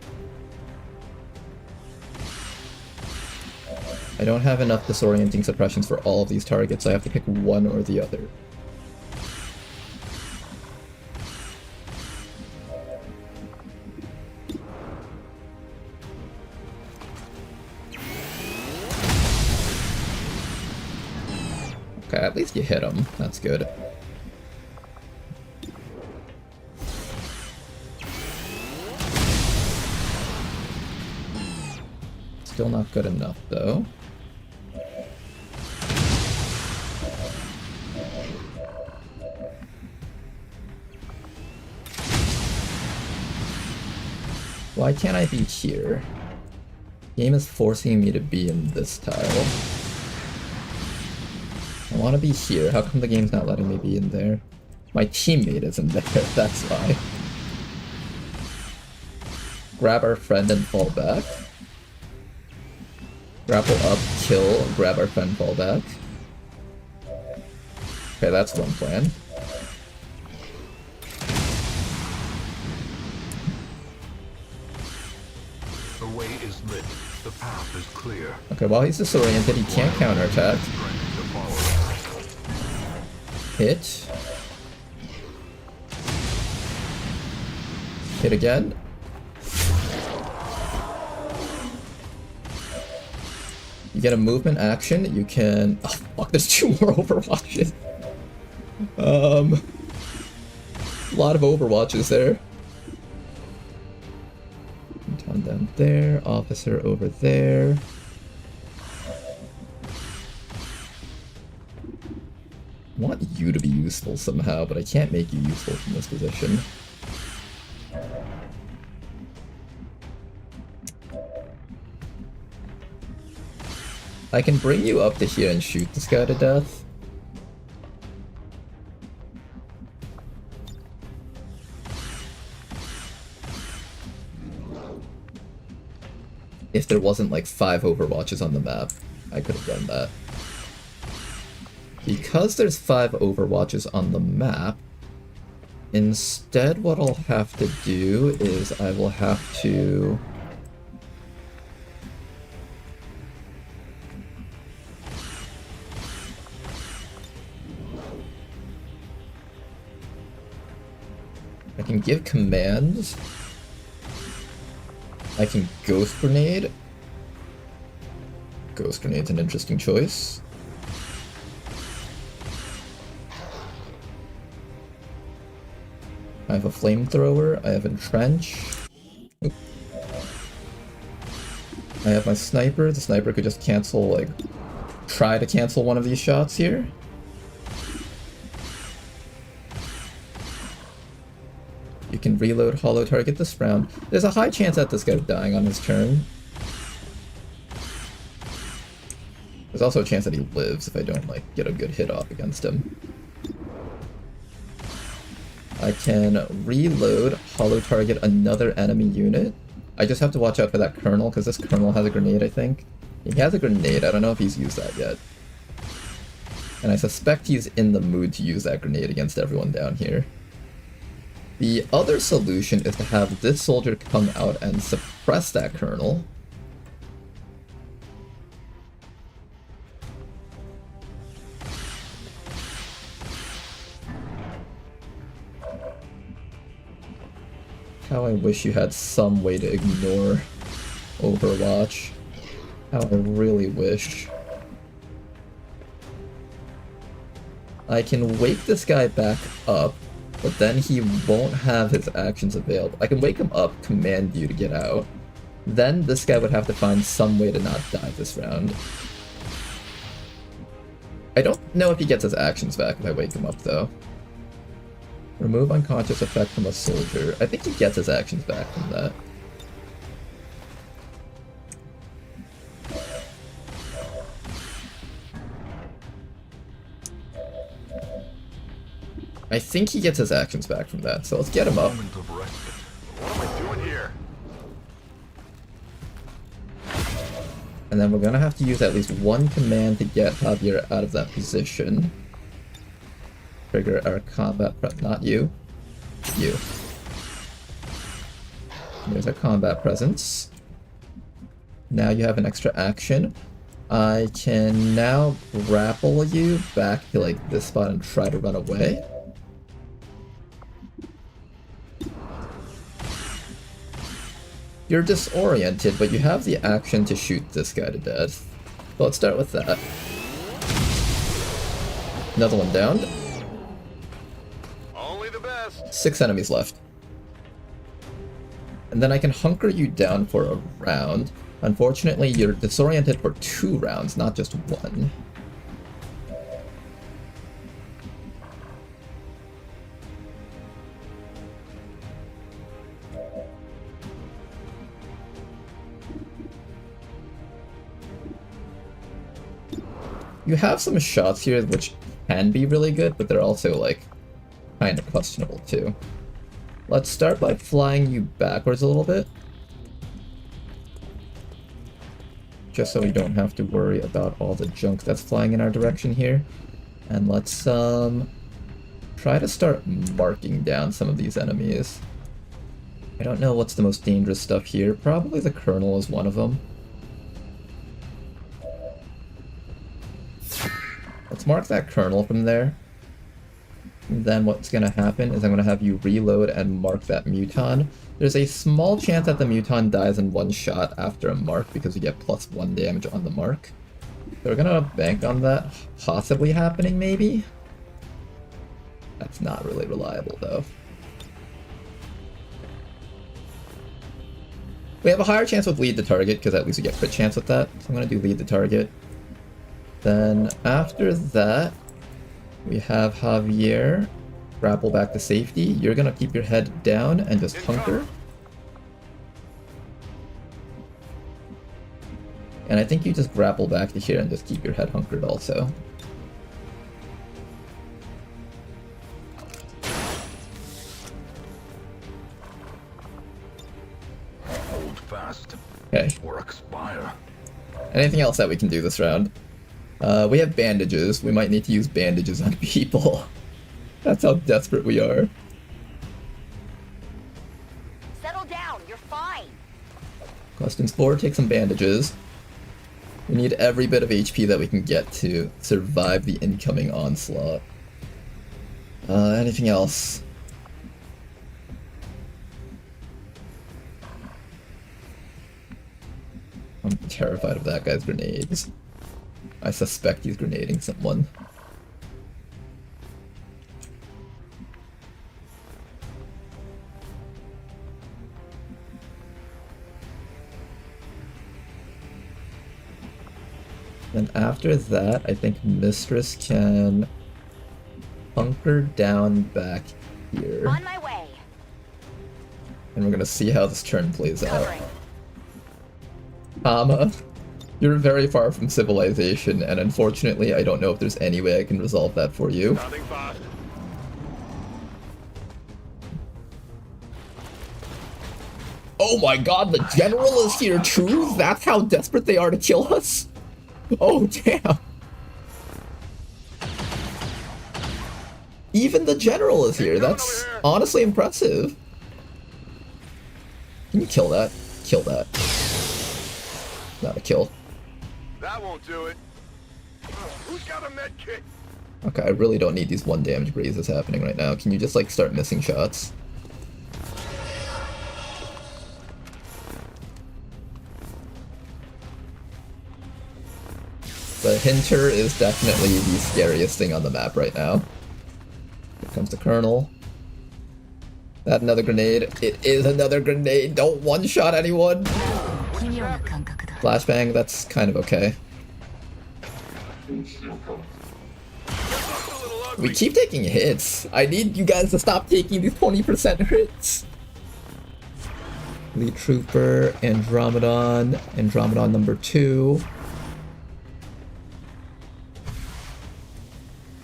I don't have enough disorienting suppressions for all of these targets, so I have to pick one or the other. Okay, at least you hit him. That's good. Still not good enough, though. Why can't I be here? Game is forcing me to be in this tile. I want to be here. How come the game's not letting me be in there? My teammate isn't there, that's why. Grab our friend and fall back. Grapple up, kill, grab our friend, fall back. Okay, that's one plan. The way is lit. The path is clear. Okay, while he's disoriented, he can't counterattack. Hit. Hit again. You get a movement action, you can... Oh fuck, there's 2 more Overwatches. A lot of Overwatches there. Down there, officer over there. want you to be useful somehow, but I can't make you useful from this position. I can bring you up to here and shoot this guy to death. If there wasn't like 5 overwatches on the map, I could have done that. Because there's 5 overwatches on the map, instead what I'll have to do is I will have to... I can give commands. I can Ghost Grenade. Ghost Grenade's an interesting choice. I have a Flamethrower, I have Entrench. Oop. I have my Sniper. The Sniper could just cancel, like, try to cancel one of these shots here. You can reload Hollow Target this round. There's a high chance that this guy's dying on his turn. There's also a chance that he lives if I don't, like, get a good hit off against him. I can reload Hollow Target another enemy unit. I just have to watch out for that Colonel, because this Colonel has a grenade, I think. He has a grenade, I don't know if he's used that yet. And I suspect he's in the mood to use that grenade against everyone down here. The other solution is to have this soldier come out and suppress that Colonel. How I wish you had some way to ignore Overwatch. How I really wish. I can wake this guy back up, but then he won't have his actions available. I can wake him up, command you to get out. Then this guy would have to find some way to not die this round. I don't know if he gets his actions back if I wake him up, though. Remove unconscious effect from a soldier. I think he gets his actions back from that. I think he gets his actions back from that, so let's get him up. What am I doing here? And then we're gonna have to use at least one command to get Javier out of that position. Trigger our combat prep, not you. You. There's our combat presence. Now you have an extra action. I can now grapple you back to like this spot and try to run away. You're disoriented, but you have the action to shoot this guy to death. So let's start with that. Another one downed. Only the best. 6 enemies left. And then I can hunker you down for a round. Unfortunately, you're disoriented for 2 rounds, not just 1. You have some shots here which can be really good, but they're also, like, kind of questionable, too. Let's start by flying you backwards a little bit. Just so we don't have to worry about all the junk that's flying in our direction here. And let's, try to start marking down some of these enemies. I don't know what's the most dangerous stuff here. Probably the Colonel is one of them. Let's mark that Colonel from there. And then what's going to happen is I'm going to have you reload and mark that Muton. There's a small chance that the Muton dies in 1 shot after a mark because you get +1 damage on the mark. So we're going to bank on that possibly happening, maybe? That's not really reliable, though. We have a higher chance with lead the target because at least we get crit chance with that. So I'm going to do lead the target. Then after that, We have Javier. Grapple back to safety. You're gonna keep your head down and just hunker. And I think you just grapple back to here and just keep your head hunkered also. Hold fast. Okay. Or expire. Anything else that we can do this round? We have bandages. We might need to use bandages on people. That's how desperate we are. Settle down, you're fine. Questions 4, take some bandages. We need every bit of HP that we can get to survive the incoming onslaught. Anything else? I'm terrified of that guy's grenades. I suspect he's grenading someone. Then after that, I think Mistress can hunker down back here. On my way. And we're gonna see how this turn plays out. Tama, you're very far from civilization, and unfortunately I don't know if there's any way I can resolve that for you. Oh my god, the general is here too? That's how desperate they are to kill us? Oh damn. Even the general is here. That's honestly impressive. Can you kill that? Kill that. Not a kill. That won't do it. Who's got a med kit? Okay, I really don't need these 1 damage grazes happening right now. Can you just like start missing shots? The Hinter is definitely the scariest thing on the map right now. Here comes the Colonel. That another grenade. It is another grenade. Don't one-shot anyone. Flashbang, that's kind of okay. We keep taking hits. I need you guys to stop taking these 20% hits. Lead Trooper, Andromedon, Andromedon number 2.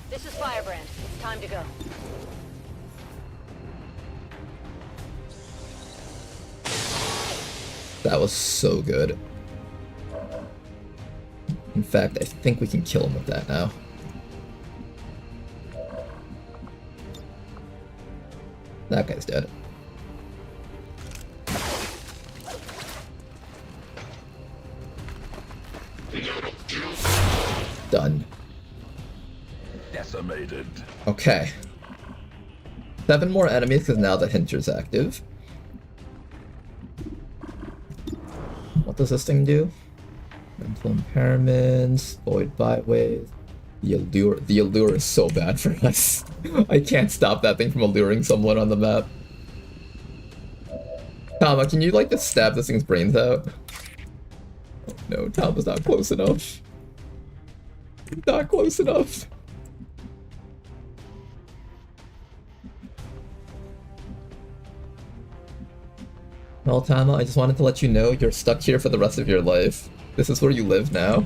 This is Firebrand. It's time to go. That was so good. In fact, I think we can kill him with that now. That guy's dead. Done. Decimated. Okay. 7 more enemies because now the Hinter's active. What does this thing do? Mental impairments, void byways. The allure is so bad for us. I can't stop that thing from alluring someone on the map. Tama, can you like just stab this thing's brains out? Oh no, Tama's not close enough. Not close enough. Well, Tama, I just wanted to let you know you're stuck here for the rest of your life. This is where you live now.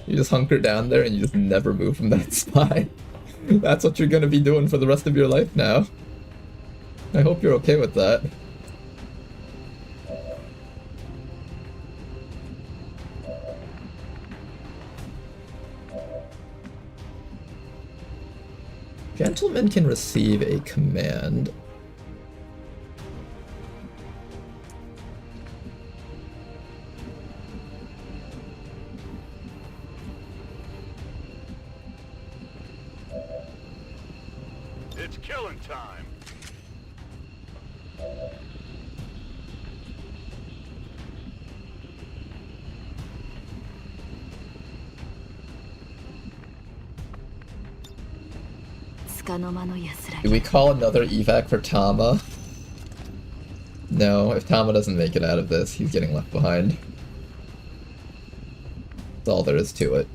You just hunker down there and you just never move from that spot. That's what you're gonna be doing for the rest of your life now. I hope you're okay with that. Gentlemen can receive a command. It's killing time. Do we call another evac for Tama? No, if Tama doesn't make it out of this, he's getting left behind. That's all there is to it.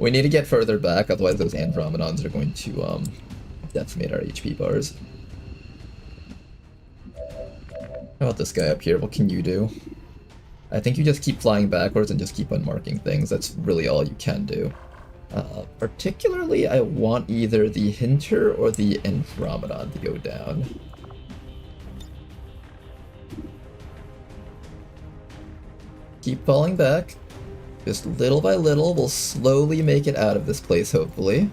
We need to get further back, otherwise those Andromedons are going to decimate our HP bars. How about this guy up here? What can you do? I think you just keep flying backwards and just keep unmarking things. That's really all you can do. Particularly, I want either the Hinter or the Andromedon to go down. Keep falling back. Just little by little, we'll slowly make it out of this place, hopefully.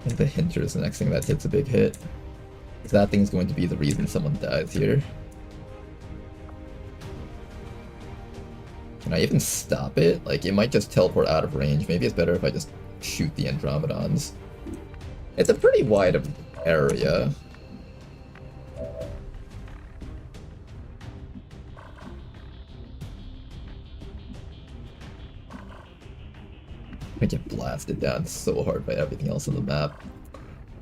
I think the Hinter is the next thing that hits a big hit. Because that thing's going to be the reason someone dies here. Can I even stop it? Like, it might just teleport out of range. Maybe it's better if I just shoot the Andromedons. It's a pretty wide area. I get blasted down so hard by everything else on the map.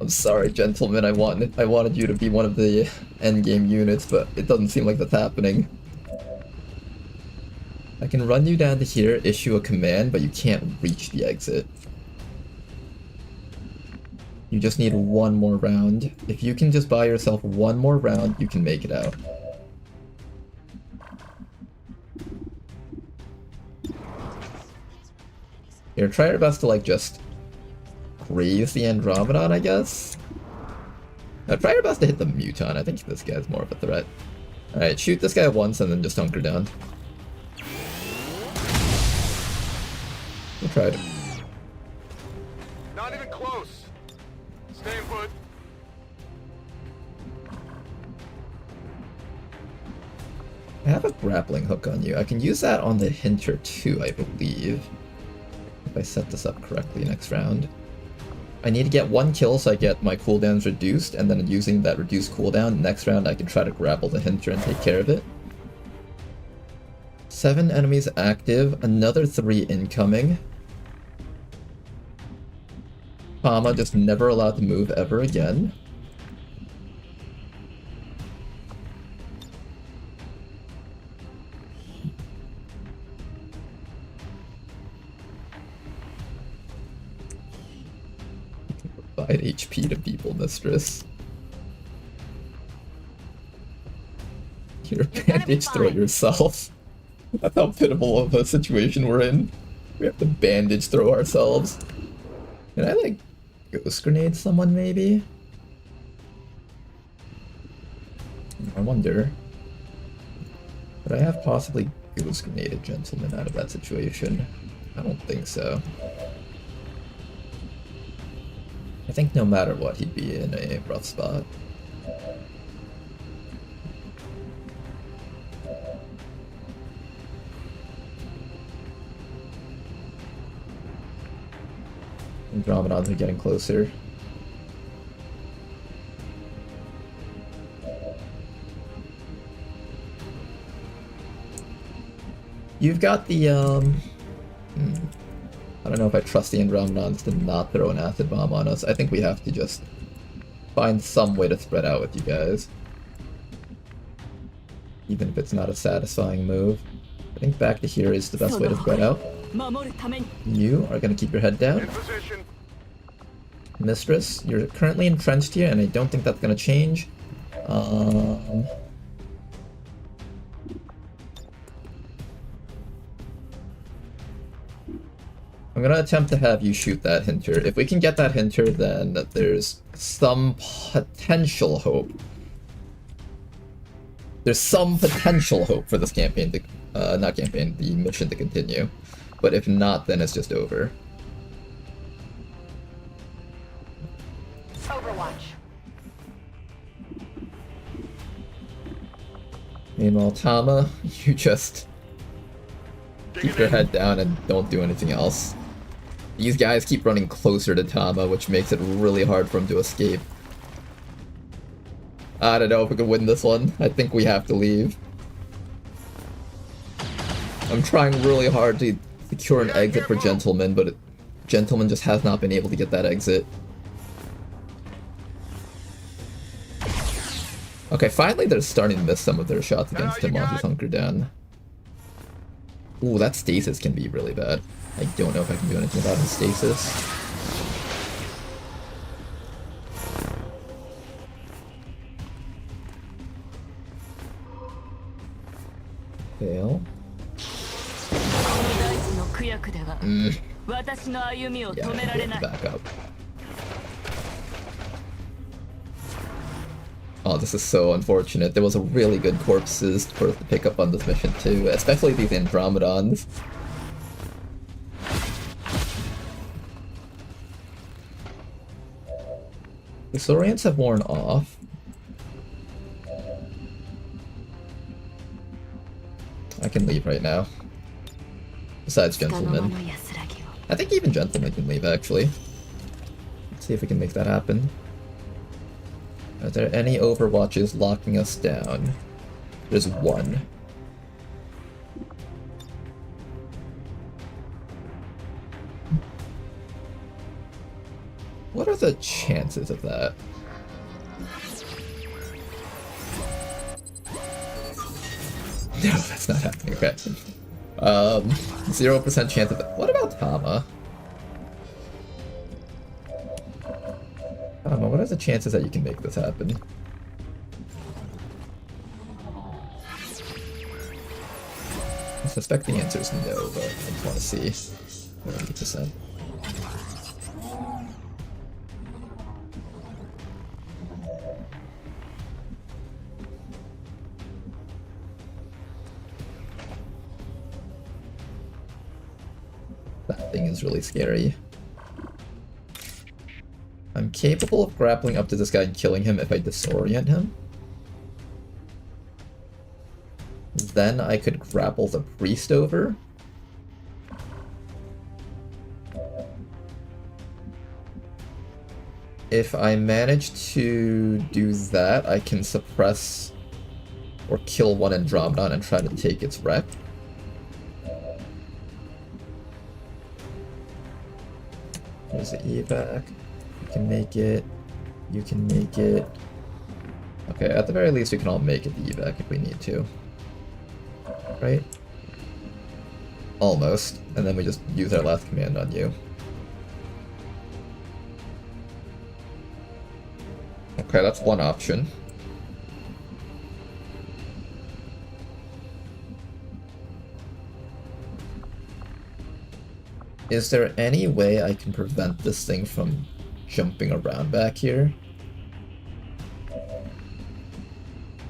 I'm sorry, gentlemen. I wanted you to be one of the endgame units, but it doesn't seem like that's happening. I can run you down to here, issue a command, but you can't reach the exit. You just need one more round. If you can just buy yourself one more round, you can make it out. Here, try your best to, like, just graze the Andromedon, I guess? Now, try your best to hit the Muton. I think this guy's more of a threat. Alright, shoot this guy once and then just hunker down. We tried. Not even close. Staying put. I have a grappling hook on you. I can use that on the Hinter too, I believe. If I set this up correctly next round. I need to get one kill so I get my cooldowns reduced, and then using that reduced cooldown, next round I can try to grapple the Hinter and take care of it. 7 enemies active, another 3 incoming. Pama just never allowed to move ever again. Provide HP to people, mistress. Here, bandage throw yourself. That's how pitiful of a situation we're in. We have to bandage throw ourselves. Can I, like, ghost grenade someone, maybe? I wonder. Could I have possibly ghost grenade a gentleman out of that situation? I don't think so. I think no matter what, he'd be in a rough spot. Andromedons are getting closer. You've got the, I don't know if I trust the Andromedons to not throw an acid bomb on us. I think we have to just find some way to spread out with you guys. Even if it's not a satisfying move. I think back to here is the best way to spread out. You are going to keep your head down. Mistress, you're currently entrenched here, and I don't think that's going to change. I'm going to attempt to have you shoot that Hinter. If we can get that Hinter, then there's some potential hope. There's some potential hope for this campaign to, not campaign, the mission to continue. But if not, then it's just over. Overwatch. Meanwhile, Tama, you just keep your head down and don't do anything else. These guys keep running closer to Tama, which makes it really hard for him to escape. I don't know if we can win this one. I think we have to leave. I'm trying really hard to secure an exit for Gentleman, but Gentleman just has not been able to get that exit. Okay, finally they're starting to miss some of their shots against him while he's hunkered down. Ooh, that stasis can be really bad. I don't know if I can do anything about it in stasis. Fail. Yeah, back up. Oh, this is so unfortunate. There was a really good corpses for us to pick up on this mission too, especially these Andromedons. The Saurians have worn off. I can leave right now. Besides Gentlemen. I think even Gentlemen can leave, actually. Let's see if we can make that happen. Are there any Overwatches locking us down? There's one. What are the chances of that? No, that's not happening. Okay. 0% chance of that. What about Tama? Tama, what are the chances that you can make this happen? I suspect the answer is no, but I just want to see. 30%. That thing is really scary. I'm capable of grappling up to this guy and killing him if I disorient him. Then I could grapple the priest over. If I manage to do that, I can suppress or kill one Andromedon and try to take its wreck. There's the evac. You can make it. You can make it. Okay, at the very least we can all make it the evac if we need to. Right? Almost. And then we just use our last command on you. Okay, that's one option. Is there any way I can prevent this thing from jumping around back here?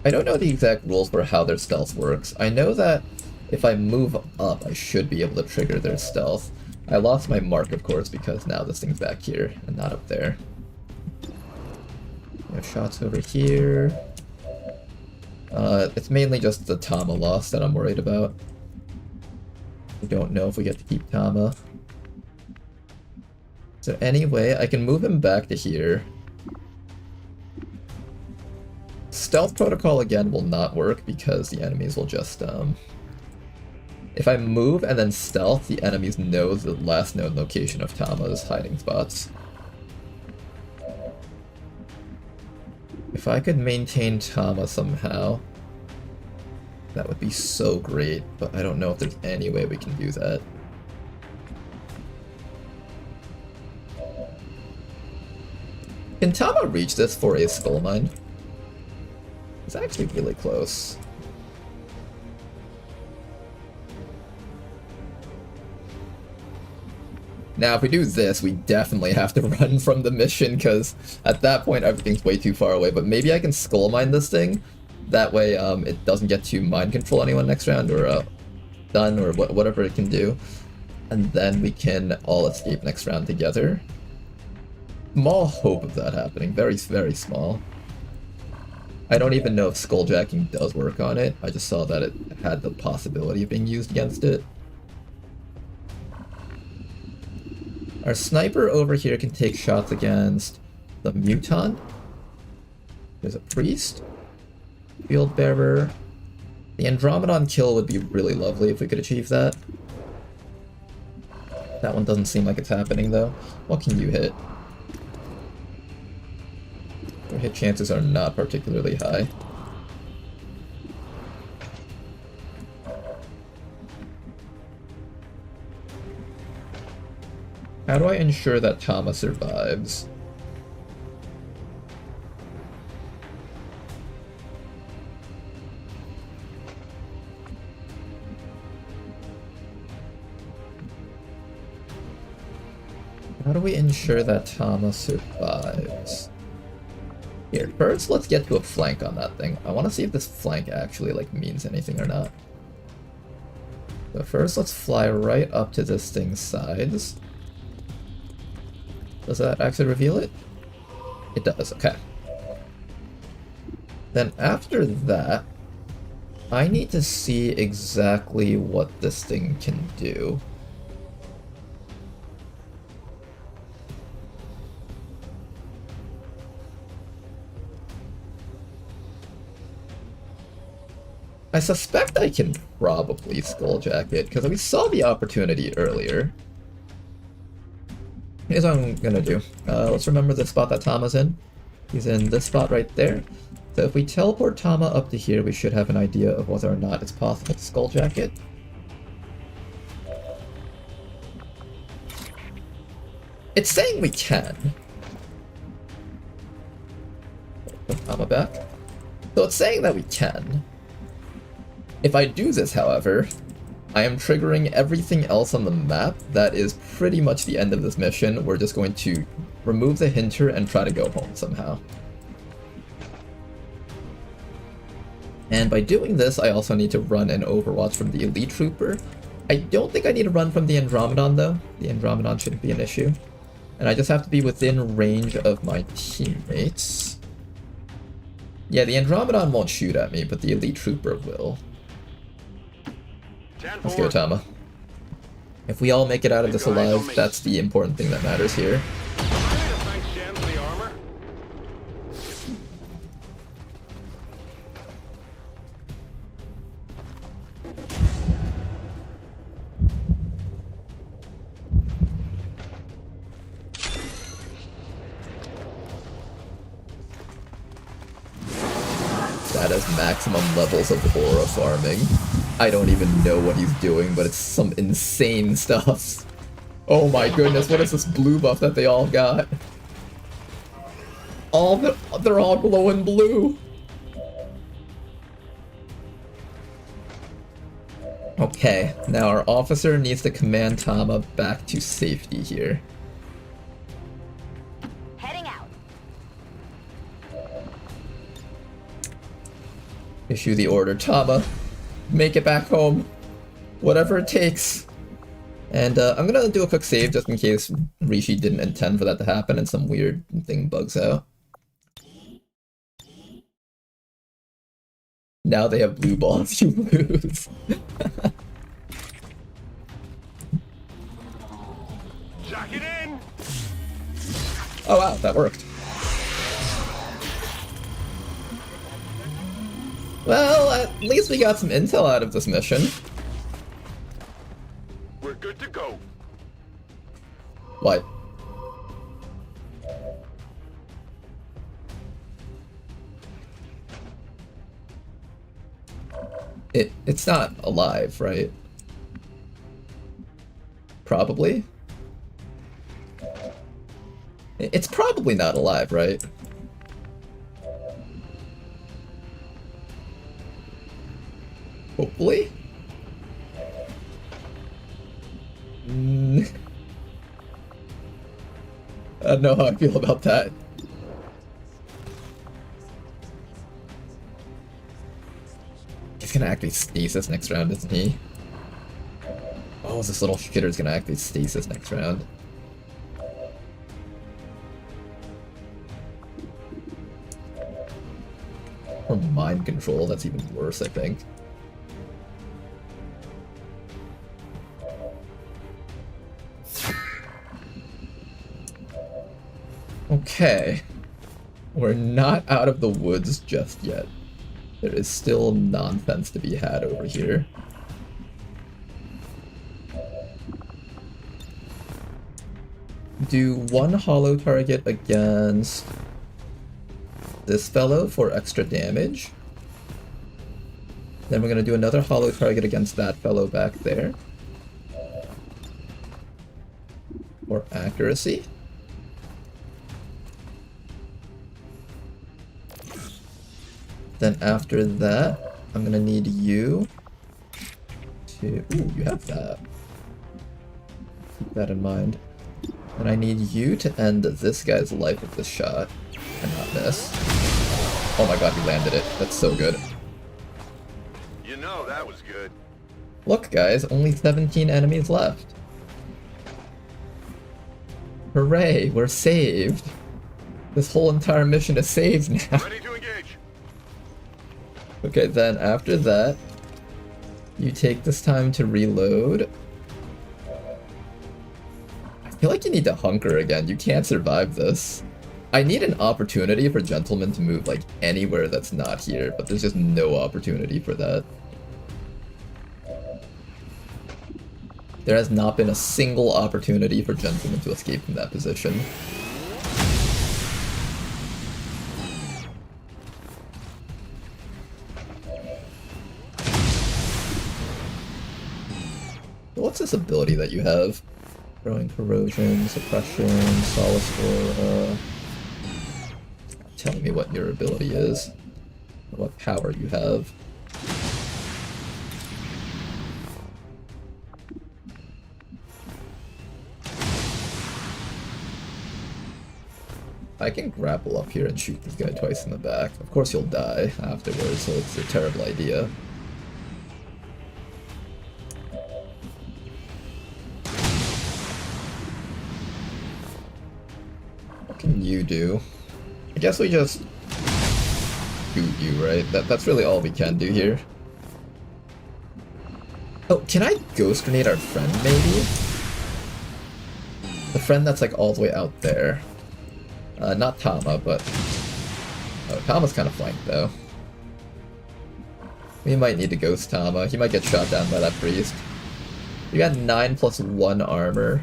I don't know the exact rules for how their stealth works. I know that if I move up, I should be able to trigger their stealth. I lost my mark, of course, because now this thing's back here and not up there. We have shots over here. It's mainly just the Tama loss that I'm worried about. We don't know if we get to keep Tama. Is there any way I can move him back to here? Stealth protocol again will not work because the enemies will just if I move and then stealth, the enemies know the last known location of Tama's hiding spots. If I could maintain Tama somehow, that would be so great, but I don't know if there's any way we can do that. Can Tama reach this for a skull mine? It's actually really close. Now, if we do this, we definitely have to run from the mission, because at that point everything's way too far away. But maybe I can skull mine this thing. That way it doesn't get to mind control anyone next round, or stun, or whatever it can do. And then we can all escape next round together. Small hope of that happening. Very, very small. I don't even know if skulljacking does work on it. I just saw that it had the possibility of being used against it. Our sniper over here can take shots against the Mutant. There's a priest. Field bearer. The Andromedon kill would be really lovely if we could achieve that. That one doesn't seem like it's happening though. What can you hit? Your hit chances are not particularly high. How do I ensure that Tama survives? How do we ensure that Tama survives? Here, first let's get to a flank on that thing. I want to see if this flank actually like means anything or not. So first let's fly right up to this thing's sides. Does that actually reveal it? It does, okay. Then after that, I need to see exactly what this thing can do. I suspect I can probably Skulljack it, because we saw the opportunity earlier. Here's what I'm gonna do. Let's remember the spot that Tama's in. He's in this spot right there. So if we teleport Tama up to here, we should have an idea of whether or not it's possible to Skulljack it. It's saying we can. Put Tama back. So it's saying that we can. If I do this, however, I am triggering everything else on the map. That is pretty much the end of this mission. We're just going to remove the hinter and try to go home somehow. And by doing this, I also need to run an Overwatch from the Elite Trooper. I don't think I need to run from the Andromedon though. The Andromedon shouldn't be an issue. And I just have to be within range of my teammates. Yeah, the Andromedon won't shoot at me, but the Elite Trooper will. Let's go, Tama. If we all make it out of this alive, that's the important thing that matters here. That has maximum levels of aura farming. I don't even know what he's doing, but it's some insane stuff. Oh my goodness, what is this blue buff that they all got? They're all glowing blue. Okay, now our officer needs to command Tama back to safety here. Heading out. Issue the order, Tama. Make it back home. Whatever it takes. And I'm gonna do a quick save just in case Rishi didn't intend for that to happen and some weird thing bugs out. Now they have blue balls, you lose. Jack it in! Oh wow, that worked. Well, at least we got some intel out of this mission. We're good to go. What? It's not alive, right? Probably? It's probably not alive, right? Hopefully? I don't know how I feel about that. He's gonna activate stasis next round, isn't he? Oh, this little shitter's gonna activate stasis next round. Or mind control, that's even worse, I think. Okay. We're not out of the woods just yet. There is still nonsense to be had over here. Do one hollow target against this fellow for extra damage. Then we're going to do another hollow target against that fellow back there. More accuracy. Then after that, I'm gonna need you to... Ooh, you have that. Keep that in mind. And I need you to end this guy's life with this shot and not miss. Oh my god, he landed it. That's so good. You know that was good. Look, guys, only 17 enemies left. Hooray, we're saved. This whole entire mission is saved now. Ready to engage. Okay, then after that, you take this time to reload. I feel like you need to hunker again. You can't survive this. I need an opportunity for Gentleman to move, like, anywhere that's not here, but there's just no opportunity for that. There has not been a single opportunity for Gentleman to escape from that position. What's this ability that you have? Throwing corrosion, suppression, solace aura. Telling me what your ability is, or what power you have. I can grapple up here and shoot this guy twice in the back. Of course you'll die afterwards, so it's a terrible idea. What can you do? I guess we just shoot you, right? That's really all we can do here. Oh, can I ghost grenade our friend, maybe? The friend that's like all the way out there. Not Tama, but... Oh, Tama's kind of flanked, though. We might need to ghost Tama. He might get shot down by that priest. We got 9 plus 1 armor.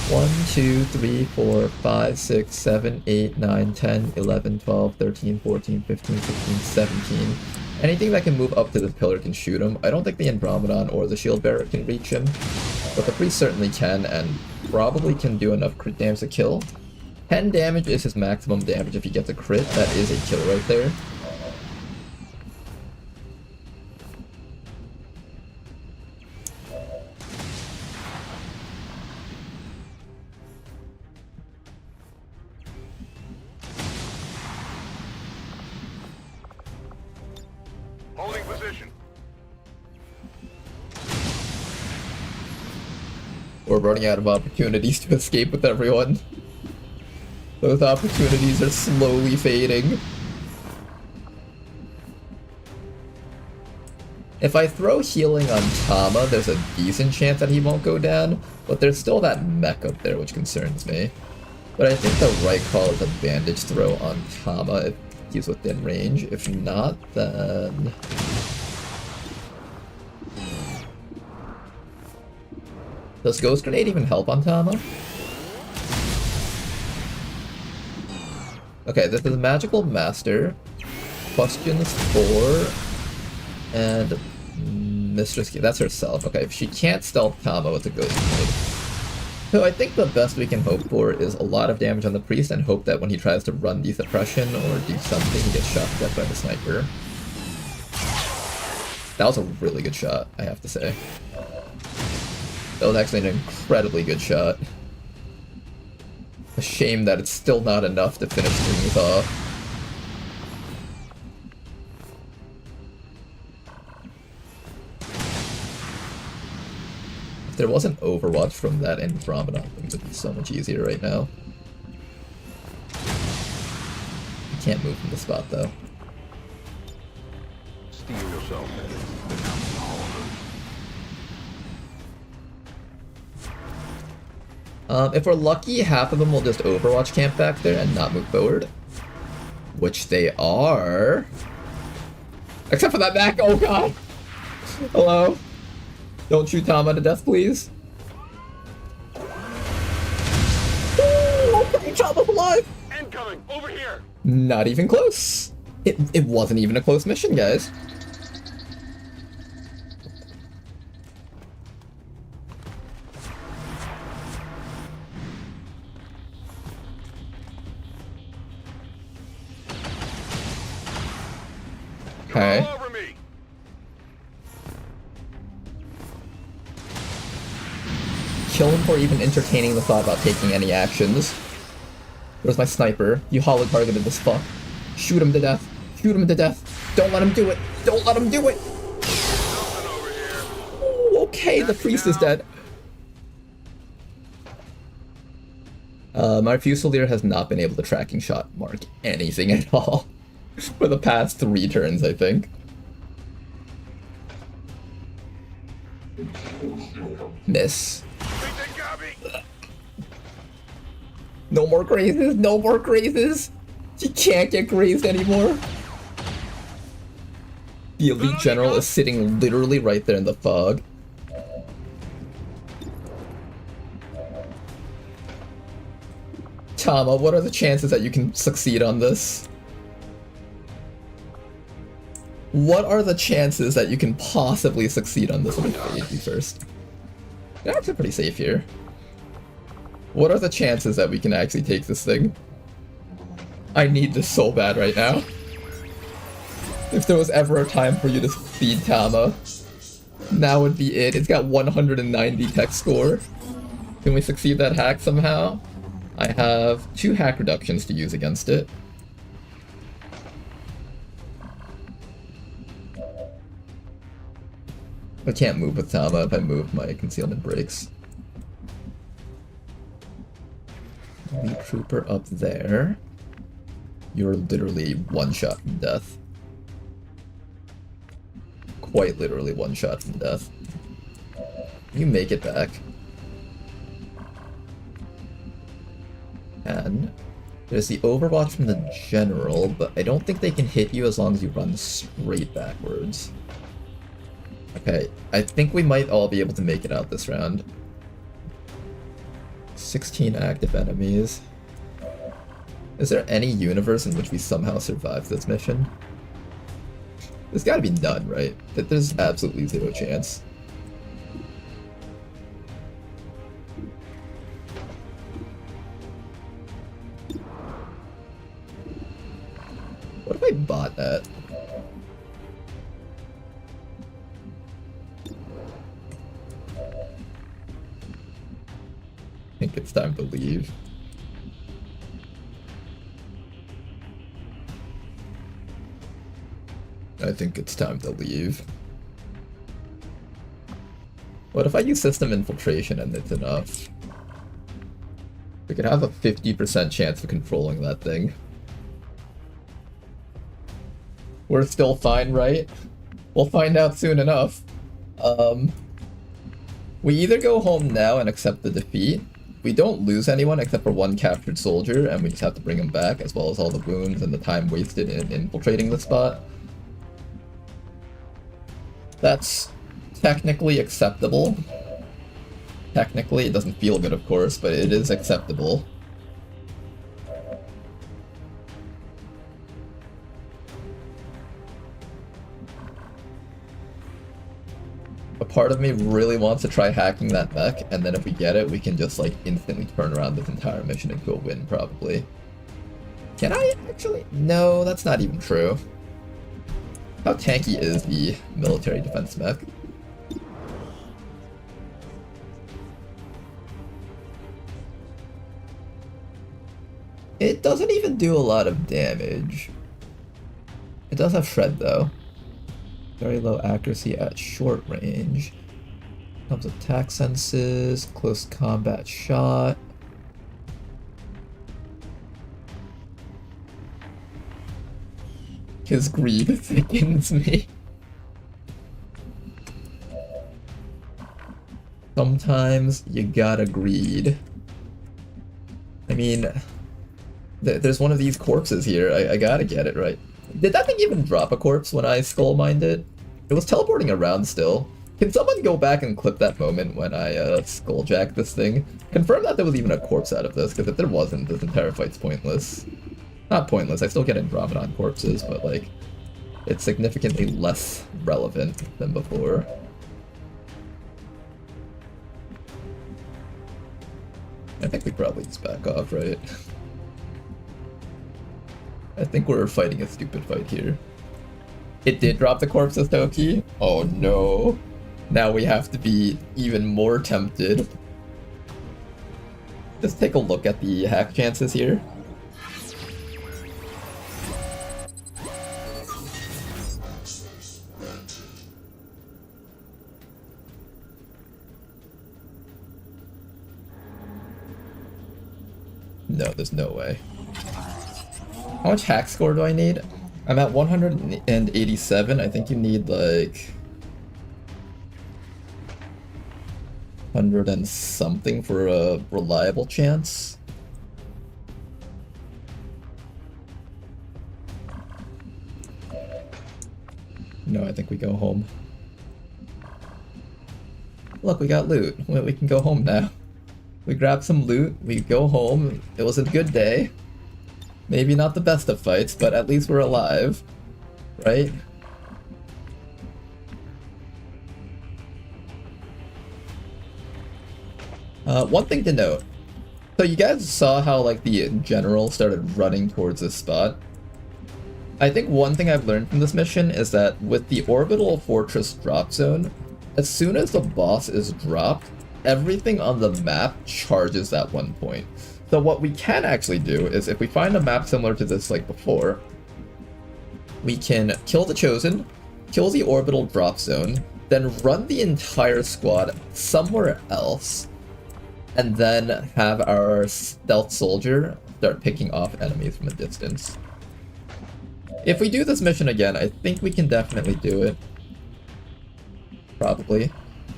1, 2, 3, 4, 5, 6, 7, 8, 9, 10, 11, 12, 13, 14, 15, 16, 17. Anything that can move up to the pillar can shoot him. I don't think the Andromedon or the Shield Bearer can reach him, but the priest certainly can, and probably can do enough crit damage to kill. 10 damage is his maximum damage if he gets a crit. That is a kill right there. Holding position. We're running out of opportunities to escape with everyone. Those opportunities are slowly fading. If I throw healing on Tama, there's a decent chance that he won't go down, but there's still that mech up there, which concerns me. But I think the right call is a bandage throw on Tama if he's within range. If not, then... Does Ghost Grenade even help on Tama? Okay, this is Magical Master, Questions 4, and Mistress Key. That's herself. Okay, she can't stealth Tama with a Ghost Grenade. So I think the best we can hope for is a lot of damage on the Priest and hope that when he tries to run the suppression or do something, he gets shot to death by the Sniper. That was a really good shot, I have to say. That was actually an incredibly good shot. A shame that it's still not enough to finish things off. If there wasn't Overwatch from that Andromeda, things would be so much easier right now. I can't move from the spot though. Steel yourself. If we're lucky, half of them will just Overwatch camp back there and not move forward. Which they are. Except for that back. Oh god. Hello. Don't shoot Tama to death, please. Oh, Tama's alive. Incoming. Over here. Not even close. It wasn't even a close mission, guys. Okay. All over me. Kill him for even entertaining the thought about taking any actions. Where's my sniper? You hollow targeted this fuck. Shoot him to death. Shoot him to death. Don't let him do it. Don't let him do it. Ooh, okay, the priest is dead. My Fusilier has not been able to tracking shot mark anything at all for the past 3 turns, I think. Miss. No more grazes, no more grazes! You can't get grazed anymore! The elite general is sitting literally right there in the fog. Tama, what are the chances that you can succeed on this? What are the chances that you can possibly succeed on this? Let me fade you first. You're actually pretty safe here. What are the chances that we can actually take this thing? I need this so bad right now. If there was ever a time for you to feed Tama, now would be it. It's got 190 tech score. Can we succeed that hack somehow? I have 2 hack reductions to use against it. I can't move with Tama. If I move, my concealment breaks. Elite Trooper up there. You're literally one shot from death. Quite literally one shot from death. You make it back. And there's the Overwatch from the General, but I don't think they can hit you as long as you run straight backwards. Okay, I think we might all be able to make it out this round. 16 active enemies. Is there any universe in which we somehow survive this mission? There's gotta be none, right? There's absolutely 0 chance. What if I bought that? I think it's time to leave. I think it's time to leave. What if I use system infiltration and it's enough? We could have a 50% chance of controlling that thing. We're still fine, right? We'll find out soon enough. We either go home now and accept the defeat. We don't lose anyone except for 1 captured soldier, and we just have to bring him back, as well as all the wounds and the time wasted in infiltrating the spot. That's technically acceptable. Technically, it doesn't feel good, of course, but it is acceptable. A part of me really wants to try hacking that mech, and then if we get it, we can just like instantly turn around this entire mission into a win, probably. Can I actually? No, that's not even true. How tanky is the military defense mech? It doesn't even do a lot of damage. It does have shred though. Very low accuracy at short range. Comes with attack senses, close combat shot. His greed thickens me. Sometimes you gotta greed. I mean, there's one of these corpses here. I gotta get it right. Did that thing even drop a corpse when I skull mined it? It was teleporting around still. Can someone go back and clip that moment when I skulljacked this thing? Confirm that there was even a corpse out of this, because if there wasn't, this entire fight's pointless. Not pointless, I still get Andromedon corpses, but like, it's significantly less relevant than before. I think we probably just back off, right? I think we're fighting a stupid fight here. It did drop the corpse of Toki? Oh no. Now we have to be even more tempted. Just take a look at the hack chances here. No, there's no way. How much hack score do I need? I'm at 187. I think you need like 100 and something for a reliable chance. No, I think we go home. Look, we got loot. We can go home now. We grab some loot, we go home. It was a good day. Maybe not the best of fights, but at least we're alive. Right? One thing to note. So you guys saw how like the general started running towards this spot. I think one thing I've learned from this mission is that with the orbital fortress drop zone, as soon as the boss is dropped, everything on the map charges at one point. So what we can actually do is if we find a map similar to this like before, we can kill the Chosen, kill the orbital drop zone, then run the entire squad somewhere else, and then have our stealth soldier start picking off enemies from a distance. If we do this mission again, I think we can definitely do it. Probably.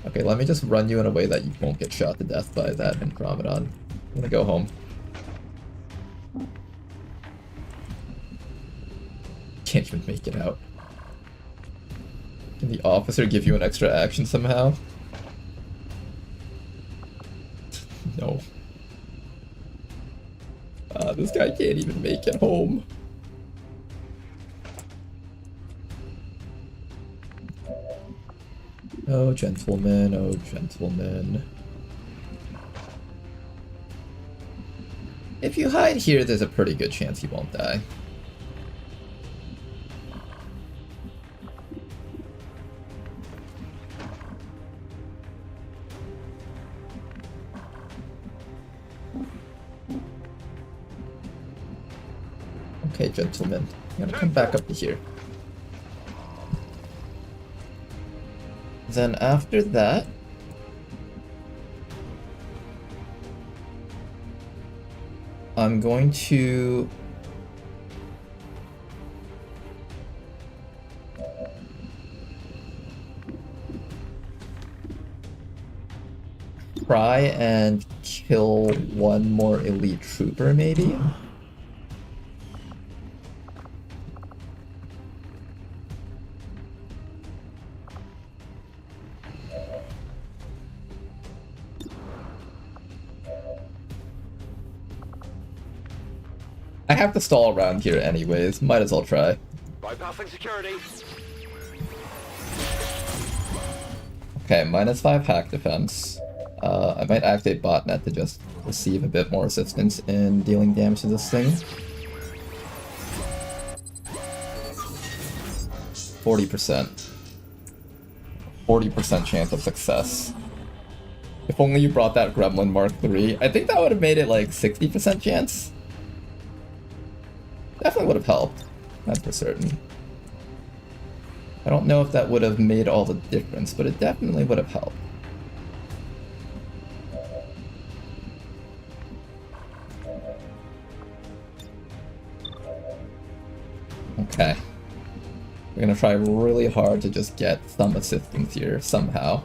Okay, let me just run you in a way that you won't get shot to death by that Andromedon. I'm gonna go home. Can't even make it out. Can the officer give you an extra action somehow? No. This guy can't even make it home. Oh, gentlemen, oh, gentlemen. If you hide here, there's a pretty good chance you won't die. Okay, gentlemen. I'm gonna come back up to here. Then after that, I'm going to try and kill one more elite trooper, maybe? I have to stall around here anyways, might as well try. Bypassing security. Okay, -5 hack defense. I might activate botnet to just receive a bit more assistance in dealing damage to this thing. 40%. 40% chance of success. If only you brought that Gremlin Mark III. I think that would have made it like 60% chance. Definitely would have helped, that's for certain. I don't know if that would have made all the difference, but it definitely would have helped. Okay. We're gonna try really hard to just get some assistance here, somehow.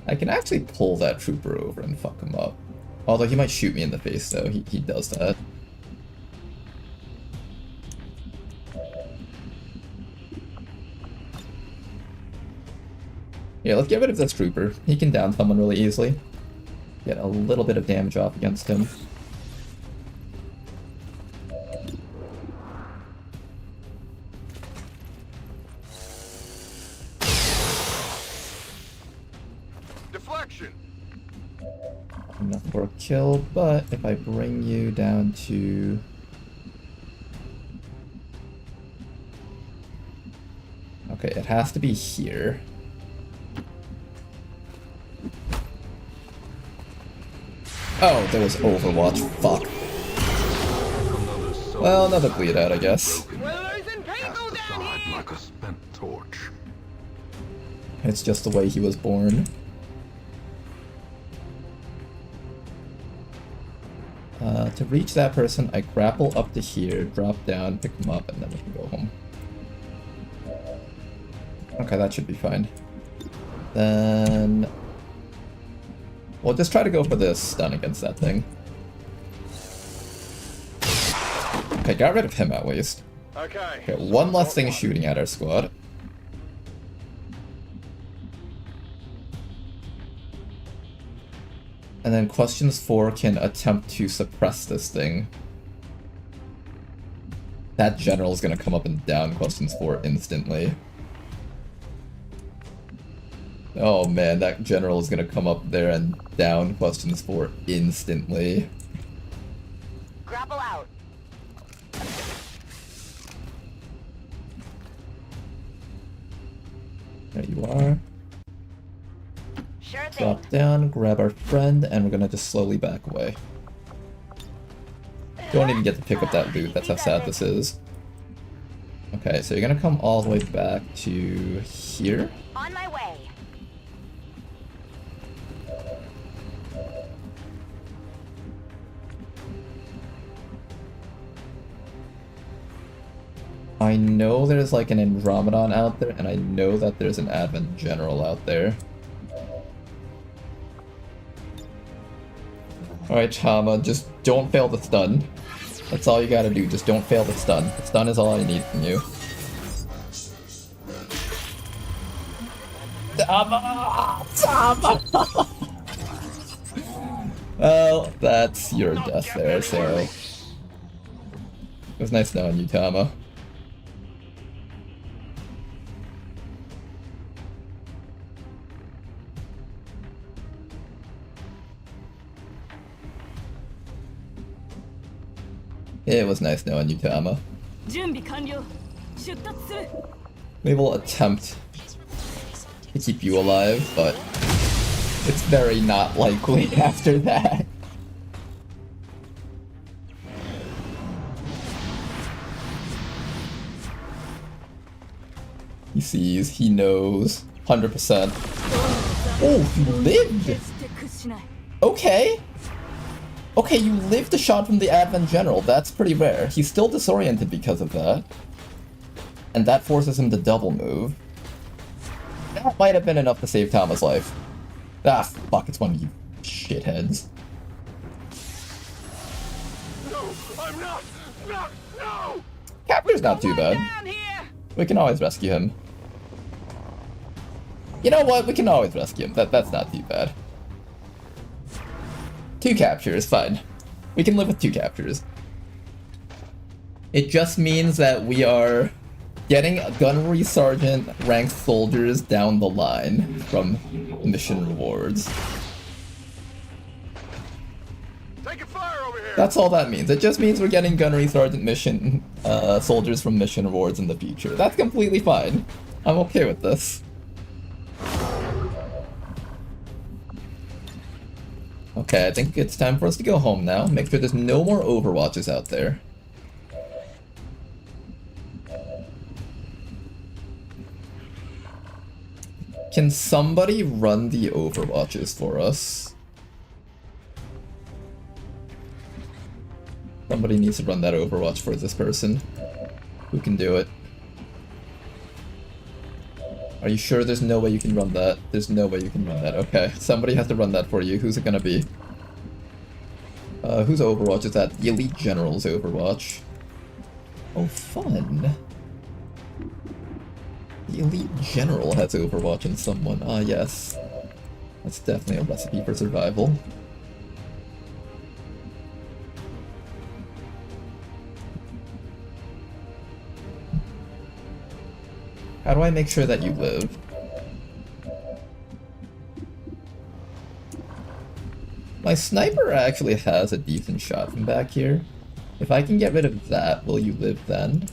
I can actually pull that trooper over and fuck him up. Although he might shoot me in the face, though. He does that. Yeah, let's get rid of this trooper. He can down someone really easily. Get a little bit of damage off against him. Deflection. Enough for a kill, but if I bring you down to Okay, it has to be here. Oh, there was Overwatch. Fuck. Well, another bleed out, I guess. Like a spent torch. It's just the way he was born. To reach that person, I grapple up to here, drop down, pick him up, and then we can go home. Okay, that should be fine. Then... we'll just try to go for this stun against that thing. Okay, got rid of him at least. Okay, one less thing shooting at our squad. And then questions 4 can attempt to suppress this thing. That general is going to come up and down questions 4 instantly. Oh man, that general is going to come up there and down questions 4 instantly. Grapple out. There you are. Sure thing. Drop down, grab our friend, and we're gonna just slowly back away. Don't even get to pick up that loot, that's how sad this is. Okay, so you're gonna come all the way back to here. On my way. I know there's like an Andromedon out there, and I know that there's an Advent General out there. Alright, Chama, just don't fail the stun. That's all you gotta do, just don't fail the stun. The stun is all I need from you. Chama! Chama! Well, that's your death there, so... it was nice knowing you, Tama. It was nice knowing you, Tama. We will attempt to keep you alive, but it's very not likely after that. He sees, he knows, 100%. Oh, you lived! Okay! Okay, you lived a shot from the Advent General. That's pretty rare. He's still disoriented because of that. And that forces him to double move. That might have been enough to save Tama's life. Ah, fuck, it's one of you shitheads. No, I'm not! No! Capture's not too bad. We can always rescue him. You know what? We can always rescue him. That's not too bad. 2 captures, fine. We can live with 2 captures. It just means that we are getting gunnery sergeant ranked soldiers down the line from mission rewards. Taking fire over here. That's all that means. It just means we're getting gunnery sergeant mission soldiers from mission rewards in the future. That's completely fine. I'm okay with this. Okay, I think it's time for us to go home now. Make sure there's no more Overwatches out there. Can somebody run the Overwatches for us? Somebody needs to run that Overwatch for this person. Who can do it? Are you sure there's no way you can run that? There's no way you can run that. Okay, somebody has to run that for you. Who's it gonna be? Whose Overwatch is that? The Elite General's Overwatch. Oh, fun. The Elite General has Overwatch in someone. Ah, yes. That's definitely a recipe for survival. How do I make sure that you live? My sniper actually has a decent shot from back here. If I can get rid of that, will you live then?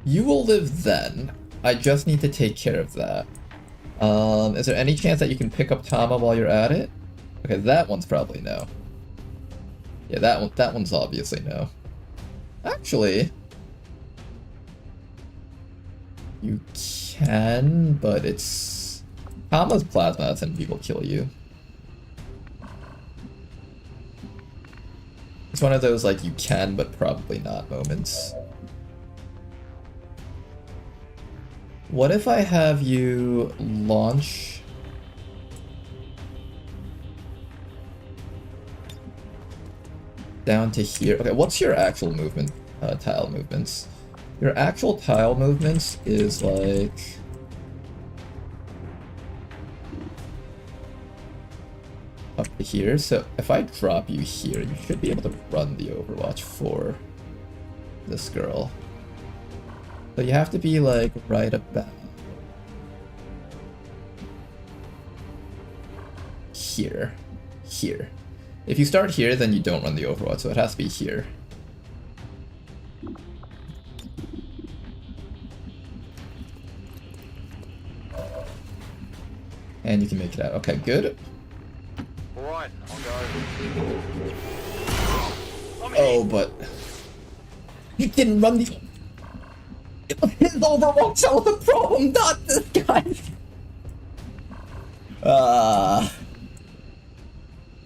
You will live then. I just need to take care of that. Is there any chance that you can pick up Tama while you're at it? Okay, that one's probably no. Yeah, that one's obviously no. Actually, you can, but it's Tama's plasma SNV will kill you. It's one of those like you can but probably not moments. What if I have you launch down to here? Okay, what's your actual movement, tile movements? Your actual tile movements is like... up to here, so if I drop you here, you should be able to run the Overwatch for this girl. So you have to be like right about here. Here. If you start here, then you don't run the Overwatch, so it has to be here. And you can make it out. Okay, good. Alright, I'll go. Oh, but you didn't run the... It was his Overwatch that was the problem, not this guy's.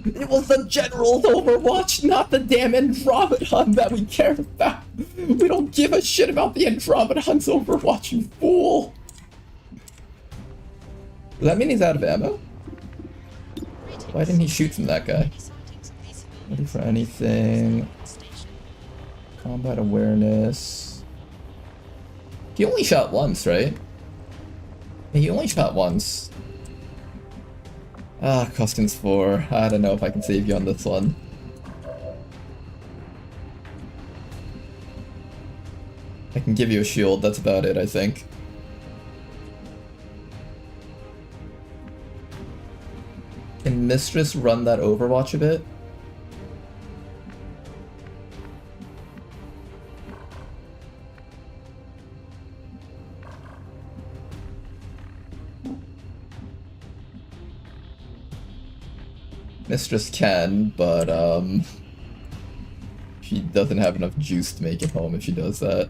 It was the General's Overwatch, not the damn Andromedon that we care about. We don't give a shit about the Andromedon's Overwatch, you fool. Does that mean he's out of ammo? Why didn't he shoot from that guy? Ready for anything. Combat awareness. He only shot once, right? He only shot once. Ah, Customs 4. I don't know if I can save you on this one. I can give you a shield, that's about it, I think. Can Mistress run that Overwatch a bit? Mistress can, but she doesn't have enough juice to make it home if she does that.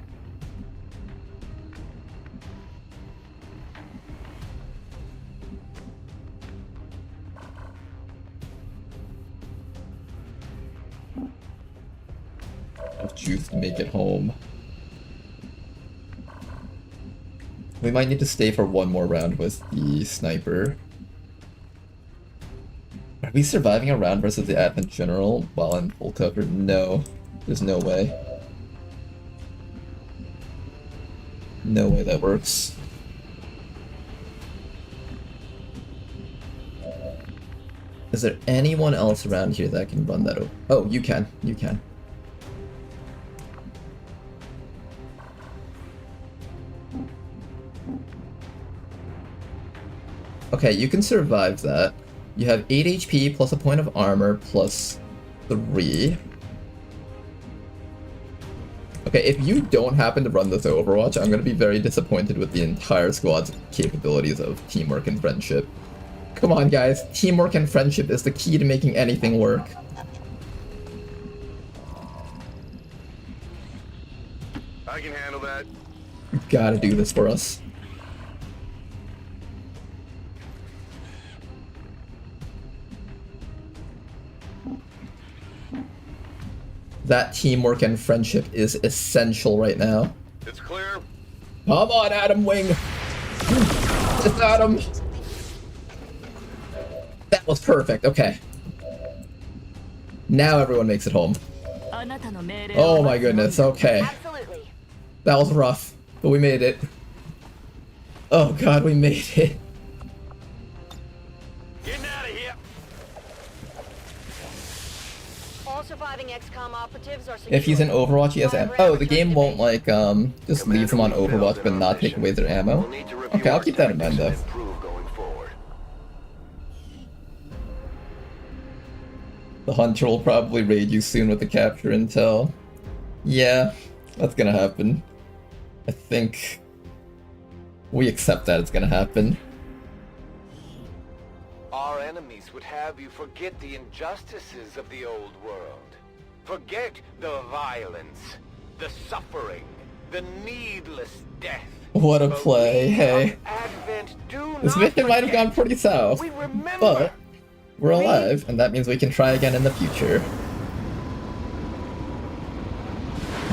Enough juice to make it home. We might need to stay for one more round with the sniper. Are we surviving a round versus the Advent General while in full cover? No. There's no way. No way that works. Is there anyone else around here that can run that over? Oh, you can. You can. Okay, you can survive that. You have 8 HP plus a point of armor plus 3. Okay, if you don't happen to run this Overwatch, I'm gonna be very disappointed with the entire squad's capabilities of teamwork and friendship. Come on, guys. Teamwork and friendship is the key to making anything work. I can handle that. You gotta do this for us. That teamwork and friendship is essential right now. It's clear. Come on, Adam Wing! It's Adam! That was perfect, okay. Now everyone makes it home. Oh my goodness, okay. Absolutely. That was rough, but we made it. Oh god, we made it. Getting out of here. All surviving XCOM operatives are If he's in Overwatch, he has ammo. Oh, the game won't, like, just leave them on Overwatch but not take away their ammo? Okay, I'll keep that in mind, though. The Hunter will probably raid you soon with the capture intel. Yeah, that's gonna happen. I think we accept that it's gonna happen. Our enemies would have you forget the injustices of the old world. Forget the violence, the suffering, the needless death. What a But play, we hey. of Advent do This not mission might have forget. gone pretty south, We remember. but we're alive, and that means we can try again in the future.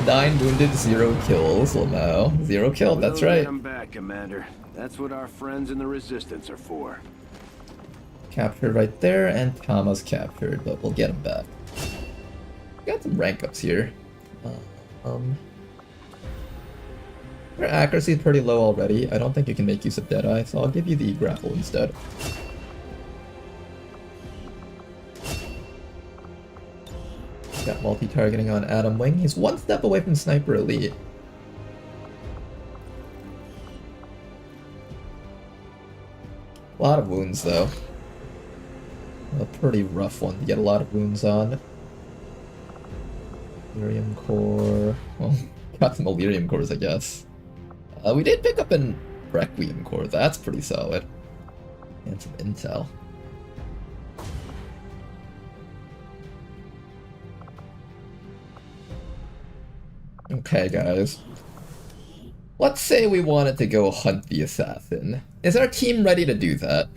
9 wounded, 0 kills, Lamau. 0 killed, that's We'll right. Get 'em back, Commander. That's what our friends in the Resistance are for. Captured right there, and Tama's captured, but we'll get him back. Got some rank ups here. Your accuracy is pretty low already. I don't think you can make use of Deadeye, so I'll give you the grapple instead. Got multi-targeting on Adam Wing. He's one step away from Sniper Elite. A lot of wounds though. A pretty rough one to get a lot of wounds on. Illyrium Core. Well, got some Illyrium Cores, I guess. We did pick up an Requiem Core, that's pretty solid. And some intel. Okay, guys. Let's say we wanted to go hunt the assassin. Is our team ready to do that?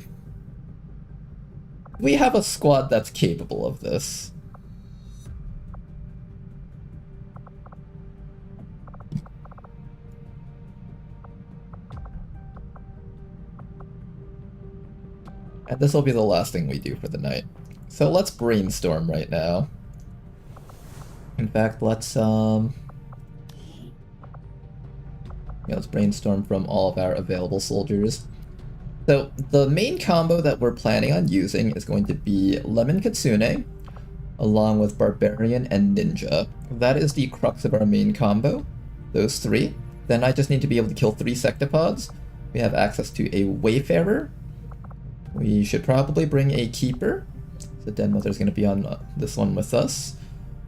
We have a squad that's capable of this. And this will be the last thing we do for the night. So let's brainstorm right now. In fact, let's brainstorm from all of our available soldiers. So the main combo that we're planning on using is going to be Lemon Kitsune, along with Barbarian and Ninja. That is the crux of our main combo, those three. Then I just need to be able to kill 3 Sectopods. We have access to a Wayfarer. We should probably bring a Keeper. So Den Mother's going to be on this one with us.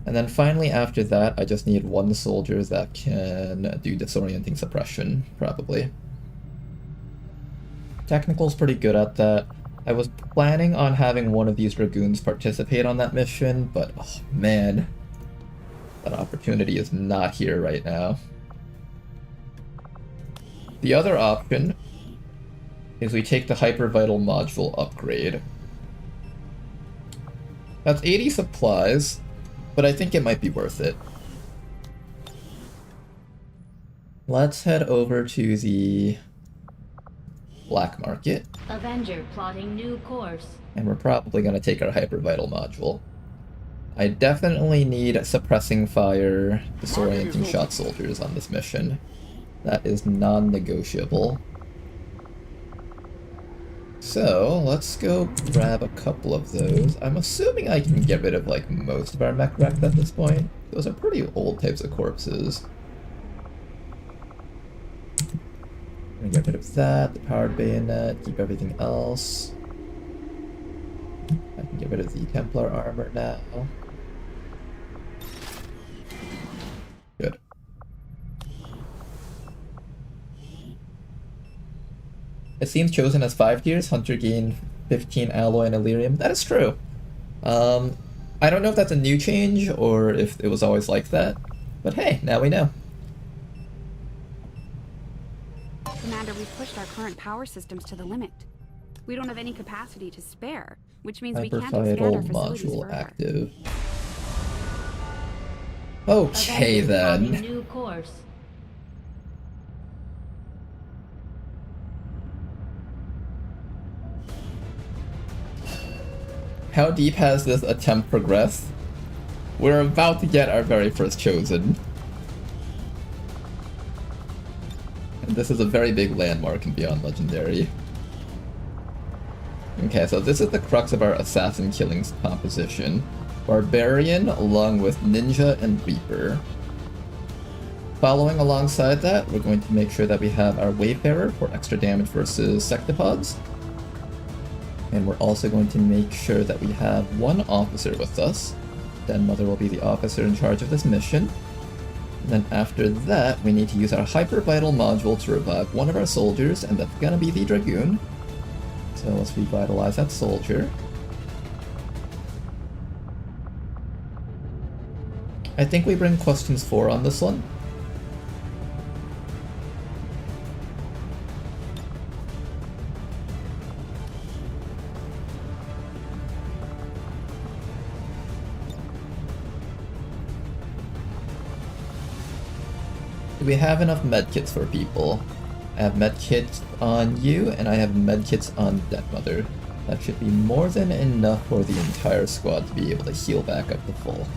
And then finally after that, I just need 1 soldier that can do disorienting suppression, probably. Technical's pretty good at that. I was planning on having one of these Dragoons participate on that mission, but oh man, that opportunity is not here right now. The other option is we take the Hyper Vital Module upgrade. That's 80 supplies, but I think it might be worth it. Let's head over to the black market. Avenger plotting new course. And we're probably going to take our Hyper Vital Module. I definitely need suppressing fire, disorienting shot soldiers on this mission. That is non-negotiable. So, let's go grab a couple of those. I'm assuming I can get rid of, like, most of our mech wrecks at this point. Those are pretty old types of corpses. I'm gonna get rid of that, the powered bayonet, keep everything else. I can get rid of the Templar armor now. Good. It seems Chosen has 5 tiers. Hunter gained 15 alloy and Illyrium. That is true. I don't know if that's a new change or if it was always like that. But hey, now we know. Commander, we've pushed our current power systems to the limit. We don't have any capacity to spare, which means we can't expand our facilities Module further. active. Okay then. New course. How deep has this attempt progressed? We're about to get our very first Chosen. And this is a very big landmark in Beyond Legendary. Okay, so this is the crux of our assassin killings composition. Barbarian along with Ninja and Reaper. Following alongside that, we're going to make sure that we have our Wayfarer for extra damage versus Sectopods. And we're also going to make sure that we have 1 officer with us. Den Mother will be the officer in charge of this mission. Then after that, we need to use our Hyper Vital module to revive one of our soldiers, and that's gonna be the Dragoon. So let's revitalize that soldier. I think we bring questions 4 on this one. Do we have enough medkits for people? I have medkits on you, and I have medkits on Deathmother. That should be more than enough for the entire squad to be able to heal back up to full.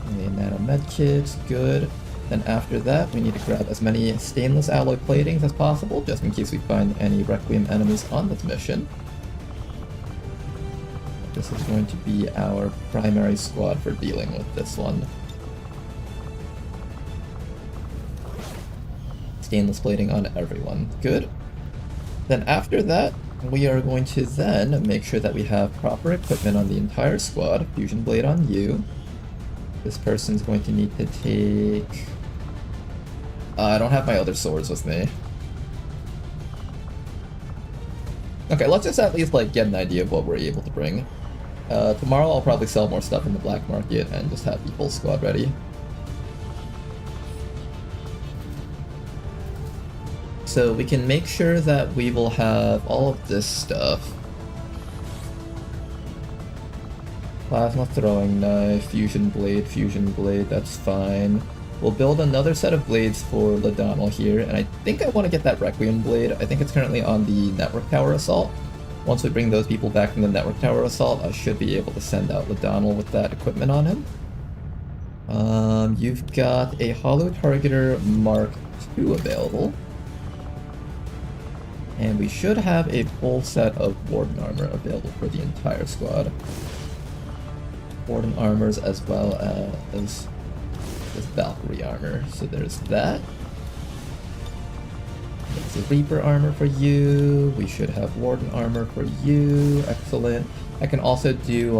The nano medkits, good. Then after that, we need to grab as many stainless alloy platings as possible, just in case we find any Requiem enemies on this mission. This is going to be our primary squad for dealing with this one. Stainless plating on everyone. Good. Then after that, we are going to then make sure that we have proper equipment on the entire squad. Fusion blade on you. This person's going to need to take... I don't have my other swords with me. Okay, let's just at least like get an idea of what we're able to bring. Tomorrow I'll probably sell more stuff in the black market and just have the full squad ready. So we can make sure that we will have all of this stuff. Plasma throwing knife, fusion blade, that's fine. We'll build another set of blades for Ladonal here, and I think I want to get that Requiem blade. I think it's currently on the Network Tower Assault. Once we bring those people back from the Network Tower Assault, I should be able to send out Ladonal with that equipment on him. You've got a Hollow Targeter Mark II available. And we should have a full set of Warden armor available for the entire squad. Warden armors as well as this Valkyrie armor. So there's that. There's the Reaper armor for you. We should have Warden armor for you. Excellent. I can also do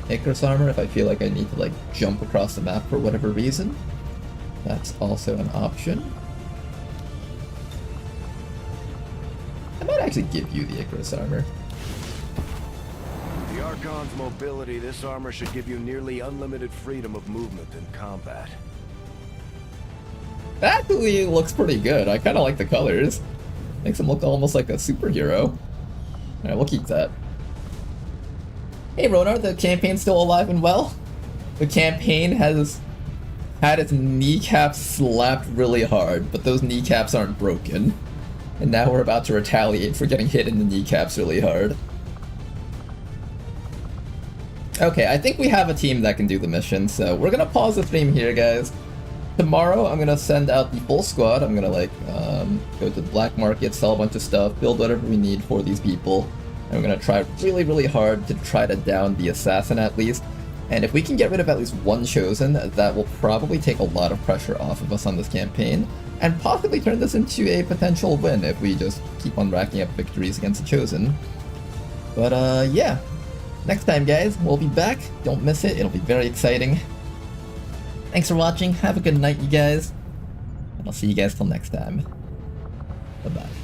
Icarus armor if I feel like I need to like jump across the map for whatever reason. That's also an option. I might actually give you the Icarus armor. The Archon's mobility, this armor should give you nearly unlimited freedom of movement in combat. That actually looks pretty good. I kind of like the colors. Makes him look almost like a superhero. Alright, we'll keep that. Hey Ronar, the campaign's still alive and well? The campaign has had its kneecaps slapped really hard, but those kneecaps aren't broken. And now we're about to retaliate for getting hit in the kneecaps really hard. Okay, I think we have a team that can do the mission, so we're gonna pause the stream here, guys. Tomorrow, I'm gonna send out the full squad. I'm gonna, like, go to the black market, sell a bunch of stuff, build whatever we need for these people. And we're gonna try really, really hard to try to down the assassin at least. And if we can get rid of at least one Chosen, that will probably take a lot of pressure off of us on this campaign. And possibly turn this into a potential win if we just keep on racking up victories against the Chosen. But, yeah. Next time, guys, we'll be back. Don't miss it. It'll be very exciting. Thanks for watching. Have a good night, you guys. And I'll see you guys till next time. Bye-bye.